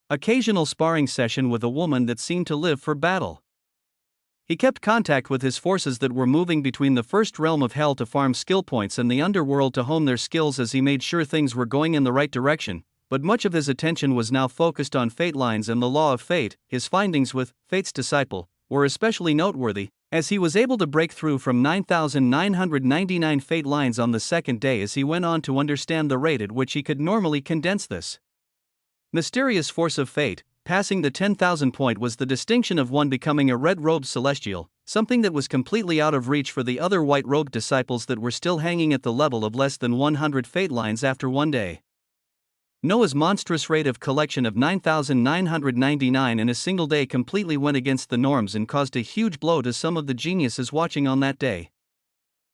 occasional sparring session with a woman that seemed to live for battle. He kept contact with his forces that were moving between the first realm of hell to farm skill points and the underworld to hone their skills as he made sure things were going in the right direction, but much of his attention was now focused on fate lines and the law of fate. His findings with Fate's Disciple were especially noteworthy, as he was able to break through from 9,999 fate lines on the second day as he went on to understand the rate at which he could normally condense this mysterious force of fate. Passing the 10,000 point was the distinction of one becoming a red-robed celestial, something that was completely out of reach for the other white-robed disciples that were still hanging at the level of less than 100 fate lines after one day. Noah's monstrous rate of collection of 9,999 in a single day completely went against the norms and caused a huge blow to some of the geniuses watching on that day.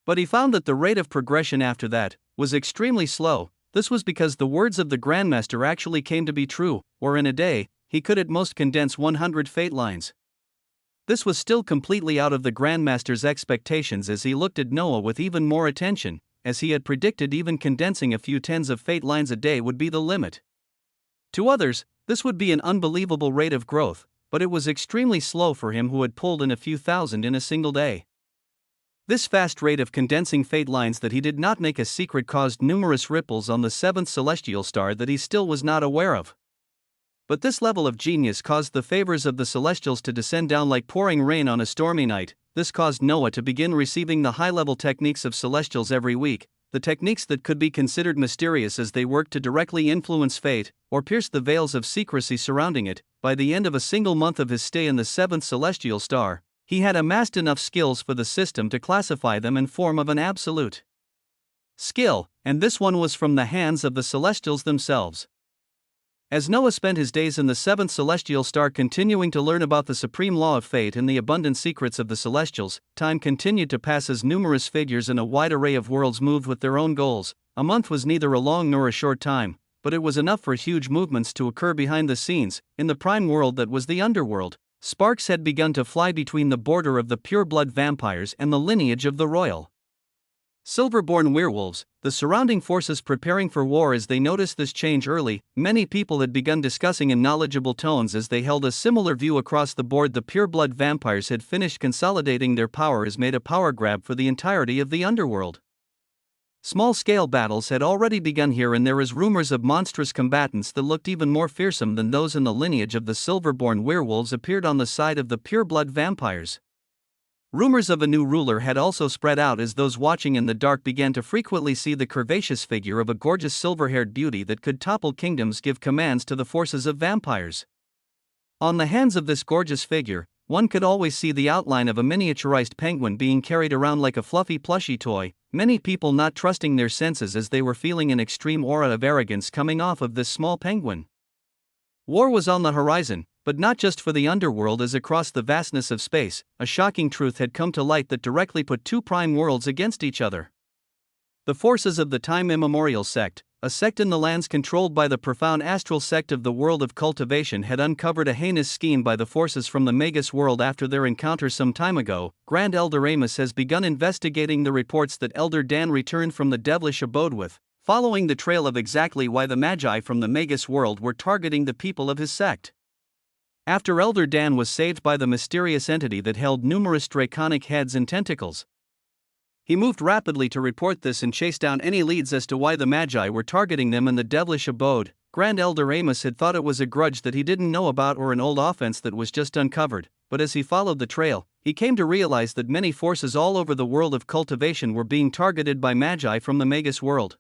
But he found that the rate of progression after that was extremely slow. This was because the words of the Grandmaster actually came to be true, or in a day, he could at most condense 100 fate lines. This was still completely out of the Grandmaster's expectations, as he looked at Noah with even more attention, as he had predicted even condensing a few tens of fate lines a day would be the limit. To others, this would be an unbelievable rate of growth, but it was extremely slow for him who had pulled in a few thousand in a single day. This fast rate of condensing fate lines that he did not make a secret caused numerous ripples on the seventh celestial star that he still was not aware of. But this level of genius caused the favors of the celestials to descend down like pouring rain on a stormy night. This caused Noah to begin receiving the high-level techniques of celestials every week, the techniques that could be considered mysterious as they worked to directly influence fate, or pierce the veils of secrecy surrounding it. By the end of a single month of his stay in the seventh celestial star, he had amassed enough skills for the system to classify them in form of an absolute skill, and this one was from the hands of the celestials themselves. As Noah spent his days in the seventh celestial star continuing to learn about the supreme law of fate and the abundant secrets of the celestials, time continued to pass as numerous figures in a wide array of worlds moved with their own goals. A month was neither a long nor a short time, but it was enough for huge movements to occur behind the scenes. In the prime world that was the underworld, sparks had begun to fly between the border of the pure-blood vampires and the lineage of the royal silver-born werewolves, the surrounding forces preparing for war. As they noticed this change early, many people had begun discussing in knowledgeable tones as they held a similar view across the board. The pure-blood vampires had finished consolidating their power as made a power grab for the entirety of the underworld. Small-scale battles had already begun here, and there is rumors of monstrous combatants that looked even more fearsome than those in the lineage of the silver-born werewolves appeared on the side of the pure-blood vampires. Rumors of a new ruler had also spread out as those watching in the dark began to frequently see the curvaceous figure of a gorgeous silver-haired beauty that could topple kingdoms, give commands to the forces of vampires. On the hands of this gorgeous figure, one could always see the outline of a miniaturized penguin being carried around like a fluffy plushy toy, many people not trusting their senses as they were feeling an extreme aura of arrogance coming off of this small penguin. War was on the horizon, but not just for the underworld, as across the vastness of space, a shocking truth had come to light that directly put two prime worlds against each other. The forces of the time immemorial sect, a sect in the lands controlled by the profound astral sect of the world of cultivation, had uncovered a heinous scheme by the forces from the Magus world after their encounter some time ago. Grand Elder Amos has begun investigating the reports that Elder Dan returned from the devilish abode with, following the trail of exactly why the Magi from the Magus world were targeting the people of his sect. After Elder Dan was saved by the mysterious entity that held numerous draconic heads and tentacles, he moved rapidly to report this and chase down any leads as to why the Magi were targeting them in the devilish abode. Grand Elder Amos had thought it was a grudge that he didn't know about or an old offense that was just uncovered, but as he followed the trail, he came to realize that many forces all over the world of cultivation were being targeted by Magi from the Magus world.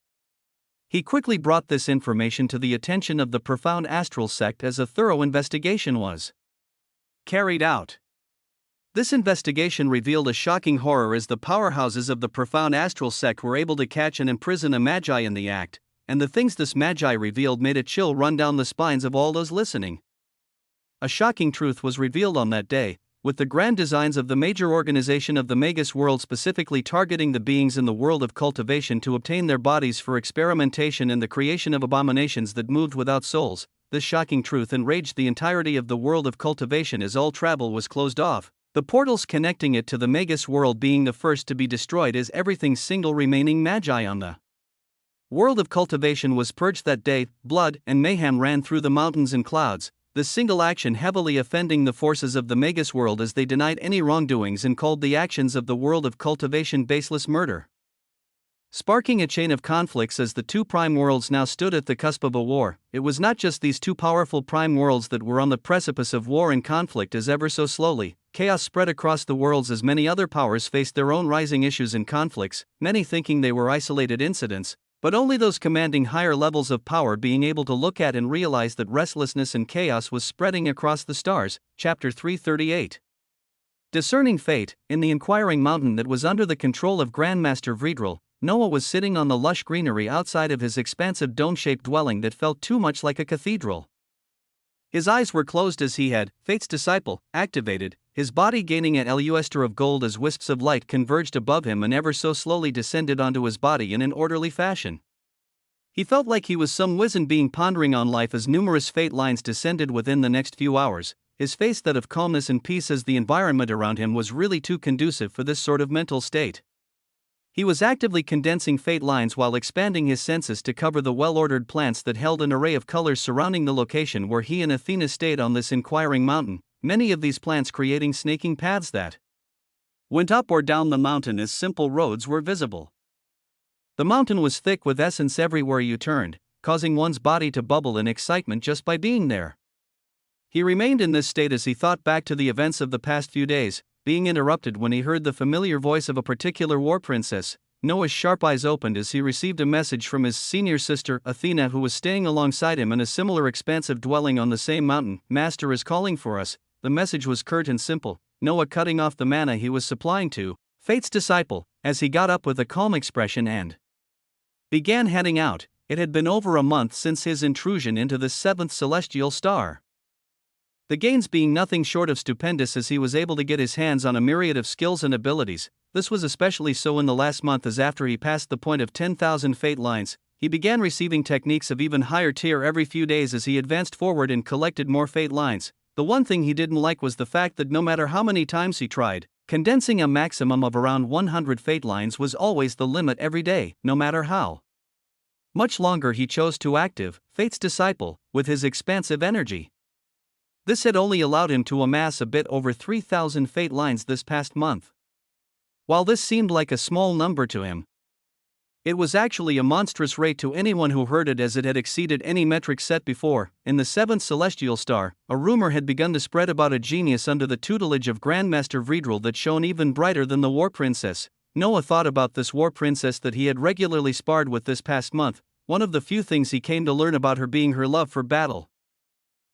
He quickly brought this information to the attention of the profound astral sect as a thorough investigation was carried out. This investigation revealed a shocking horror as the powerhouses of the profound astral sect were able to catch and imprison a Magi in the act, and the things this Magi revealed made a chill run down the spines of all those listening. A shocking truth was revealed on that day, with the grand designs of the major organization of the Magus world specifically targeting the beings in the world of cultivation to obtain their bodies for experimentation and the creation of abominations that moved without souls. This shocking truth enraged the entirety of the world of cultivation as all travel was closed off, the portals connecting it to the Magus world being the first to be destroyed as everything single remaining Magi on the world of cultivation was purged that day. Blood and mayhem ran through the mountains and clouds, the single action heavily offending the forces of the Magus world as they denied any wrongdoings and called the actions of the world of cultivation baseless murder, sparking a chain of conflicts as the two prime worlds now stood at the cusp of a war. It was not just these two powerful prime worlds that were on the precipice of war and conflict, as ever so slowly, chaos spread across the worlds as many other powers faced their own rising issues and conflicts, many thinking they were isolated incidents, but only those commanding higher levels of power being able to look at and realize that restlessness and chaos was spreading across the stars. Chapter 338. Discerning Fate. In the inquiring mountain that was under the control of Grandmaster Vredril, Noah was sitting on the lush greenery outside of his expansive dome-shaped dwelling that felt too much like a cathedral. His eyes were closed as he had, Fate's disciple, activated, his body gaining an luster of gold as wisps of light converged above him and ever so slowly descended onto his body in an orderly fashion. He felt like he was some wizened being pondering on life as numerous fate lines descended within the next few hours, his face that of calmness and peace as the environment around him was really too conducive for this sort of mental state. He was actively condensing fate lines while expanding his senses to cover the well-ordered plants that held an array of colors surrounding the location where he and Athena stayed on this inquiring mountain, many of these plants creating snaking paths that went up or down the mountain as simple roads were visible. The mountain was thick with essence everywhere you turned, causing one's body to bubble in excitement just by being there. He remained in this state as he thought back to the events of the past few days, being interrupted when he heard the familiar voice of a particular war princess. Noah's sharp eyes opened as he received a message from his senior sister, Athena, who was staying alongside him in a similar expansive dwelling on the same mountain. "Master is calling for us." The message was curt and simple, Noah cutting off the manna he was supplying to Fate's disciple, as he got up with a calm expression and began heading out. It had been over a month since his intrusion into the seventh celestial star. The gains being nothing short of stupendous as he was able to get his hands on a myriad of skills and abilities. This was especially so in the last month, as after he passed the point of 10,000 fate lines, he began receiving techniques of even higher tier every few days as he advanced forward and collected more fate lines. The one thing he didn't like was the fact that no matter how many times he tried, condensing a maximum of around 100 fate lines was always the limit every day, no matter how much longer he chose to active Fate's disciple with his expansive energy. This had only allowed him to amass a bit over 3,000 fate lines this past month. While this seemed like a small number to him, it was actually a monstrous rate to anyone who heard it, as it had exceeded any metric set before. In the seventh celestial star, a rumor had begun to spread about a genius under the tutelage of Grandmaster Vredrel that shone even brighter than the war princess. Noah thought about this war princess that he had regularly sparred with this past month. One of the few things he came to learn about her being her love for battle.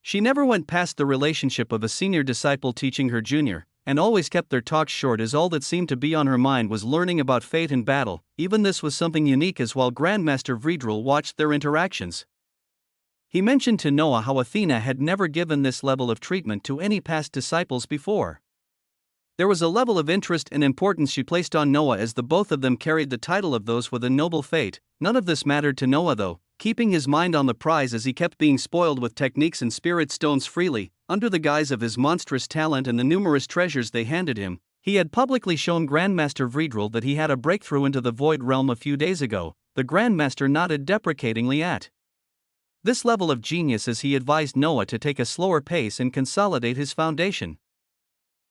She never went past the relationship of a senior disciple teaching her junior, and always kept their talks short, as all that seemed to be on her mind was learning about fate and battle. Even this was something unique, as while Grandmaster Vredrel watched their interactions, he mentioned to Noah how Athena had never given this level of treatment to any past disciples before. There was a level of interest and importance she placed on Noah, as the both of them carried the title of those with a noble fate. None of this mattered to Noah though, keeping his mind on the prize as he kept being spoiled with techniques and spirit stones freely, under the guise of his monstrous talent and the numerous treasures they handed him. He had publicly shown Grandmaster Vredrel that he had a breakthrough into the void realm a few days ago. The Grandmaster nodded deprecatingly at this level of genius as he advised Noah to take a slower pace and consolidate his foundation.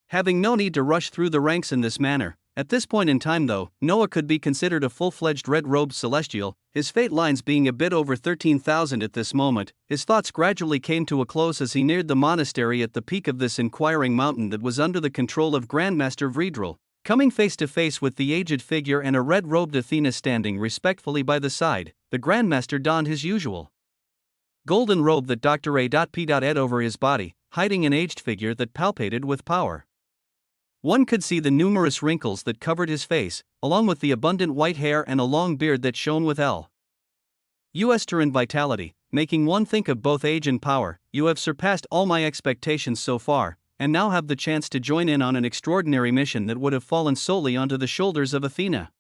Having no need to rush through the ranks in this manner, at this point in time though, Noah could be considered a full-fledged red-robed celestial, his fate lines being a bit over 13,000 at this moment. His thoughts gradually came to a close as he neared the monastery at the peak of this inquiring mountain that was under the control of Grandmaster Vredrel. Coming face to face with the aged figure and a red-robed Athena standing respectfully by the side, the Grandmaster donned his usual golden robe that Dr. A.P.ed over his body, hiding an aged figure that palpated with power. One could see the numerous wrinkles that covered his face, along with the abundant white hair and a long beard that shone with luster vitality, making one think of both age and power. "You have surpassed all my expectations so far, and now have the chance to join in on an extraordinary mission that would have fallen solely onto the shoulders of Athena.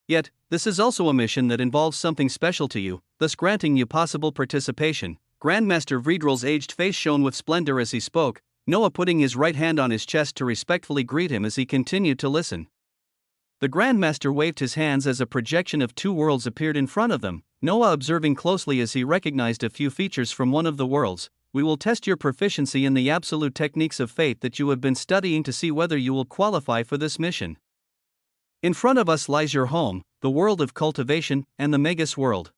Yet, this is also a mission that involves something special to you, thus granting you possible participation." Grandmaster Vredrel's aged face shone with splendor as he spoke, Noah putting his right hand on his chest to respectfully greet him as he continued to listen. The Grandmaster waved his hands as a projection of two worlds appeared in front of them, Noah observing closely as he recognized a few features from one of the worlds. "We will test your proficiency in the absolute techniques of fate that you have been studying to see whether you will qualify for this mission. In front of us lies your home, the world of cultivation, and the Magus world.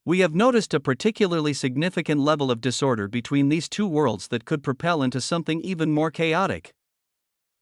We have noticed a particularly significant level of disorder between these two worlds that could propel into something even more chaotic.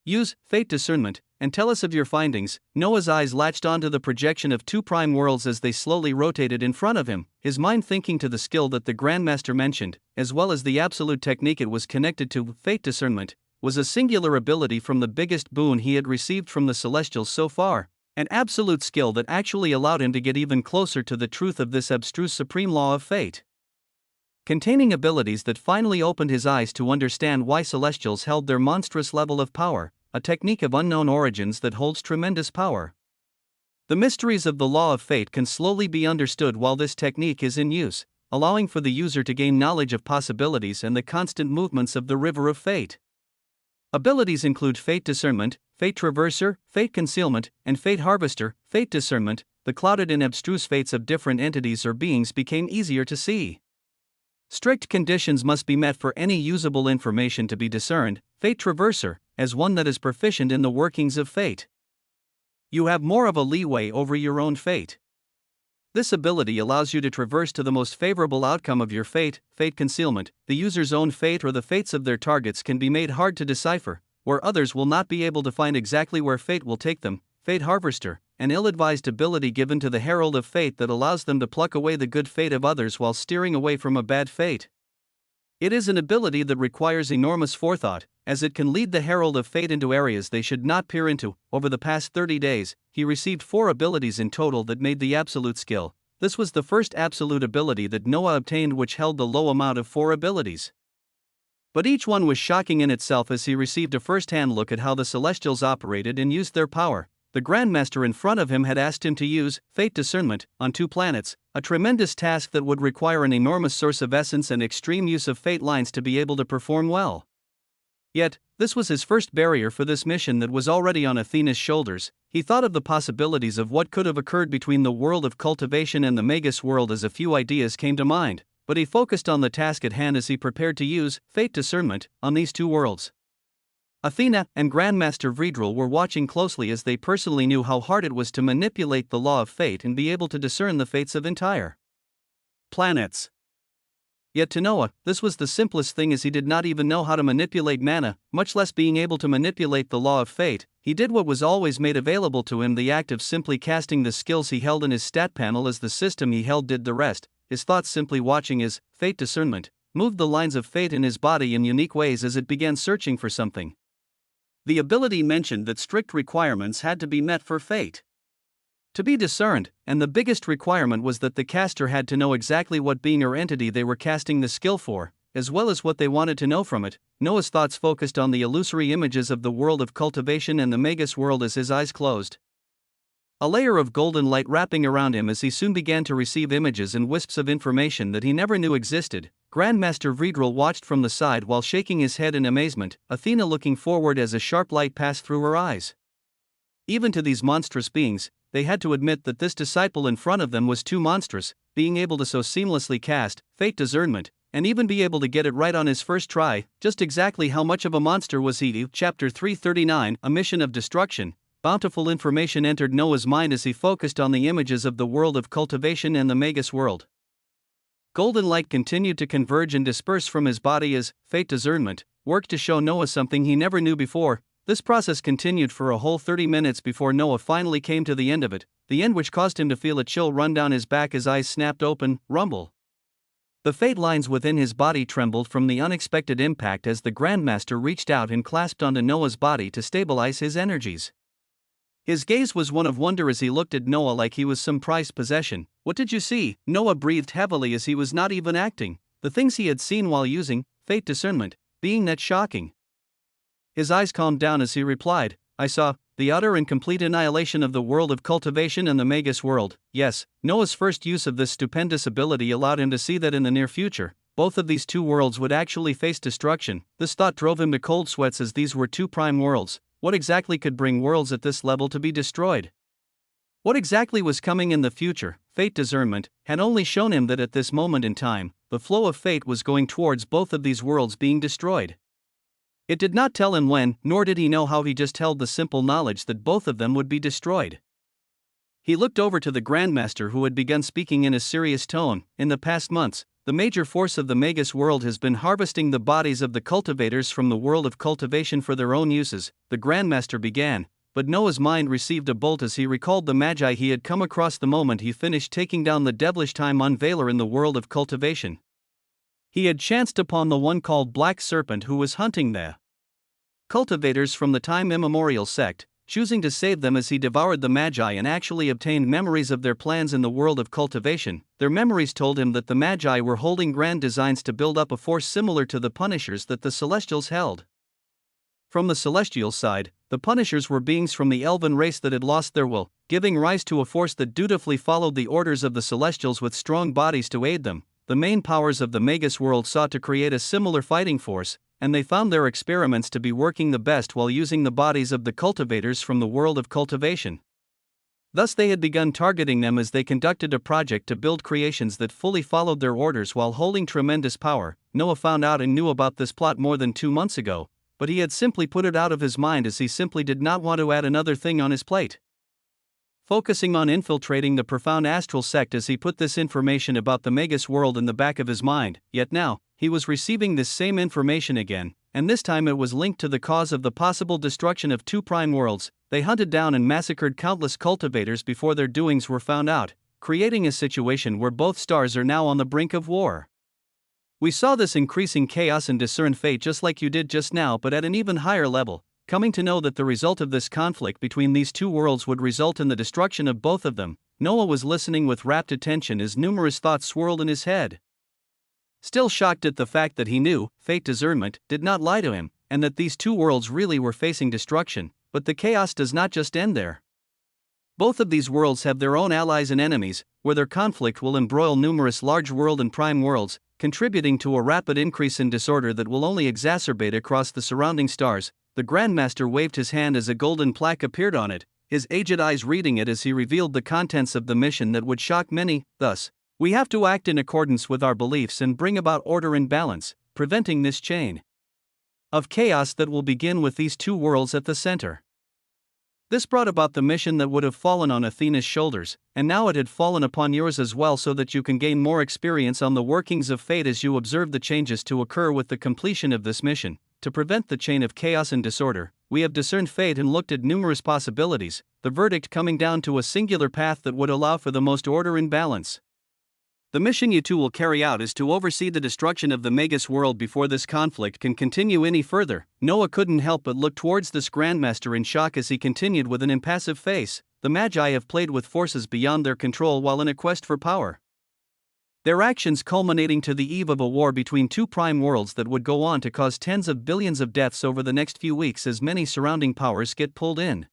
Use fate discernment, and tell us of your findings." Noah's eyes latched onto the projection of two prime worlds as they slowly rotated in front of him, his mind thinking to the skill that the Grandmaster mentioned, as well as the absolute technique it was connected to. Fate discernment was a singular ability from the biggest boon he had received from the Celestials so far. An absolute skill that actually allowed him to get even closer to the truth of this abstruse supreme law of fate. Containing abilities that finally opened his eyes to understand why Celestials held their monstrous level of power, a technique of unknown origins that holds tremendous power. The mysteries of the law of fate can slowly be understood while this technique is in use, allowing for the user to gain knowledge of possibilities and the constant movements of the river of fate. Abilities include Fate Discernment, Fate Traverser, Fate Concealment, and Fate Harvester. Fate Discernment, the clouded and abstruse fates of different entities or beings became easier to see. Strict conditions must be met for any usable information to be discerned. Fate Traverser, as one that is proficient in the workings of fate. You have more of a leeway over your own fate. This ability allows you to traverse to the most favorable outcome of your fate. Fate Concealment, the user's own fate or the fates of their targets can be made hard to decipher, where others will not be able to find exactly where fate will take them. Fate Harvester, an ill-advised ability given to the Herald of Fate that allows them to pluck away the good fate of others while steering away from a bad fate. It is an ability that requires enormous forethought, as it can lead the Herald of Fate into areas they should not peer into. Over the past 30 days, he received 4 abilities in total that made the absolute skill. This was the first absolute ability that Noah obtained, which held the low amount of 4 abilities. But each one was shocking in itself as he received a first-hand look at how the Celestials operated and used their power. The Grandmaster in front of him had asked him to use Fate Discernment on 2 planets, a tremendous task that would require an enormous source of essence and extreme use of fate lines to be able to perform well. Yet, this was his first barrier for this mission that was already on Athena's shoulders. He thought of the possibilities of what could have occurred between the world of cultivation and the Magus world as a few ideas came to mind, but he focused on the task at hand as he prepared to use Fate Discernment on these 2 worlds. Athena and Grandmaster Vredrel were watching closely as they personally knew how hard it was to manipulate the law of fate and be able to discern the fates of entire planets. Yet to Noah, this was the simplest thing, as he did not even know how to manipulate mana, much less being able to manipulate the law of fate. He did what was always made available to him, the act of simply casting the skills he held in his stat panel as the system he held did the rest. His thoughts simply watching his Fate Discernment moved the lines of fate in his body in unique ways as it began searching for something. The ability mentioned that strict requirements had to be met for fate to be discerned, and the biggest requirement was that the caster had to know exactly what being or entity they were casting the skill for, as well as what they wanted to know from it. Noah's thoughts focused on the illusory images of the world of cultivation and the Magus world as his eyes closed. A layer of golden light wrapping around him as he soon began to receive images and wisps of information that he never knew existed. Grandmaster Vredrel watched from the side while shaking his head in amazement, Athena looking forward as a sharp light passed through her eyes. Even to these monstrous beings, they had to admit that this disciple in front of them was too monstrous, being able to so seamlessly cast Fate Discernment, and even be able to get it right on his first try. Just exactly how much of a monster was he? Chapter 339, A Mission of Destruction. Bountiful information entered Noah's mind as he focused on the images of the world of cultivation and the Magus world. Golden light continued to converge and disperse from his body as Fate Discernment worked to show Noah something he never knew before. This process continued for a whole 30 minutes before Noah finally came to the end of it, the end which caused him to feel a chill run down his back as eyes snapped open. Rumble. The fate lines within his body trembled from the unexpected impact as the Grandmaster reached out and clasped onto Noah's body to stabilize his energies. His gaze was one of wonder as he looked at Noah like he was some prized possession. What did you see? Noah breathed heavily as he was not even acting, the things he had seen while using Fate Discernment being that shocking. His eyes calmed down as he replied, I saw the utter and complete annihilation of the world of cultivation and the Magus world. Yes, Noah's first use of this stupendous ability allowed him to see that in the near future, both of these 2 worlds would actually face destruction. This thought drove him to cold sweats as these were 2 prime worlds. What exactly could bring worlds at this level to be destroyed? What exactly was coming in the future? Fate Discernment had only shown him that at this moment in time, the flow of fate was going towards both of these worlds being destroyed. It did not tell him when, nor did he know how. He just held the simple knowledge that both of them would be destroyed. He looked over to the Grandmaster, who had begun speaking in a serious tone. In the past months, the major force of the Magus world has been harvesting the bodies of the cultivators from the world of cultivation for their own uses, the Grandmaster began, but Noah's mind received a bolt as he recalled the Magi he had come across the moment he finished taking down the devilish time unveiler in the world of cultivation. He had chanced upon the one called Black Serpent who was hunting the cultivators from the time immemorial sect, choosing to save them as he devoured the Magi and actually obtained memories of their plans in the world of cultivation. Their memories told him that the Magi were holding grand designs to build up a force similar to the Punishers that the Celestials held. From the celestial side, the punishers were beings from the elven race that had lost their will, giving rise to a force that dutifully followed the orders of the celestials with strong bodies to aid them. The main powers of the Magus world sought to create a similar fighting force, and they found their experiments to be working the best while using the bodies of the cultivators from the world of cultivation. Thus they had begun targeting them as they conducted a project to build creations that fully followed their orders while holding tremendous power. Noah found out and knew about this plot more than 2 months ago, but he had simply put it out of his mind as he simply did not want to add another thing on his plate. Focusing on infiltrating the profound astral sect as he put this information about the Magus world in the back of his mind, yet now, he was receiving this same information again, and this time it was linked to the cause of the possible destruction of 2 prime worlds. They hunted down and massacred countless cultivators before their doings were found out, creating a situation where both stars are now on the brink of war. We saw this increasing chaos and discern fate just like you did just now, but at an even higher level, coming to know that the result of this conflict between these 2 worlds would result in the destruction of both of them. Noah was listening with rapt attention as numerous thoughts swirled in his head. Still shocked at the fact that he knew, fate discernment did not lie to him, and that these 2 worlds really were facing destruction, but the chaos does not just end there. Both of these worlds have their own allies and enemies, where their conflict will embroil numerous large world and prime worlds, contributing to a rapid increase in disorder that will only exacerbate across the surrounding stars. The Grandmaster waved his hand as a golden plaque appeared on it, his aged eyes reading it as he revealed the contents of the mission that would shock many. Thus, we have to act in accordance with our beliefs and bring about order and balance, preventing this chain of chaos that will begin with these 2 worlds at the center. This brought about the mission that would have fallen on Athena's shoulders, and now it had fallen upon yours as well, so that you can gain more experience on the workings of fate as you observe the changes to occur with the completion of this mission. To prevent the chain of chaos and disorder, we have discerned fate and looked at numerous possibilities, the verdict coming down to a singular path that would allow for the most order and balance. The mission you 2 will carry out is to oversee the destruction of the Magus world before this conflict can continue any further. Noah couldn't help but look towards this Grandmaster in shock as he continued with an impassive face. The Magi have played with forces beyond their control while in a quest for power. Their actions culminating to the eve of a war between 2 prime worlds that would go on to cause tens of billions of deaths over the next few weeks as many surrounding powers get pulled in.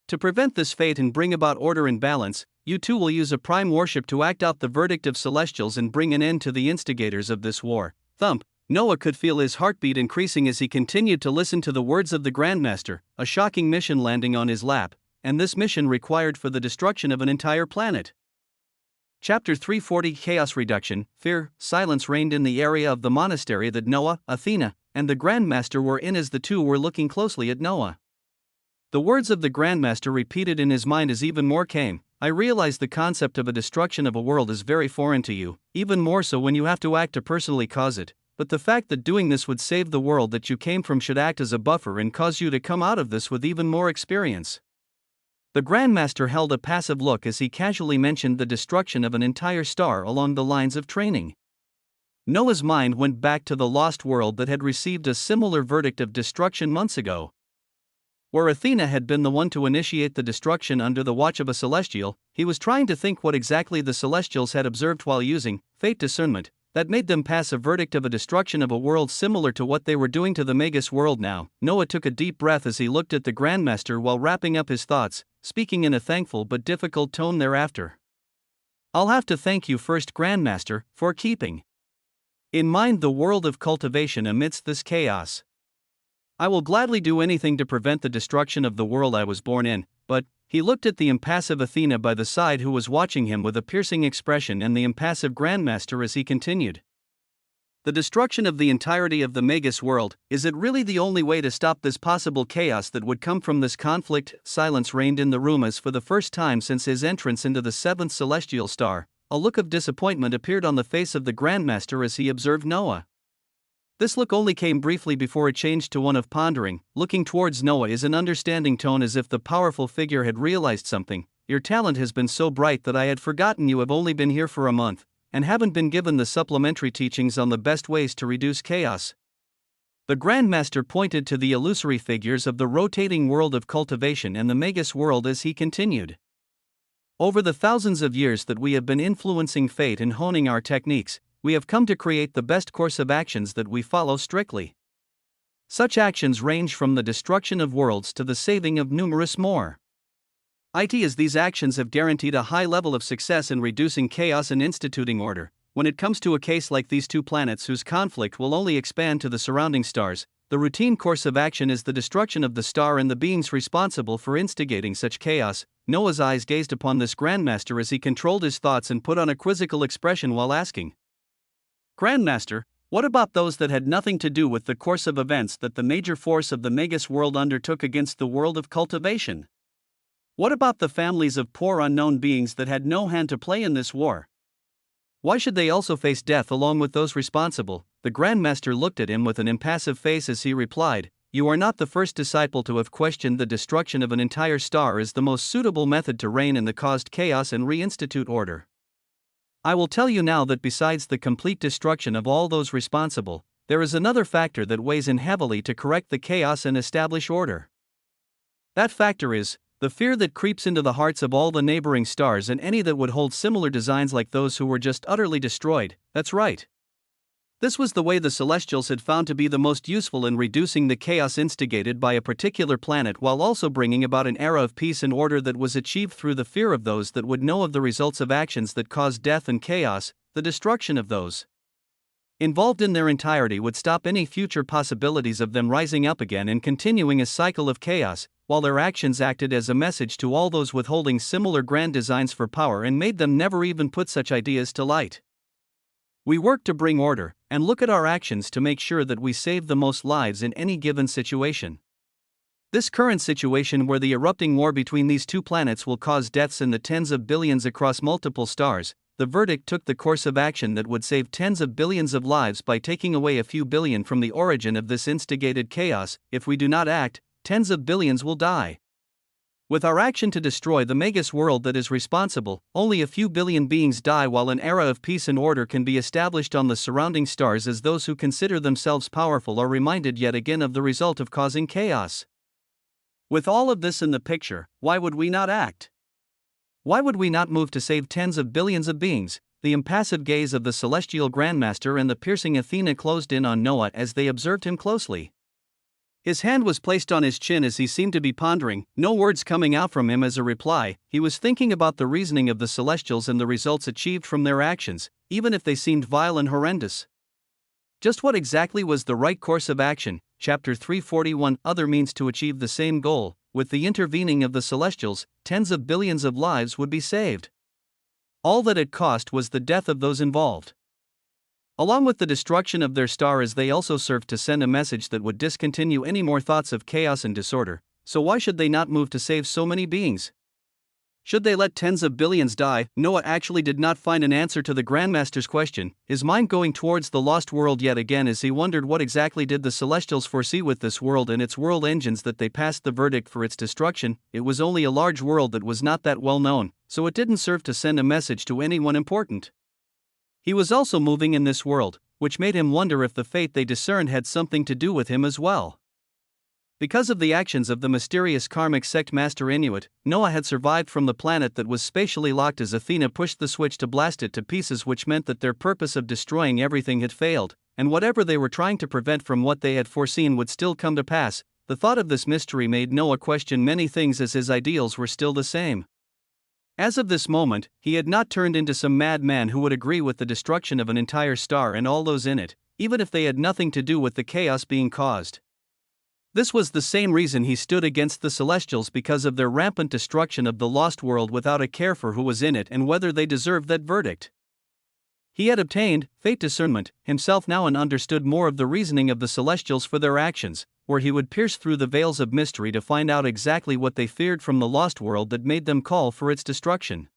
To prevent this fate and bring about order and balance, you 2 will use a prime warship to act out the verdict of celestials and bring an end to the instigators of this war. Thump. Noah could feel his heartbeat increasing as he continued to listen to the words of the Grandmaster, a shocking mission landing on his lap, and this mission required for the destruction of an entire planet. Chapter 340 Chaos Reduction. Fear, silence reigned in the area of the monastery that Noah, Athena, and the Grandmaster were in as the 2 were looking closely at Noah. The words of the Grandmaster repeated in his mind as even more came. I realize the concept of a destruction of a world is very foreign to you, even more so when you have to act to personally cause it, but the fact that doing this would save the world that you came from should act as a buffer and cause you to come out of this with even more experience. The Grandmaster held a passive look as he casually mentioned the destruction of an entire star along the lines of training. Noah's mind went back to the lost world that had received a similar verdict of destruction months ago. Where Athena had been the one to initiate the destruction under the watch of a celestial, he was trying to think what exactly the celestials had observed while using fate discernment that made them pass a verdict of a destruction of a world similar to what they were doing to the Magus world now. Noah took a deep breath as he looked at the Grandmaster while wrapping up his thoughts, speaking in a thankful but difficult tone thereafter. I'll have to thank you first, Grandmaster, for keeping in mind the world of cultivation amidst this chaos. I will gladly do anything to prevent the destruction of the world I was born in, but, he looked at the impassive Athena by the side who was watching him with a piercing expression and the impassive Grandmaster as he continued. The destruction of the entirety of the Magus world, is it really the only way to stop this possible chaos that would come from this conflict? Silence reigned in the room as for the first time since his entrance into the 7th celestial star, a look of disappointment appeared on the face of the Grandmaster as he observed Noah. This look only came briefly before it changed to one of pondering, looking towards Noah in an understanding tone as if the powerful figure had realized something. Your talent has been so bright that I had forgotten you have only been here for a month, and haven't been given the supplementary teachings on the best ways to reduce chaos. The Grandmaster pointed to the illusory figures of the rotating world of cultivation and the Magus world as he continued. Over the thousands of years that we have been influencing fate and honing our techniques, we have come to create the best course of actions that we follow strictly. Such actions range from the destruction of worlds to the saving of numerous more. It is these actions have guaranteed a high level of success in reducing chaos and instituting order. When it comes to a case like these two planets whose conflict will only expand to the surrounding stars, the routine course of action is the destruction of the star and the beings responsible for instigating such chaos. Noah's eyes gazed upon this Grandmaster as he controlled his thoughts and put on a quizzical expression while asking, "Grandmaster, what about those that had nothing to do with the course of events that the major force of the Magus world undertook against the world of cultivation? What about the families of poor unknown beings that had no hand to play in this war? Why should they also face death along with those responsible?" The Grandmaster looked at him with an impassive face as he replied, "You are not the first disciple to have questioned the destruction of an entire star as the most suitable method to rein in the caused chaos and reinstitute order. I will tell you now that besides the complete destruction of all those responsible, there is another factor that weighs in heavily to correct the chaos and establish order. That factor is the fear that creeps into the hearts of all the neighboring stars and any that would hold similar designs like those who were just utterly destroyed." That's right. This was the way the Celestials had found to be the most useful in reducing the chaos instigated by a particular planet while also bringing about an era of peace and order that was achieved through the fear of those that would know of the results of actions that caused death and chaos. The destruction of those involved in their entirety would stop any future possibilities of them rising up again and continuing a cycle of chaos, while their actions acted as a message to all those withholding similar grand designs for power and made them never even put such ideas to light. We work to bring order, and look at our actions to make sure that we save the most lives in any given situation. This current situation where the erupting war between these two planets will cause deaths in the tens of billions across multiple stars, the verdict took the course of action that would save tens of billions of lives by taking away a few billion from the origin of this instigated chaos. If we do not act, tens of billions will die. With our action to destroy the Magus world that is responsible, only a few billion beings die while an era of peace and order can be established on the surrounding stars as those who consider themselves powerful are reminded yet again of the result of causing chaos. With all of this in the picture, why would we not act? Why would we not move to save tens of billions of beings? The impassive gaze of the celestial Grandmaster and the piercing Athena closed in on Noah as they observed him closely. His hand was placed on his chin as he seemed to be pondering, no words coming out from him as a reply. He was thinking about the reasoning of the Celestials and the results achieved from their actions, even if they seemed vile and horrendous. Just what exactly was the right course of action? Chapter 341. Other means to achieve the same goal. With the intervening of the Celestials, tens of billions of lives would be saved. All that it cost was the death of those involved, along with the destruction of their star, as they also served to send a message that would discontinue any more thoughts of chaos and disorder. So why should they not move to save so many beings? Should they let tens of billions die? Noah actually did not find an answer to the Grandmaster's question, his mind going towards the lost world yet again as he wondered what exactly did the Celestials foresee with this world and its world engines that they passed the verdict for its destruction. It was only a large world that was not that well known, so it didn't serve to send a message to anyone important. He was also moving in this world, which made him wonder if the fate they discerned had something to do with him as well. Because of the actions of the mysterious karmic sect Master Inuit, Noah had survived from the planet that was spatially locked as Athena pushed the switch to blast it to pieces, which meant that their purpose of destroying everything had failed, and whatever they were trying to prevent from what they had foreseen would still come to pass. The thought of this mystery made Noah question many things as his ideals were still the same. As of this moment, he had not turned into some madman who would agree with the destruction of an entire star and all those in it, even if they had nothing to do with the chaos being caused. This was the same reason he stood against the Celestials, because of their rampant destruction of the lost world without a care for who was in it and whether they deserved that verdict. He had obtained fate discernment himself now and understood more of the reasoning of the Celestials for their actions, where he would pierce through the veils of mystery to find out exactly what they feared from the lost world that made them call for its destruction.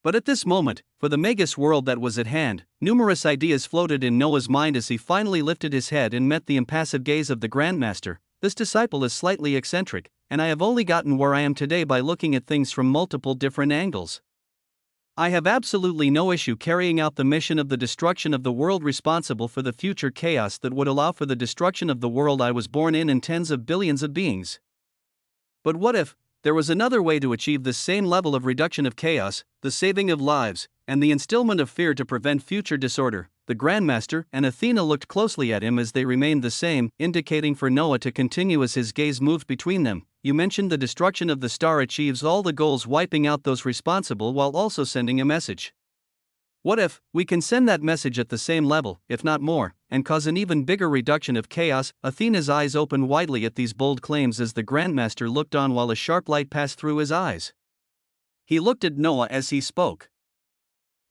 But at this moment, for the Magus world that was at hand, numerous ideas floated in Noah's mind as he finally lifted his head and met the impassive gaze of the Grandmaster. This disciple is slightly eccentric, and I have only gotten where I am today by looking at things from multiple different angles. I have absolutely no issue carrying out the mission of the destruction of the world responsible for the future chaos that would allow for the destruction of the world I was born in and tens of billions of beings. But what if there was another way to achieve this same level of reduction of chaos, the saving of lives, and the instillment of fear to prevent future disorder? the Grandmaster and Athena looked closely at him as they remained the same, indicating for Noah to continue as his gaze moved between them. You mentioned the destruction of the star achieves all the goals, wiping out those responsible while also sending a message. What if we can send that message at the same level, if not more, and cause an even bigger reduction of chaos? Athena's eyes opened widely at these bold claims as the Grandmaster looked on while a sharp light passed through his eyes. He looked at Noah as he spoke.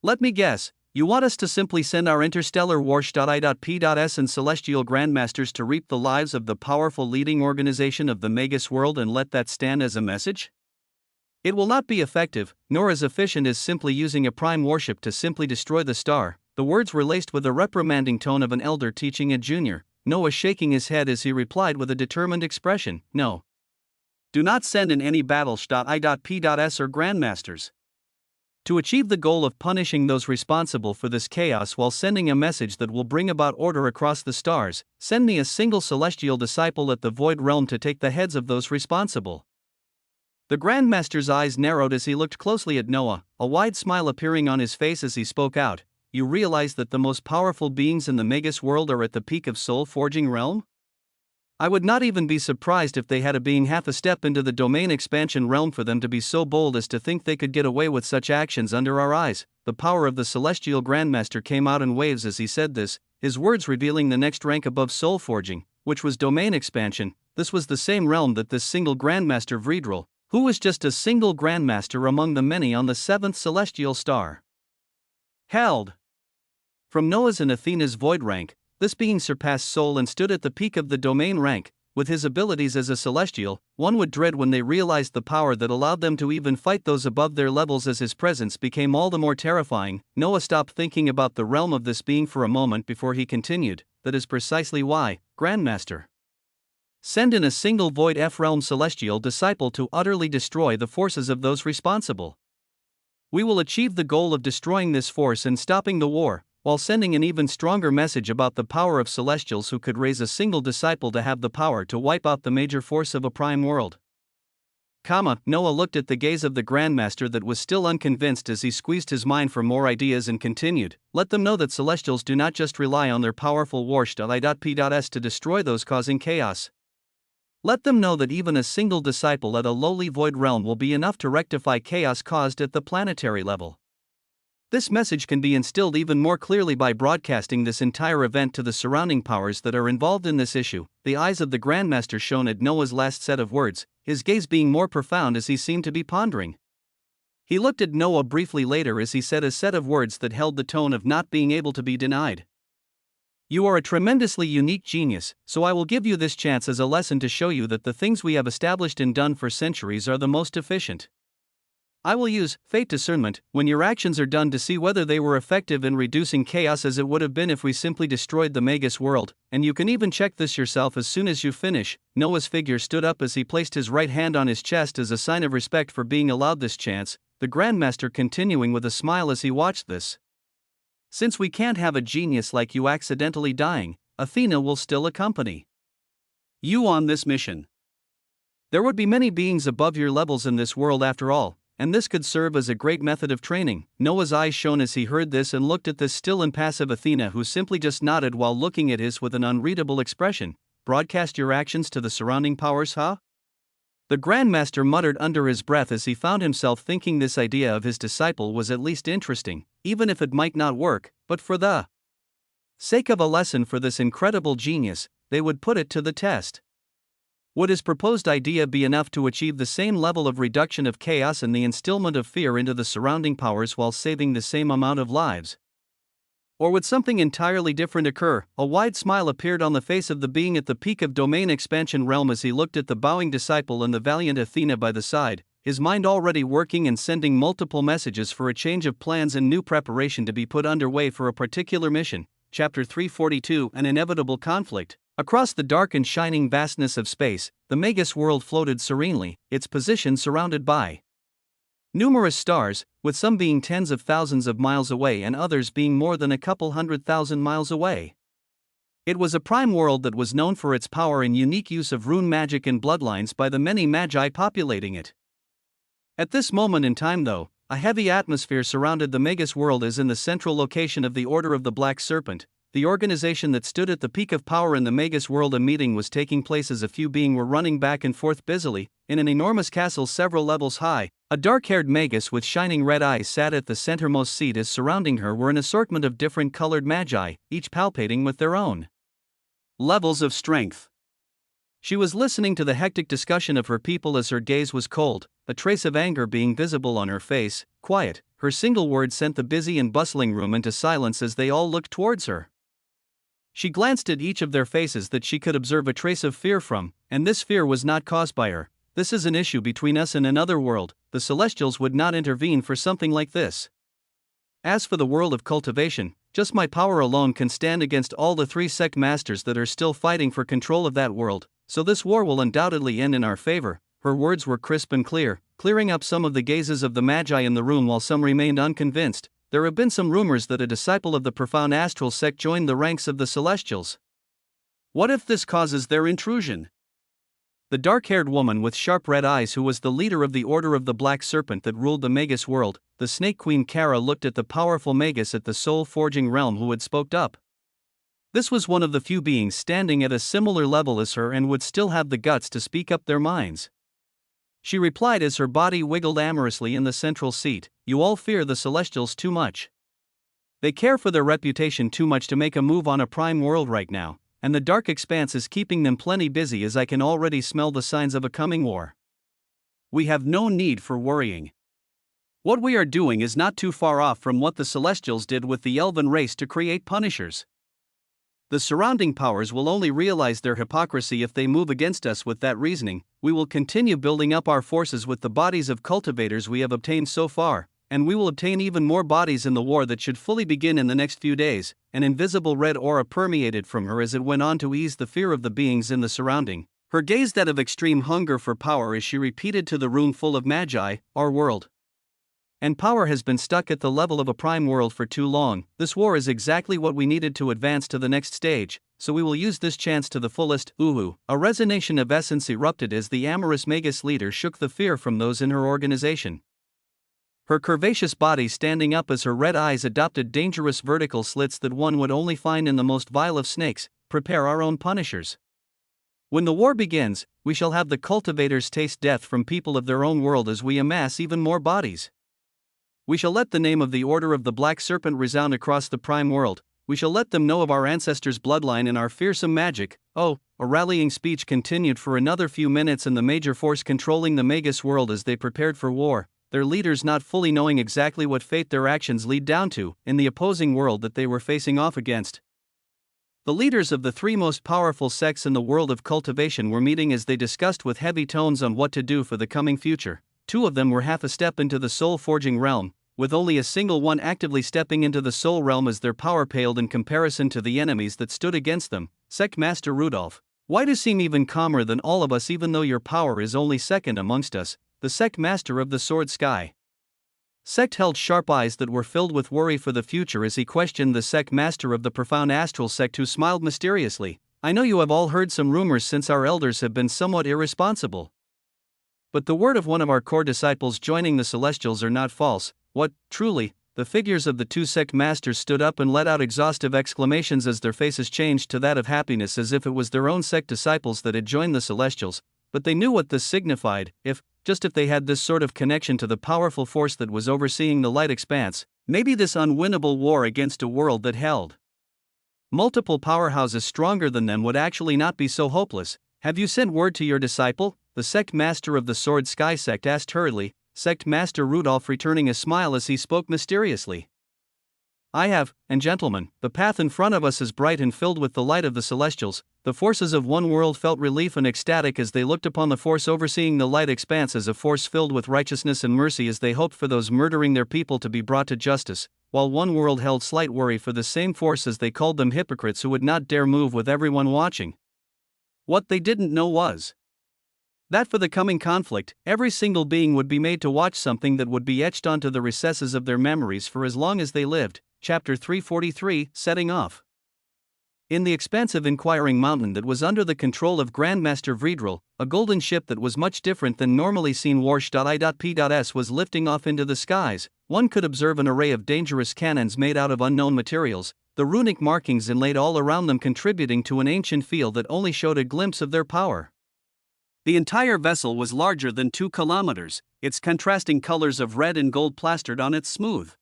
Let me guess, you want us to simply send our interstellar warsh.i.p.s and celestial grandmasters to reap the lives of the powerful leading organization of the Magus world and let that stand as a message? It will not be effective, nor as efficient as simply using a prime warship to simply destroy the star. The words were laced with a reprimanding tone of an elder teaching a junior, Noah shaking his head as he replied with a determined expression, no. Do not send in any battle.i.p.s or grandmasters. To achieve the goal of punishing those responsible for this chaos while sending a message that will bring about order across the stars, send me a single celestial disciple at the Void Realm to take the heads of those responsible. The Grandmaster's eyes narrowed as he looked closely at Noah, a wide smile appearing on his face as he spoke out. You realize that the most powerful beings in the Magus world are at the peak of soul-forging realm? I would not even be surprised if they had a being half a step into the domain expansion realm for them to be so bold as to think they could get away with such actions under our eyes. The power of the Celestial Grandmaster came out in waves as he said this, his words revealing the next rank above soul forging, which was domain expansion. This was the same realm that this single Grandmaster Vredrel, who was just a single Grandmaster among the many on the 7th celestial star, held. From Noah's and Athena's void rank, this being surpassed soul and stood at the peak of the domain rank. With his abilities as a celestial, one would dread when they realized the power that allowed them to even fight those above their levels, as his presence became all the more terrifying. Noah stopped thinking about the realm of this being for a moment before he continued, that is precisely why, Grandmaster. Send in a single void F-realm celestial disciple to utterly destroy the forces of those responsible. We will achieve the goal of destroying this force and stopping the war, while sending an even stronger message about the power of celestials who could raise a single disciple to have the power to wipe out the major force of a prime world. Noah looked at the gaze of the Grandmaster that was still unconvinced as he squeezed his mind for more ideas and continued, let them know that celestials do not just rely on their powerful warsh.i.p.s to destroy those causing chaos. Let them know that even a single disciple at a lowly void realm will be enough to rectify chaos caused at the planetary level. This message can be instilled even more clearly by broadcasting this entire event to the surrounding powers that are involved in this issue. The eyes of the Grandmaster shone at Noah's last set of words, his gaze being more profound as he seemed to be pondering. He looked at Noah briefly later as he said a set of words that held the tone of not being able to be denied. You are a tremendously unique genius, so I will give you this chance as a lesson to show you that the things we have established and done for centuries are the most efficient. I will use fate discernment when your actions are done to see whether they were effective in reducing chaos as it would have been if we simply destroyed the Magus world, and you can even check this yourself as soon as you finish. Noah's figure stood up as he placed his right hand on his chest as a sign of respect for being allowed this chance, the Grandmaster continuing with a smile as he watched this. Since we can't have a genius like you accidentally dying, Athena will still accompany you on this mission. There would be many beings above your levels in this world after all, and this could serve as a great method of training. Noah's eyes shone as he heard this and looked at this still impassive Athena, who simply just nodded while looking at his with an unreadable expression. Broadcast your actions to the surrounding powers, huh? The Grandmaster muttered under his breath as he found himself thinking this idea of his disciple was at least interesting, even if it might not work, but for the sake of a lesson for this incredible genius, they would put it to the test. Would his proposed idea be enough to achieve the same level of reduction of chaos and the instillment of fear into the surrounding powers while saving the same amount of lives? Or would something entirely different occur? A wide smile appeared on the face of the being at the peak of domain expansion realm as he looked at the bowing disciple and the valiant Athena by the side, his mind already working and sending multiple messages for a change of plans and new preparation to be put underway for a particular mission. Chapter 342, An Inevitable Conflict. Across the dark and shining vastness of space, the Magus world floated serenely, its position surrounded by numerous stars, with some being tens of thousands of miles away and others being more than a couple 100,000 miles away. It was a prime world that was known for its power and unique use of rune magic and bloodlines by the many magi populating it. At this moment in time, though, A heavy atmosphere surrounded the Magus world as in the central location of the Order of the Black Serpent, the organization that stood at the peak of power in the Magus world. A meeting was taking place as a few beings were running back and forth busily, in an enormous castle several levels high. A dark-haired Magus with shining red eyes sat at the centermost seat as surrounding her were an assortment of different colored magi, each palpating with their own levels of strength. She was listening to the hectic discussion of her people as her gaze was cold, a trace of anger being visible on her face. Quiet. Her single word sent the busy and bustling room into silence as they all looked towards her. She glanced at each of their faces that she could observe a trace of fear from, and this fear was not caused by her. This is an issue between us and another world. The Celestials would not intervene for something like this. As for the world of cultivation, just my power alone can stand against all the 3 sect masters that are still fighting for control of that world, so this war will undoubtedly end in our favor. Her words were crisp and clear, clearing up some of the gazes of the magi in the room while some remained unconvinced. There have been some rumors that a disciple of the profound astral sect joined the ranks of the Celestials. What if this causes their intrusion? The dark-haired woman with sharp red eyes, who was the leader of the Order of the Black Serpent that ruled the Magus world, the Snake Queen Kara, looked at the powerful Magus at the soul-forging realm who had spoken up. This was one of the few beings standing at a similar level as her and would still have the guts to speak up their minds. She replied as her body wiggled amorously in the central seat, "You all fear the Celestials too much. They care for their reputation too much to make a move on a prime world right now, and the dark expanse is keeping them plenty busy, as I can already smell the signs of a coming war. We have no need for worrying. What we are doing is not too far off from what the Celestials did with the Elven race to create Punishers. The surrounding powers will only realize their hypocrisy if they move against us. With that reasoning, we will continue building up our forces with the bodies of cultivators we have obtained so far, and we will obtain even more bodies in the war that should fully begin in the next few days." An invisible red aura permeated from her as it went on to ease the fear of the beings in the surrounding, her gaze that of extreme hunger for power as she repeated to the room full of magi, "Our world and power has been stuck at the level of a prime world for too long. This war is exactly what we needed to advance to the next stage, so we will use this chance to the fullest." Uhu. A resonation of essence erupted as the amorous Magus leader shook the fear from those in her organization. Her curvaceous body standing up as her red eyes adopted dangerous vertical slits that one would only find in the most vile of snakes. "Prepare our own Punishers. When the war begins, we shall have the cultivators taste death from people of their own world as we amass even more bodies. We shall let the name of the Order of the Black Serpent resound across the prime world. We shall let them know of our ancestors' bloodline and our fearsome magic." Oh, a rallying speech continued for another few minutes, and the major force controlling the Magus world as they prepared for war, their leaders not fully knowing exactly what fate their actions lead down to in the opposing world that they were facing off against. The leaders of the 3 most powerful sects in the world of cultivation were meeting as they discussed with heavy tones on what to do for the coming future. 2 of them were half a step into the soul-forging realm, with only a single one actively stepping into the soul realm as their power paled in comparison to the enemies that stood against them. Sect Master Rudolph, why do you seem even calmer than all of us, even though your power is only second amongst us? The Sect Master of the Sword Sky Sect held sharp eyes that were filled with worry for the future as he questioned the Sect Master of the Profound Astral Sect, who smiled mysteriously. "I know you have all heard some rumors since our elders have been somewhat irresponsible. But the word of one of our core disciples joining the Celestials are not false." "What, truly?" The figures of the 2 sect masters stood up and let out exhaustive exclamations as their faces changed to that of happiness, as if it was their own sect disciples that had joined the Celestials. But they knew what this signified. If they had this sort of connection to the powerful force that was overseeing the light expanse, maybe this unwinnable war against a world that held multiple powerhouses stronger than them would actually not be so hopeless. "Have you sent word to your disciple?" the sect master of the Sword Sky sect asked hurriedly, Sect Master Rudolph returning a smile as he spoke mysteriously. "I have, and gentlemen, the path in front of us is bright and filled with the light of the Celestials." The forces of one world felt relief and ecstatic as they looked upon the force overseeing the light expanse as a force filled with righteousness and mercy, as they hoped for those murdering their people to be brought to justice, while one world held slight worry for the same force, as they called them hypocrites who would not dare move with everyone watching. What they didn't know was that for the coming conflict, every single being would be made to watch something that would be etched onto the recesses of their memories for as long as they lived. Chapter 343, Setting Off. In the expansive inquiring mountain that was under the control of Grandmaster Vredril, a golden ship that was much different than normally seen Warsh.I.P.S. was lifting off into the skies. One could observe an array of dangerous cannons made out of unknown materials, the runic markings inlaid all around them contributing to an ancient feel that only showed a glimpse of their power. The entire vessel was larger than 2 kilometers, its contrasting colors of red and gold plastered on its smooth,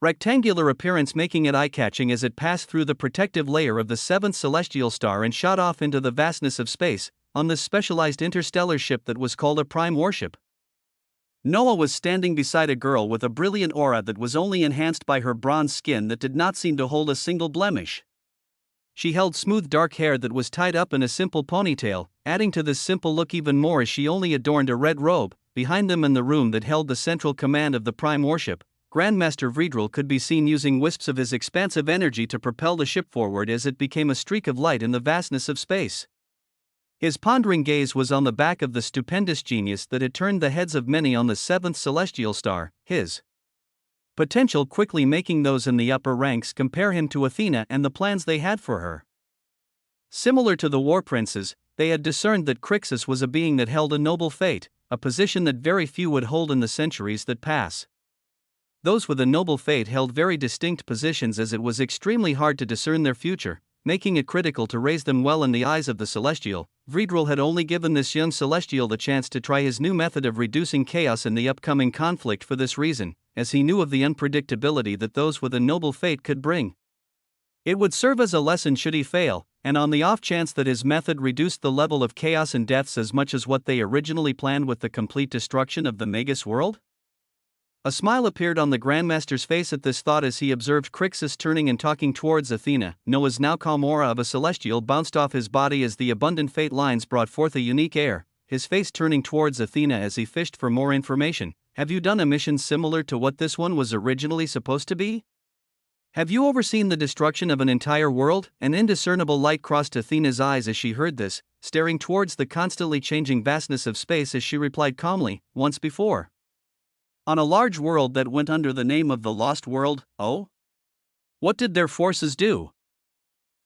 rectangular appearance making it eye-catching as it passed through the protective layer of the 7th celestial star and shot off into the vastness of space, on this specialized interstellar ship that was called a prime warship. Noah was standing beside a girl with a brilliant aura that was only enhanced by her bronze skin that did not seem to hold a single blemish. She held smooth dark hair that was tied up in a simple ponytail, adding to this simple look even more as she only adorned a red robe. Behind them in the room that held the central command of the prime warship, Grandmaster Vredril could be seen using wisps of his expansive energy to propel the ship forward as it became a streak of light in the vastness of space. His pondering gaze was on the back of the stupendous genius that had turned the heads of many on the 7th celestial star, his potential quickly making those in the upper ranks compare him to Athena and the plans they had for her. Similar to the war princes, they had discerned that Crixus was a being that held a noble fate, a position that very few would hold in the centuries that pass. Those with a noble fate held very distinct positions as it was extremely hard to discern their future, making it critical to raise them well in the eyes of the celestial. Vredril had only given this young celestial the chance to try his new method of reducing chaos in the upcoming conflict for this reason, as he knew of the unpredictability that those with a noble fate could bring. It would serve as a lesson should he fail, and on the off chance that his method reduced the level of chaos and deaths as much as what they originally planned with the complete destruction of the Magus world? A smile appeared on the Grandmaster's face at this thought as he observed Crixus turning and talking towards Athena. Noah's now calm aura of a celestial bounced off his body as the abundant fate lines brought forth a unique air, his face turning towards Athena as he fished for more information. Have you done a mission similar to what this one was originally supposed to be? Have you overseen the destruction of an entire world? An indiscernible light crossed Athena's eyes as she heard this, staring towards the constantly changing vastness of space as she replied calmly, once before. On a large world that went under the name of the Lost World, oh? What did their forces do?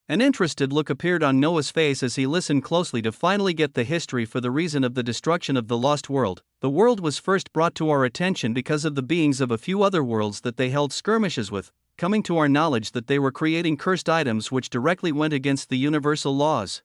An interested look appeared on Noah's face as he listened closely to finally get the history for the reason of the destruction of the Lost World. The world was first brought to our attention because of the beings of a few other worlds that they held skirmishes with, coming to our knowledge that they were creating cursed items which directly went against the universal laws.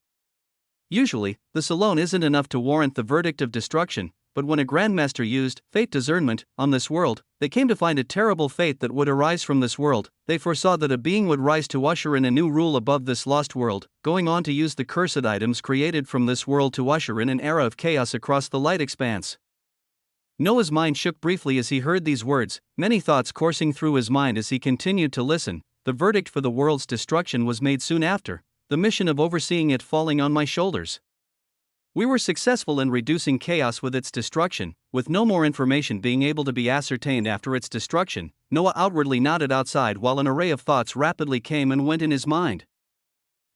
Usually, this alone isn't enough to warrant the verdict of destruction, but when a Grandmaster used fate discernment on this world, they came to find a terrible fate that would arise from this world. They foresaw that a being would rise to usher in a new rule above this lost world, going on to use the cursed items created from this world to usher in an era of chaos across the light expanse. Noah's mind shook briefly as he heard these words, many thoughts coursing through his mind as he continued to listen. The verdict for the world's destruction was made soon after, the mission of overseeing it falling on my shoulders. We were successful in reducing chaos with its destruction, with no more information being able to be ascertained after its destruction. Noah outwardly nodded outside while an array of thoughts rapidly came and went in his mind.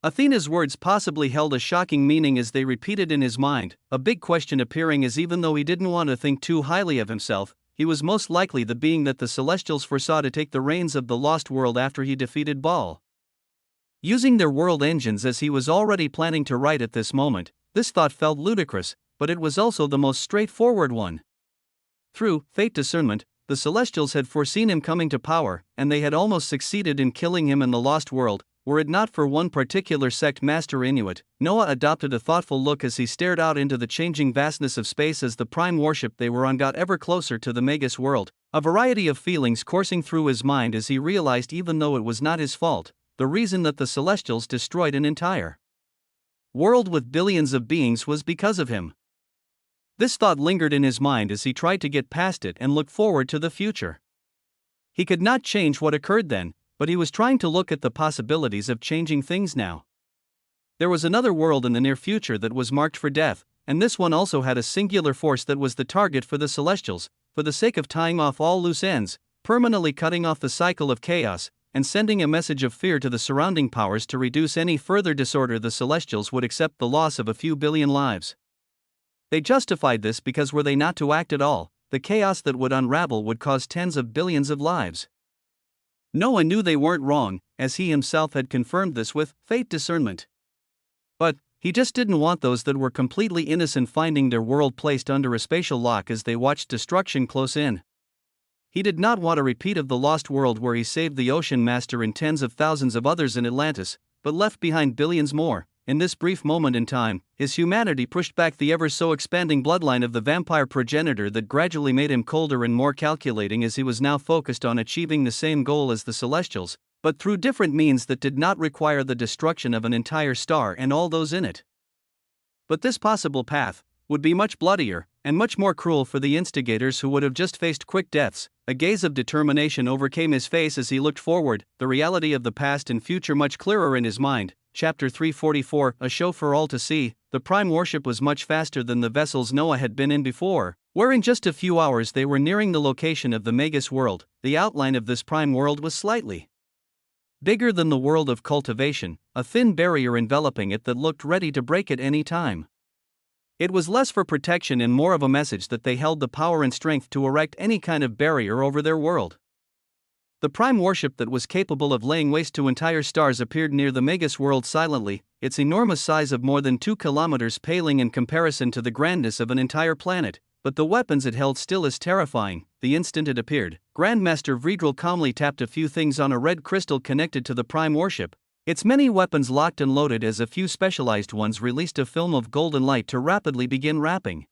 Athena's words possibly held a shocking meaning as they repeated in his mind, a big question appearing as even though he didn't want to think too highly of himself, he was most likely the being that the Celestials foresaw to take the reins of the lost world after he defeated Baal. Using their world engines as he was already planning to write at this moment, this thought felt ludicrous, but it was also the most straightforward one. Through fate discernment, the Celestials had foreseen him coming to power, and they had almost succeeded in killing him in the lost world. Were it not for one particular sect master Inuit, Noah adopted a thoughtful look as he stared out into the changing vastness of space as the prime warship they were on got ever closer to the Magus world, a variety of feelings coursing through his mind as he realized even though it was not his fault, the reason that the Celestials destroyed an entire world with billions of beings was because of him. This thought lingered in his mind as he tried to get past it and look forward to the future. He could not change what occurred then, but he was trying to look at the possibilities of changing things now. There was another world in the near future that was marked for death, and this one also had a singular force that was the target for the Celestials, for the sake of tying off all loose ends, permanently cutting off the cycle of chaos, and sending a message of fear to the surrounding powers to reduce any further disorder. The Celestials would accept the loss of a few billion lives. They justified this because were they not to act at all, the chaos that would unravel would cause tens of billions of lives. Noah knew they weren't wrong, as he himself had confirmed this with fate discernment. But he just didn't want those that were completely innocent finding their world placed under a spatial lock as they watched destruction close in. He did not want a repeat of the Lost World where he saved the Ocean Master and tens of thousands of others in Atlantis, but left behind billions more. In this brief moment in time, his humanity pushed back the ever-so-expanding bloodline of the vampire progenitor that gradually made him colder and more calculating as he was now focused on achieving the same goal as the Celestials, but through different means that did not require the destruction of an entire star and all those in it. But this possible path would be much bloodier and much more cruel for the instigators who would have just faced quick deaths. A gaze of determination overcame his face as he looked forward, the reality of the past and future much clearer in his mind. Chapter 344, a show for all to see. The prime warship was much faster than the vessels Noah had been in before, where in just a few hours they were nearing the location of the Magus world. The outline of this prime world was slightly bigger than the world of cultivation, a thin barrier enveloping it that looked ready to break at any time. It was less for protection and more of a message that they held the power and strength to erect any kind of barrier over their world. The prime warship that was capable of laying waste to entire stars appeared near the Magus world silently, its enormous size of more than 2 kilometers paling in comparison to the grandness of an entire planet, but the weapons it held still as terrifying. The instant it appeared, Grandmaster Vredrel calmly tapped a few things on a red crystal connected to the prime warship. Its many weapons locked and loaded as a few specialized ones released a film of golden light to rapidly begin wrapping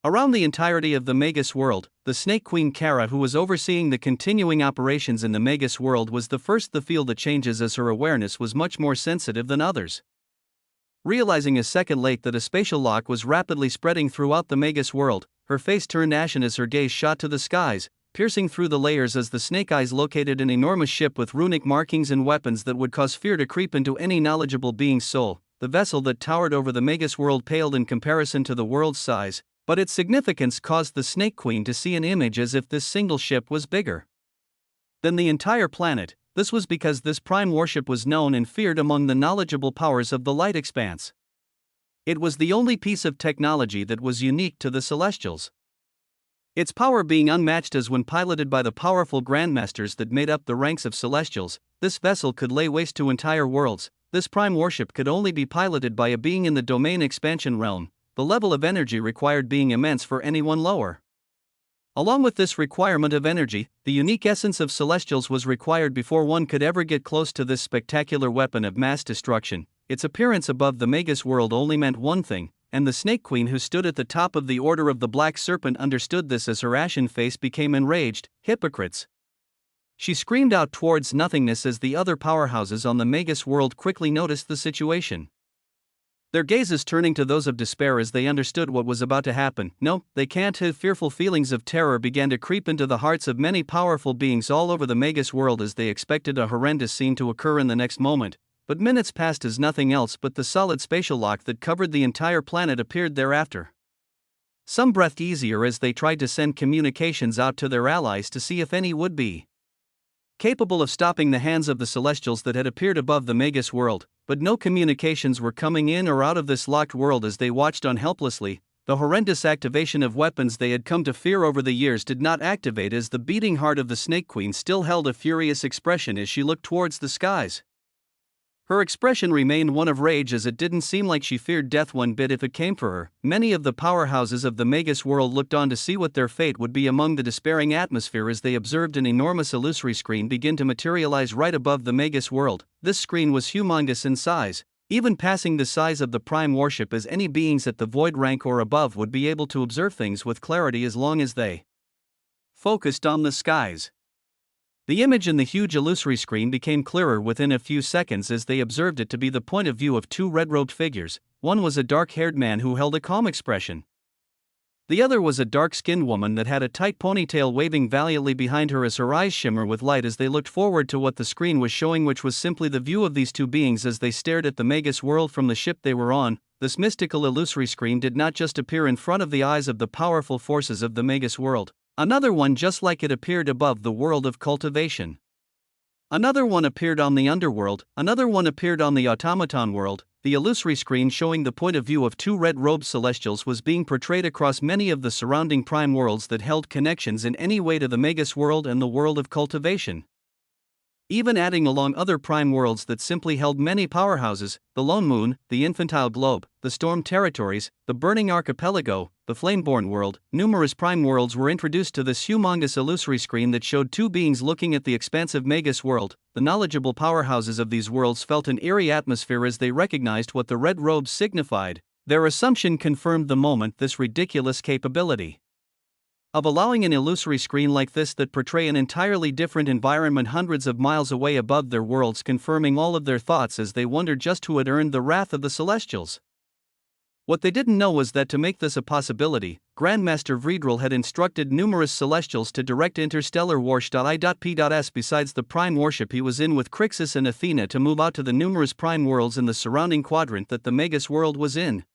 around the entirety of the Magus world. The Snake Queen Kara, who was overseeing the continuing operations in the Magus world, was the first to feel the changes as her awareness was much more sensitive than others. Realizing a second late that a spatial lock was rapidly spreading throughout the Magus world, her face turned ashen as her gaze shot to the skies, piercing through the layers as the snake eyes located an enormous ship with runic markings and weapons that would cause fear to creep into any knowledgeable being's soul. The vessel that towered over the Magus world paled in comparison to the world's size, but its significance caused the Snake Queen to see an image as if this single ship was bigger than the entire planet. This was because this prime warship was known and feared among the knowledgeable powers of the light expanse. It was the only piece of technology that was unique to the Celestials, its power being unmatched as when piloted by the powerful grandmasters that made up the ranks of Celestials. This vessel could lay waste to entire worlds. This prime warship could only be piloted by a being in the domain expansion realm, the level of energy required being immense for anyone lower. Along with this requirement of energy, the unique essence of Celestials was required before one could ever get close to this spectacular weapon of mass destruction. Its appearance above the Magus world only meant one thing, and the Snake Queen who stood at the top of the Order of the Black Serpent understood this as her ashen face became enraged. Hypocrites! She screamed out towards nothingness as the other powerhouses on the Magus world quickly noticed the situation, their gazes turning to those of despair as they understood what was about to happen. No, they can't. Fearful feelings of terror began to creep into the hearts of many powerful beings all over the Magus world as they expected a horrendous scene to occur in the next moment. But minutes passed as nothing else but the solid spatial lock that covered the entire planet appeared thereafter. Some breathed easier as they tried to send communications out to their allies to see if any would be capable of stopping the hands of the Celestials that had appeared above the Magus world, but no communications were coming in or out of this locked world as they watched on helplessly. The horrendous activation of weapons they had come to fear over the years did not activate as the beating heart of the Snake Queen still held a furious expression as she looked towards the skies. Her expression remained one of rage as it didn't seem like she feared death one bit if it came for her. Many of the powerhouses of the Magus world looked on to see what their fate would be among the despairing atmosphere as they observed an enormous illusory screen begin to materialize right above the Magus world. This screen was humongous in size, even passing the size of the prime warship, as any beings at the void rank or above would be able to observe things with clarity as long as they focused on the skies. The image in the huge illusory screen became clearer within a few seconds as they observed it to be the point of view of two red-robed figures. One was a dark-haired man who held a calm expression. The other was a dark-skinned woman that had a tight ponytail waving valiantly behind her as her eyes shimmer with light as they looked forward to what the screen was showing, which was simply the view of these two beings as they stared at the Magus world from the ship they were on. This mystical illusory screen did not just appear in front of the eyes of the powerful forces of the Magus world. Another one just like it appeared above the world of cultivation. Another one appeared on the underworld, another one appeared on the automaton world. The illusory screen showing the point of view of two red-robed Celestials was being portrayed across many of the surrounding prime worlds that held connections in any way to the Magus world and the world of cultivation. even adding along other prime worlds that simply held many powerhouses: the lone moon, the infantile globe, the storm territories, the burning archipelago, the flameborn world. Numerous prime worlds were introduced to this humongous illusory screen that showed two beings looking at the expansive Magus world. The knowledgeable powerhouses of these worlds felt an eerie atmosphere as they recognized what the red robes signified. Their assumption confirmed the moment this ridiculous capability of allowing an illusory screen like this that portray an entirely different environment hundreds of miles away above their worlds, confirming all of their thoughts as they wondered just who had earned the wrath of the Celestials. What they didn't know was that to make this a possibility, Grandmaster Vredrel had instructed numerous Celestials to direct interstellar warsh.I.P.S. besides the prime warship he was in with Crixus and Athena to move out to the numerous prime worlds in the surrounding quadrant that the Magus world was in.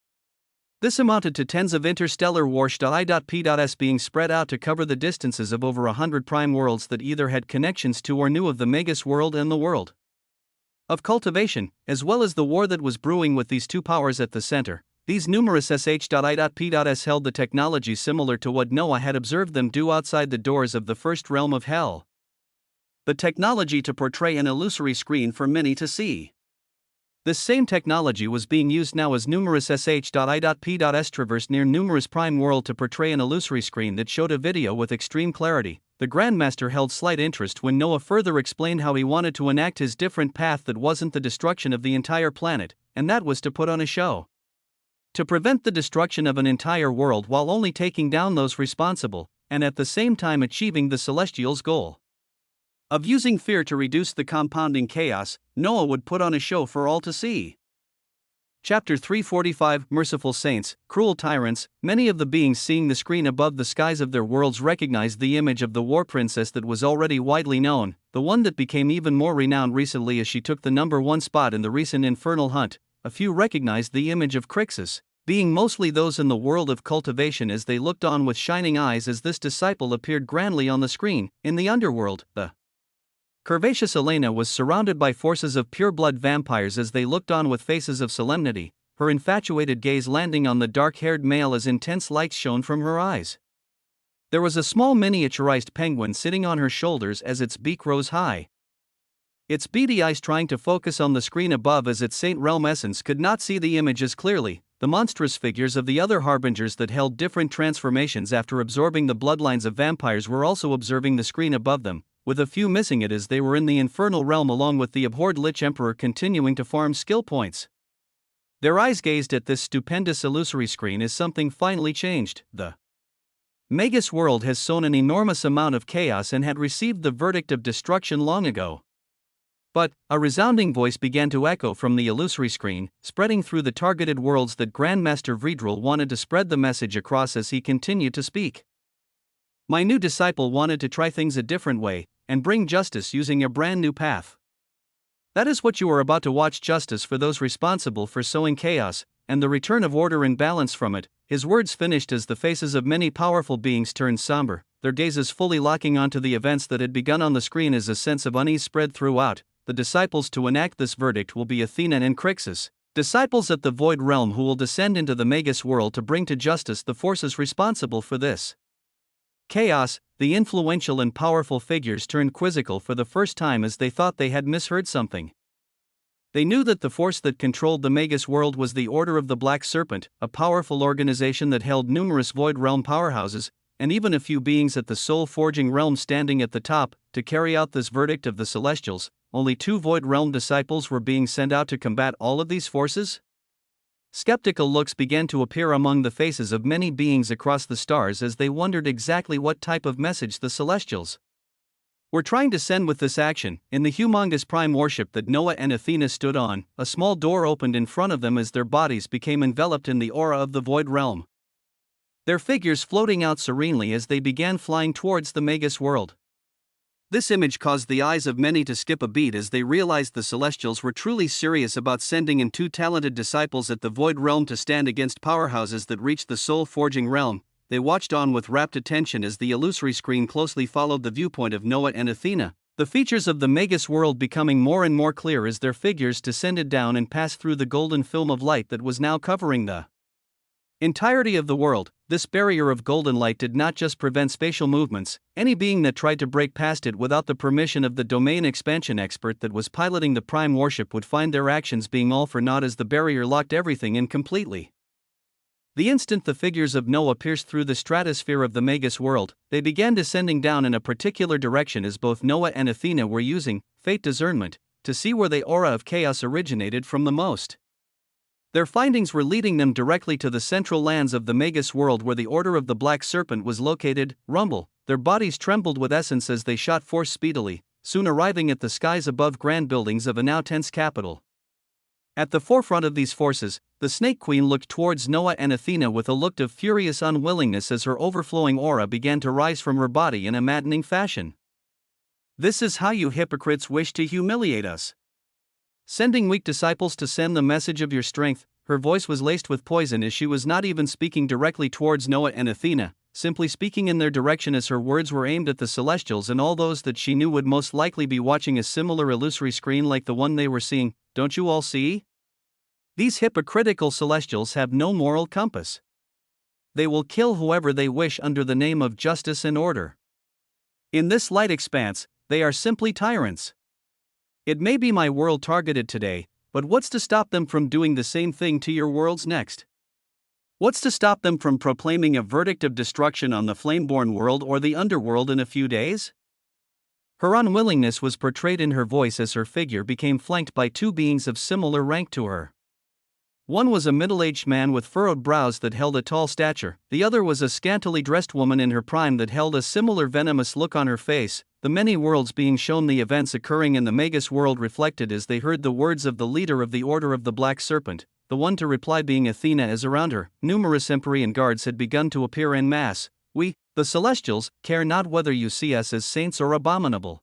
This amounted to tens of interstellar warsh.I.P.S. being spread out to cover the distances of over 100 prime worlds that either had connections to or knew of the Magus world and the world of cultivation, as well as the war that was brewing with these two powers at the center. These numerous sh.I.P.S. held the technology similar to what Noah had observed them do outside the doors of the first realm of hell. The technology to portray an illusory screen for many to see. This same technology was being used now as numerous sh.I.P.S. traversed near numerous prime world to portray an illusory screen that showed a video with extreme clarity. The Grandmaster held slight interest when Noah further explained how he wanted to enact his different path that wasn't the destruction of the entire planet, and that was to put on a show. To prevent the destruction of an entire world while only taking down those responsible, and at the same time achieving the Celestials' goal of using fear to reduce the compounding chaos, Noah would put on a show for all to see. Chapter 345 Merciful Saints, Cruel Tyrants. Many of the beings seeing the screen above the skies of their worlds recognized the image of the War Princess that was already widely known, the one that became even more renowned recently as she took the #1 spot in the recent Infernal Hunt. A few recognized the image of Crixus, being mostly those in the world of cultivation, as they looked on with shining eyes as this disciple appeared grandly on the screen. In the underworld, the curvaceous Elena was surrounded by forces of pure-blood vampires as they looked on with faces of solemnity, her infatuated gaze landing on the dark-haired male as intense lights shone from her eyes. There was a small miniaturized penguin sitting on her shoulders as its beak rose high. Its beady eyes trying to focus on the screen above as its Saint Realm essence could not see the images clearly. The monstrous figures of the other harbingers that held different transformations after absorbing the bloodlines of vampires were also observing the screen above them, with a few missing it as they were in the infernal realm along with the abhorred Lich Emperor continuing to farm skill points. Their eyes gazed at this stupendous illusory screen as something finally changed. The Magus world has sown an enormous amount of chaos and had received the verdict of destruction long ago. But a resounding voice began to echo from the illusory screen, spreading through the targeted worlds that Grandmaster Vredrel wanted to spread the message across as he continued to speak. My new disciple wanted to try things a different way, and bring justice using a brand new path. That is what you are about to watch: justice for those responsible for sowing chaos, and the return of order and balance from it. His words finished as the faces of many powerful beings turned somber, their gazes fully locking onto the events that had begun on the screen as a sense of unease spread throughout. The disciples to enact this verdict will be Athena and Crixus, disciples at the Void Realm who will descend into the Magus world to bring to justice the forces responsible for this chaos. The influential and powerful figures turned quizzical for the first time as they thought they had misheard something. They knew that the force that controlled the Magus world was the Order of the Black Serpent, a powerful organization that held numerous Void Realm powerhouses, and even a few beings at the soul-forging realm standing at the top. To carry out this verdict of the Celestials, only 2 Void Realm disciples were being sent out to combat all of these forces? Skeptical looks began to appear among the faces of many beings across the stars as they wondered exactly what type of message the Celestials were trying to send with this action. In the humongous prime warship that Noah and Athena stood on, a small door opened in front of them as their bodies became enveloped in the aura of the Void Realm, their figures floating out serenely as they began flying towards the Magus world. This image caused the eyes of many to skip a beat as they realized the Celestials were truly serious about sending in 2 talented disciples at the Void Realm to stand against powerhouses that reached the soul-forging realm. They watched on with rapt attention as the illusory screen closely followed the viewpoint of Noah and Athena, the features of the Magus world becoming more and more clear as their figures descended down and passed through the golden film of light that was now covering the Entirety of the world, this barrier of golden light did not just prevent spatial movements. Any being that tried to break past it without the permission of the domain expansion expert that was piloting the prime warship would find their actions being all for naught, as the barrier locked everything in completely. The instant the figures of Noah pierced through the stratosphere of the Magus world, they began descending down in a particular direction, as both Noah and Athena were using fate discernment to see where the aura of chaos originated from the most. Their findings were leading them directly to the central lands of the Magus world, where the Order of the Black Serpent was located. Rumble, their bodies trembled with essence as they shot forth speedily, soon arriving at the skies above grand buildings of a now tense capital. At the forefront of these forces, the Snake Queen looked towards Noah and Athena with a look of furious unwillingness as her overflowing aura began to rise from her body in a maddening fashion. "This is how you hypocrites wish to humiliate us. Sending weak disciples to send the message of your strength." Her voice was laced with poison, as she was not even speaking directly towards Noah and Athena, simply speaking in their direction, as her words were aimed at the Celestials and all those that she knew would most likely be watching a similar illusory screen like the one they were seeing. "Don't you all see? These hypocritical Celestials have no moral compass. They will kill whoever they wish under the name of justice and order. In this light expanse, they are simply tyrants. It may be my world targeted today, but what's to stop them from doing the same thing to your worlds next? What's to stop them from proclaiming a verdict of destruction on the flame-born world or the underworld in a few days?" Her unwillingness was portrayed in her voice as her figure became flanked by two beings of similar rank to her. One was a middle-aged man with furrowed brows that held a tall stature. The other was a scantily dressed woman in her prime that held a similar venomous look on her face. The many worlds being shown the events occurring in the Magus world reflected as they heard the words of the leader of the Order of the Black Serpent, the one to reply being Athena, as around her numerous Empyrean guards had begun to appear en masse. "We, the Celestials, care not whether you see us as saints or abominable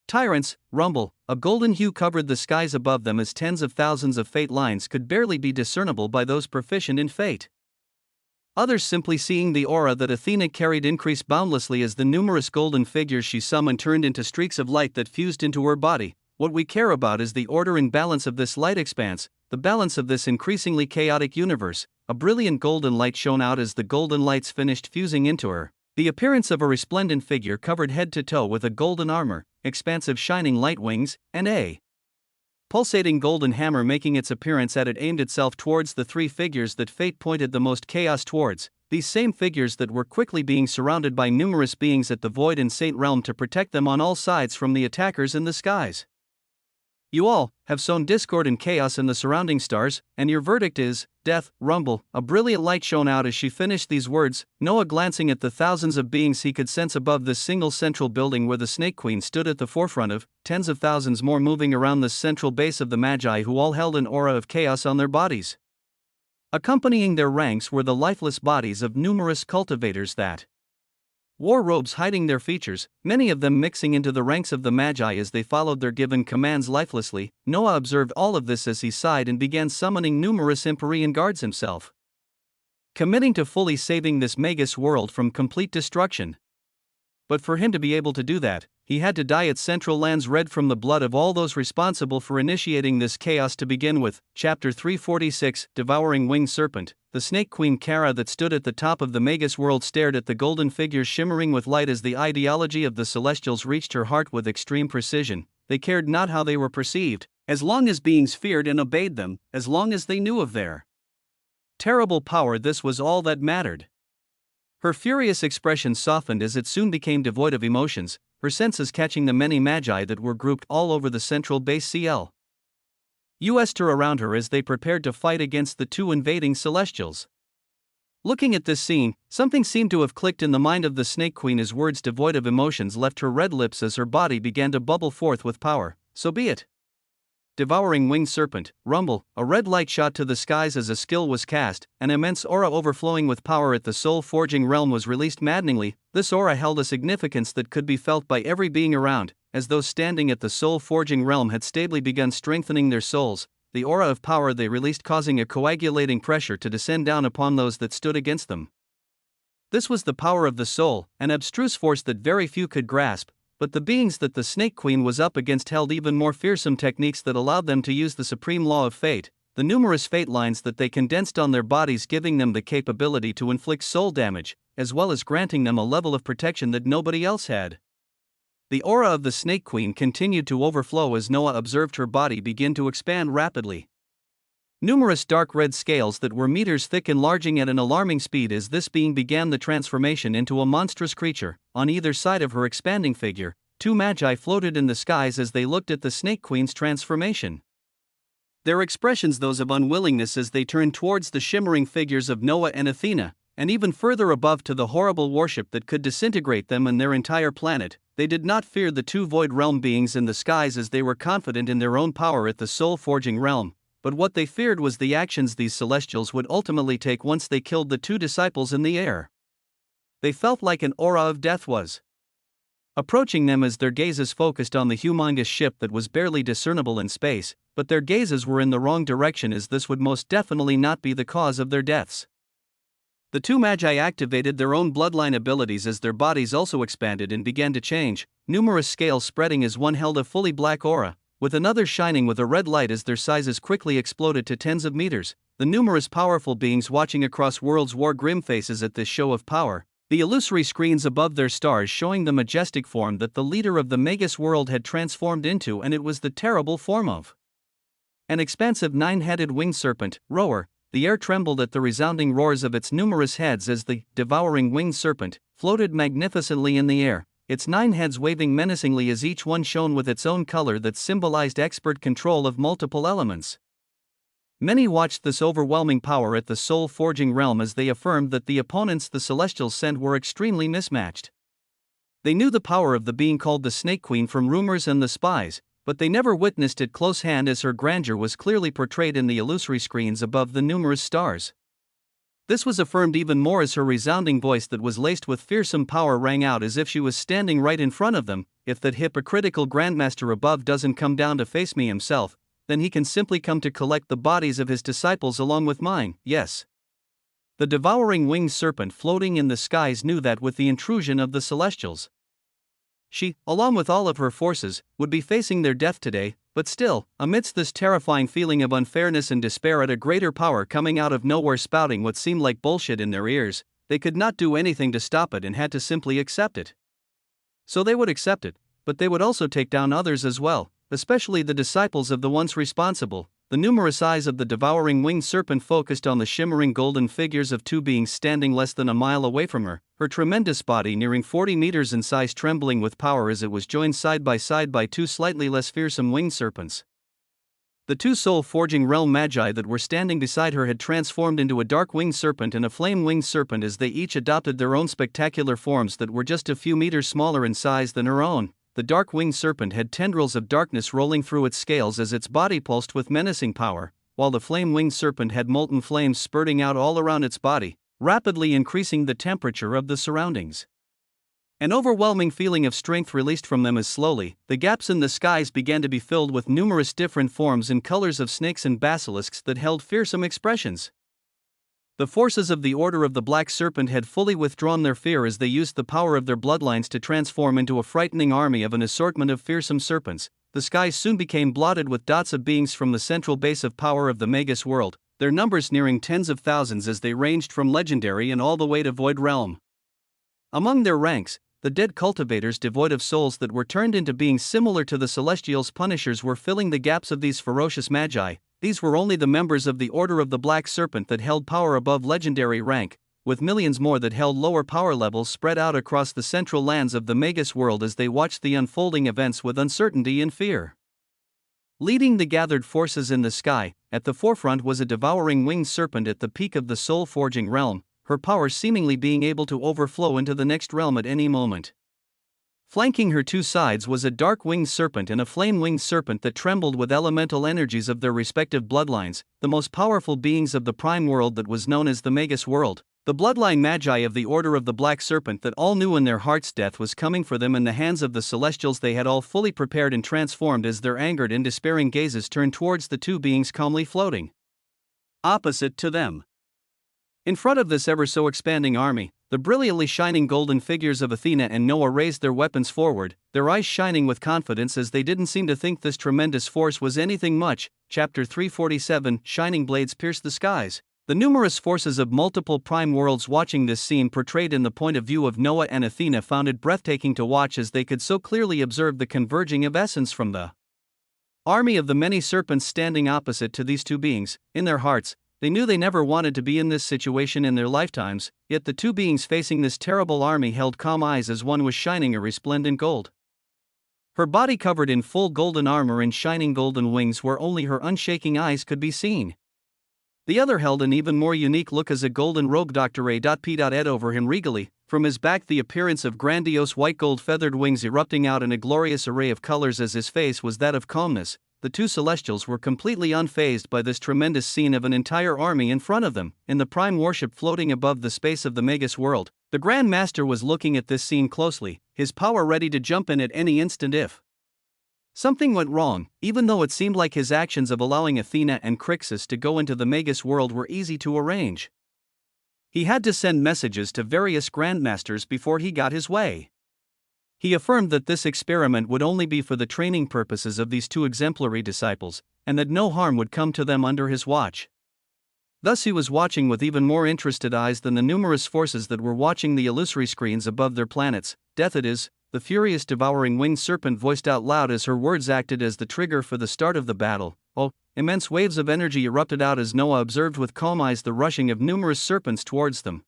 tyrants." Rumble, a golden hue covered the skies above them as tens of thousands of fate lines could barely be discernible by those proficient in fate. Others, simply seeing the aura that Athena carried, increased boundlessly as the numerous golden figures she summoned turned into streaks of light that fused into her body. "What we care about is the order and balance of this light expanse, the balance of this increasingly chaotic universe." A brilliant golden light shone out as the golden lights finished fusing into her. The appearance of a resplendent figure covered head to toe with a golden armor, expansive shining light wings, and a pulsating golden hammer making its appearance as it aimed itself towards the three figures that fate pointed the most chaos towards, these same figures that were quickly being surrounded by numerous beings at the Void and Saint realm to protect them on all sides from the attackers in the skies. "You all have sown discord and chaos in the surrounding stars, and your verdict is death." Rumble, a brilliant light shone out as she finished these words. Noah, glancing at the thousands of beings he could sense above this single central building where the Snake Queen stood at the forefront of, tens of thousands more moving around this central base of the Magi, who all held an aura of chaos on their bodies. Accompanying their ranks were the lifeless bodies of numerous cultivators that wore robes hiding their features, many of them mixing into the ranks of the Magi as they followed their given commands lifelessly. Noah observed all of this as he sighed and began summoning numerous Empyrean guards himself, committing to fully saving this Magus world from complete destruction. But for him to be able to do that, he had to dye its central lands red from the blood of all those responsible for initiating this chaos to begin with. Chapter 346, Devouring Winged Serpent. The Snake Queen Kara that stood at the top of the Magus world stared at the golden figures shimmering with light as the ideology of the Celestials reached her heart with extreme precision. They cared not how they were perceived, as long as beings feared and obeyed them, as long as they knew of their terrible power, this was all that mattered. Her furious expression softened as it soon became devoid of emotions, her senses catching the many Magi that were grouped all over the central base CL. Around her as they prepared to fight against the two invading Celestials. Looking at this scene, something seemed to have clicked in the mind of the Snake Queen as words devoid of emotions left her red lips as her body began to bubble forth with power. "So be it. Devouring Winged Serpent." Rumble, a red light shot to the skies as a skill was cast, an immense aura overflowing with power at the soul-forging realm was released maddeningly. This aura held a significance that could be felt by every being around, as those standing at the soul-forging realm had stably begun strengthening their souls. The aura of power they released causing a coagulating pressure to descend down upon those that stood against them. This was the power of the soul, an abstruse force that very few could grasp. But the beings that the Snake Queen was up against held even more fearsome techniques that allowed them to use the supreme law of fate, the numerous fate lines that they condensed on their bodies, giving them the capability to inflict soul damage, as well as granting them a level of protection that nobody else had. The aura of the Snake Queen continued to overflow as Noah observed her body begin to expand rapidly. Numerous dark red scales that were meters thick enlarging at an alarming speed as this being began the transformation into a monstrous creature. On either side of her expanding figure, two magi floated in the skies as they looked at the Snake Queen's transformation. Their expressions those of unwillingness as they turned towards the shimmering figures of Noah and Athena, and even further above to the horrible worship that could disintegrate them and their entire planet. They did not fear the two void realm beings in the skies as they were confident in their own power at the soul-forging realm, but what they feared was the actions these celestials would ultimately take once they killed the two disciples in the air. They felt like an aura of death was approaching them as their gazes focused on the humongous ship that was barely discernible in space, but their gazes were in the wrong direction as this would most definitely not be the cause of their deaths. The two magi activated their own bloodline abilities as their bodies also expanded and began to change, numerous scales spreading as one held a fully black aura, with another shining with a red light as their sizes quickly exploded to tens of meters. The numerous powerful beings watching across worlds wore grim faces at this show of power, the illusory screens above their stars showing the majestic form that the leader of the Magus world had transformed into, and it was the terrible form of an expansive nine-headed winged serpent, roar. The air trembled at the resounding roars of its numerous heads as the devouring winged serpent floated magnificently in the air, its 9 heads waving menacingly as each one shone with its own color that symbolized expert control of multiple elements. Many watched this overwhelming power at the soul-forging realm as they affirmed that the opponents the Celestials sent were extremely mismatched. They knew the power of the being called the Snake Queen from rumors and the spies, but they never witnessed it close hand as her grandeur was clearly portrayed in the illusory screens above the numerous stars. This was affirmed even more as her resounding voice that was laced with fearsome power rang out as if she was standing right in front of them. If that hypocritical grandmaster above doesn't come down to face me himself, then he can simply come to collect the bodies of his disciples along with mine. Yes. The devouring winged serpent floating in the skies knew that with the intrusion of the Celestials, she, along with all of her forces, would be facing their death today, but still, amidst this terrifying feeling of unfairness and despair at a greater power coming out of nowhere spouting what seemed like bullshit in their ears, they could not do anything to stop it and had to simply accept it. So they would accept it, but they would also take down others as well, especially the disciples of the once responsible. The numerous eyes of the devouring winged serpent focused on the shimmering golden figures of two beings standing less than a mile away from her, her tremendous body nearing 40 meters in size trembling with power as it was joined side by two slightly less fearsome winged serpents. The two soul-forging realm magi that were standing beside her had transformed into a dark winged serpent and a flame-winged serpent as they each adopted their own spectacular forms that were just a few meters smaller in size than her own. The dark winged serpent had tendrils of darkness rolling through its scales as its body pulsed with menacing power, while the flame-winged serpent had molten flames spurting out all around its body, rapidly increasing the temperature of the surroundings. An overwhelming feeling of strength released from them as slowly, the gaps in the skies began to be filled with numerous different forms and colors of snakes and basilisks that held fearsome expressions. The forces of the Order of the Black Serpent had fully withdrawn their fear as they used the power of their bloodlines to transform into a frightening army of an assortment of fearsome serpents. The skies soon became blotted with dots of beings from the central base of power of the Magus world, their numbers nearing tens of thousands as they ranged from legendary and all the way to void realm. Among their ranks, the dead cultivators devoid of souls that were turned into beings similar to the Celestials' punishers were filling the gaps of these ferocious magi. These were only the members of the Order of the Black Serpent that held power above legendary rank, with millions more that held lower power levels spread out across the central lands of the Magus world as they watched the unfolding events with uncertainty and fear. Leading the gathered forces in the sky, at the forefront was a devouring winged serpent at the peak of the soul-forging realm, her power seemingly being able to overflow into the next realm at any moment. Flanking her two sides was a dark winged serpent and a flame-winged serpent that trembled with elemental energies of their respective bloodlines, the most powerful beings of the prime world that was known as the Magus world. The bloodline magi of the Order of the Black Serpent that all knew in their hearts death was coming for them in the hands of the Celestials. They had all fully prepared and transformed as their angered and despairing gazes turned towards the two beings calmly floating opposite to them. In front of this ever so expanding army, The brilliantly shining golden figures of Athena and Noah raised their weapons forward, their eyes shining with confidence as they didn't seem to think this tremendous force was anything much. Chapter 347 Shining blades pierce the skies. The numerous forces of multiple prime worlds watching this scene portrayed in the point of view of Noah and Athena found it breathtaking to watch as they could so clearly observe the converging of essence from the army of the many serpents standing opposite to these two beings. In their hearts, they knew they never wanted to be in this situation in their lifetimes, yet the two beings facing this terrible army held calm eyes as one was shining a resplendent gold. Her body covered in full golden armor and shining golden wings where only her unshaking eyes could be seen. The other held an even more unique look as a golden robe. Dr. A.P. Ed over him regally, from his back the appearance of grandiose white gold feathered wings erupting out in a glorious array of colors as his face was that of calmness. The two celestials were completely unfazed by this tremendous scene of an entire army in front of them, in the prime warship floating above the space of the Magus world. The Grand Master was looking at this scene closely, his power ready to jump in at any instant if something went wrong, even though it seemed like his actions of allowing Athena and Crixus to go into the Magus world were easy to arrange. He had to send messages to various grandmasters before he got his way. He affirmed that this experiment would only be for the training purposes of these two exemplary disciples, and that no harm would come to them under his watch. Thus he was watching with even more interested eyes than the numerous forces that were watching the illusory screens above their planets. Death it is, the furious devouring winged serpent voiced out loud as her words acted as the trigger for the start of the battle. Oh, immense waves of energy erupted out as Noah observed with calm eyes the rushing of numerous serpents towards them.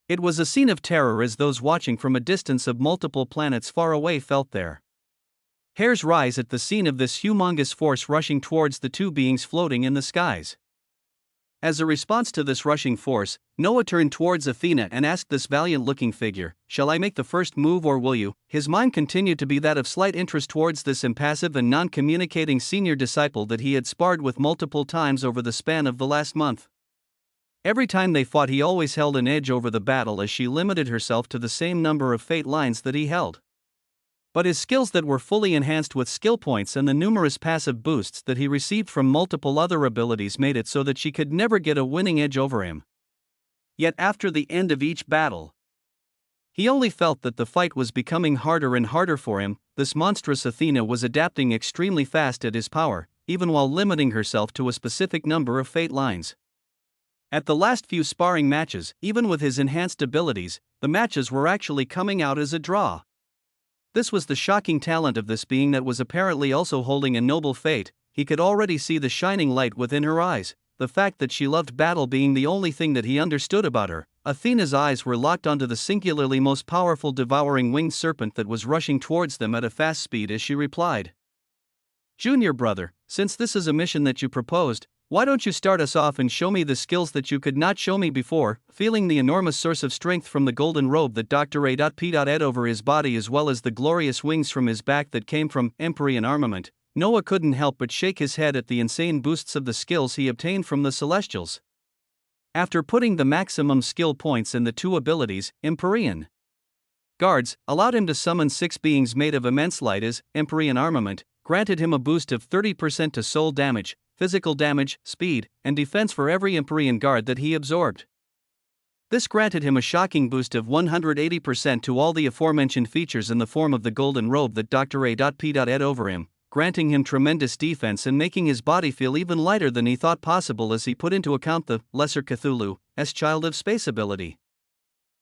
It was a scene of terror as those watching from a distance of multiple planets far away felt their hairs rise at the scene of this humongous force rushing towards the two beings floating in the skies. As a response to this rushing force, Noah turned towards Athena and asked this valiant-looking figure, "Shall I make the first move or will you?" His mind continued to be that of slight interest towards this impassive and non-communicating senior disciple that he had sparred with multiple times over the span of the last month. Every time they fought he always held an edge over the battle as she limited herself to the same number of fate lines that he held. But his skills that were fully enhanced with skill points and the numerous passive boosts that he received from multiple other abilities made it so that she could never get a winning edge over him. Yet after the end of each battle, he only felt that the fight was becoming harder and harder for him. This monstrous Athena was adapting extremely fast at his power, even while limiting herself to a specific number of fate lines. At the last few sparring matches, even with his enhanced abilities, the matches were actually coming out as a draw. This was the shocking talent of this being that was apparently also holding a noble fate. He could already see the shining light within her eyes, the fact that she loved battle being the only thing that he understood about her. Athena's eyes were locked onto the singularly most powerful devouring winged serpent that was rushing towards them at a fast speed as she replied, "Junior brother, since this is a mission that you proposed, why don't you start us off and show me the skills that you could not show me before?" Feeling the enormous source of strength from the golden robe that Dr. A.P. Ed over his body as well as the glorious wings from his back that came from Empyrean armament, Noah couldn't help but shake his head at the insane boosts of the skills he obtained from the Celestials. After putting the maximum skill points in the two abilities, Empyrean guards allowed him to summon 6 beings made of immense light as Empyrean armament, granted him a boost of 30% to soul damage, physical damage, speed, and defense for every Empyrean guard that he absorbed. This granted him a shocking boost of 180% to all the aforementioned features in the form of the golden robe that Dr. A.P. Ed over him, granting him tremendous defense and making his body feel even lighter than he thought possible as he put into account the Lesser Cthulhu's Child of Space ability.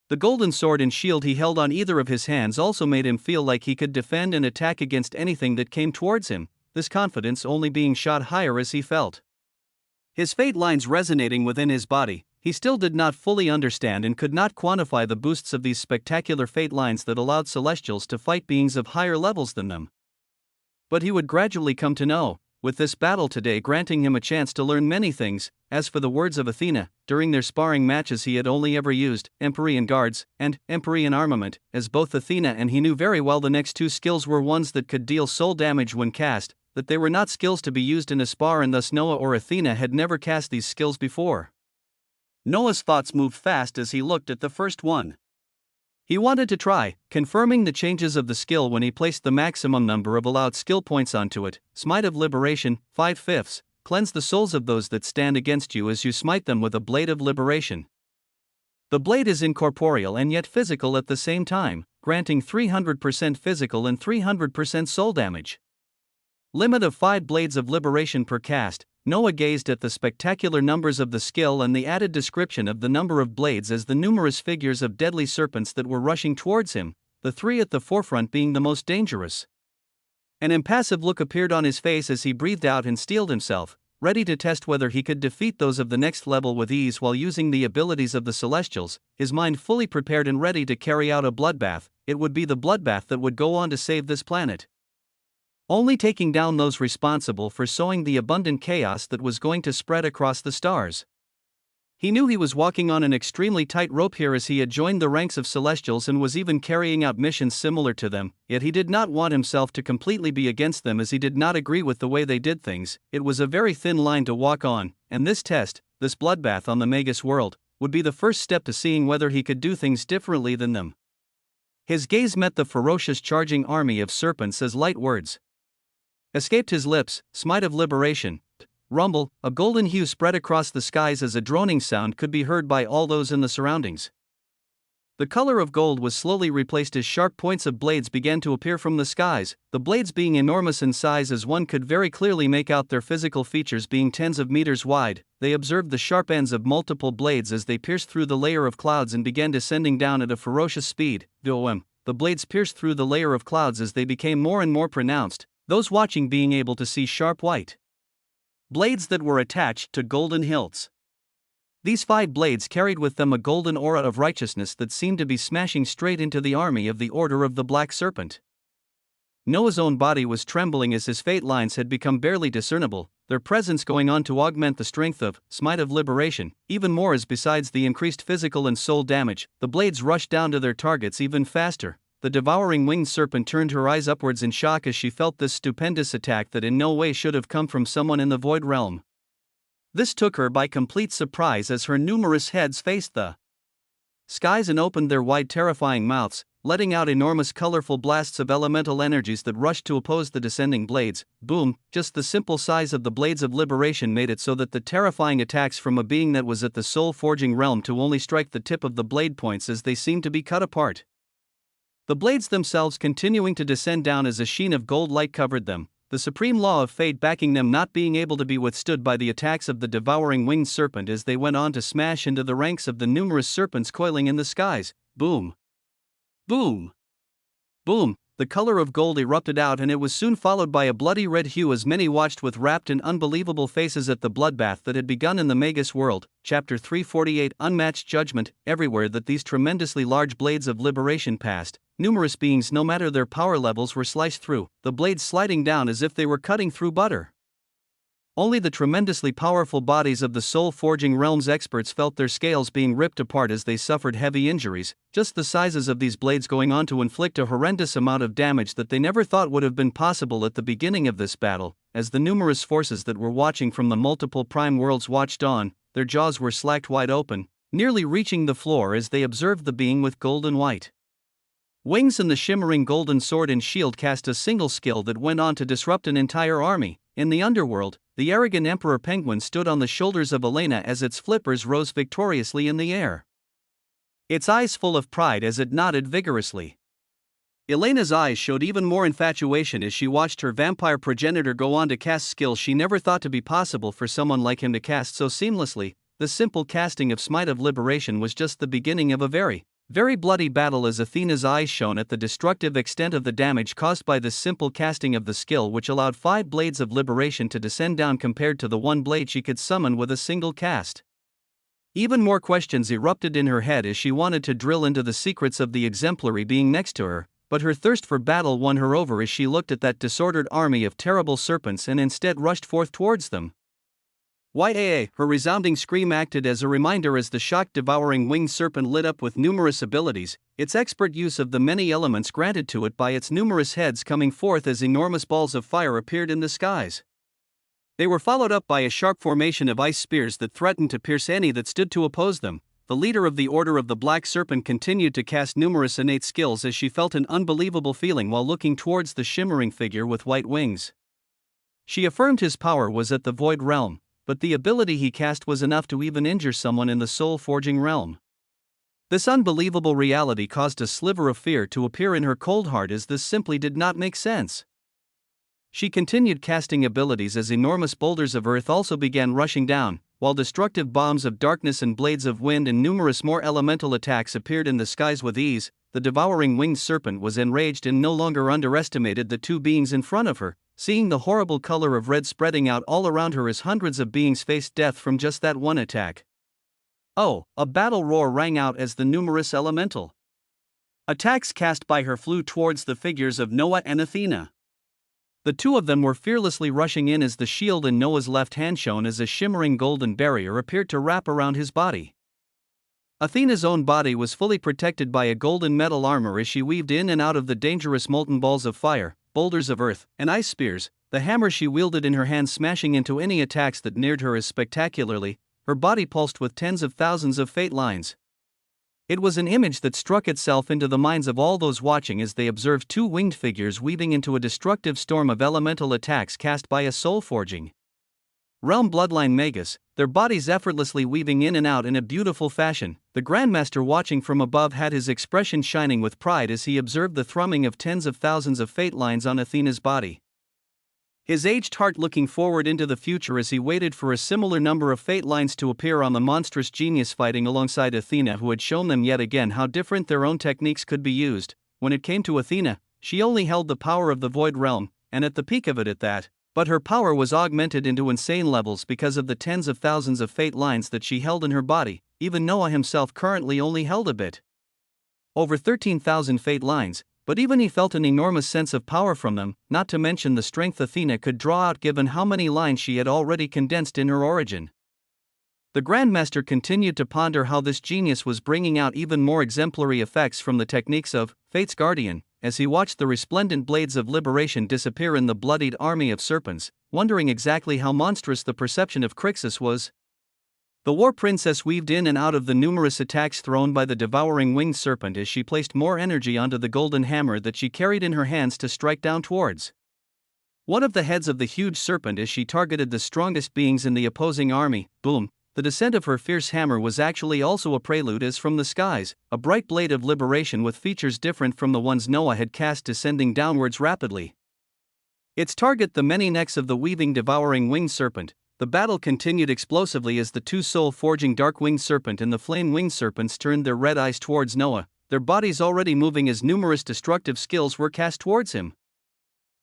The golden sword and shield he held on either of his hands also made him feel like he could defend and attack against anything that came towards him, this confidence only being shot higher as he felt his fate lines resonating within his body. He still did not fully understand and could not quantify the boosts of these spectacular fate lines that allowed Celestials to fight beings of higher levels than them. But he would gradually come to know, with this battle today granting him a chance to learn many things. As for the words of Athena, during their sparring matches he had only ever used Empyrean guards and Empyrean armament, as both Athena and he knew very well the next two skills were ones that could deal soul damage when cast, that they were not skills to be used in a spar, and thus Noah or Athena had never cast these skills before. Noah's thoughts moved fast as he looked at the first one. He wanted to try, confirming the changes of the skill when he placed the maximum number of allowed skill points onto it. Smite of Liberation, 5/5. Cleanse the souls of those that stand against you as you smite them with a blade of liberation. The blade is incorporeal and yet physical at the same time, granting 300% physical and 300% soul damage. Limit of 5 blades of liberation per cast. Noah gazed at the spectacular numbers of the skill and the added description of the number of blades as the numerous figures of deadly serpents that were rushing towards him, the 3 at the forefront being the most dangerous. An impassive look appeared on his face as he breathed out and steeled himself, ready to test whether he could defeat those of the next level with ease while using the abilities of the Celestials, his mind fully prepared and ready to carry out a bloodbath. It would be the bloodbath that would go on to save this planet. Only taking down those responsible for sowing the abundant chaos that was going to spread across the stars. He knew he was walking on an extremely tight rope here as he had joined the ranks of Celestials and was even carrying out missions similar to them, yet he did not want himself to completely be against them as he did not agree with the way they did things. It was a very thin line to walk on, and this test, this bloodbath on the Magus world, would be the first step to seeing whether he could do things differently than them. His gaze met the ferocious charging army of serpents as light words escaped his lips. Smite of liberation. Rumble, a golden hue spread across the skies as a droning sound could be heard by all those in the surroundings. The color of gold was slowly replaced as sharp points of blades began to appear from the skies, the blades being enormous in size as one could very clearly make out their physical features being tens of meters wide. They observed the sharp ends of multiple blades as they pierced through the layer of clouds and began descending down at a ferocious speed. The blades pierced through the layer of clouds as they became more and more pronounced, those watching being able to see sharp white blades that were attached to golden hilts. These 5 blades carried with them a golden aura of righteousness that seemed to be smashing straight into the army of the Order of the Black Serpent. Noah's own body was trembling as his fate lines had become barely discernible, their presence going on to augment the strength of Smite of Liberation, even more as besides the increased physical and soul damage, the blades rushed down to their targets even faster. The devouring winged serpent turned her eyes upwards in shock as she felt this stupendous attack that in no way should have come from someone in the void realm. This took her by complete surprise as her numerous heads faced the skies and opened their wide terrifying mouths, letting out enormous colorful blasts of elemental energies that rushed to oppose the descending blades. Boom, just the simple size of the blades of liberation made it so that the terrifying attacks from a being that was at the soul-forging realm to only strike the tip of the blade points as they seemed to be cut apart. The blades themselves continuing to descend down as a sheen of gold light covered them, the supreme law of fate backing them not being able to be withstood by the attacks of the devouring winged serpent as they went on to smash into the ranks of the numerous serpents coiling in the skies. Boom! Boom! Boom! The color of gold erupted out and it was soon followed by a bloody red hue as many watched with rapt and unbelievable faces at the bloodbath that had begun in the Magus world. Chapter 348 Unmatched Judgment. Everywhere that these tremendously large blades of liberation passed, numerous beings no matter their power levels were sliced through, the blades sliding down as if they were cutting through butter. Only the tremendously powerful bodies of the soul-forging realm's experts felt their scales being ripped apart as they suffered heavy injuries, just the sizes of these blades going on to inflict a horrendous amount of damage that they never thought would have been possible at the beginning of this battle. As the numerous forces that were watching from the multiple prime worlds watched on, their jaws were slacked wide open, nearly reaching the floor as they observed the being with golden white wings and the shimmering golden sword and shield cast a single skill that went on to disrupt an entire army. In the underworld, the arrogant Emperor Penguin stood on the shoulders of Elena as its flippers rose victoriously in the air, its eyes full of pride as it nodded vigorously. Elena's eyes showed even more infatuation as she watched her vampire progenitor go on to cast skills she never thought to be possible for someone like him to cast so seamlessly. The simple casting of Smite of Liberation was just the beginning of a very bloody battle as Athena's eyes shone at the destructive extent of the damage caused by this simple casting of the skill, which allowed 5 blades of liberation to descend down compared to the 1 blade she could summon with a single cast. Even more questions erupted in her head as she wanted to drill into the secrets of the exemplary being next to her, but her thirst for battle won her over as she looked at that disordered army of terrible serpents and instead rushed forth towards them. Her resounding scream acted as a reminder as the shocked devouring winged serpent lit up with numerous abilities, its expert use of the many elements granted to it by its numerous heads coming forth as enormous balls of fire appeared in the skies. They were followed up by a sharp formation of ice spears that threatened to pierce any that stood to oppose them. The leader of the Order of the Black Serpent continued to cast numerous innate skills as she felt an unbelievable feeling while looking towards the shimmering figure with white wings. She affirmed his power was at the void realm, but the ability he cast was enough to even injure someone in the soul-forging realm. This unbelievable reality caused a sliver of fear to appear in her cold heart, as this simply did not make sense. She continued casting abilities as enormous boulders of earth also began rushing down, while destructive bombs of darkness and blades of wind and numerous more elemental attacks appeared in the skies with ease. The devouring winged serpent was enraged and no longer underestimated the two beings in front of her, seeing the horrible color of red spreading out all around her as hundreds of beings faced death from just that one attack. Oh, a battle roar rang out as the numerous elemental attacks cast by her flew towards the figures of Noah and Athena. The two of them were fearlessly rushing in as the shield in Noah's left hand shone as a shimmering golden barrier appeared to wrap around his body. Athena's own body was fully protected by a golden metal armor as she weaved in and out of the dangerous molten balls of fire, boulders of earth, and ice spears, the hammer she wielded in her hand smashing into any attacks that neared her as spectacularly. Her body pulsed with tens of thousands of fate lines. It was an image that struck itself into the minds of all those watching as they observed two winged figures weaving into a destructive storm of elemental attacks cast by a soul-forging realm bloodline magus, their bodies effortlessly weaving in and out in a beautiful fashion. The Grandmaster watching from above had his expression shining with pride as he observed the thrumming of tens of thousands of fate lines on Athena's body. His aged heart looking forward into the future as he waited for a similar number of fate lines to appear on the monstrous genius fighting alongside Athena, who had shown them yet again how different their own techniques could be used. When it came to Athena, she only held the power of the void realm, and at the peak of it at that, but her power was augmented into insane levels because of the tens of thousands of fate lines that she held in her body. Even Noah himself currently only held a bit over 13,000 fate lines, but even he felt an enormous sense of power from them, not to mention the strength Athena could draw out given how many lines she had already condensed in her origin. The Grandmaster continued to ponder how this genius was bringing out even more exemplary effects from the techniques of Fate's Guardian, as he watched the resplendent blades of liberation disappear in the bloodied army of serpents, wondering exactly how monstrous the perception of Crixus was. The War Princess weaved in and out of the numerous attacks thrown by the devouring winged serpent as she placed more energy onto the golden hammer that she carried in her hands to strike down towards one of the heads of the huge serpent as she targeted the strongest beings in the opposing army. Boom! The descent of her fierce hammer was actually also a prelude as from the skies, a bright blade of liberation with features different from the ones Noah had cast descending downwards rapidly. Its target the many necks of the weaving devouring winged serpent. The battle continued explosively as the two soul-forging dark-winged serpent and the flame-winged serpents turned their red eyes towards Noah, their bodies already moving as numerous destructive skills were cast towards him.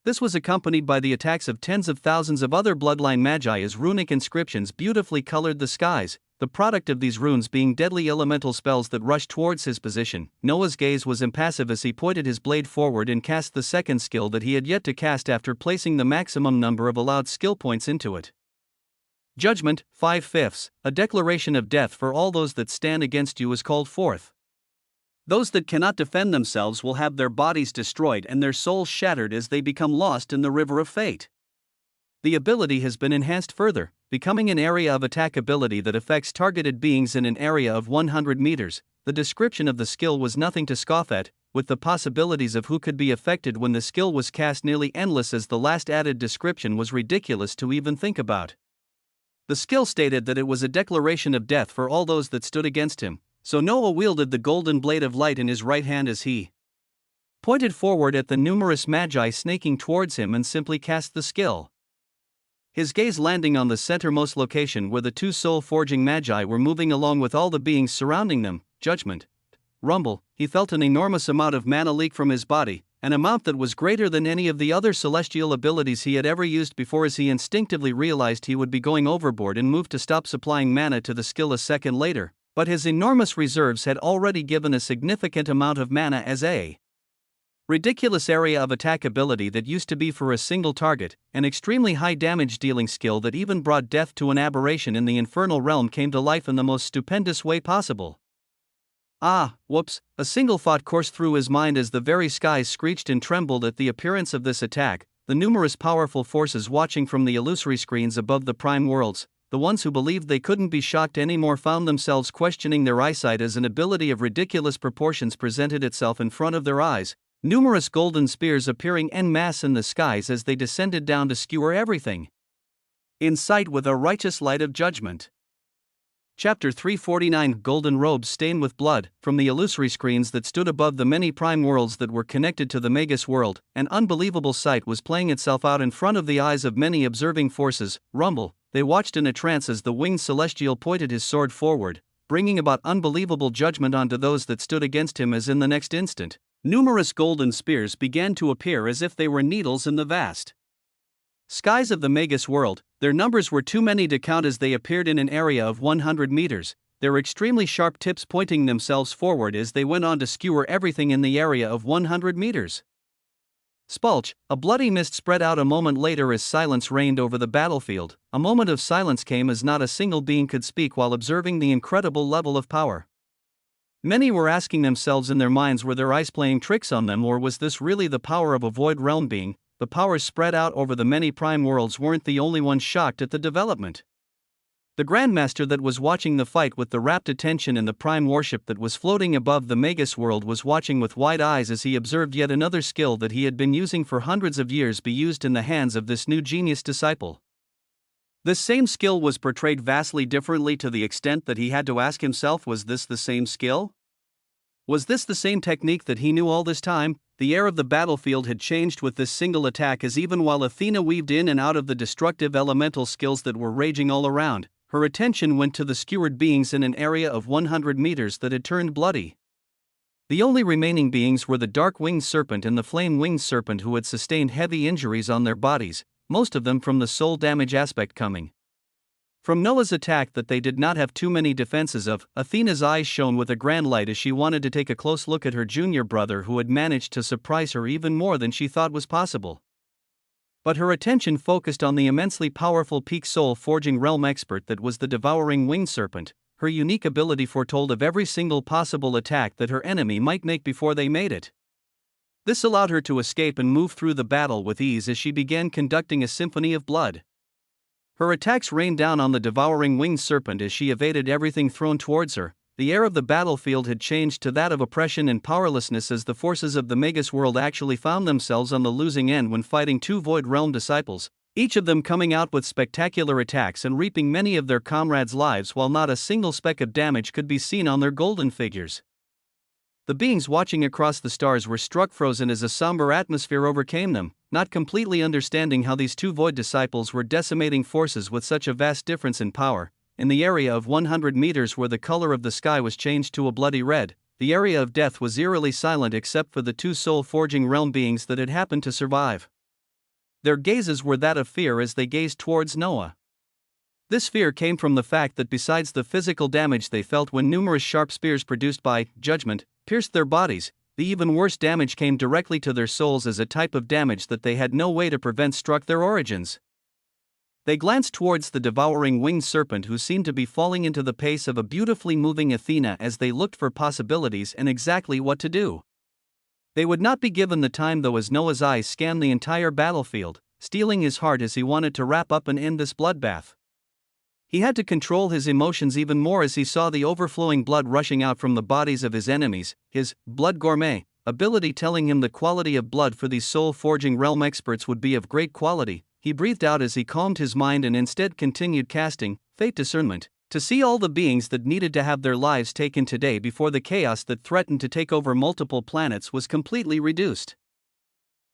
This was accompanied by the attacks of tens of thousands of other bloodline magi as runic inscriptions beautifully colored the skies, the product of these runes being deadly elemental spells that rushed towards his position. Noah's gaze was impassive as he pointed his blade forward and cast the second skill that he had yet to cast after placing the maximum number of allowed skill points into it. Judgment, 5/5, a declaration of death for all those that stand against you is called forth. Those that cannot defend themselves will have their bodies destroyed and their souls shattered as they become lost in the river of fate. The ability has been enhanced further, becoming an area of attack ability that affects targeted beings in an area of 100 meters. The description of the skill was nothing to scoff at, with the possibilities of who could be affected when the skill was cast nearly endless, as the last added description was ridiculous to even think about. The skill stated that it was a declaration of death for all those that stood against him, so Noah wielded the golden blade of light in his right hand as he pointed forward at the numerous magi snaking towards him and simply cast the skill. His gaze landing on the centermost location where the two soul-forging magi were moving along with all the beings surrounding them. Judgment. Rumble, he felt an enormous amount of mana leak from his body, an amount that was greater than any of the other celestial abilities he had ever used before, as he instinctively realized he would be going overboard and moved to stop supplying mana to the skill a second later, but his enormous reserves had already given a significant amount of mana as a ridiculous area of attack ability that used to be for a single target. An extremely high damage dealing skill that even brought death to an aberration in the infernal realm came to life in the most stupendous way possible. Ah, whoops, a single thought coursed through his mind as the very skies screeched and trembled at the appearance of this attack. The numerous powerful forces watching from the illusory screens above the prime worlds, the ones who believed they couldn't be shocked anymore, found themselves questioning their eyesight as an ability of ridiculous proportions presented itself in front of their eyes, numerous golden spears appearing en masse in the skies as they descended down to skewer everything in sight with a righteous light of judgment. Chapter 349 Golden Robes Stained with Blood. From the illusory screens that stood above the many prime worlds that were connected to the Magus world, an unbelievable sight was playing itself out in front of the eyes of many observing forces. Rumble, they watched in a trance as the winged celestial pointed his sword forward, bringing about unbelievable judgment onto those that stood against him. As in the next instant, numerous golden spears began to appear as if they were needles in the vast skies of the Magus world. Their numbers were too many to count as they appeared in an area of 100 meters, their extremely sharp tips pointing themselves forward as they went on to skewer everything in the area of 100 meters. Spulch, a bloody mist spread out a moment later as silence reigned over the battlefield. A moment of silence came as not a single being could speak while observing the incredible level of power. Many were asking themselves in their minds, were their eyes playing tricks on them, or was this really the power of a void realm being? The powers spread out over the many prime worlds weren't the only ones shocked at the development. The Grandmaster that was watching the fight with the rapt attention in the prime warship that was floating above the Magus world was watching with wide eyes as he observed yet another skill that he had been using for hundreds of years be used in the hands of this new genius disciple. This same skill was portrayed vastly differently to the extent that he had to ask himself, was this the same skill? Was this the same technique that he knew all this time? The air of the battlefield had changed with this single attack, as even while Athena weaved in and out of the destructive elemental skills that were raging all around, her attention went to the skewered beings in an area of 100 meters that had turned bloody. The only remaining beings were the dark-winged serpent and the flame-winged serpent, who had sustained heavy injuries on their bodies, most of them from the soul damage aspect coming from Noah's attack that they did not have too many defenses of. Athena's eyes shone with a grand light as she wanted to take a close look at her junior brother, who had managed to surprise her even more than she thought was possible. But her attention focused on the immensely powerful peak soul forging realm expert that was the devouring winged serpent. Her unique ability foretold of every single possible attack that her enemy might make before they made it. This allowed her to escape and move through the battle with ease as she began conducting a symphony of blood. Her attacks rained down on the devouring winged serpent as she evaded everything thrown towards her. The air of the battlefield had changed to that of oppression and powerlessness as the forces of the Magus world actually found themselves on the losing end when fighting two Void Realm disciples, each of them coming out with spectacular attacks and reaping many of their comrades' lives while not a single speck of damage could be seen on their golden figures. The beings watching across the stars were struck frozen as a somber atmosphere overcame them, not completely understanding how these two void disciples were decimating forces with such a vast difference in power. In the area of 100 meters where the color of the sky was changed to a bloody red, the area of death was eerily silent except for the two soul-forging realm beings that had happened to survive. Their gazes were that of fear as they gazed towards Noah. This fear came from the fact that besides the physical damage they felt when numerous sharp spears produced by judgment pierced their bodies, the even worse damage came directly to their souls as a type of damage that they had no way to prevent struck their origins. They glanced towards the devouring winged serpent, who seemed to be falling into the pace of a beautifully moving Athena as they looked for possibilities and exactly what to do. They would not be given the time though, as Noah's eyes scanned the entire battlefield, steeling his heart as he wanted to wrap up and end this bloodbath. He had to control his emotions even more as he saw the overflowing blood rushing out from the bodies of his enemies, his blood gourmet ability telling him the quality of blood for these soul-forging realm experts would be of great quality. He breathed out as he calmed his mind and instead continued casting fate discernment to see all the beings that needed to have their lives taken today before the chaos that threatened to take over multiple planets was completely reduced.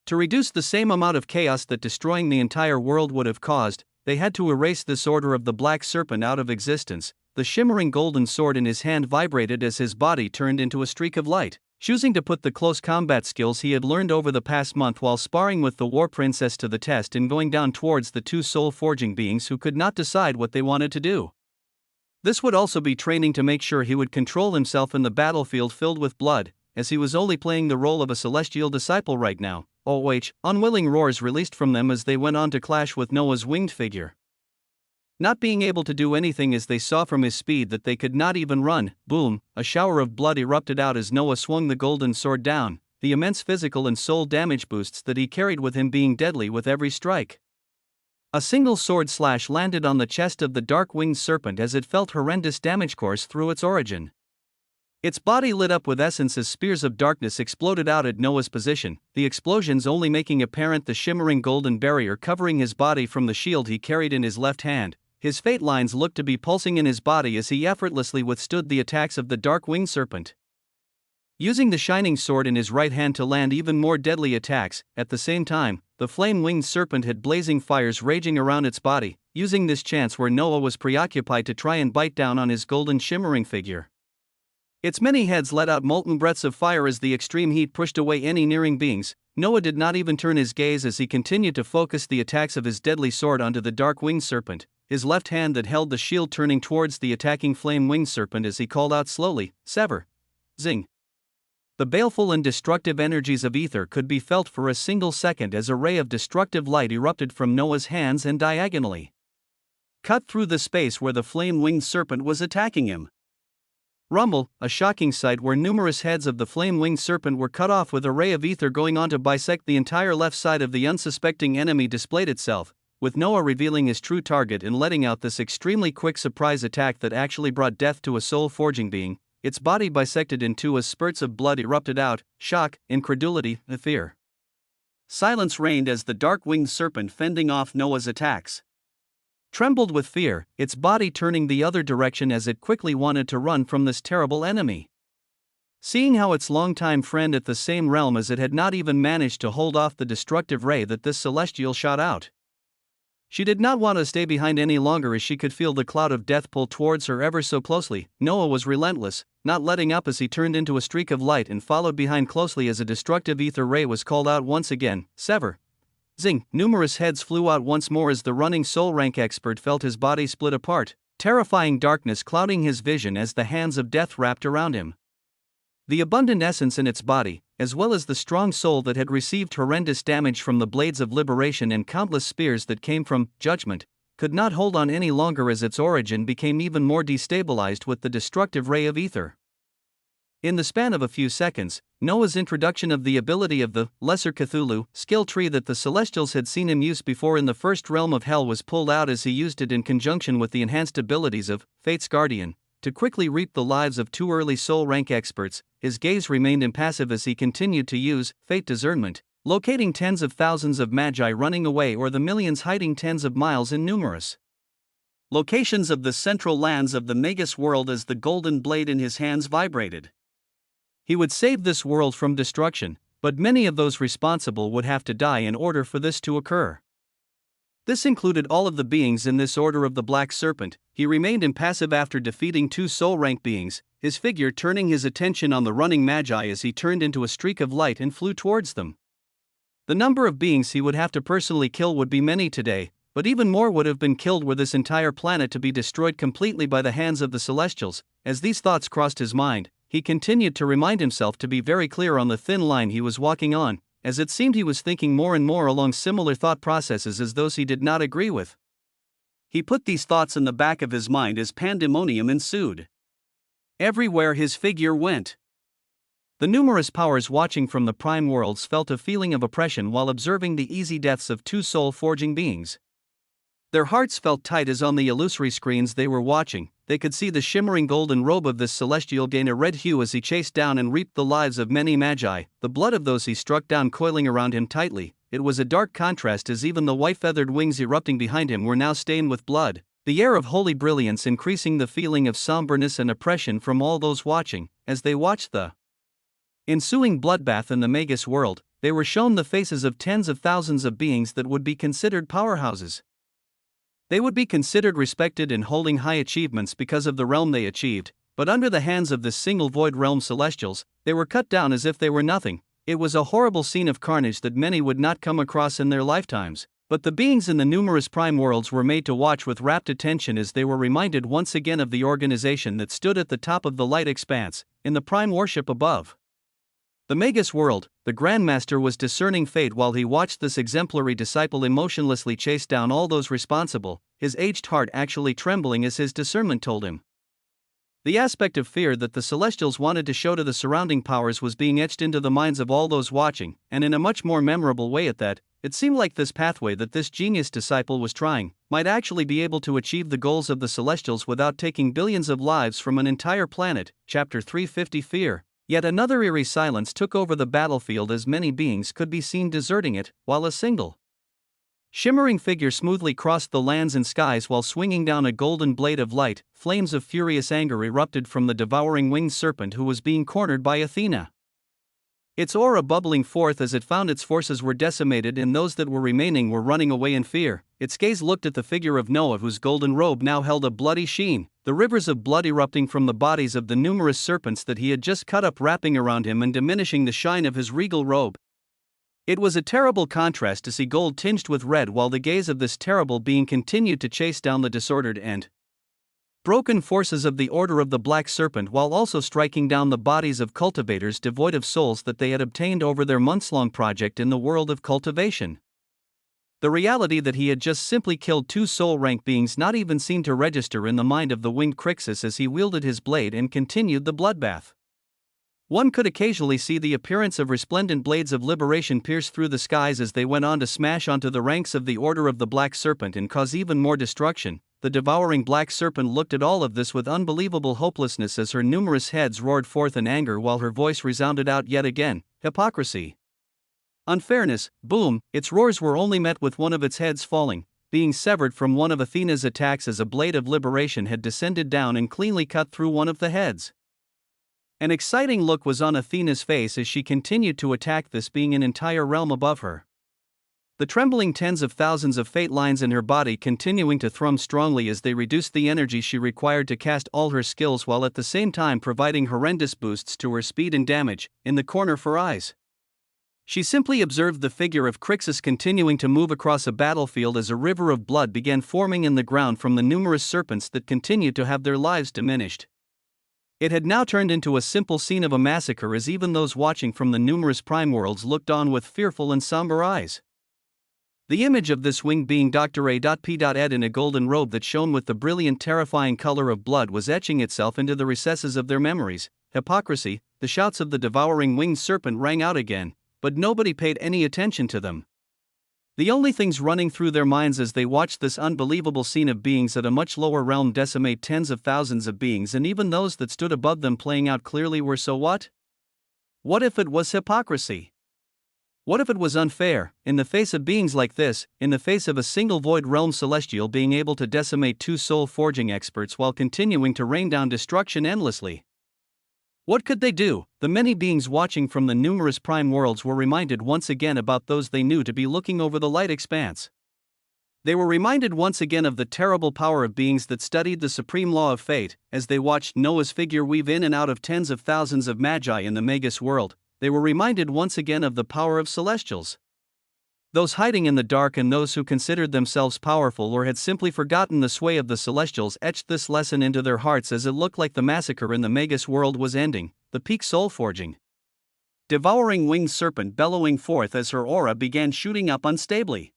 To reduce the same amount of chaos that destroying the entire world would have caused, they had to erase this order of the black serpent out of existence. The shimmering golden sword in his hand vibrated as his body turned into a streak of light, choosing to put the close combat skills he had learned over the past month while sparring with the war princess to the test and going down towards the two soul-forging beings who could not decide what they wanted to do. This would also be training to make sure he would control himself in the battlefield filled with blood, as he was only playing the role of a celestial disciple right now. Unwilling roars released from them as they went on to clash with Noah's winged figure. Not being able to do anything as they saw from his speed that they could not even run, boom, a shower of blood erupted out as Noah swung the golden sword down, the immense physical and soul damage boosts that he carried with him being deadly with every strike. A single sword slash landed on the chest of the dark-winged serpent as it felt horrendous damage course through its origin. Its body lit up with essence as spears of darkness exploded out at Noah's position, the explosions only making apparent the shimmering golden barrier covering his body from the shield he carried in his left hand. his fate lines looked to be pulsing in his body as he effortlessly withstood the attacks of the dark winged serpent. Using the shining sword in his right hand to land even more deadly attacks, at the same time, the flame-winged serpent had blazing fires raging around its body, using this chance where Noah was preoccupied to try and bite down on his golden shimmering figure. Its many heads let out molten breaths of fire as the extreme heat pushed away any nearing beings. Noah did not even turn his gaze as he continued to focus the attacks of his deadly sword onto the dark-winged serpent, his left hand that held the shield turning towards the attacking flame-winged serpent as he called out slowly, "Sever!" Zing! The baleful and destructive energies of ether could be felt for a single second as a ray of destructive light erupted from Noah's hands and diagonally cut through the space where the flame-winged serpent was attacking him. Rumble, a shocking sight where numerous heads of the flame-winged serpent were cut off with a ray of ether going on to bisect the entire left side of the unsuspecting enemy displayed itself, with Noah revealing his true target and letting out this extremely quick surprise attack that actually brought death to a soul-forging being. Its body bisected in two as spurts of blood erupted out. Shock, incredulity, and fear. Silence reigned as the dark-winged serpent fending off Noah's attacks trembled with fear, its body turning the other direction as it quickly wanted to run from this terrible enemy. Seeing how its longtime friend at the same realm as it had not even managed to hold off the destructive ray that this celestial shot out, she did not want to stay behind any longer as she could feel the cloud of death pull towards her ever so closely. Noah was relentless, not letting up as he turned into a streak of light and followed behind closely as a destructive ether ray was called out once again, "Sever!" Zing! Numerous heads flew out once more as the running soul rank expert felt his body split apart, terrifying darkness clouding his vision as the hands of death wrapped around him. The abundant essence in its body, as well as the strong soul that had received horrendous damage from the blades of liberation and countless spears that came from judgment, could not hold on any longer as its origin became even more destabilized with the destructive ray of ether. In the span of a few seconds, Noah's introduction of the ability of the Lesser Cthulhu skill tree that the Celestials had seen him use before in the first realm of hell was pulled out as he used it in conjunction with the enhanced abilities of Fate's Guardian to quickly reap the lives of two early soul rank experts. His gaze remained impassive as he continued to use Fate Discernment, locating tens of thousands of magi running away or the millions hiding tens of miles in numerous locations of the central lands of the Magus world as the golden blade in his hands vibrated. He would save this world from destruction, but many of those responsible would have to die in order for this to occur. This included all of the beings in this order of the Black Serpent. He remained impassive after defeating two soul rank beings, his figure turning his attention on the running magi as he turned into a streak of light and flew towards them. The number of beings he would have to personally kill would be many today, but even more would have been killed were this entire planet to be destroyed completely by the hands of the Celestials. As these thoughts crossed his mind, he continued to remind himself to be very clear on the thin line he was walking on, as it seemed he was thinking more and more along similar thought processes as those he did not agree with. He put these thoughts in the back of his mind as pandemonium ensued. Everywhere his figure went, the numerous powers watching from the prime worlds felt a feeling of oppression while observing the easy deaths of two soul-forging beings. Their hearts felt tight as on the illusory screens they were watching, they could see the shimmering golden robe of this celestial gain a red hue as he chased down and reaped the lives of many magi, the blood of those he struck down coiling around him tightly. It was a dark contrast as even the white-feathered wings erupting behind him were now stained with blood, the air of holy brilliance increasing the feeling of somberness and oppression from all those watching. As they watched the ensuing bloodbath in the Magus world, they were shown the faces of tens of thousands of beings that would be considered powerhouses. They would be considered respected and holding high achievements because of the realm they achieved, but under the hands of this single void realm Celestials, they were cut down as if they were nothing. It was a horrible scene of carnage that many would not come across in their lifetimes, but the beings in the numerous prime worlds were made to watch with rapt attention as they were reminded once again of the organization that stood at the top of the light expanse, in the prime worship above the Magus world. The Grandmaster was discerning fate while he watched this exemplary disciple emotionlessly chase down all those responsible, his aged heart actually trembling as his discernment told him the aspect of fear that the Celestials wanted to show to the surrounding powers was being etched into the minds of all those watching, and in a much more memorable way at that. It seemed like this pathway that this genius disciple was trying might actually be able to achieve the goals of the Celestials without taking billions of lives from an entire planet. Chapter 350 Fear. Yet another eerie silence took over the battlefield as many beings could be seen deserting it, while a single shimmering figure smoothly crossed the lands and skies while swinging down a golden blade of light. Flames of furious anger erupted from the devouring winged serpent who was being cornered by Athena. Its aura bubbling forth as it found its forces were decimated and those that were remaining were running away in fear. Its gaze looked at the figure of Noah, whose golden robe now held a bloody sheen, the rivers of blood erupting from the bodies of the numerous serpents that he had just cut up, wrapping around him and diminishing the shine of his regal robe. It was a terrible contrast to see gold tinged with red while the gaze of this terrible being continued to chase down the disordered and broken forces of the Order of the Black Serpent, while also striking down the bodies of cultivators devoid of souls that they had obtained over their months-long project in the world of cultivation. The reality that he had just simply killed two soul-rank beings not even seemed to register in the mind of the winged Crixus as he wielded his blade and continued the bloodbath. One could occasionally see the appearance of resplendent blades of liberation pierce through the skies as they went on to smash onto the ranks of the Order of the Black Serpent and cause even more destruction. The devouring black serpent looked at all of this with unbelievable hopelessness as her numerous heads roared forth in anger while her voice resounded out yet again: hypocrisy, unfairness. Boom! Its roars were only met with one of its heads falling, being severed from one of Athena's attacks as a blade of liberation had descended down and cleanly cut through one of the heads. An exciting look was on Athena's face as she continued to attack this being an entire realm above her. The trembling tens of thousands of fate lines in her body continuing to thrum strongly as they reduced the energy she required to cast all her skills while at the same time providing horrendous boosts to her speed and damage. In the corner for eyes, she simply observed the figure of Crixus continuing to move across a battlefield as a river of blood began forming in the ground from the numerous serpents that continued to have their lives diminished. It had now turned into a simple scene of a massacre as even those watching from the numerous prime worlds looked on with fearful and somber eyes. The image of this winged being, Dr. A.P. Ed, in a golden robe that shone with the brilliant, terrifying color of blood, was etching itself into the recesses of their memories. Hypocrisy. The shouts of the devouring winged serpent rang out again, but nobody paid any attention to them. The only things running through their minds as they watched this unbelievable scene of beings at a much lower realm decimate tens of thousands of beings and even those that stood above them playing out clearly were: so what? What if it was hypocrisy? What if it was unfair, in the face of beings like this, in the face of a single void realm celestial being able to decimate two soul-forging experts while continuing to rain down destruction endlessly? What could they do? The many beings watching from the numerous prime worlds were reminded once again about those they knew to be looking over the light expanse. They were reminded once again of the terrible power of beings that studied the supreme law of fate, as they watched Noah's figure weave in and out of tens of thousands of magi in the Magus world. They were reminded once again of the power of celestials. Those hiding in the dark and those who considered themselves powerful or had simply forgotten the sway of the celestials etched this lesson into their hearts as it looked like the massacre in the Magus world was ending. The peak soul forging, devouring winged serpent bellowing forth as her aura began shooting up unstably.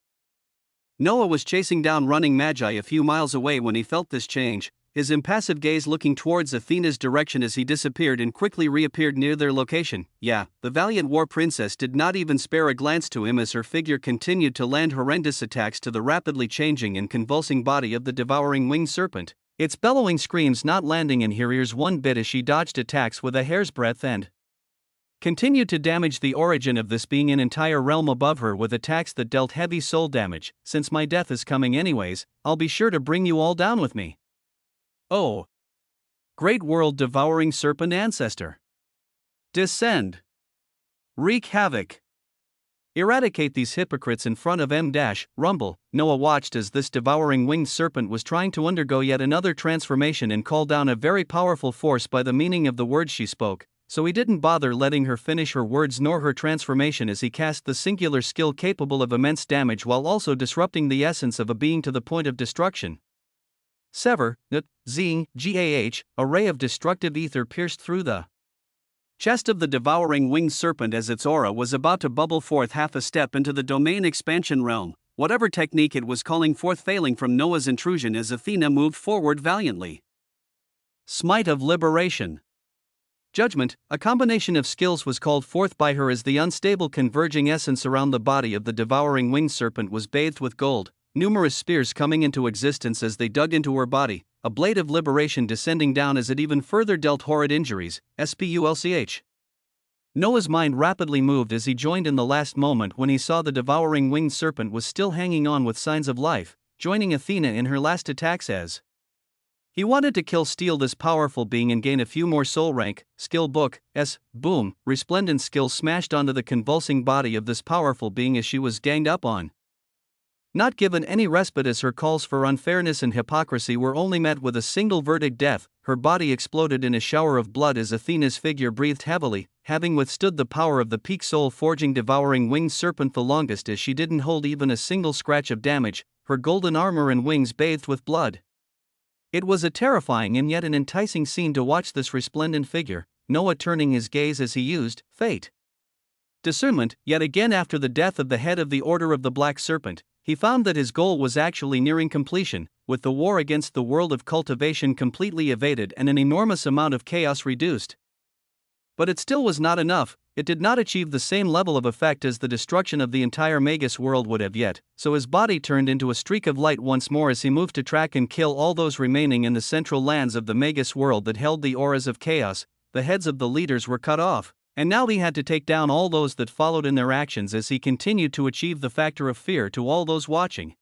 Noah was chasing down running magi a few miles away when he felt this change, his impassive gaze looking towards Athena's direction as he disappeared and quickly reappeared near their location. Yeah, the valiant war princess did not even spare a glance to him as her figure continued to land horrendous attacks to the rapidly changing and convulsing body of the devouring winged serpent, its bellowing screams not landing in her ears one bit as she dodged attacks with a hair's breadth and continued to damage the origin of this being an entire realm above her with attacks that dealt heavy soul damage. Since my death is coming anyways, I'll be sure to bring you all down with me. Oh, great world devouring serpent ancestor, descend, wreak havoc, eradicate these hypocrites in front of rumble. Noah watched as this devouring winged serpent was trying to undergo yet another transformation and call down a very powerful force by the meaning of the words she spoke, so he didn't bother letting her finish her words nor her transformation as he cast the singular skill capable of immense damage while also disrupting the essence of a being to the point of destruction. Sever, a ray of destructive ether pierced through the chest of the devouring winged serpent as its aura was about to bubble forth half a step into the domain expansion realm, whatever technique it was calling forth failing from Noah's intrusion as Athena moved forward valiantly. Smite of liberation. Judgment, a combination of skills was called forth by her as the unstable converging essence around the body of the devouring winged serpent was bathed with gold, numerous spears coming into existence as they dug into her body, a blade of liberation descending down as it even further dealt horrid injuries, spulch. Noah's mind rapidly moved as he joined in the last moment when he saw the devouring winged serpent was still hanging on with signs of life, joining Athena in her last attacks as he wanted to steal this powerful being and gain a few more soul rank. Skill book, S. Boom, resplendent skill smashed onto the convulsing body of this powerful being as she was ganged up on. Not given any respite as her calls for unfairness and hypocrisy were only met with a single verdict: death. Her body exploded in a shower of blood as Athena's figure breathed heavily, having withstood the power of the peak soul-forging devouring winged serpent the longest, as she didn't hold even a single scratch of damage, her golden armor and wings bathed with blood. It was a terrifying and yet an enticing scene to watch this resplendent figure, Noah turning his gaze as he used fate discernment. Yet again, after the death of the head of the Order of the Black Serpent, he found that his goal was actually nearing completion, with the war against the world of cultivation completely evaded and an enormous amount of chaos reduced. But it still was not enough. It did not achieve the same level of effect as the destruction of the entire Magus world would have yet, so his body turned into a streak of light once more as he moved to track and kill all those remaining in the central lands of the Magus world that held the auras of chaos. The heads of the leaders were cut off, and now he had to take down all those that followed in their actions as he continued to achieve the factor of fear to all those watching.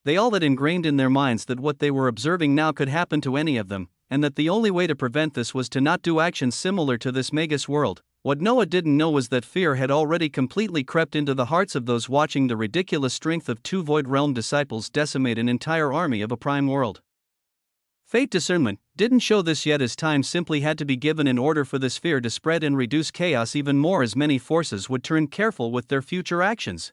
They all had ingrained in their minds that what they were observing now could happen to any of them, and that the only way to prevent this was to not do actions similar to this Magus world. What Noah didn't know was that fear had already completely crept into the hearts of those watching the ridiculous strength of two Void Realm disciples decimate an entire army of a prime world. Fate discernment didn't show this yet, as time simply had to be given in order for this fear to spread and reduce chaos even more, as many forces would turn careful with their future actions.